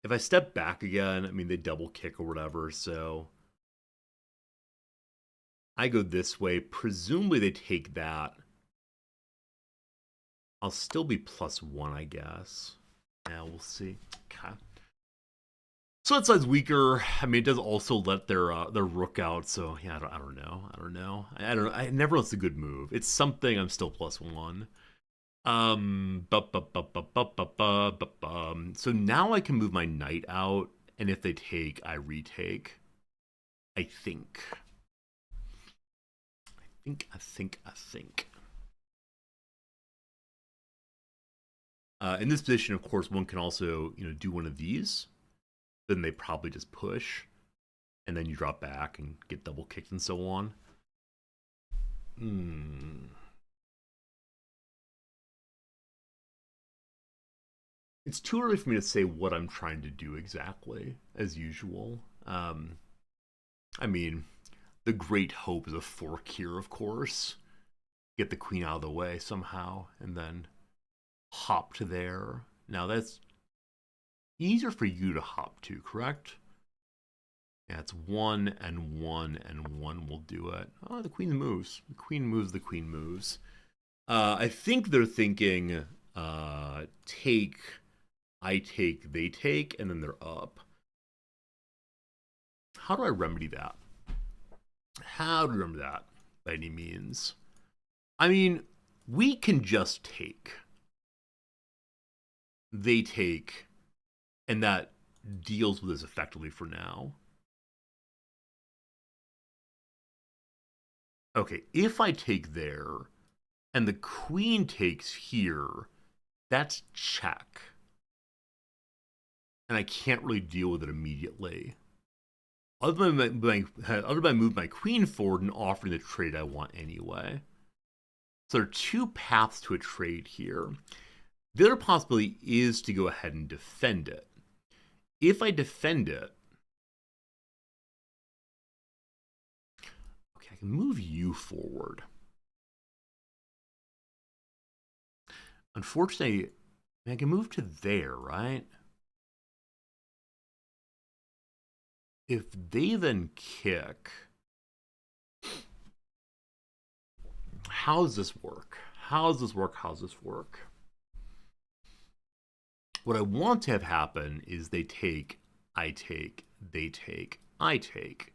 If I step back again, I mean, they double kick or whatever, so I go this way. Presumably they take that. I'll still be +1, I guess. Yeah, we'll see. Okay. So that side's weaker. I mean, it does also let their rook out, so yeah, I don't know. I never know it's a good move. It's something. I'm still +1. So now I can move my knight out, and if they take, I retake. I think. In this position, of course, one can also, do one of these. Then they probably just push, and then you drop back and get double kicked and so on. It's too early for me to say what I'm trying to do exactly, as usual. I mean, the great hope is a fork here, of course. Get the queen out of the way somehow, and then hop to there. Now that's easier for you to hop to, correct? Yeah, it's 1 and 1 and 1 will do it. Oh, the queen moves. The queen moves. I think they're thinking take, I take, they take, and then they're up. How do I remedy that? How do I remedy that by any means? I mean, we can just take. They take, and that deals with this effectively for now. Okay, if I take there, and the queen takes here, that's check. And I can't really deal with it immediately. Other than I move my queen forward and offering the trade I want anyway. So there are two paths to a trade here. The other possibility is to go ahead and defend it. If I defend it, okay, I can move you forward. Unfortunately, I can move to there, right? If they then kick, how does this work? How does this work? What I want to have happen is they take, I take, they take, I take.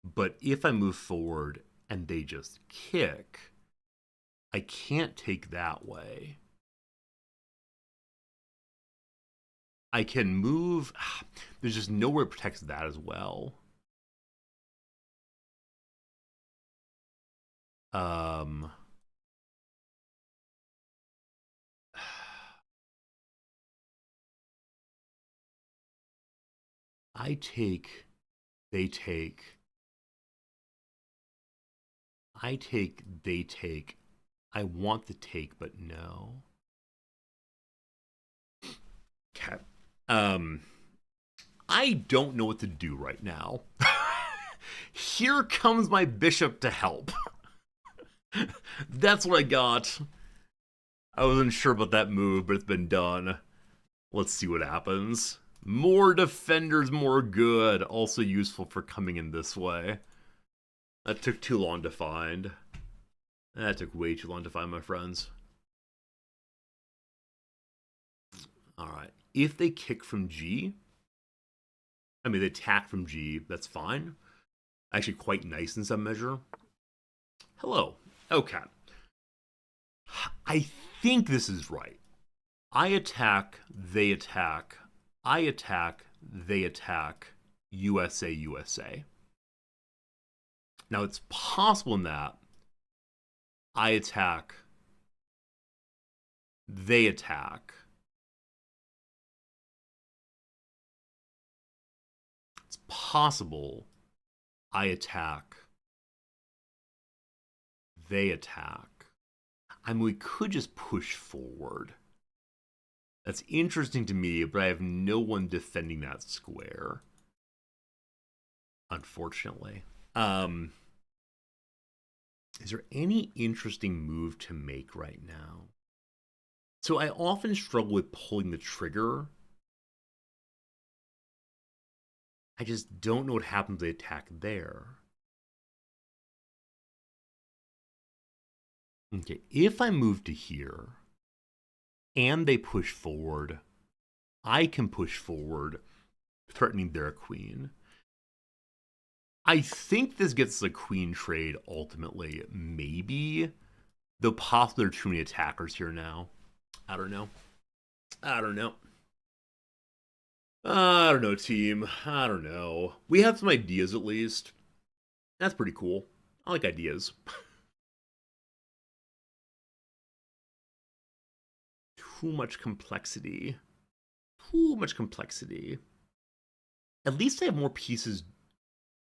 But if I move forward and they just kick, I can't take that way. I can move. There's just nowhere it protects that as well. Um, I take, they take, I take, they take. I want the take, but no. Okay. Um, I don't know what to do right now. Here comes my bishop to help. That's what I got. I wasn't sure about that move, but it's been done. Let's see what happens. More defenders, more good. Also useful for coming in this way. That took too long to find. That took way too long to find, my friends. Alright. If they kick from G, I mean, they attack from G, that's fine. Actually, quite nice in some measure. Hello. Okay. I think this is right. I attack, they attack, I attack, they attack, USA, USA. Now, it's possible in that I attack, they attack. It's possible I attack, they attack. I mean, we could just push forward. That's interesting to me, but I have no one defending that square. Unfortunately. Is there any interesting move to make right now? So I often struggle with pulling the trigger. I just don't know what happens to the attack there. Okay, if I move to here and they push forward, I can push forward, threatening their queen. I think this gets the queen trade ultimately, maybe. Though possibly there are too many attackers here now. I don't know. I don't know. I don't know, team. I don't know. We have some ideas at least. That's pretty cool. I like ideas. Too much complexity. Too much complexity. At least I have more pieces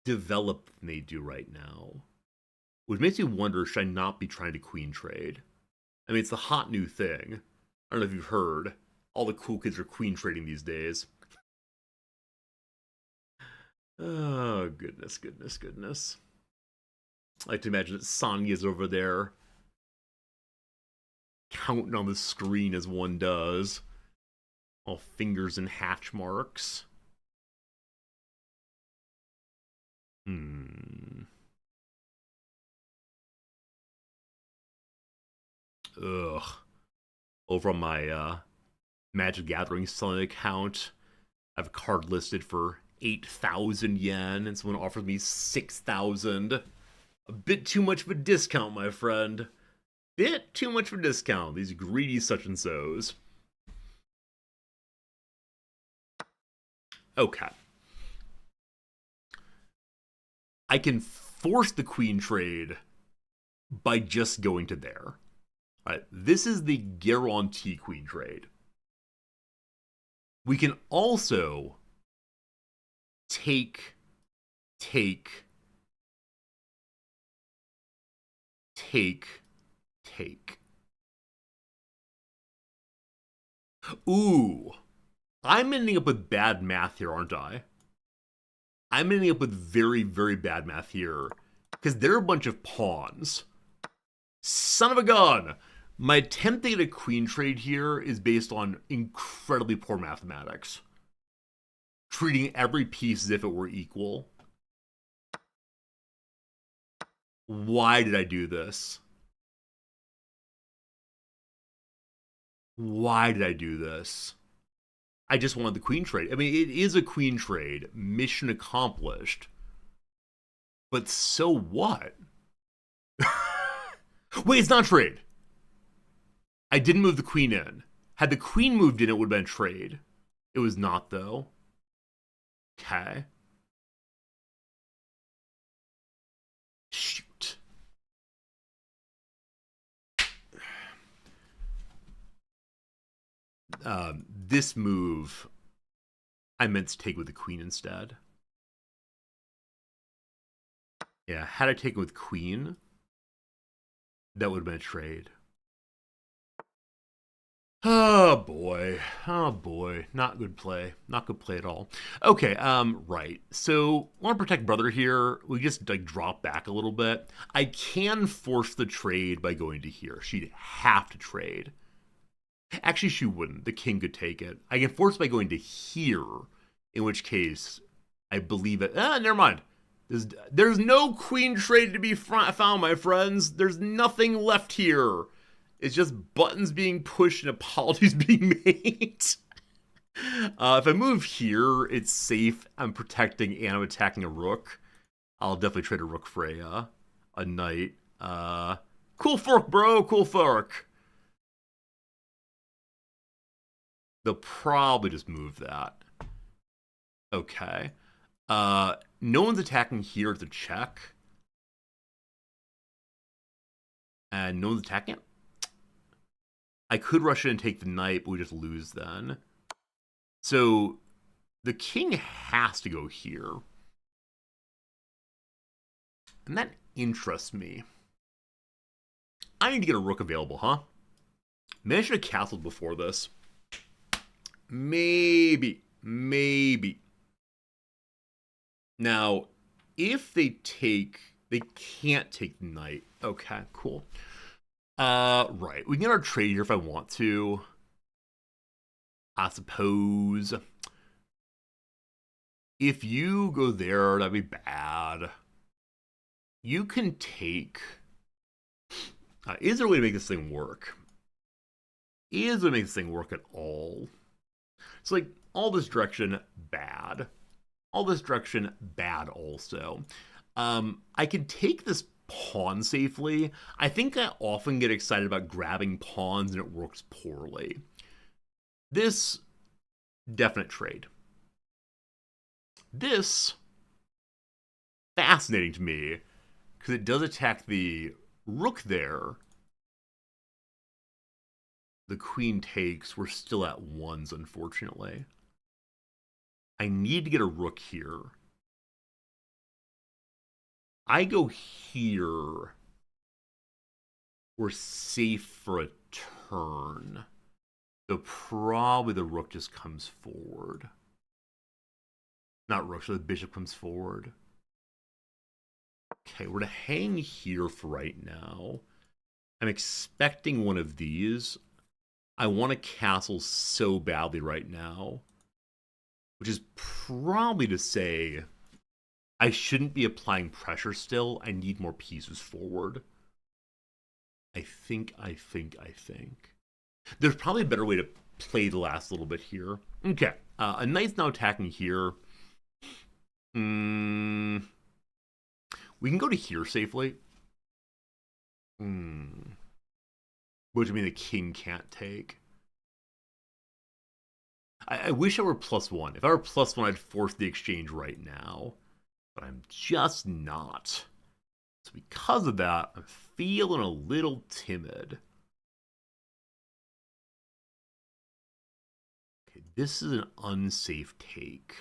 developed than they do right now. Which makes me wonder, should I not be trying to queen trade? I mean, it's the hot new thing. I don't know if you've heard. All the cool kids are queen trading these days. Oh, goodness, goodness, goodness. I like to imagine that Sonya's over there counting on the screen as one does. All fingers and hatch marks. Ugh. Over on my Magic Gathering selling account, I have a card listed for 8,000 yen, and someone offers me 6,000. A bit too much of a discount, my friend. Bit too much of a discount. These greedy such and so's. Okay. I can force the queen trade by just going to there. All right, this is the guarantee queen trade. We can also take. Ooh, I'm ending up with bad math here, aren't I? I'm ending up with very, very bad math here. Because they're a bunch of pawns. Son of a gun! My attempt to get a queen trade here is based on incredibly poor mathematics. Treating every piece as if it were equal. Why did I do this? Why did I do this? I just wanted the queen trade. I mean, it is a queen trade. Mission accomplished. But so what? Wait, it's not trade. I didn't move the queen in. Had the queen moved in, it would have been trade. It was not, though. Okay. Shoot. This move, I meant to take with the queen instead. Yeah, had I taken with queen, that would have been a trade. Oh boy. Oh boy. Not good play. Not good play at all. Okay, right. So want to protect brother here. We just like drop back a little bit. I can force the trade by going to here. She'd have to trade. Actually, she wouldn't. The king could take it. I can force by going to here, in which case I believe it. Never mind. There's no queen trade to be found, my friends. There's nothing left here. It's just buttons being pushed and apologies being made. If I move here, it's safe. I'm protecting and I'm attacking a rook. I'll definitely trade a rook for a knight. Cool fork, bro. Cool fork. They'll probably just move that. Okay. No one's attacking here at the check. And no one's attacking it. I could rush in and take the knight, but we just lose then. So the king has to go here. And that interests me. I need to get a rook available, huh? Maybe I should have castled before this. Maybe. Now, if they can't take the knight. Okay, cool. Right. We can get our trade here if I want to. I suppose. If you go there, that'd be bad. You can take... is there a way to make this thing work? Is there a way to make this thing work at all? So, like, all this direction, bad. All this direction, bad also. I can take this pawn safely. I think I often get excited about grabbing pawns and it works poorly. This, definite trade. This, fascinating to me, because it does attack the rook there. The queen takes. We're still at ones, unfortunately. I need to get a rook here. I go here. We're safe for a turn. So probably the rook just comes forward. Not rook, so the bishop comes forward. Okay, we're to hang here for right now. I'm expecting one of these. I want a castle so badly right now. Which is probably to say I shouldn't be applying pressure still. I need more pieces forward. I think. There's probably a better way to play the last little bit here. Okay. A knight's now attacking here. We can go to here safely. Which would mean the king can't take. I wish I were +1. If I were +1, I'd force the exchange right now. But I'm just not. So because of that, I'm feeling a little timid. Okay, this is an unsafe take.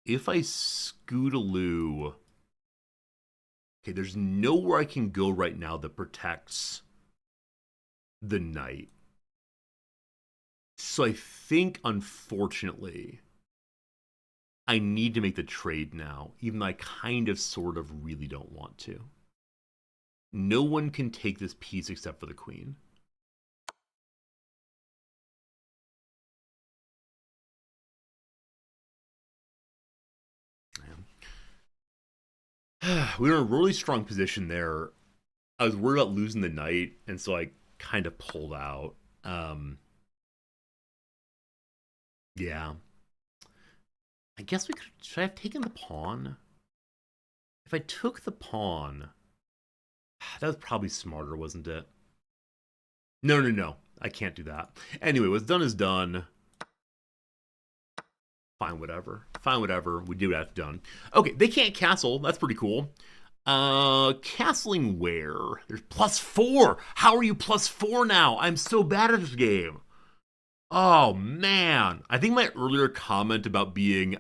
If I scootaloo... Okay, there's nowhere I can go right now that protects the knight. So I think, unfortunately, I need to make the trade now, even though I kind of, sort of, really don't want to. No one can take this piece except for the queen. We were in a really strong position there. I was worried about losing the knight, and so I kind of pulled out. Um, yeah. I guess we could. Should I have taken the pawn? If I took the pawn, that was probably smarter, wasn't it? No, no, no. I can't do that. Anyway, what's done is done. Fine, whatever. Fine, whatever. We do what I've done. Okay, they can't castle. That's pretty cool. Castling where? There's +4. How are you +4 now? I'm so bad at this game. Oh man. I think my earlier comment about being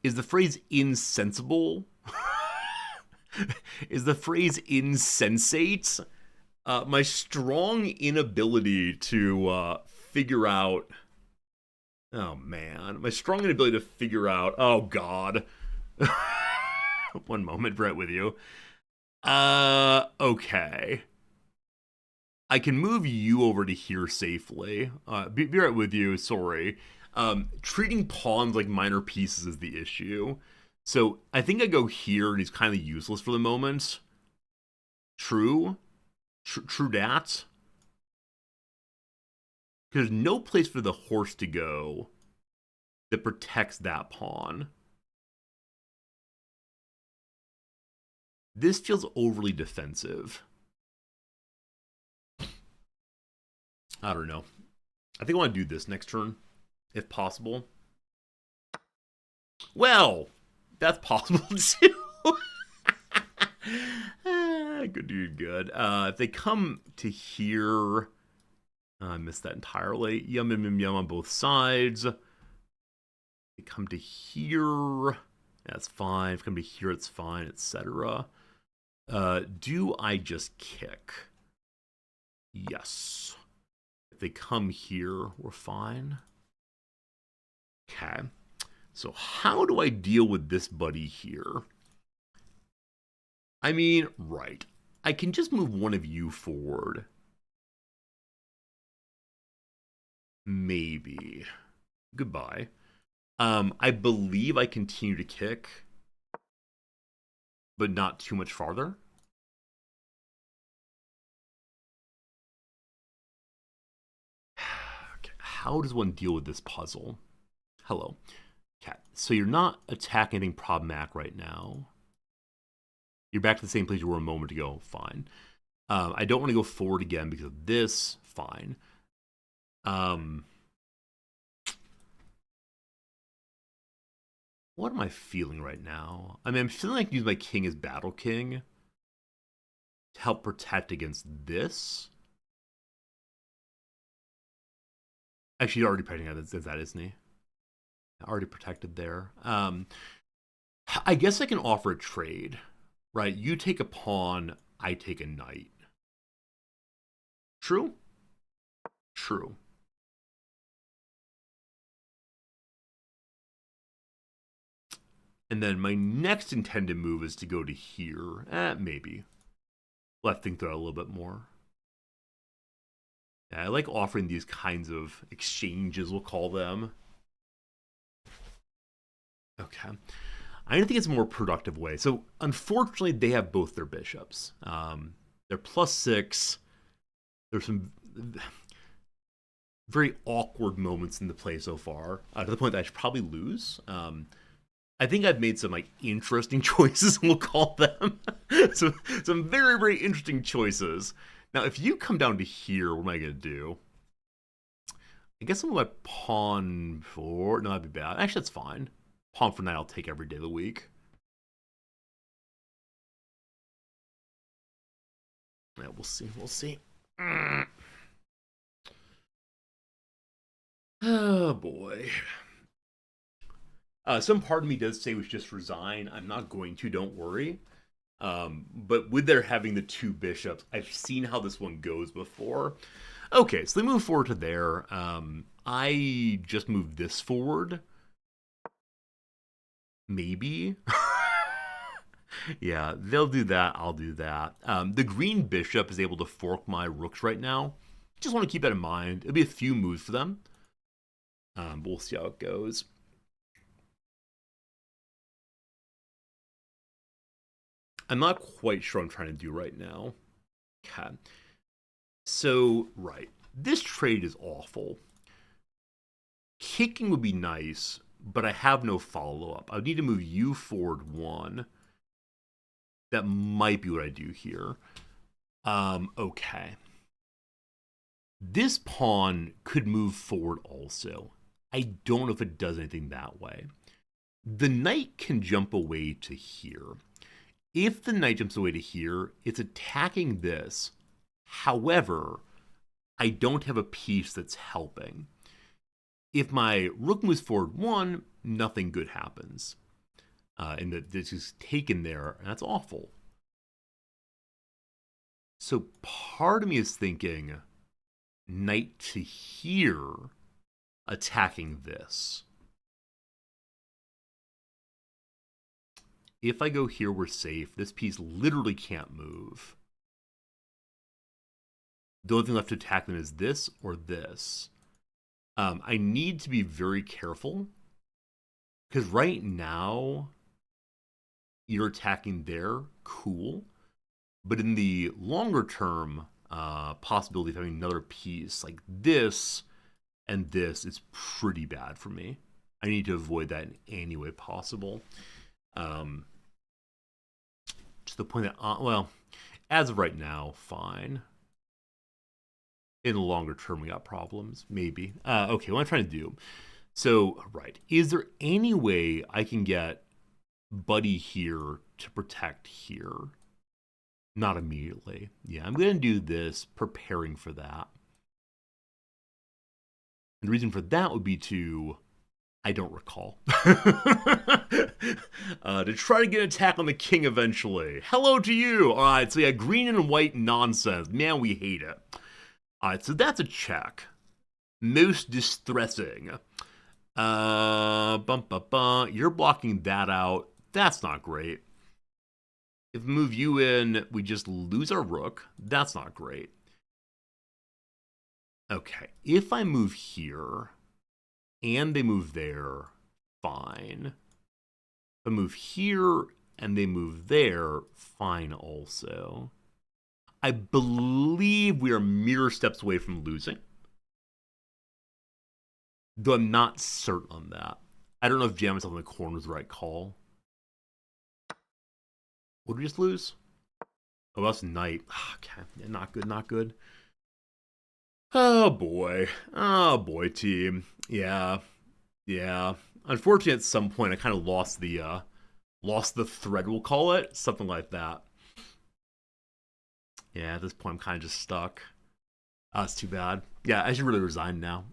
is the phrase insensible? Is the phrase insensate? My strong inability to figure out. Oh man, my strong inability to figure out. Oh god. One moment, Brett, with you. Okay. I can move you over to here safely. Be right with you. Sorry. Treating pawns like minor pieces is the issue. So I think I go here, and he's kind of useless for the moment. True. True that. There's no place for the horse to go that protects that pawn. This feels overly defensive. I don't know. I think I want to do this next turn, if possible. Well, that's possible too. Good dude, good. If they come to here, I missed that entirely. Yum, yum, yum, yum on both sides. They come to here. That's fine. If they come to here, it's fine, etc. Do I just kick? Yes. If they come here, we're fine. Okay. So how do I deal with this buddy here? I mean, right. I can just move one of you forward. Maybe. Goodbye. I believe I continue to kick, but not too much farther. Okay, how does one deal with this puzzle? Hello. Okay, so you're not attacking anything problematic right now. You're back to the same place you were a moment ago. Fine. I don't want to go forward again because of this. Fine. What am I feeling right now? I mean, I'm feeling like I use my king as battle king to help protect against this. Actually, he's already protecting against that, isn't he? Already protected there. I guess I can offer a trade, right? You take a pawn, I take a knight. True? True. And then my next intended move is to go to here. Maybe. We'll have to think through it a little bit more. Yeah, I like offering these kinds of exchanges, we'll call them. Okay. I think it's a more productive way. So, unfortunately, they have both their bishops. They're +6. There's some very awkward moments in the play so far, to the point that I should probably lose. I think I've made some like interesting choices, we'll call them. So, some very, very interesting choices. Now, if you come down to here, what am I going to do? I guess I'm going to pawn for... No, that'd be bad. Actually, that's fine. Pawn for knight I'll take every day of the week. Yeah, we'll see. We'll see. Oh, boy. Some part of me does say we should just resign. I'm not going to, don't worry. But with their having the two bishops, I've seen how this one goes before. Okay, so they move forward to there. I just moved this forward. Maybe. Yeah, they'll do that. I'll do that. The green bishop is able to fork my rooks right now. Just want to keep that in mind. It'll be a few moves for them. But we'll see how it goes. I'm not quite sure what I'm trying to do right now. Okay. So, right. This trade is awful. Kicking would be nice, but I have no follow-up. I would need to move you forward one. That might be what I do here. Okay. This pawn could move forward also. I don't know if it does anything that way. The knight can jump away to here. If the knight jumps away to here, it's attacking this. However, I don't have a piece that's helping. If my rook moves forward one, nothing good happens. And this is taken there, and that's awful. So part of me is thinking knight to here, attacking this. If I go here, we're safe. This piece literally can't move. The only thing left to attack them is this or this. I need to be very careful because right now you're attacking there, cool. But in the longer term possibility of having another piece like this and this is pretty bad for me. I need to avoid that in any way possible. To the point that, well, as of right now, fine. In the longer term, we got problems, maybe. Okay, what I'm trying to do. So, right, is there any way I can get Buddy here to protect here? Not immediately. Yeah, I'm going to do this, preparing for that. And the reason for that would be to, I don't recall. To try to get an attack on the king eventually. Hello to you. All right, so yeah, green and white nonsense. Man, we hate it. All right, so that's a check. Most distressing. You're blocking that out. That's not great. If we move you in, we just lose our rook. That's not great. Okay, if I move here and they move there, fine. If I move here and they move there, fine also. I believe we are mere steps away from losing. Though I'm not certain on that. I don't know if jamming myself in the corner is the right call. Would we just lose? Oh, that's knight. Okay, yeah, not good, not good. Oh boy, team. Yeah. Unfortunately, at some point, I kind of lost the thread. We'll call it something like that. Yeah, at this point, I'm kind of just stuck. That's too bad. Yeah, I should really resign now.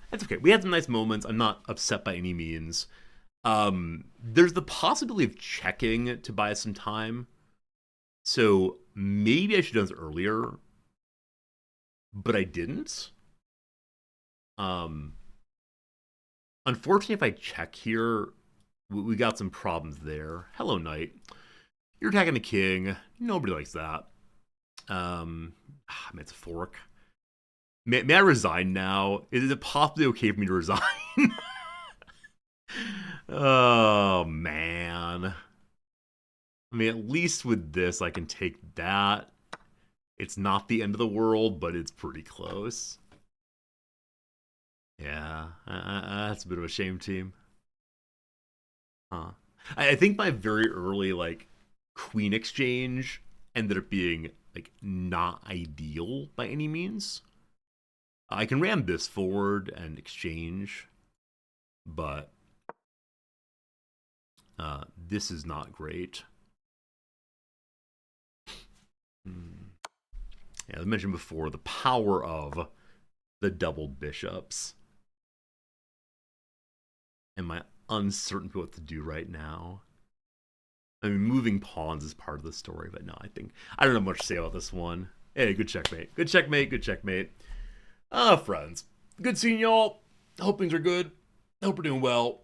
That's okay. We had some nice moments. I'm not upset by any means. There's the possibility of checking to buy us some time. So maybe I should have done this earlier, but I didn't. Unfortunately, if I check here, we got some problems there. Hello, knight. You're attacking the king. Nobody likes that. It's a fork. May I resign now? Is it possibly okay for me to resign? Oh, man. I mean, at least with this, I can take that. It's not the end of the world, but it's pretty close. Yeah, that's a bit of a shame, team. Huh. I think my very early, queen exchange ended up being, not ideal by any means. I can ram this forward and exchange, but this is not great. Yeah, as I mentioned before, the power of the double bishops. Am I uncertain what to do right now? I mean, moving pawns is part of the story, but no, I don't have much to say about this one. Hey, good checkmate. Good checkmate, good checkmate. Friends. Good seeing y'all. Hope things are good. Hope we're doing well.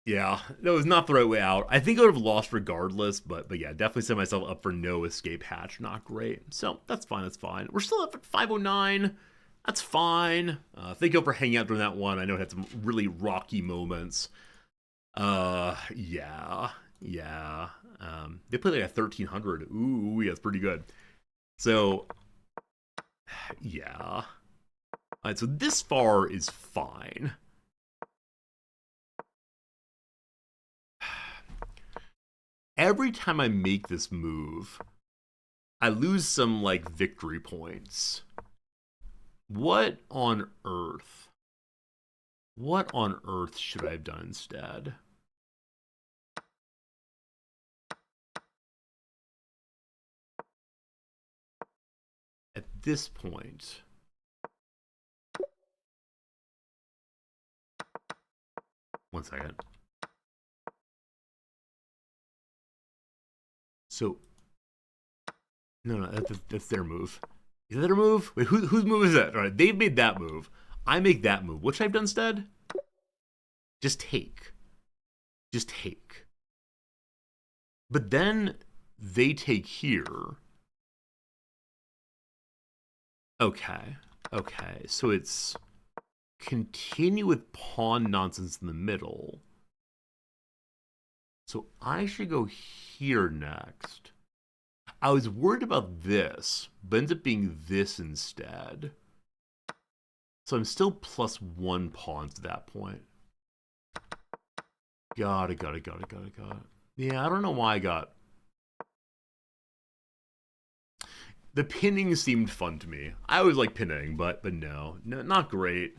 Yeah, that was not the right way out. I think I would have lost regardless, but yeah, definitely set myself up for no escape hatch. Not great. So that's fine, that's fine. We're still up at 509. That's fine. Thank you all for hanging out during that one. I know it had some really rocky moments. Yeah. They played like a 1300. Ooh, yeah, it's pretty good. So, yeah. Alright, so this far is fine. Every time I make this move, I lose some, like, victory points. What on earth? What on earth should I have done instead? At this point... One second. So... No, that's their move. Is that their move? Wait, whose move is that? All right, they've made that move. I make that move. What should I have done instead? Just take. Just take. But then they take here. Okay. Okay. So it's continue with pawn nonsense in the middle. So I should go here next. I was worried about this, but ends up being this instead. So I'm still +1 pawns at that point. Got it. Yeah, I don't know why I got... The pinning seemed fun to me. I always like pinning, but no, not great.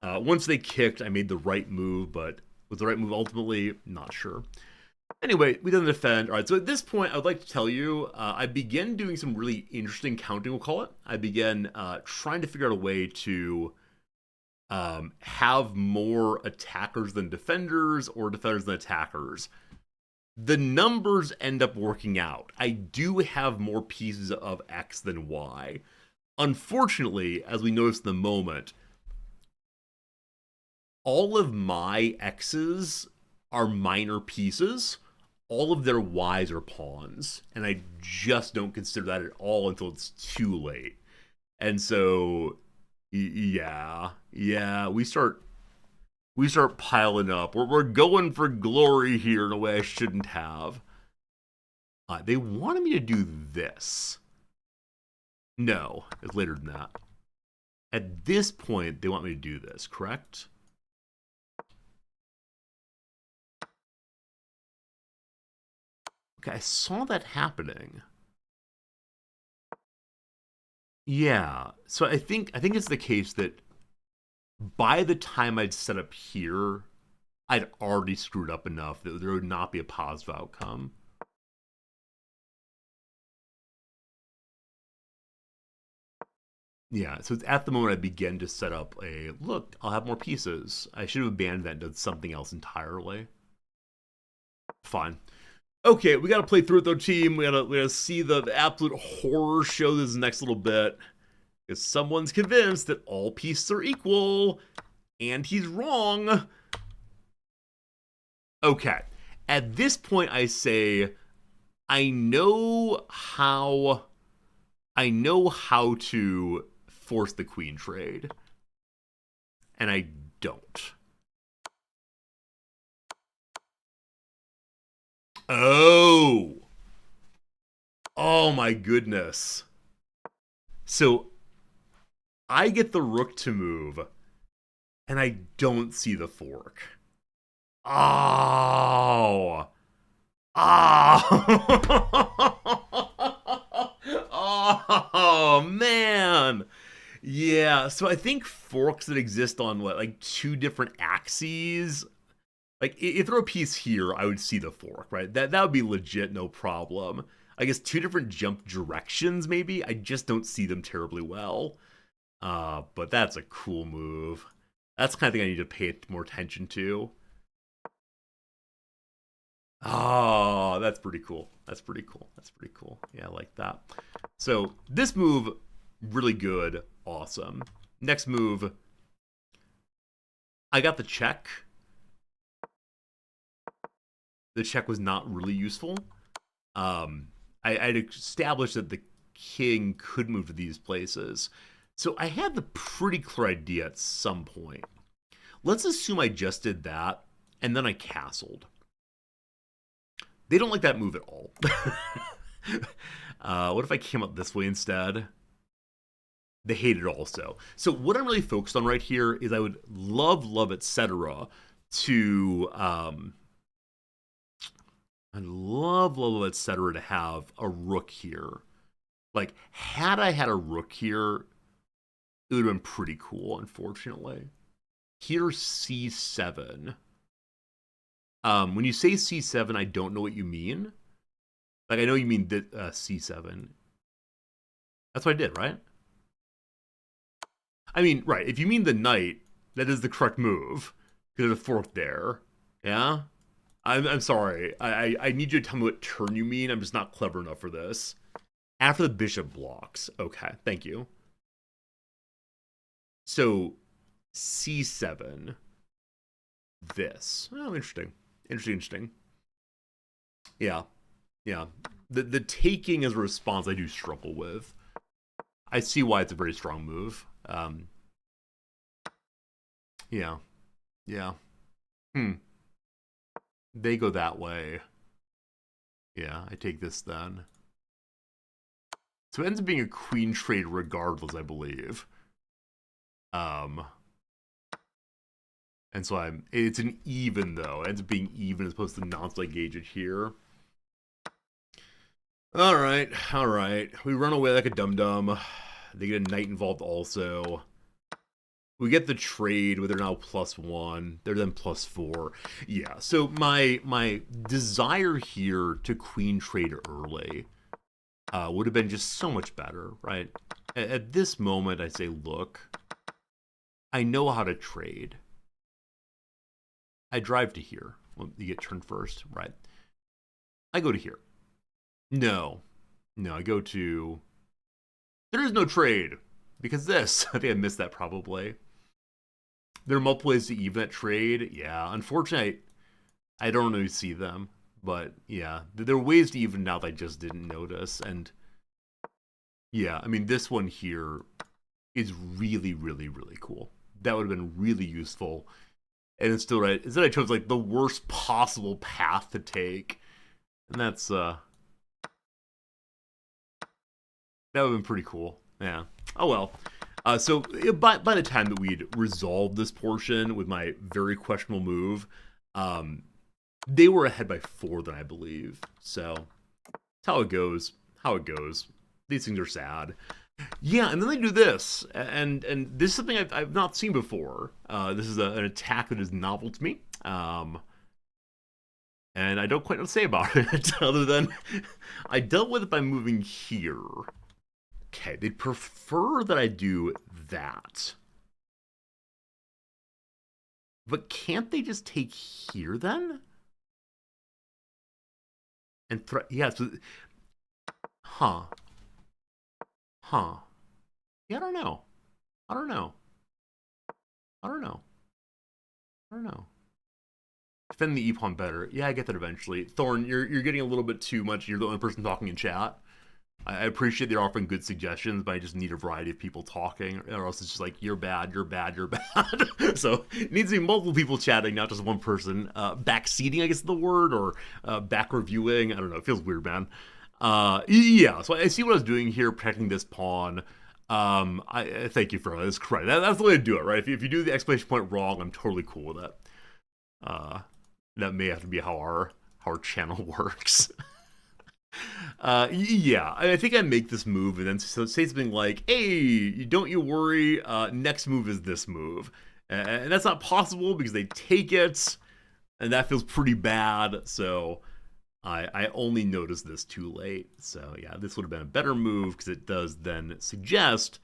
Once they kicked, I made the right move, but was the right move ultimately? Not sure. Anyway, we done the defend. All right, so at this point, I would like to tell you, I began doing some really interesting counting, we'll call it. I began trying to figure out a way to have more attackers than defenders or defenders than attackers. The numbers end up working out. I do have more pieces of X than Y. Unfortunately, as we noticed in the moment, all of my X's are minor pieces. All of their Y's are pawns. And I just don't consider that at all until it's too late. And so, yeah, we start piling up. We're going for glory here in a way I shouldn't have. They wanted me to do this. No, it's later than that. At this point, they want me to do this, correct? Okay, I saw that happening. Yeah, so I think it's the case that by the time I'd set up here, I'd already screwed up enough that there would not be a positive outcome. Yeah, so it's at the moment I begin to set up a, look, I'll have more pieces. I should have abandoned that and done something else entirely. Fine. Okay, we gotta play through it though, team. We gotta see the absolute horror show this next little bit. Because someone's convinced that all pieces are equal, and he's wrong. Okay, at this point I say, I know how to force the queen trade, and I don't. Oh my goodness. So I get the rook to move, and I don't see the fork. Oh. Oh, man. Yeah, so I think forks that exist on, what, like 2 different axes? Like, if there were a piece here, I would see the fork, right? That would be legit, no problem. I guess 2 different jump directions, maybe? I just don't see them terribly well. But that's a cool move. That's the kind of thing I need to pay more attention to. Oh, that's pretty cool. That's pretty cool. Yeah, I like that. So this move, really good. Awesome. Next move, I got the check. The check was not really useful. I'd established that the king could move to these places. So I had the pretty clear idea at some point. Let's assume I just did that, and then I castled. They don't like that move at all. What if I came up this way instead? They hate it also. So what I'm really focused on right here is I would love, etc. to I'd love, etc. to have a rook here. Like, had I had a rook here, it would have been pretty cool, unfortunately. Here's c7. When you say c7, I don't know what you mean. Like, I know you mean c7. That's what I did, right? I mean, right, if you mean the knight, that is the correct move. Because there's a fork there. Yeah? I'm sorry. I need you to tell me what turn you mean. I'm just not clever enough for this. After the bishop blocks. Okay, thank you. So, c7. This. Oh, interesting. Interesting. Yeah. The taking as a response I do struggle with. I see why it's a very strong move. Yeah. They go that way. Yeah, I take this then. So it ends up being a queen trade regardless, I believe. And so it's an even though. It ends up being even as opposed to not, so I gauge it here. Alright. We run away like a dum-dum. They get a knight involved also. We get the trade where they're now +1. They're then +4. Yeah, so my desire here to queen trade early would have been just so much better, right? At this moment, I say, look, I know how to trade. I drive to here. Well, you get turned first, right? I go to here. No, I go to... There is no trade. Because this. I think I missed that probably. There are multiple ways to even that trade. Yeah, unfortunately, I don't really see them. But yeah, there are ways to even now that I just didn't notice. And yeah, I mean, this one here is really cool. That would have been really useful. And instead I chose like the worst possible path to take. And that's that would have been pretty cool. Yeah. Oh well. So by the time that we'd resolved this portion with my very questionable move, they were ahead by 4 then I believe. So that's how it goes. These things are sad. Yeah, and then they do this, and this is something I've not seen before. This is an attack that is novel to me, and I don't quite know what to say about it, other than I dealt with it by moving here. Okay, they'd prefer that I do that. But can't they just take here, then? And yeah, so... Huh. Yeah, I don't know. Defend the e-pawn better. Yeah, I get that eventually. Thorn, you're getting a little bit too much. You're the only person talking in chat. I appreciate they're offering good suggestions, but I just need a variety of people talking, or else it's just like, you're bad. So it needs to be multiple people chatting, not just one person. Backseating, I guess is the word, or back reviewing. I don't know. It feels weird, man. Yeah, so I see what I was doing here, protecting this pawn. I thank you for that. That's correct. That's the way to do it, right? If you do the exclamation point wrong, I'm totally cool with that. That may have to be how our channel works. Yeah, I think I make this move and then say something like, hey, don't you worry, next move is this move. And that's not possible because they take it, and that feels pretty bad, so I only noticed this too late. So yeah, this would have been a better move because it does then suggest,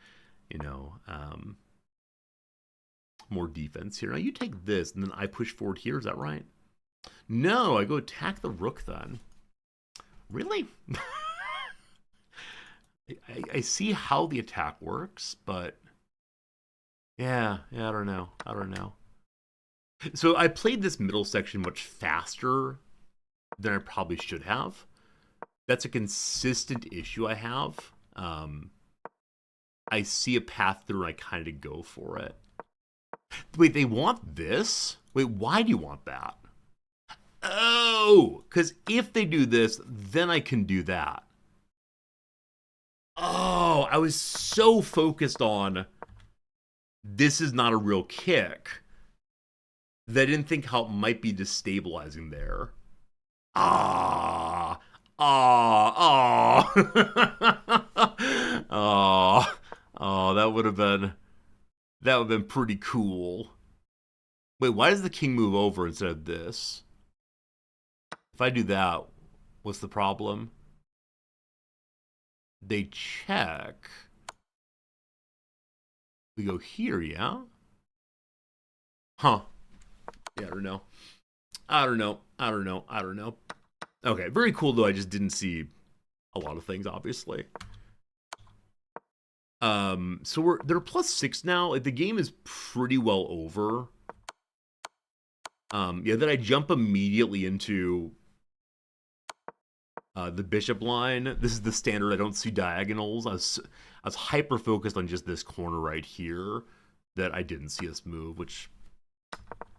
more defense here. Now you take this, and then I push forward here, is that right? No, I go attack the rook then. Really? I see how the attack works, but yeah, I don't know. So I played this middle section much faster than I probably should have. That's a consistent issue I have. I see a path through and I kind of go for it. Wait, they want this? Wait, why do you want that? Oh, because if they do this, then I can do that. Oh, I was so focused on this is not a real kick that I didn't think how it might be destabilizing there. Ah, oh, oh, that would have been pretty cool. Wait, why does the king move over instead of this? If I do that, what's the problem? They check. We go here, yeah? Huh. Yeah, I don't know. I don't know. I don't know. I don't know. Okay, very cool though. I just didn't see a lot of things, obviously. So they're +6 now. Like the game is pretty well over. Yeah, then I jump immediately into the bishop line. This is the standard. I don't see diagonals. I was hyper focused on just this corner right here that I didn't see us move, which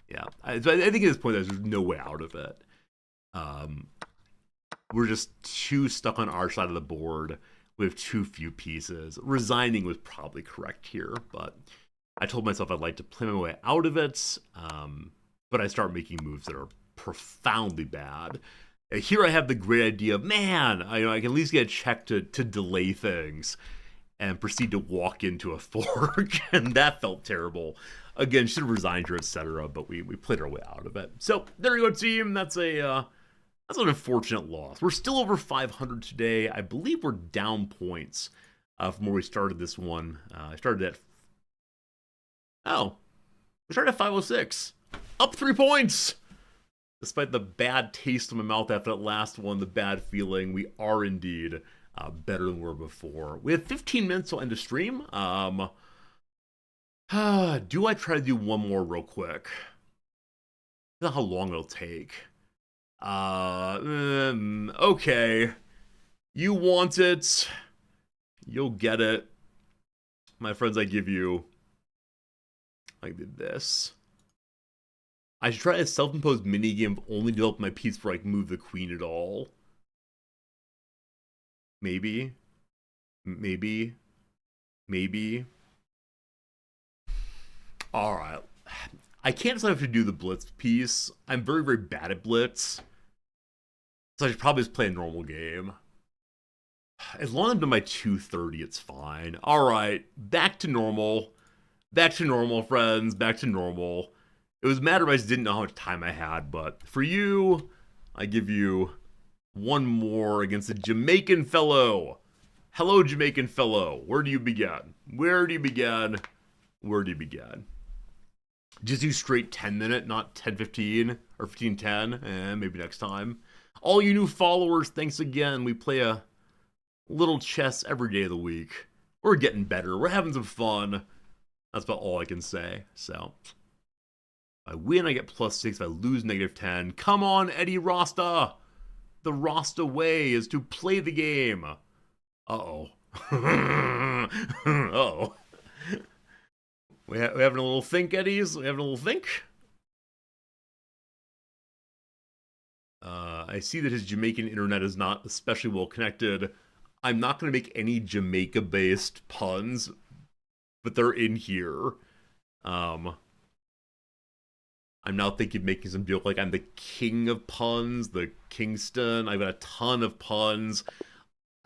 yeah, I think at this point there's no way out of it. We're just too stuck on our side of the board with too few pieces. Resigning was probably correct here, but I told myself I'd like to play my way out of it. But I start making moves that are profoundly bad. Here I have the great idea of, man, I can at least get a check to delay things and proceed to walk into a fork, and that felt terrible. Again, should have resigned here, etc., but we played our way out of it. So there you go, team. That's an unfortunate loss. We're still over 500 today. I believe we're down points from where we started this one. I started at... Oh. We started at 506. Up 3 points! Despite the bad taste in my mouth after that last one, the bad feeling, we are indeed better than we were before. We have 15 minutes till end of stream. Do I try to do one more real quick? I don't know how long it'll take. Okay. You want it. You'll get it. My friends, I give you... I did this. I should try a self-imposed minigame of only develop my piece before I can move the queen at all. Maybe. Maybe. Maybe. Alright. I can't decide if to do the blitz piece. I'm very, very bad at blitz. So I should probably just play a normal game. As long as I'm done by 2:30, it's fine. Alright. Back to normal. Back to normal, friends. Back to normal. It was mad if I just didn't know how much time I had, but for you, I give you one more against a Jamaican fellow. Hello, Jamaican fellow. Where do you begin? Where do you begin? Where do you begin? Just do straight 10-minute, not 10-15 or 15-10, and maybe next time. All you new followers, thanks again. We play a little chess every day of the week. We're getting better. We're having some fun. That's about all I can say, so... If I win, I get +6. If I lose, -10. Come on, Eddie Rasta! The Rasta way is to play the game. Uh-oh. Uh-oh. We having a little think, Eddies? We having a little think? I see that his Jamaican internet is not especially well connected. I'm not going to make any Jamaica-based puns, but they're in here. I'm now thinking of making some joke like I'm the king of puns, the Kingston. I've got a ton of puns.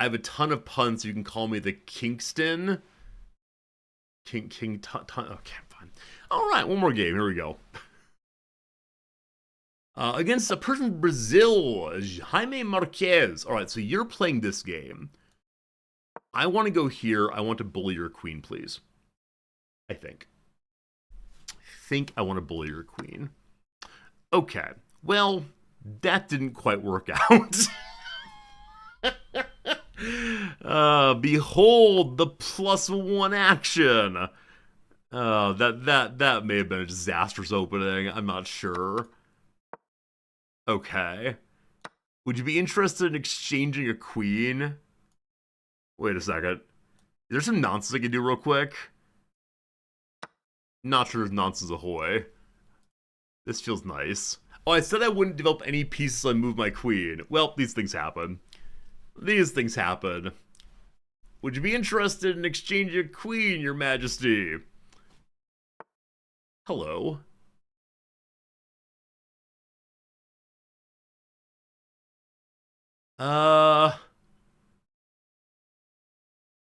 I have a ton of puns, so you can call me the Kingston. Okay, fine. All right, one more game. Here we go. Against a person from Brazil, Jaime Marquez. All right, so you're playing this game. I want to go here. I want to bully your queen, please. I think I want to bully your queen. Okay, well, that didn't quite work out. Behold the +1 action. That may have been a disastrous opening. I'm not sure. Okay. Would you be interested in exchanging a queen? Wait a second. Is there some nonsense I can do real quick? Not sure there's nonsense ahoy. This feels nice. Oh, I said I wouldn't develop any pieces I move my queen. Well, these things happen. These things happen. Would you be interested in exchanging a queen, your majesty? Hello. Uh,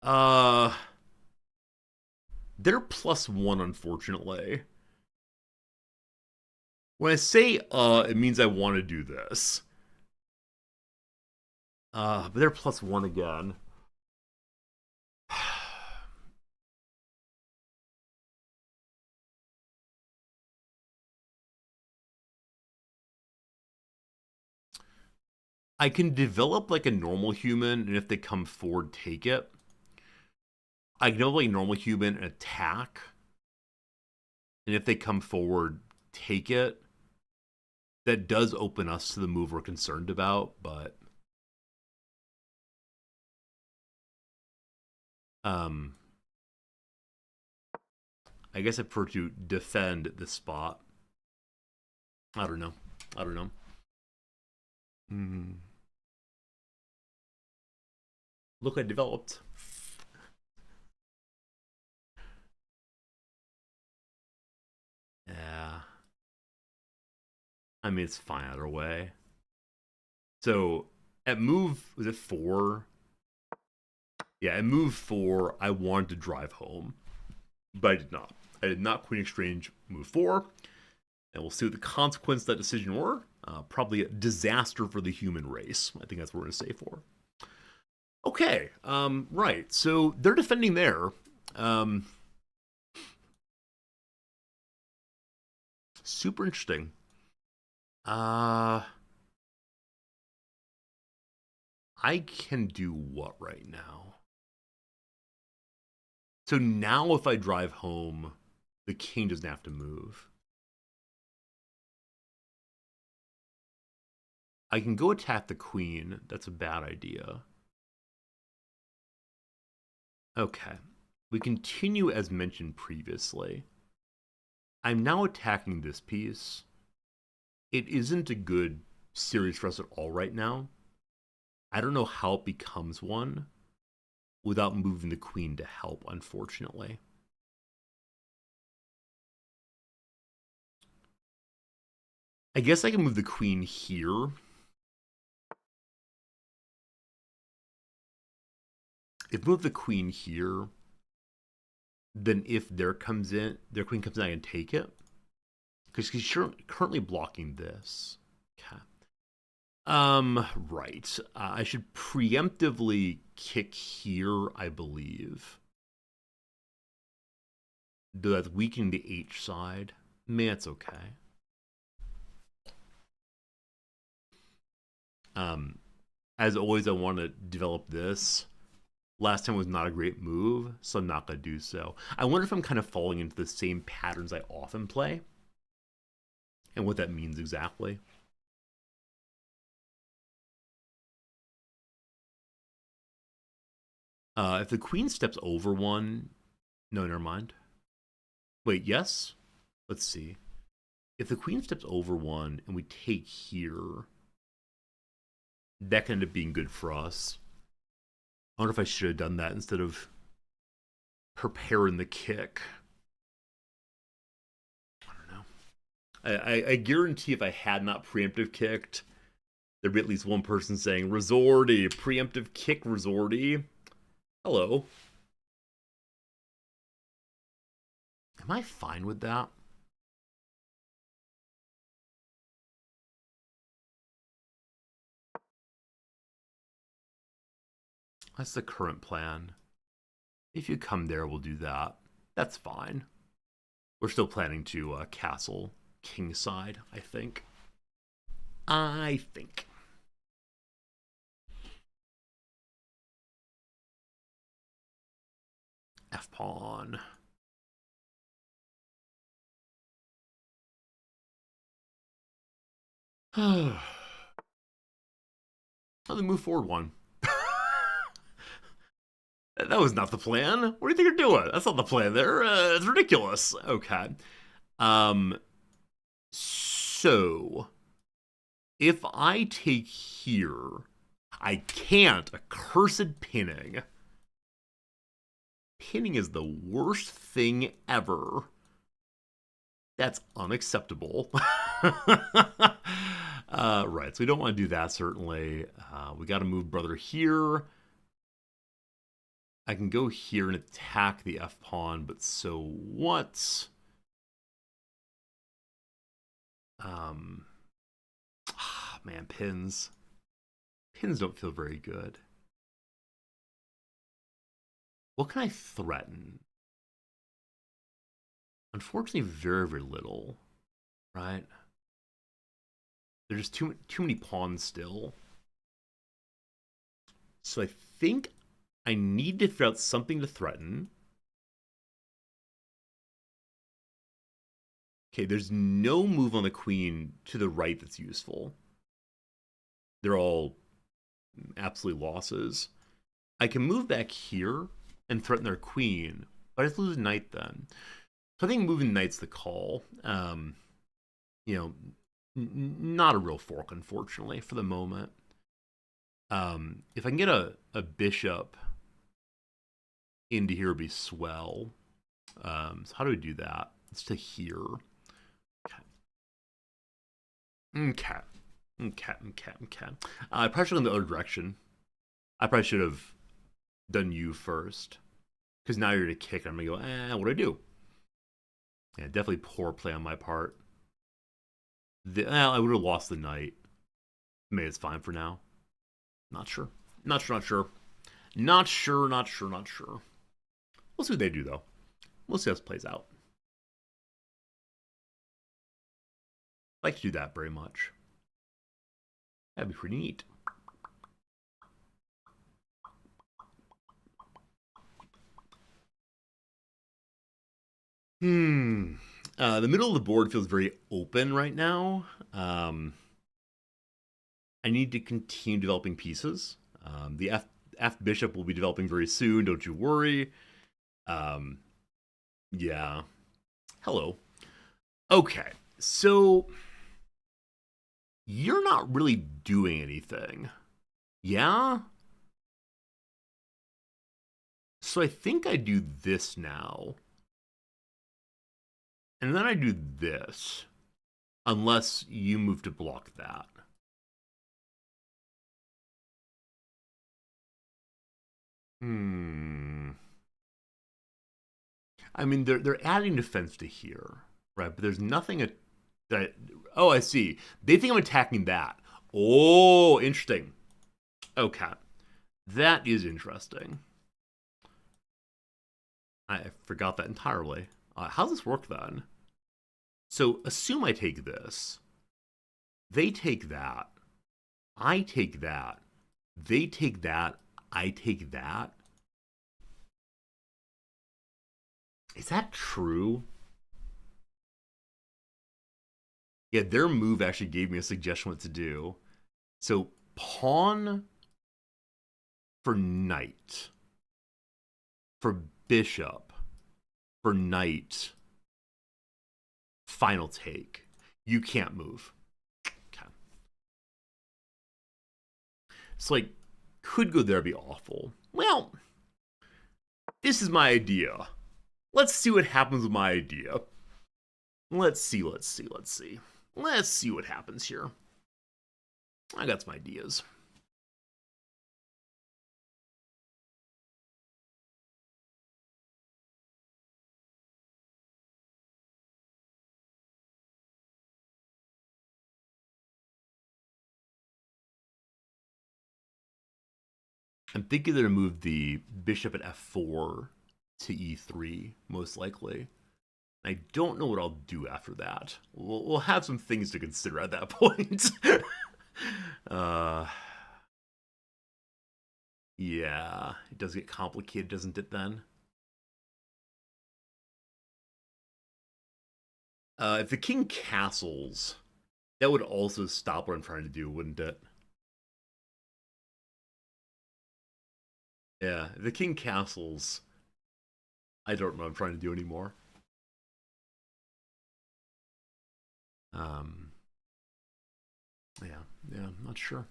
uh, they're +1, unfortunately. When I say it means I want to do this. But they're +1 again. I can develop like a normal human, and if they come forward, take it. I can develop like a normal human and attack, and if they come forward, take it. That does open us to the move we're concerned about, but I guess I prefer to defend this spot. I don't know. I don't know. Hmm. Look, I developed. Yeah. I mean, it's fine either way. So at move, was it 4? Yeah, at move 4, I wanted to drive home, but I did not. I did not queen exchange move 4, and we'll see what the consequence of that decision were. Probably a disaster for the human race. I think that's what we're going to say for. Okay, right. So they're defending there. Super interesting. I can do what right now? So now if I drive home, the king doesn't have to move. I can go attack the queen. That's a bad idea. Okay. We continue as mentioned previously. I'm now attacking this piece. It isn't a good series for us at all right now. I don't know how it becomes one without moving the queen to help, unfortunately. I guess I can move the queen here. If I move the queen here, then if their queen comes in, I can take it. Because he's currently blocking this. Okay. Right. I should preemptively kick here, I believe. Though that's weakening the H side. Man, it's okay. As always, I want to develop this. Last time was not a great move, so I'm not going to do so. I wonder if I'm kind of falling into the same patterns I often play, and what that means exactly. If the queen steps over one, no, never mind. Wait, yes? Let's see. If the queen steps over one and we take here, that can end up being good for us. I wonder if I should have done that instead of preparing the kick. I don't know. I guarantee if I had not preemptive kicked, there'd be at least one person saying, Resorty, preemptive kick, Resorty. Hello. Am I fine with that? That's the current plan. If you come there, we'll do that. That's fine. We're still planning to castle kingside, I think. F-pawn. How they move forward one? That was not the plan. What do you think you're doing? That's not the plan there. It's ridiculous. Okay. So, if I take here, I can't. Accursed pinning. Pinning is the worst thing ever. That's unacceptable. Right, so we don't want to do that, certainly. We got to move brother here. I can go here and attack the f-pawn, but so what? Man, pins. Pins don't feel very good. What can I threaten? Unfortunately, very, very little, right? There's just too many pawns still. So I think I need to figure out something to threaten. Okay, there's no move on the queen to the right that's useful. They're all absolute losses. I can move back here and threaten their queen, but I just lose a knight then. So I think moving knight's the call. You know, not a real fork, unfortunately, for the moment. If I can get a bishop into here, would be swell. So how do we do that? It's to here. Okay. I probably should have gone the other direction. I probably should have done you first. Because now you're to kick, I'm going to go, what do I do? Yeah, definitely poor play on my part. I would have lost the knight. Maybe it's fine for now. Not sure. Not sure. We'll see what they do, though. We'll see how this plays out. I like to do that very much. That'd be pretty neat. The middle of the board feels very open right now. I need to continue developing pieces. The F bishop will be developing very soon. Don't you worry. Yeah. Hello. Okay. So you're not really doing anything. Yeah? So I think I do this now. And then I do this. Unless you move to block that. I mean, they're adding defense to here, right? But there's nothing that. Oh, I see. They think I'm attacking that. Oh, interesting. Okay, that is interesting. I forgot that entirely. How does this work then? So assume I take this. They take that. I take that. They take that. I take that. Is that true? Yeah, their move actually gave me a suggestion what to do. So pawn for knight, for bishop, for knight, final take. You can't move. Okay. So like, could go there, be awful. Well, this is my idea. Let's see what happens with my idea. Let's see what happens here. I got some ideas. I'm thinking they're going to move the bishop at f4 to e3, most likely. I don't know what I'll do after that. We'll have some things to consider at that point. Yeah, it does get complicated, doesn't it, then? If the king castles, that would also stop what I'm trying to do, wouldn't it? Yeah, if the king castles, I don't know what I'm trying to do anymore. Yeah, I'm not sure.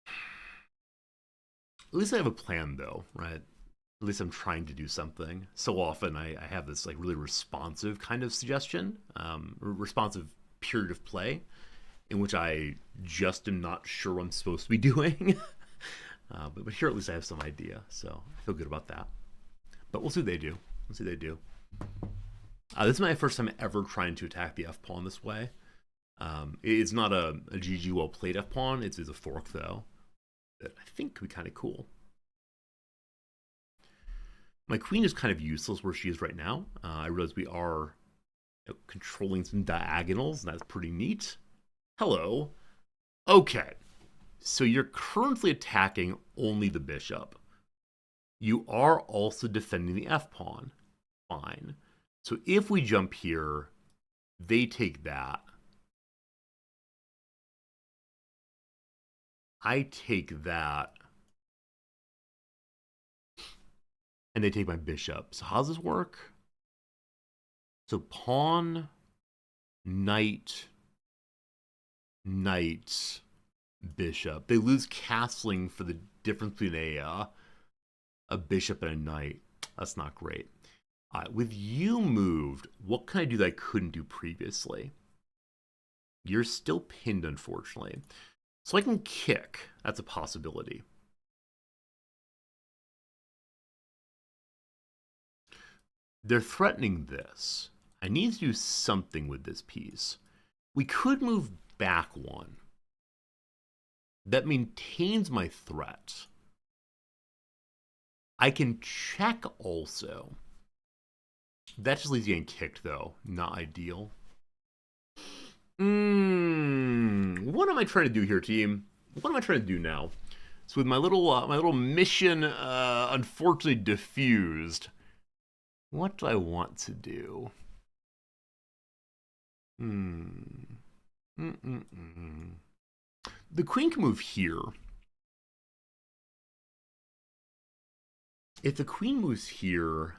At least I have a plan, though, right? At least I'm trying to do something. So often I have this like really responsive kind of suggestion, responsive period of play in which I just am not sure what I'm supposed to be doing. But here at least I have some idea, so I feel good about that. But we'll see what they do. We'll see what they do. This is my first time ever trying to attack the F pawn this way. It's not a GG well played F pawn. It's a fork though that I think could be kind of cool. My queen is kind of useless where she is right now. I realize we are controlling some diagonals, and that's pretty neat. Hello. Okay. So you're currently attacking only the bishop. You are also defending the f-pawn. Fine. So if we jump here, they take that. I take that. And they take my bishop. So how does this work? So pawn, knight, knight, bishop. They lose castling for the difference between a bishop and a knight. That's not great. With you moved, what can I do that I couldn't do previously? You're still pinned, unfortunately. So I can kick. That's a possibility. They're threatening this. I need to do something with this piece. We could move back one. That maintains my threat. I can check also. That just leaves you getting kicked, though. Not ideal. What am I trying to do here, team? What am I trying to do now? So with my little mission, unfortunately diffused. What do I want to do? The queen can move here. If the queen moves here,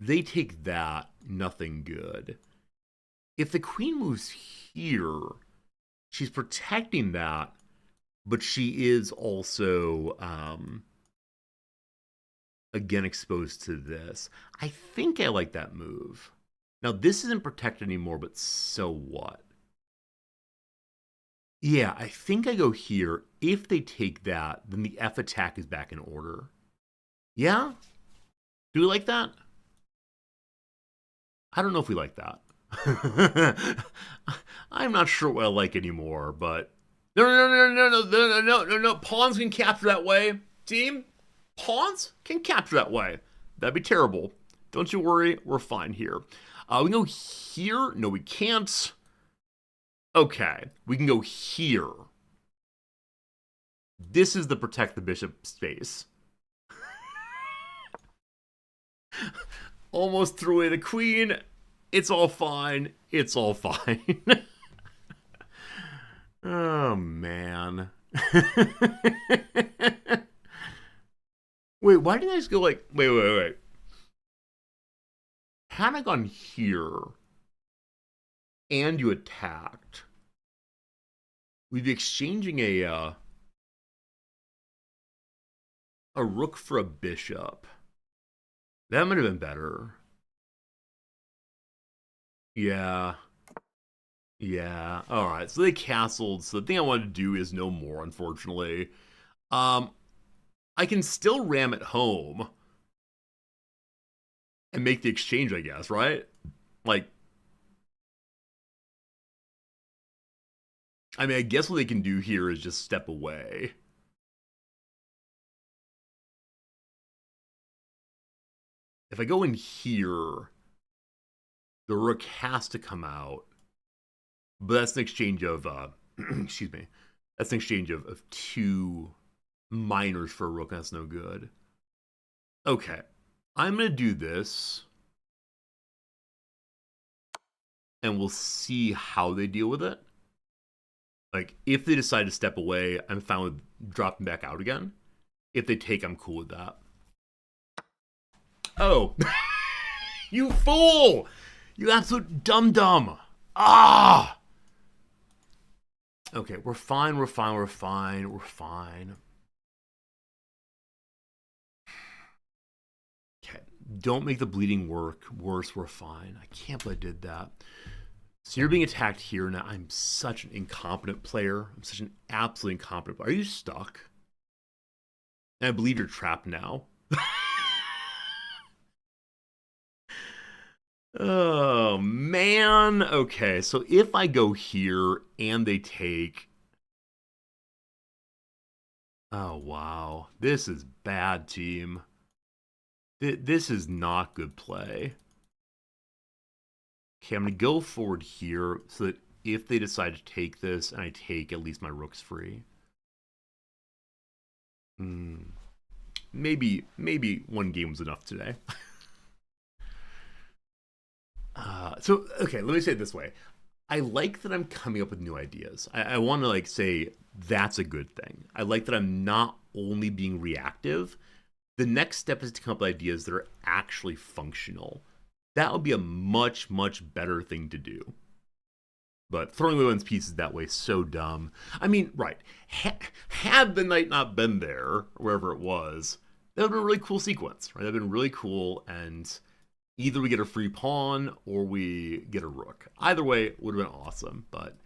they take that, nothing good. If the queen moves here, she's protecting that, but she is also, again, exposed to this. I think I like that move. Now, this isn't protected anymore, but so what? Yeah, I think I go here. If they take that, then the F attack is back in order. Yeah? Do we like that? I don't know if we like that. I'm not sure what I like anymore, but no. Pawns can capture that way. Team, pawns can capture that way. That'd be terrible. Don't you worry, we're fine here. We can go here. No, we can't. Okay, we can go here. This is the protect the bishop space. Almost threw away the queen. It's all fine. It's all fine. Oh, man. Wait, why didn't I just go like... Wait. Had I gone here and you attacked, we'd be exchanging a rook for a bishop. That might have been better. Yeah. All right. So they castled. So the thing I wanted to do is no more, unfortunately. I can still ram it home and make the exchange, I guess, right? Like, I mean, I guess what they can do here is just step away. If I go in here, the rook has to come out. But that's an exchange of, excuse me, that's an exchange of two minors for a rook. That's no good. Okay, I'm going to do this. And we'll see how they deal with it. Like, if they decide to step away, I'm fine with dropping back out again. If they take, I'm cool with that. Oh. You fool! You absolute dum-dum. Ah! Okay, we're fine. Don't make the bleeding work worse. We're fine. I can't believe I did that. So you're being attacked here now. I'm such an incompetent player. I'm such an absolutely incompetent player. Are you stuck? And I believe you're trapped now. Oh, man. Okay, so if I go here and they take... Oh, wow. This is bad, team. This is not good play. Okay, I'm going to go forward here so that if they decide to take this and I take, at least my rook's free. Maybe one game was enough today. Okay, let me say it this way. I like that I'm coming up with new ideas. I want to say that's a good thing. I like that I'm not only being reactive. The next step is to come up with ideas that are actually functional. That would be a much, much better thing to do. But throwing away one's pieces that way is so dumb. I mean, right. Had the knight not been there, wherever it was, that would have been a really cool sequence, right? That would have been really cool, and either we get a free pawn or we get a rook. Either way, it would have been awesome. But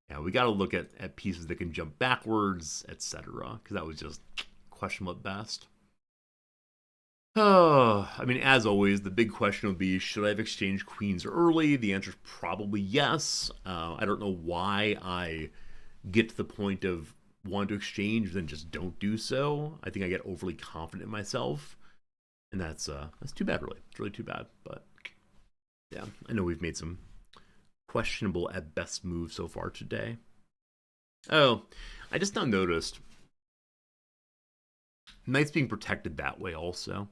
yeah, we got to look at pieces that can jump backwards, etc. Because that was just questionable at best. Oh, I mean, as always, the big question would be, should I have exchanged queens early? The answer is probably yes. I don't know why I get to the point of wanting to exchange, then just don't do so. I think I get overly confident in myself. And that's too bad, really. It's really too bad. But yeah, I know we've made some questionable at best moves so far today. Oh, I just now noticed knight's being protected that way also.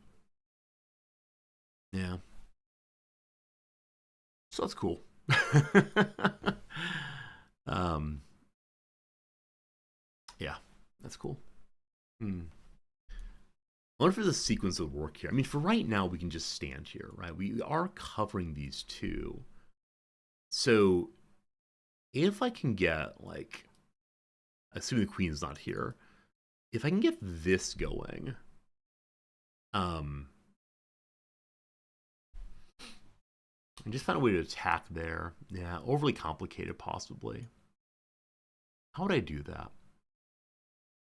Yeah. So that's cool. Yeah, that's cool. I wonder if the sequence would work here. I mean, for right now, we can just stand here, right? We are covering these two. So if I can get, assuming the queen's not here, if I can get this going, and just find a way to attack there. Yeah, overly complicated, possibly. How would I do that?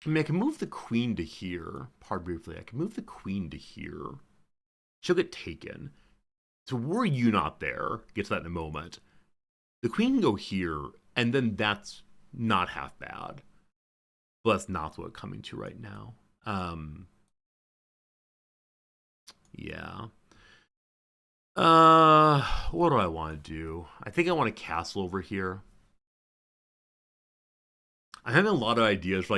I mean, I can move the queen to here. Pardon briefly. I can move the queen to here. She'll get taken. So were you not there, get to that in a moment, the queen can go here, and then that's not half bad. But that's not what I'm coming to right now. Yeah. What do I want to do? I think I want a castle over here. I'm having a lot of ideas,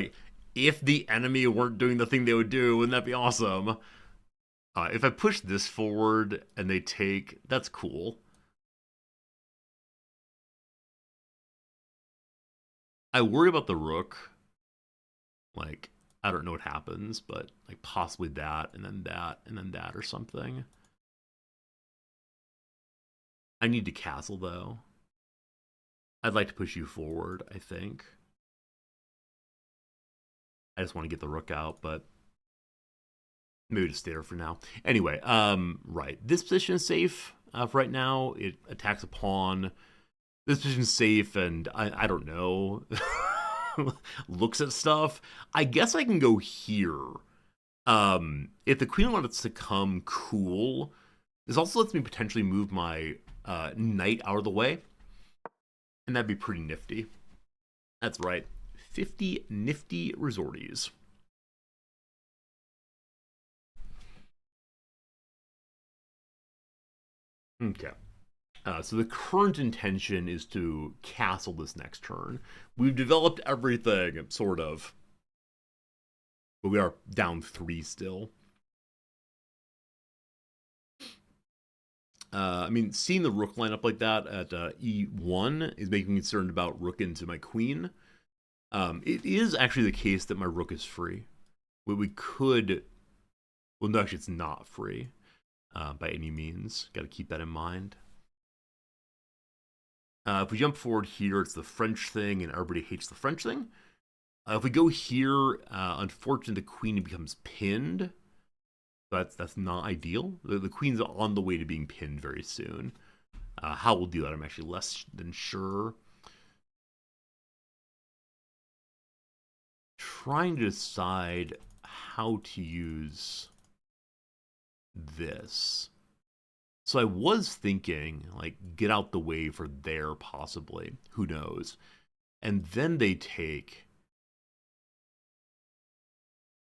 if the enemy weren't doing the thing they would do, wouldn't that be awesome? If I push this forward and they take, that's cool. I worry about the rook. I don't know what happens, but possibly that, and then that, and then that or something. I need to castle, though. I'd like to push you forward, I think. I just want to get the rook out, but maybe just stay there for now. Anyway, right. This position is safe for right now. It attacks a pawn. This position's safe, and I don't know. Looks at stuff. I guess I can go here. If the queen wants to come, cool. This also lets me potentially move my knight out of the way, and that'd be pretty nifty. That's right. 50 nifty resorties. Okay. So the current intention is to castle this next turn. We've developed everything, sort of. But we are down 3 still. I mean, seeing the rook line up like that at e1 is making me concerned about rook into my queen. It is actually the case that my rook is free. We could... Well, no, actually, it's not free by any means. Got to keep that in mind. If we jump forward here, it's the French thing, and everybody hates the French thing. If we go here, unfortunately, the queen becomes pinned. That's not ideal. The queen's on the way to being pinned very soon. How we'll do that, I'm actually less than sure. Trying to decide how to use this. So I was thinking, like, get out the way for there, possibly. Who knows? And then they take.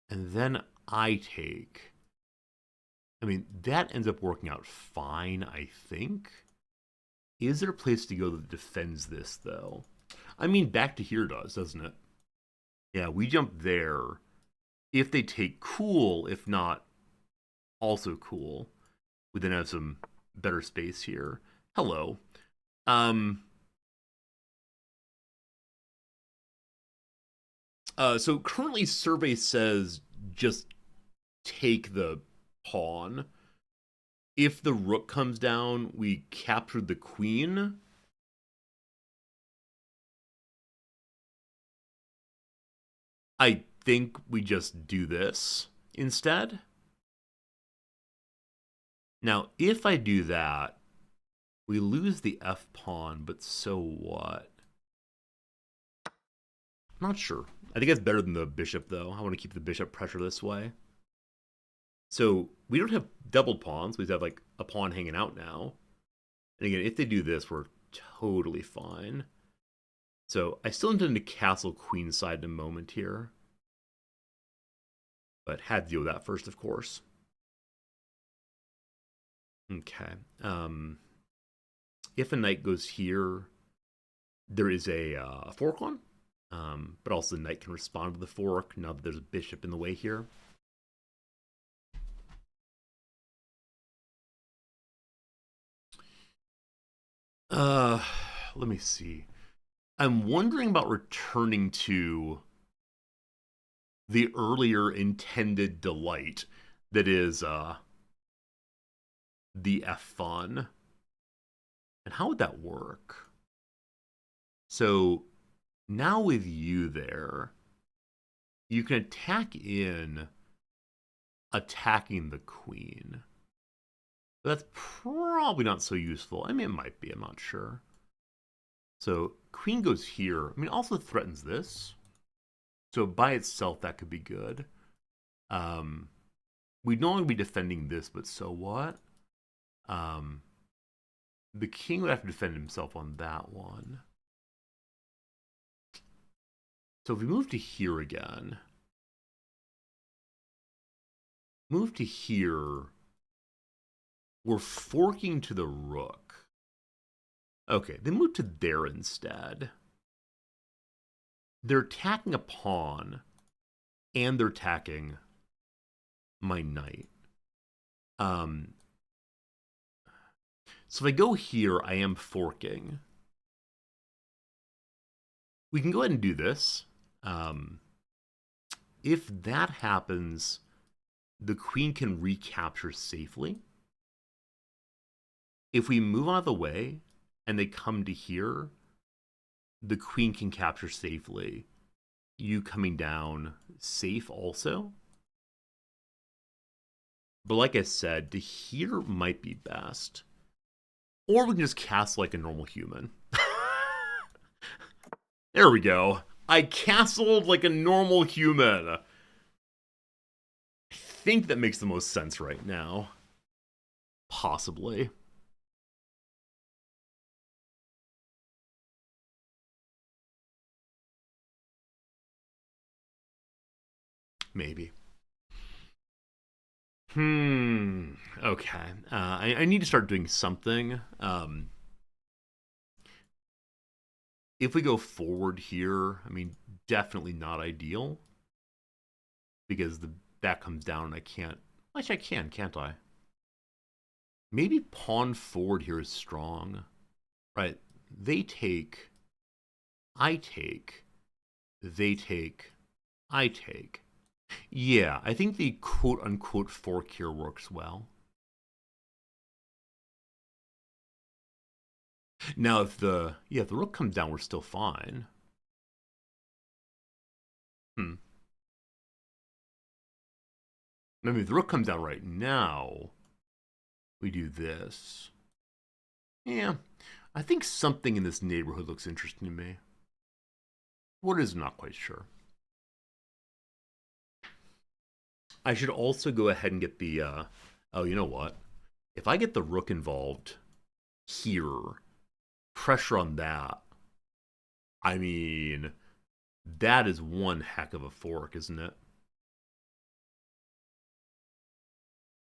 And then I take. I mean, that ends up working out fine, I think. Is there a place to go that defends this, though? I mean, back to here does, doesn't it? Yeah, we jump there. If they take cool, if not, also cool. We then have some better space here. Hello. Um. So currently, survey says just take the pawn. If the rook comes down, we captured the queen. I think we just do this instead. Now, if I do that, we lose the f pawn, but so what? Not sure. I think it's better than the bishop, though. I want to keep the bishop pressure this way. So we don't have doubled pawns. We just have like a pawn hanging out now. And again, if they do this, we're totally fine. So I still intend to castle queenside in a moment here. But had to deal with that first, of course. Okay. If a knight goes here, there is a fork on. But also the knight can respond to the fork now that there's a bishop in the way here. Let me see. I'm wondering about returning to the earlier intended delight that is the F fun. And how would that work? So now with you there, you can attack in attacking the queen. But that's probably not so useful. I mean, it might be. I'm not sure. So queen goes here. I mean, also threatens this. So by itself, that could be good. We'd normally be defending this, but so what? The king would have to defend himself on that one. So if we move to here again, move to here, we're forking to the rook. Okay, they move to there instead. They're attacking a pawn, and they're attacking my knight. So if I go here, I am forking. We can go ahead and do this. If that happens, the queen can recapture safely. If we move out of the way and they come to here, the queen can capture safely. You coming down safe also. But like I said, to here might be best. Or we can just castle like a normal human. There we go. I castled like a normal human. I think that makes the most sense right now. Possibly. Maybe. Okay. I need to start doing something. If we go forward here, I mean, definitely not ideal. Because that comes down and I can't... Actually, I can, can't I? Maybe pawn forward here is strong. Right. They take... I take... They take... I take... Yeah, I think the quote-unquote fork here works well. Now, if the rook comes down, we're still fine. I mean, if the rook comes down right now, we do this. Yeah, I think something in this neighborhood looks interesting to me. What is, I'm not quite sure. I should also go ahead and get the, oh, you know what? If I get the rook involved here, pressure on that, I mean, that is one heck of a fork, isn't it?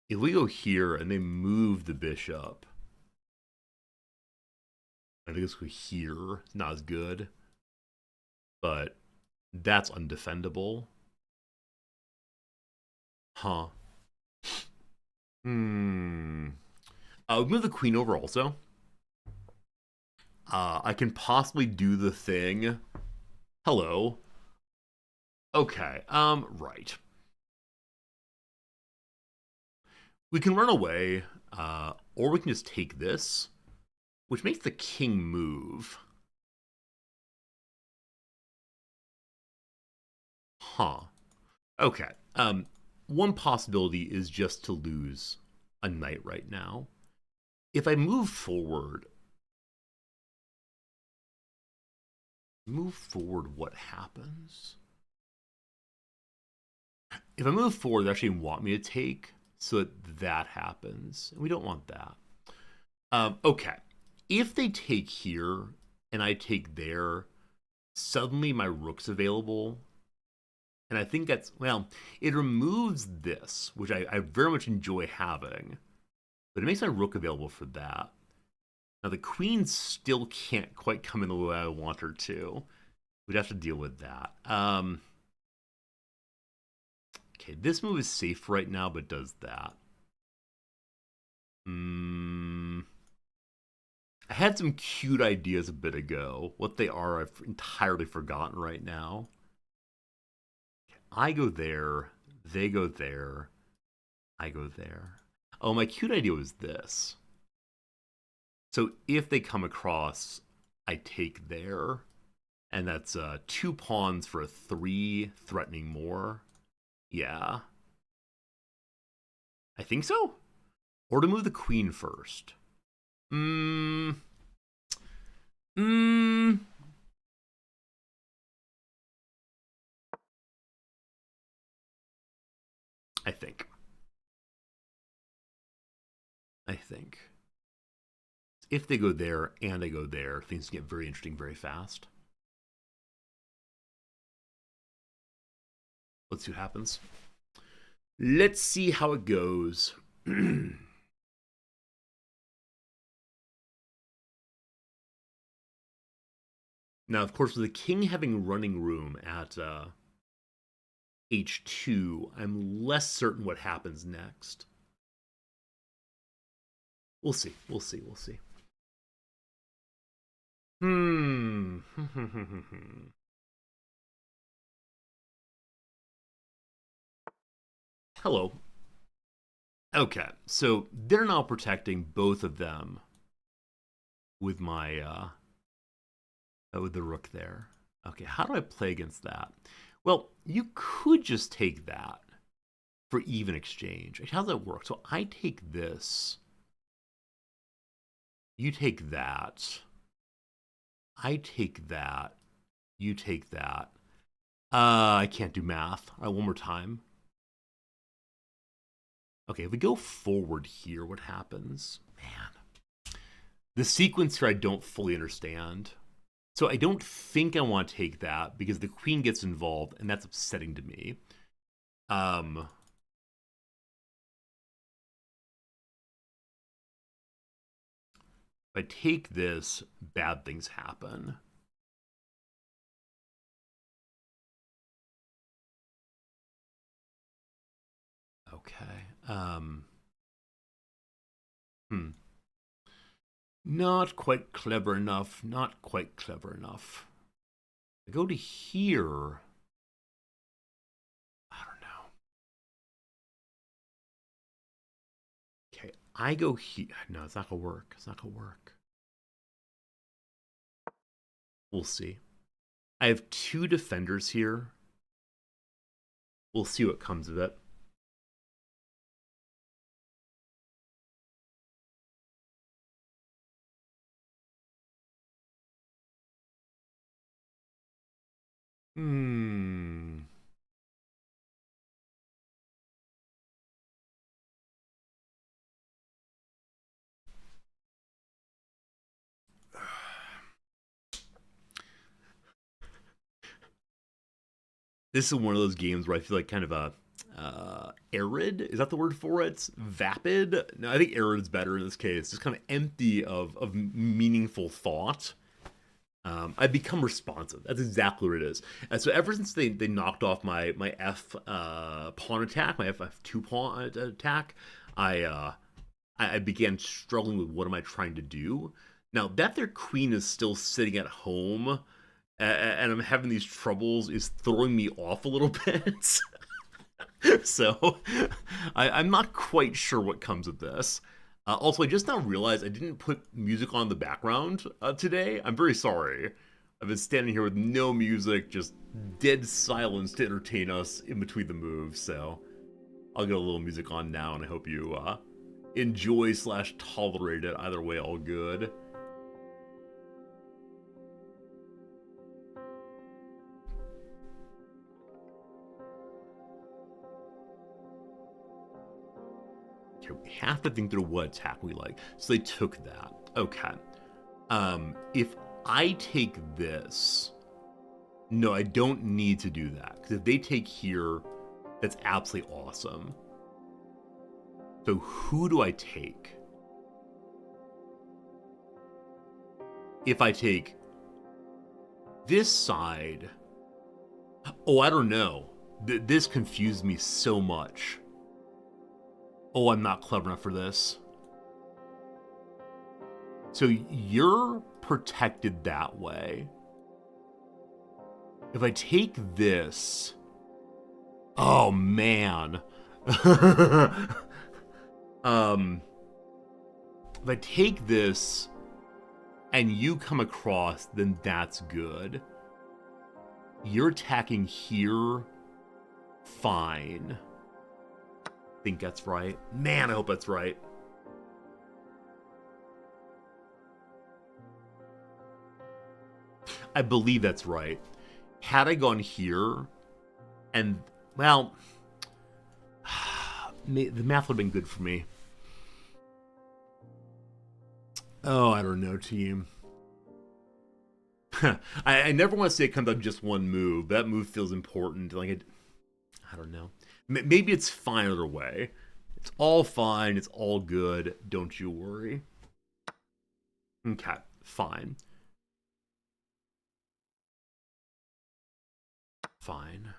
If we go here and they move the bishop, I think let's go here. It's not as good, but that's undefendable. Huh. Hmm. Move the queen over also. I can possibly do the thing. Hello. Okay. Right. We can run away, or we can just take this, which makes the king move. Huh. Okay. One possibility is just to lose a knight right now. If I move forward, what happens? If I move forward, they actually want me to take, so that happens. And we don't want that. Okay. If they take here and I take there, suddenly my rook's available. And I think that's, well, it removes this, which I very much enjoy having, but it makes my rook available for that. Now, the queen still can't quite come in the way I want her to. We'd have to deal with that. Okay, this move is safe right now, but does that. I had some cute ideas a bit ago. What they are, I've entirely forgotten right now. I go there, they go there, I go there. Oh, my cute idea was this. So if they come across, I take there, and that's 2 pawns for a 3, threatening more. Yeah. I think so. Or to move the queen first. I think. I think. If they go there and I go there, things get very interesting very fast. Let's see what happens. Let's see how it goes. Now, of course, with the king having running room at h2, I'm less certain what happens next. We'll see. We'll see. We'll see. Hello. Okay, so they're now protecting both of them with my with the rook there. Okay, how do I play against that? Well, you could just take that for even exchange. How does that work? So I take this. You take that. I take that. You take that. I can't do math. All right, one more time. Okay, if we go forward here, what happens? Man. The sequence here I don't fully understand. So I don't think I want to take that because the queen gets involved, and that's upsetting to me. If I take this, bad things happen. Okay. Not quite clever enough. Not quite clever enough. I go to here. I don't know. Okay, I go here. No, it's not gonna work. It's not gonna work. We'll see. I have 2 defenders here. We'll see what comes of it. Hmm. This is one of those games where I feel like kind of a arid. Is that the word for it? Vapid? No, I think arid is better in this case. Just kind of empty of meaningful thought. I've become responsive. That's exactly what it is. And so ever since they knocked off my F pawn attack, my F2 pawn attack, I uh, I began struggling with what am I trying to do. Now that their queen is still sitting at home, and I'm having these troubles, is throwing me off a little bit. So I'm not quite sure what comes of this. Also, I just now realized I didn't put music on the background today. I'm very sorry. I've been standing here with no music, just dead silence to entertain us in between the moves. So I'll get a little music on now, and I hope you enjoy slash tolerate it. Either way, all good. Okay, we have to think through what attack we like. So they took that. Okay. If I take this, no, I don't need to do that. Because if they take here, that's absolutely awesome. So who do I take? If I take this side, oh, I don't know. This confused me so much. Oh, I'm not clever enough for this. So you're protected that way. If I take this, oh man. If I take this and you come across, then that's good. You're attacking here, fine. I think that's right. Man, I hope that's right. I believe that's right. Had I gone here, and, well, the math would have been good for me. Oh, I don't know, team. I never want to say it comes out just one move. That move feels important. Like, I don't know. Maybe it's fine either way. It's all fine. It's all good. Don't you worry. Okay, fine. Fine.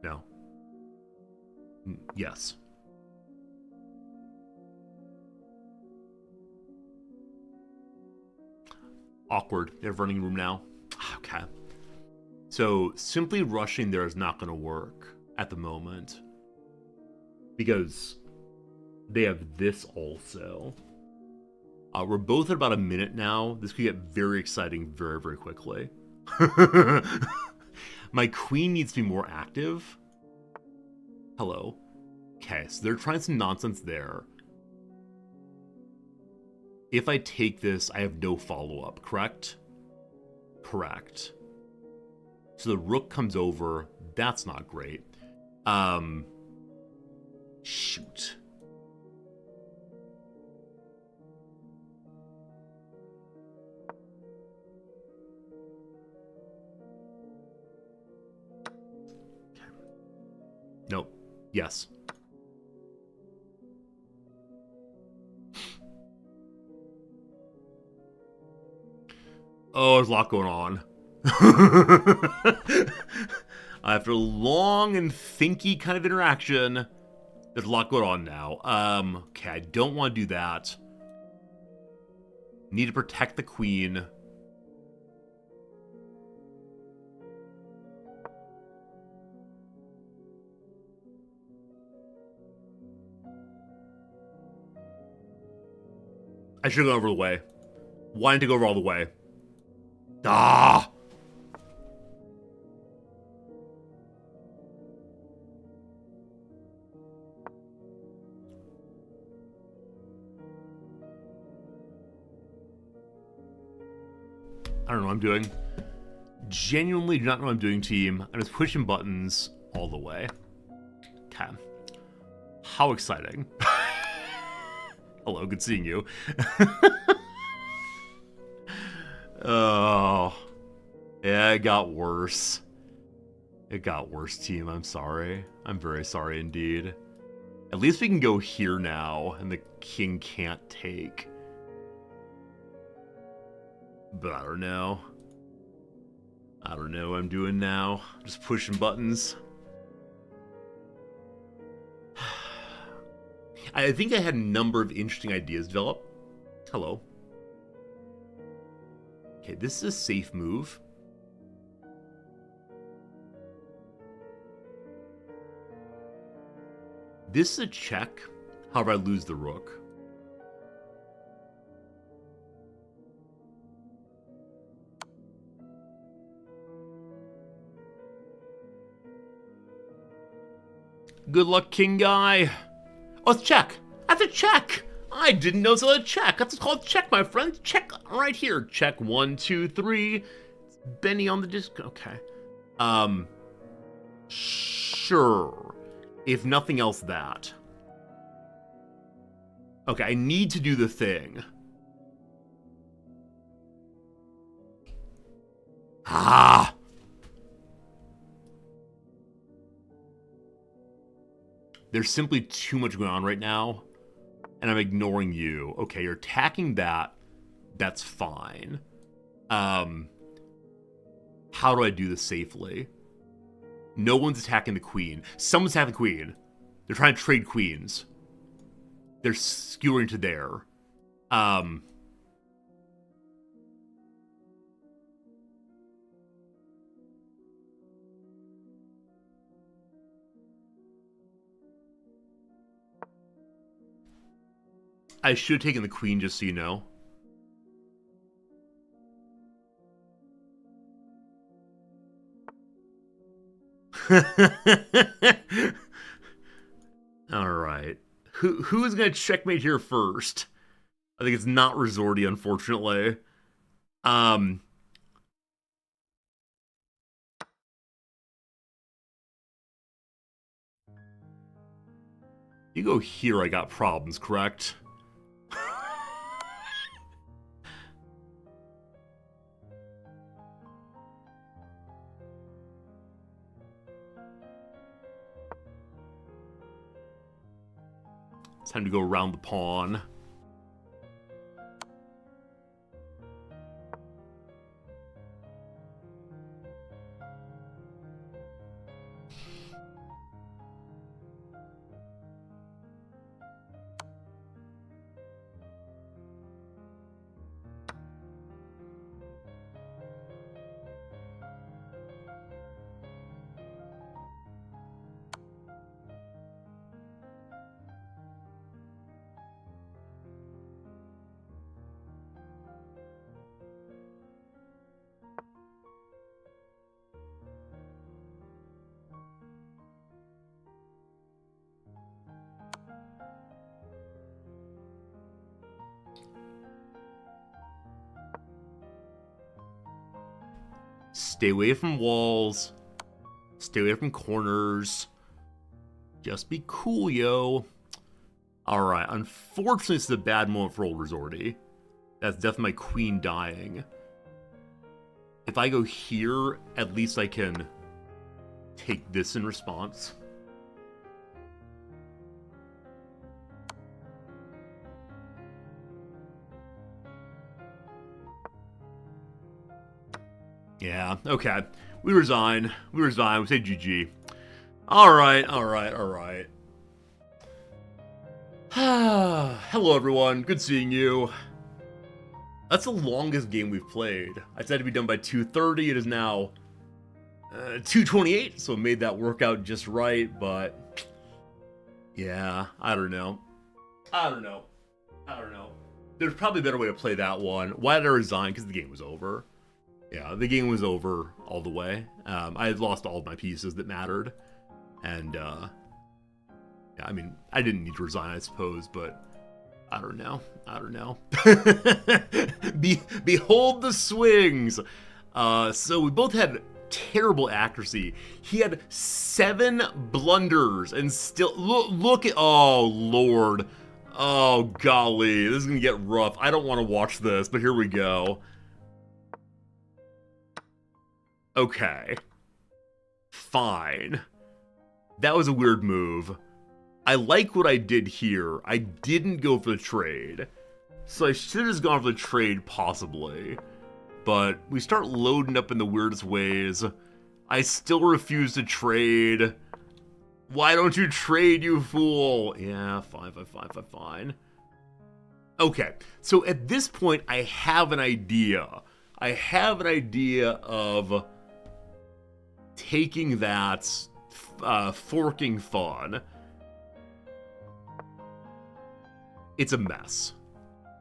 No. Yes. Awkward. They have running room now. Okay. So simply rushing there is not going to work at the moment because they have this also. We're both at about a minute now. This could get very exciting very, very quickly. My queen needs to be more active. Hello. Okay, so they're trying some nonsense there. If I take this, I have no follow-up, correct? Correct. So the rook comes over. That's not great. Shoot. Nope. Yes. Oh, there's a lot going on. After a long and thinky kind of interaction, there's a lot going on now. Okay, I don't want to do that. Need to protect the queen. I should have gone over the way. Why didn't I go over all the way? Ah! I don't know what I'm doing. Genuinely do not know what I'm doing, team. I'm just pushing buttons all the way. Okay. How exciting. Hello, good seeing you. Oh. Yeah, it got worse. It got worse, team. I'm sorry. I'm very sorry indeed. At least we can go here now, and the king can't take. But I don't know. I don't know what I'm doing now. Just pushing buttons. I think I had a number of interesting ideas develop. Hello. Okay, this is a safe move. This is a check. However, I lose the rook. Good luck, king guy. Oh, it's check. That's a check. I didn't know it was a check. That's called check, my friend. Check right here. Check 1, 2, 3. It's Benny on the disc. Okay. Sure. If nothing else, that. Okay, I need to do the thing. Ah! There's simply too much going on right now, and I'm ignoring you. Okay, you're attacking that. That's fine. How do I do this safely? No one's attacking the queen. Someone's attacking the queen. They're trying to trade queens. They're skewering to there. I should have taken the queen, just so you know. Alright. Who's gonna checkmate here first? I think it's not Resorti, unfortunately. You go here, I got problems, correct? It's time to go around the pawn. Stay away from walls. Stay away from corners. Just be cool, yo. Alright, unfortunately, this is a bad moment for old Resorti. That's definitely my queen dying. If I go here, at least I can take this in response. Yeah, okay. We resign. We resign. We say GG. Alright, alright, alright. Hello, everyone. Good seeing you. That's the longest game we've played. I said to be done by 2:30. It is now 2:28, so it made that work out just right, but yeah, I don't know. I don't know. I don't know. There's probably a better way to play that one. Why did I resign? Because the game was over. Yeah, the game was over all the way. I had lost all of my pieces that mattered. And, yeah, I mean, I didn't need to resign, I suppose, but I don't know. I don't know. Behold the swings! So we both had terrible accuracy. He had 7 blunders and still... Look at... Oh, Lord. Oh, golly. This is going to get rough. I don't want to watch this, but here we go. Okay. Fine. That was a weird move. I like what I did here. I didn't go for the trade. So I should have just gone for the trade, possibly. But we start loading up in the weirdest ways. I still refuse to trade. Why don't you trade, you fool? Yeah, fine. Okay, so at this point, I have an idea. I have an idea of taking that forking fun. It's a mess.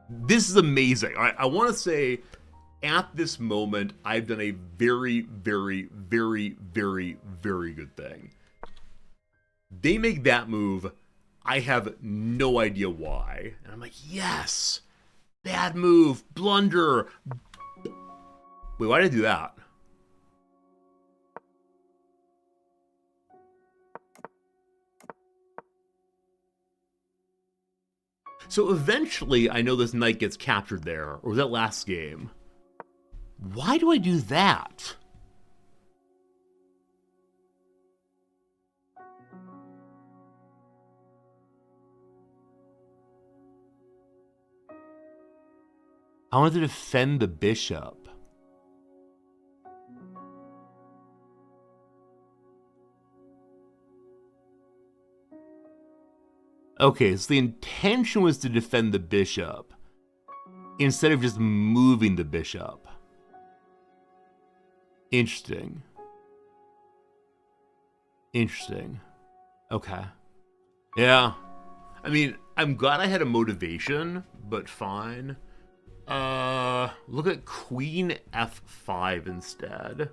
This is amazing. I want to say, at this moment, I've done a very, very, very, very, very good thing. They make that move. I have no idea why. And I'm like, yes! Bad move. Blunder. Wait, why did I do that? So eventually, I know this knight gets captured there. Or was that last game? Why do I do that? I wanted to defend the bishop. Okay, so the intention was to defend the bishop instead of just moving the bishop. Interesting. Interesting. Okay. Yeah. I mean, I'm glad I had a motivation, but fine. Look at Queen F5 instead.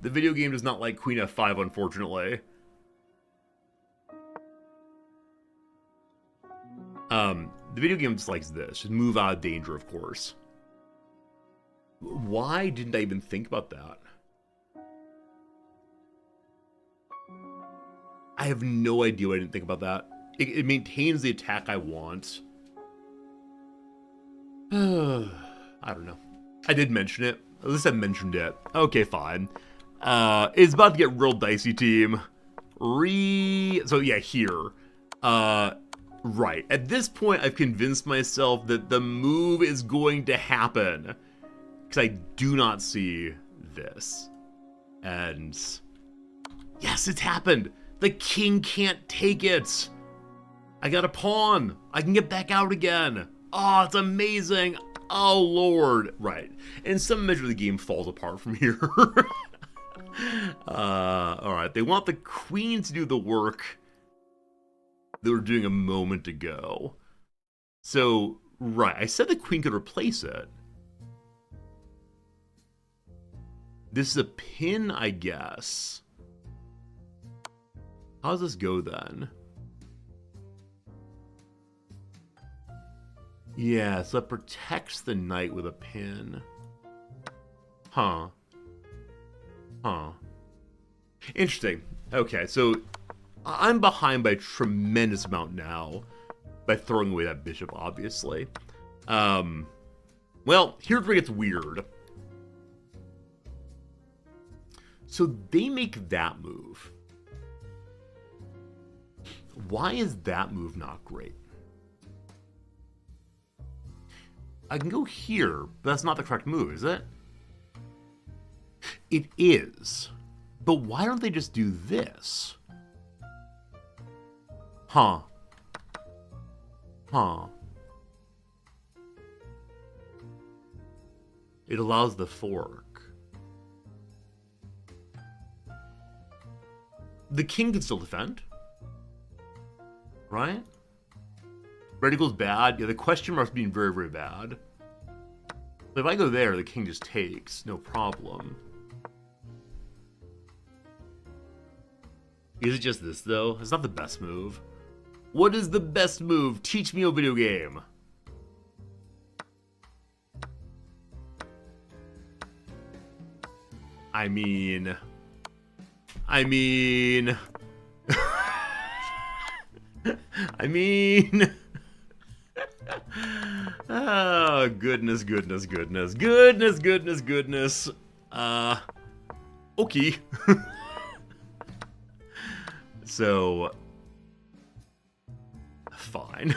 The video game does not like Queen F5, unfortunately. The video game just likes this. Just move out of danger, of course. Why didn't I even think about that? I have no idea why I didn't think about that. It maintains the attack I want. I don't know. I did mention it. At least I mentioned it. Okay, fine. It's about to get real dicey, team. So yeah, here. Right. At this point, I've convinced myself that the move is going to happen. Because I do not see this. And yes, it's happened. The king can't take it. I got a pawn. I can get back out again. Oh, it's amazing. Oh, Lord. Right. In some measure, the game falls apart from here. Alright, they want the queen to do the work they were doing a moment ago. So, right, I said the queen could replace it. This is a pin, I guess. How does this go then? Yeah, so that protects the knight with a pin. Huh. Interesting. Okay, so I'm behind by a tremendous amount now by throwing away that bishop, obviously. Well, here's where it gets weird. So they make that move. Why is that move not great? I can go here, but that's not the correct move, is it? It is. But why don't they just do this? Huh. It allows the fork. The king can still defend. Right? Red equals bad. Yeah, the question mark's being very, very bad. So if I go there, the king just takes. No problem. Is it just this, though? It's not the best move. What is the best move? Teach me a video game. I mean... I mean... Oh, goodness. Okay. So... Fine.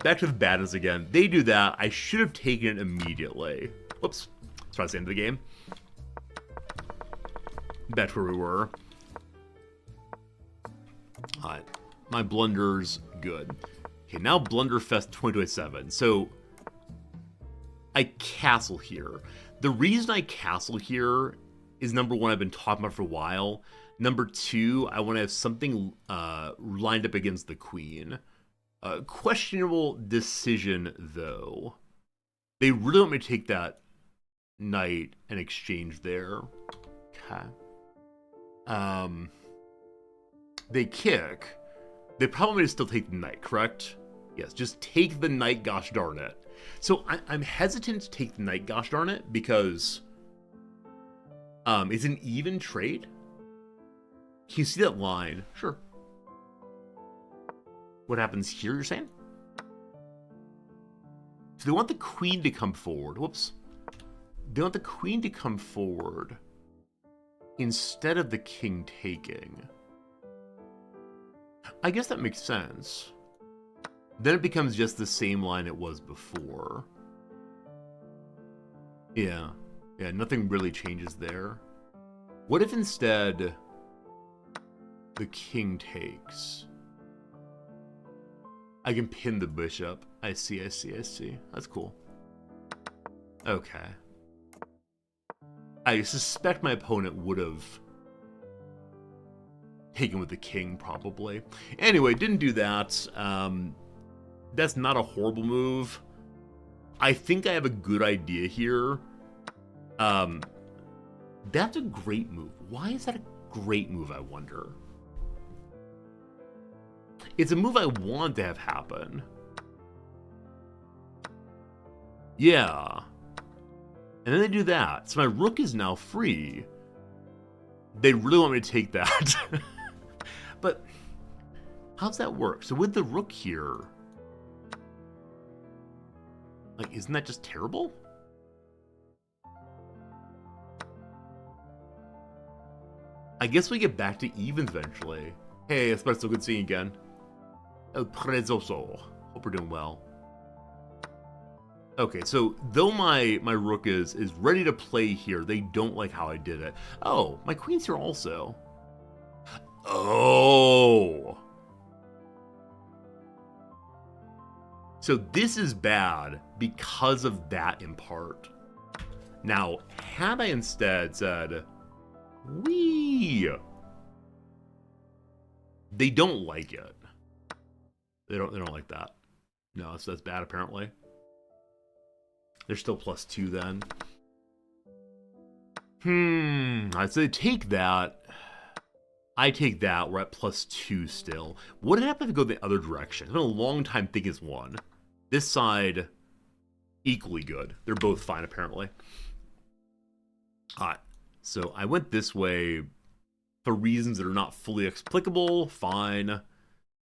Back to the badness again. They do that. I should have taken it immediately. Whoops. Let's try the end of the game. Back to where we were. Alright. My blunders, good. Okay, now Blunderfest 2027. So, I castle here. The reason I castle here is, number one, I've been talking about for a while. Number two, I want to have something lined up against the queen. Questionable decision, though. They really want me to take that knight and exchange there. Okay. They kick. They probably still take the knight, correct? Yes, just take the knight, gosh darn it. So I'm hesitant to take the knight, gosh darn it, because it's an even trade. Can you see that line? Sure. What happens here, you're saying? So they want the queen to come forward. Whoops. They want the queen to come forward instead of the king taking. I guess that makes sense. Then it becomes just the same line it was before. Yeah. Yeah, nothing really changes there. What if instead the king takes? I can pin the bishop. I see. That's cool. Okay. I suspect my opponent would have taken with the king, probably. Anyway, didn't do that. That's not a horrible move. I think I have a good idea here. That's a great move. Why is that a great move, I wonder? It's a move I want to have happen. Yeah. And then they do that. So my rook is now free. They really want me to take that. But how's that work? So with the rook here, like, isn't that just terrible? I guess we get back to evens eventually. Hey, it's so good seeing you again. El Prezoso. Hope we're doing well. Okay, so though my rook is ready to play here, they don't like how I did it. Oh, my queen's here also. Oh. So this is bad because of that in part. Now, had I instead said, wee, they don't like it. They don't like that. No, so that's bad apparently. They're still +2 then. I'd say take that. I take that. We're at +2 still. What happened if we go the other direction? It's been a long time thinking it's one. This side, equally good. They're both fine apparently. Alright, so I went this way for reasons that are not fully explicable. Fine.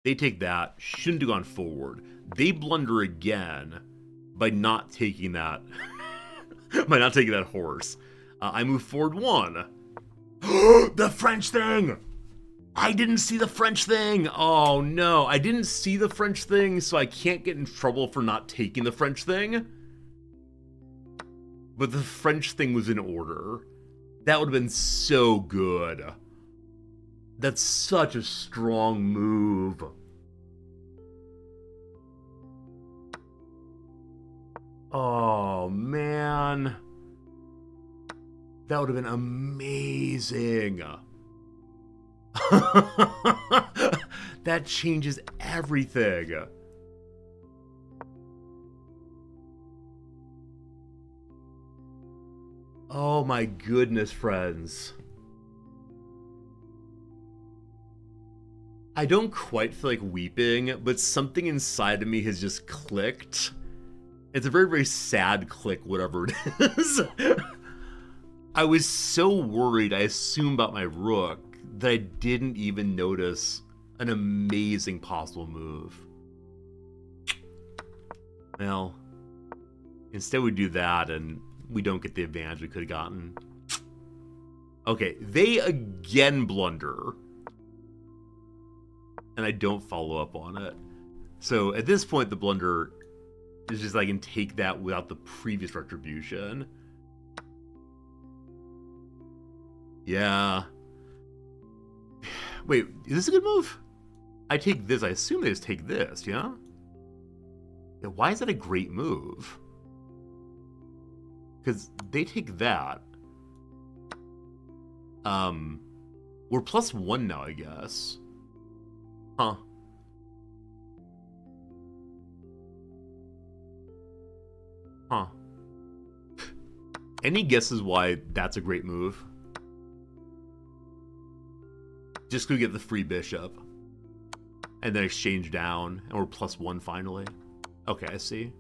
They take that. Shouldn't have gone forward. They blunder again by not taking that. By not taking that horse. I move forward 1. The French thing! I didn't see the French thing! Oh no, I didn't see the French thing, so I can't get in trouble for not taking the French thing. But the French thing was in order. That would have been so good. That's such a strong move. Oh, man. That would have been amazing. That changes everything. Oh my goodness, friends. I don't quite feel like weeping, but something inside of me has just clicked. It's a very, very sad click, whatever it is. I was so worried, I assumed about my rook, that I didn't even notice an amazing possible move. Well, instead we do that and we don't get the advantage we could have gotten. Okay, they again blunder. And I don't follow up on it. So at this point, the blunder is just I can take that without the previous retribution. Yeah. Wait, is this a good move? I take this. I assume they just take this, yeah? Yeah, why is that a great move? Because they take that. We're +1 now, I guess. Huh. Huh. Any guesses why that's a great move? Just go get the free bishop. And then exchange down, and we're +1 finally. Okay, I see.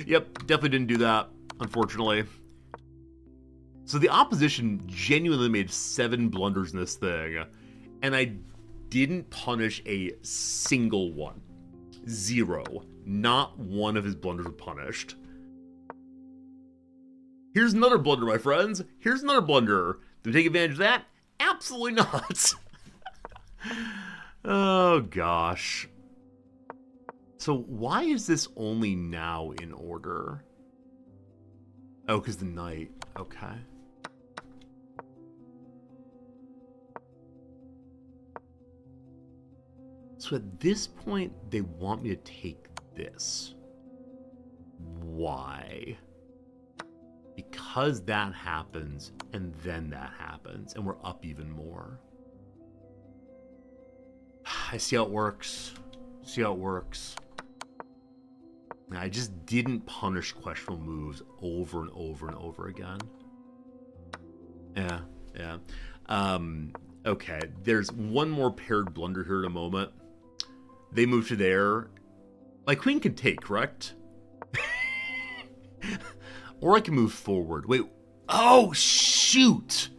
Yep, definitely didn't do that, unfortunately. So the opposition genuinely made 7 blunders in this thing, and I didn't punish a single one. 0. Not one of his blunders were punished. Here's another blunder, my friends. Here's another blunder. Do we take advantage of that? Absolutely not. Oh, gosh. So why is this only now in order? Oh, because the knight. Okay. So at this point, they want me to take this. Why? Because that happens, and then that happens, and we're up even more. I see how it works. See how it works. I just didn't punish questionable moves over and over and over again. Yeah. Okay, there's one more paired blunder here in a moment. They move to there. My queen can take, correct? Or I can move forward. Wait. Oh, shoot!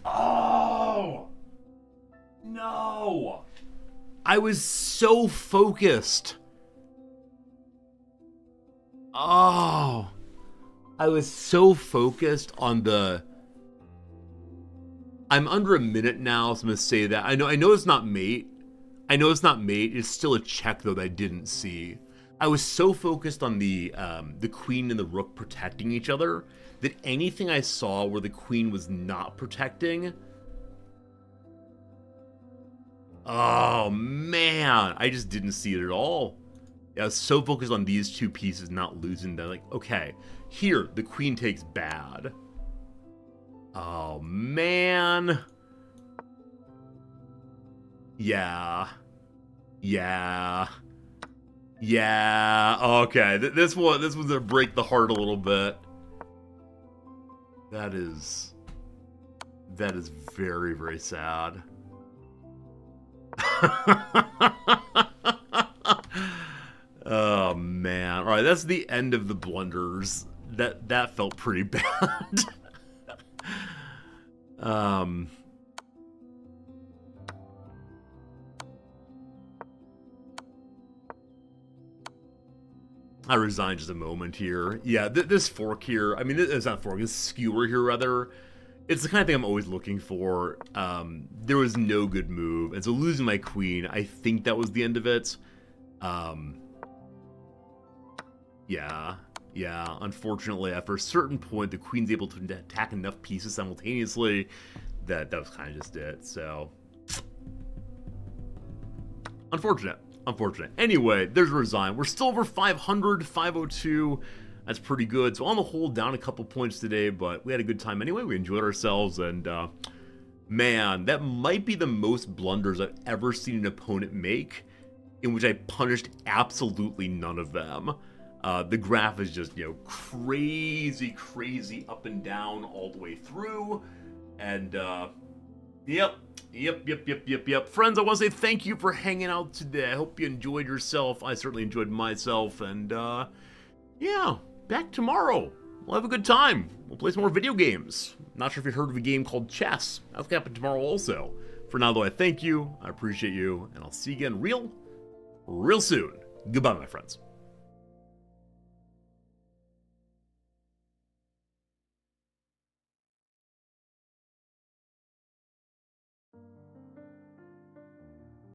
Oh! No! I was so focused. Oh. I was so focused on the... I'm under a minute now, so I'm going to say that. I know it's not mate. I know it's not mate. It's still a check, though, that I didn't see. I was so focused on the queen and the rook protecting each other that anything I saw where the queen was not protecting... Oh, man. I just didn't see it at all. I was so focused on these two pieces not losing that. Like, okay, here, the queen takes bad. Oh, man. Yeah. Okay, this one's gonna break the heart a little bit. That is very, very sad. Oh man. All right, that's the end of the blunders. That felt pretty bad. I resign just a moment here. Yeah, this fork here, I mean, it's not fork, it's skewer here, rather. It's the kind of thing I'm always looking for. There was no good move, and so losing my queen, I think that was the end of it. Yeah. Unfortunately, after a certain point, the queen's able to attack enough pieces simultaneously that was kind of just it, so... Unfortunate. Anyway, there's resign. We're still over 500, 502. That's pretty good. So on the whole, down a couple points today, but we had a good time anyway. We enjoyed ourselves, and Man, that might be the most blunders I've ever seen an opponent make, in which I punished absolutely none of them. The graph is just, crazy up and down all the way through. And, yep. Friends, I want to say thank you for hanging out today. I hope you enjoyed yourself. I certainly enjoyed myself. And, yeah, back tomorrow. We'll have a good time. We'll play some more video games. Not sure if you heard of a game called chess. That's gonna happen tomorrow also. For now, though, I thank you. I appreciate you. And I'll see you again real soon. Goodbye, my friends.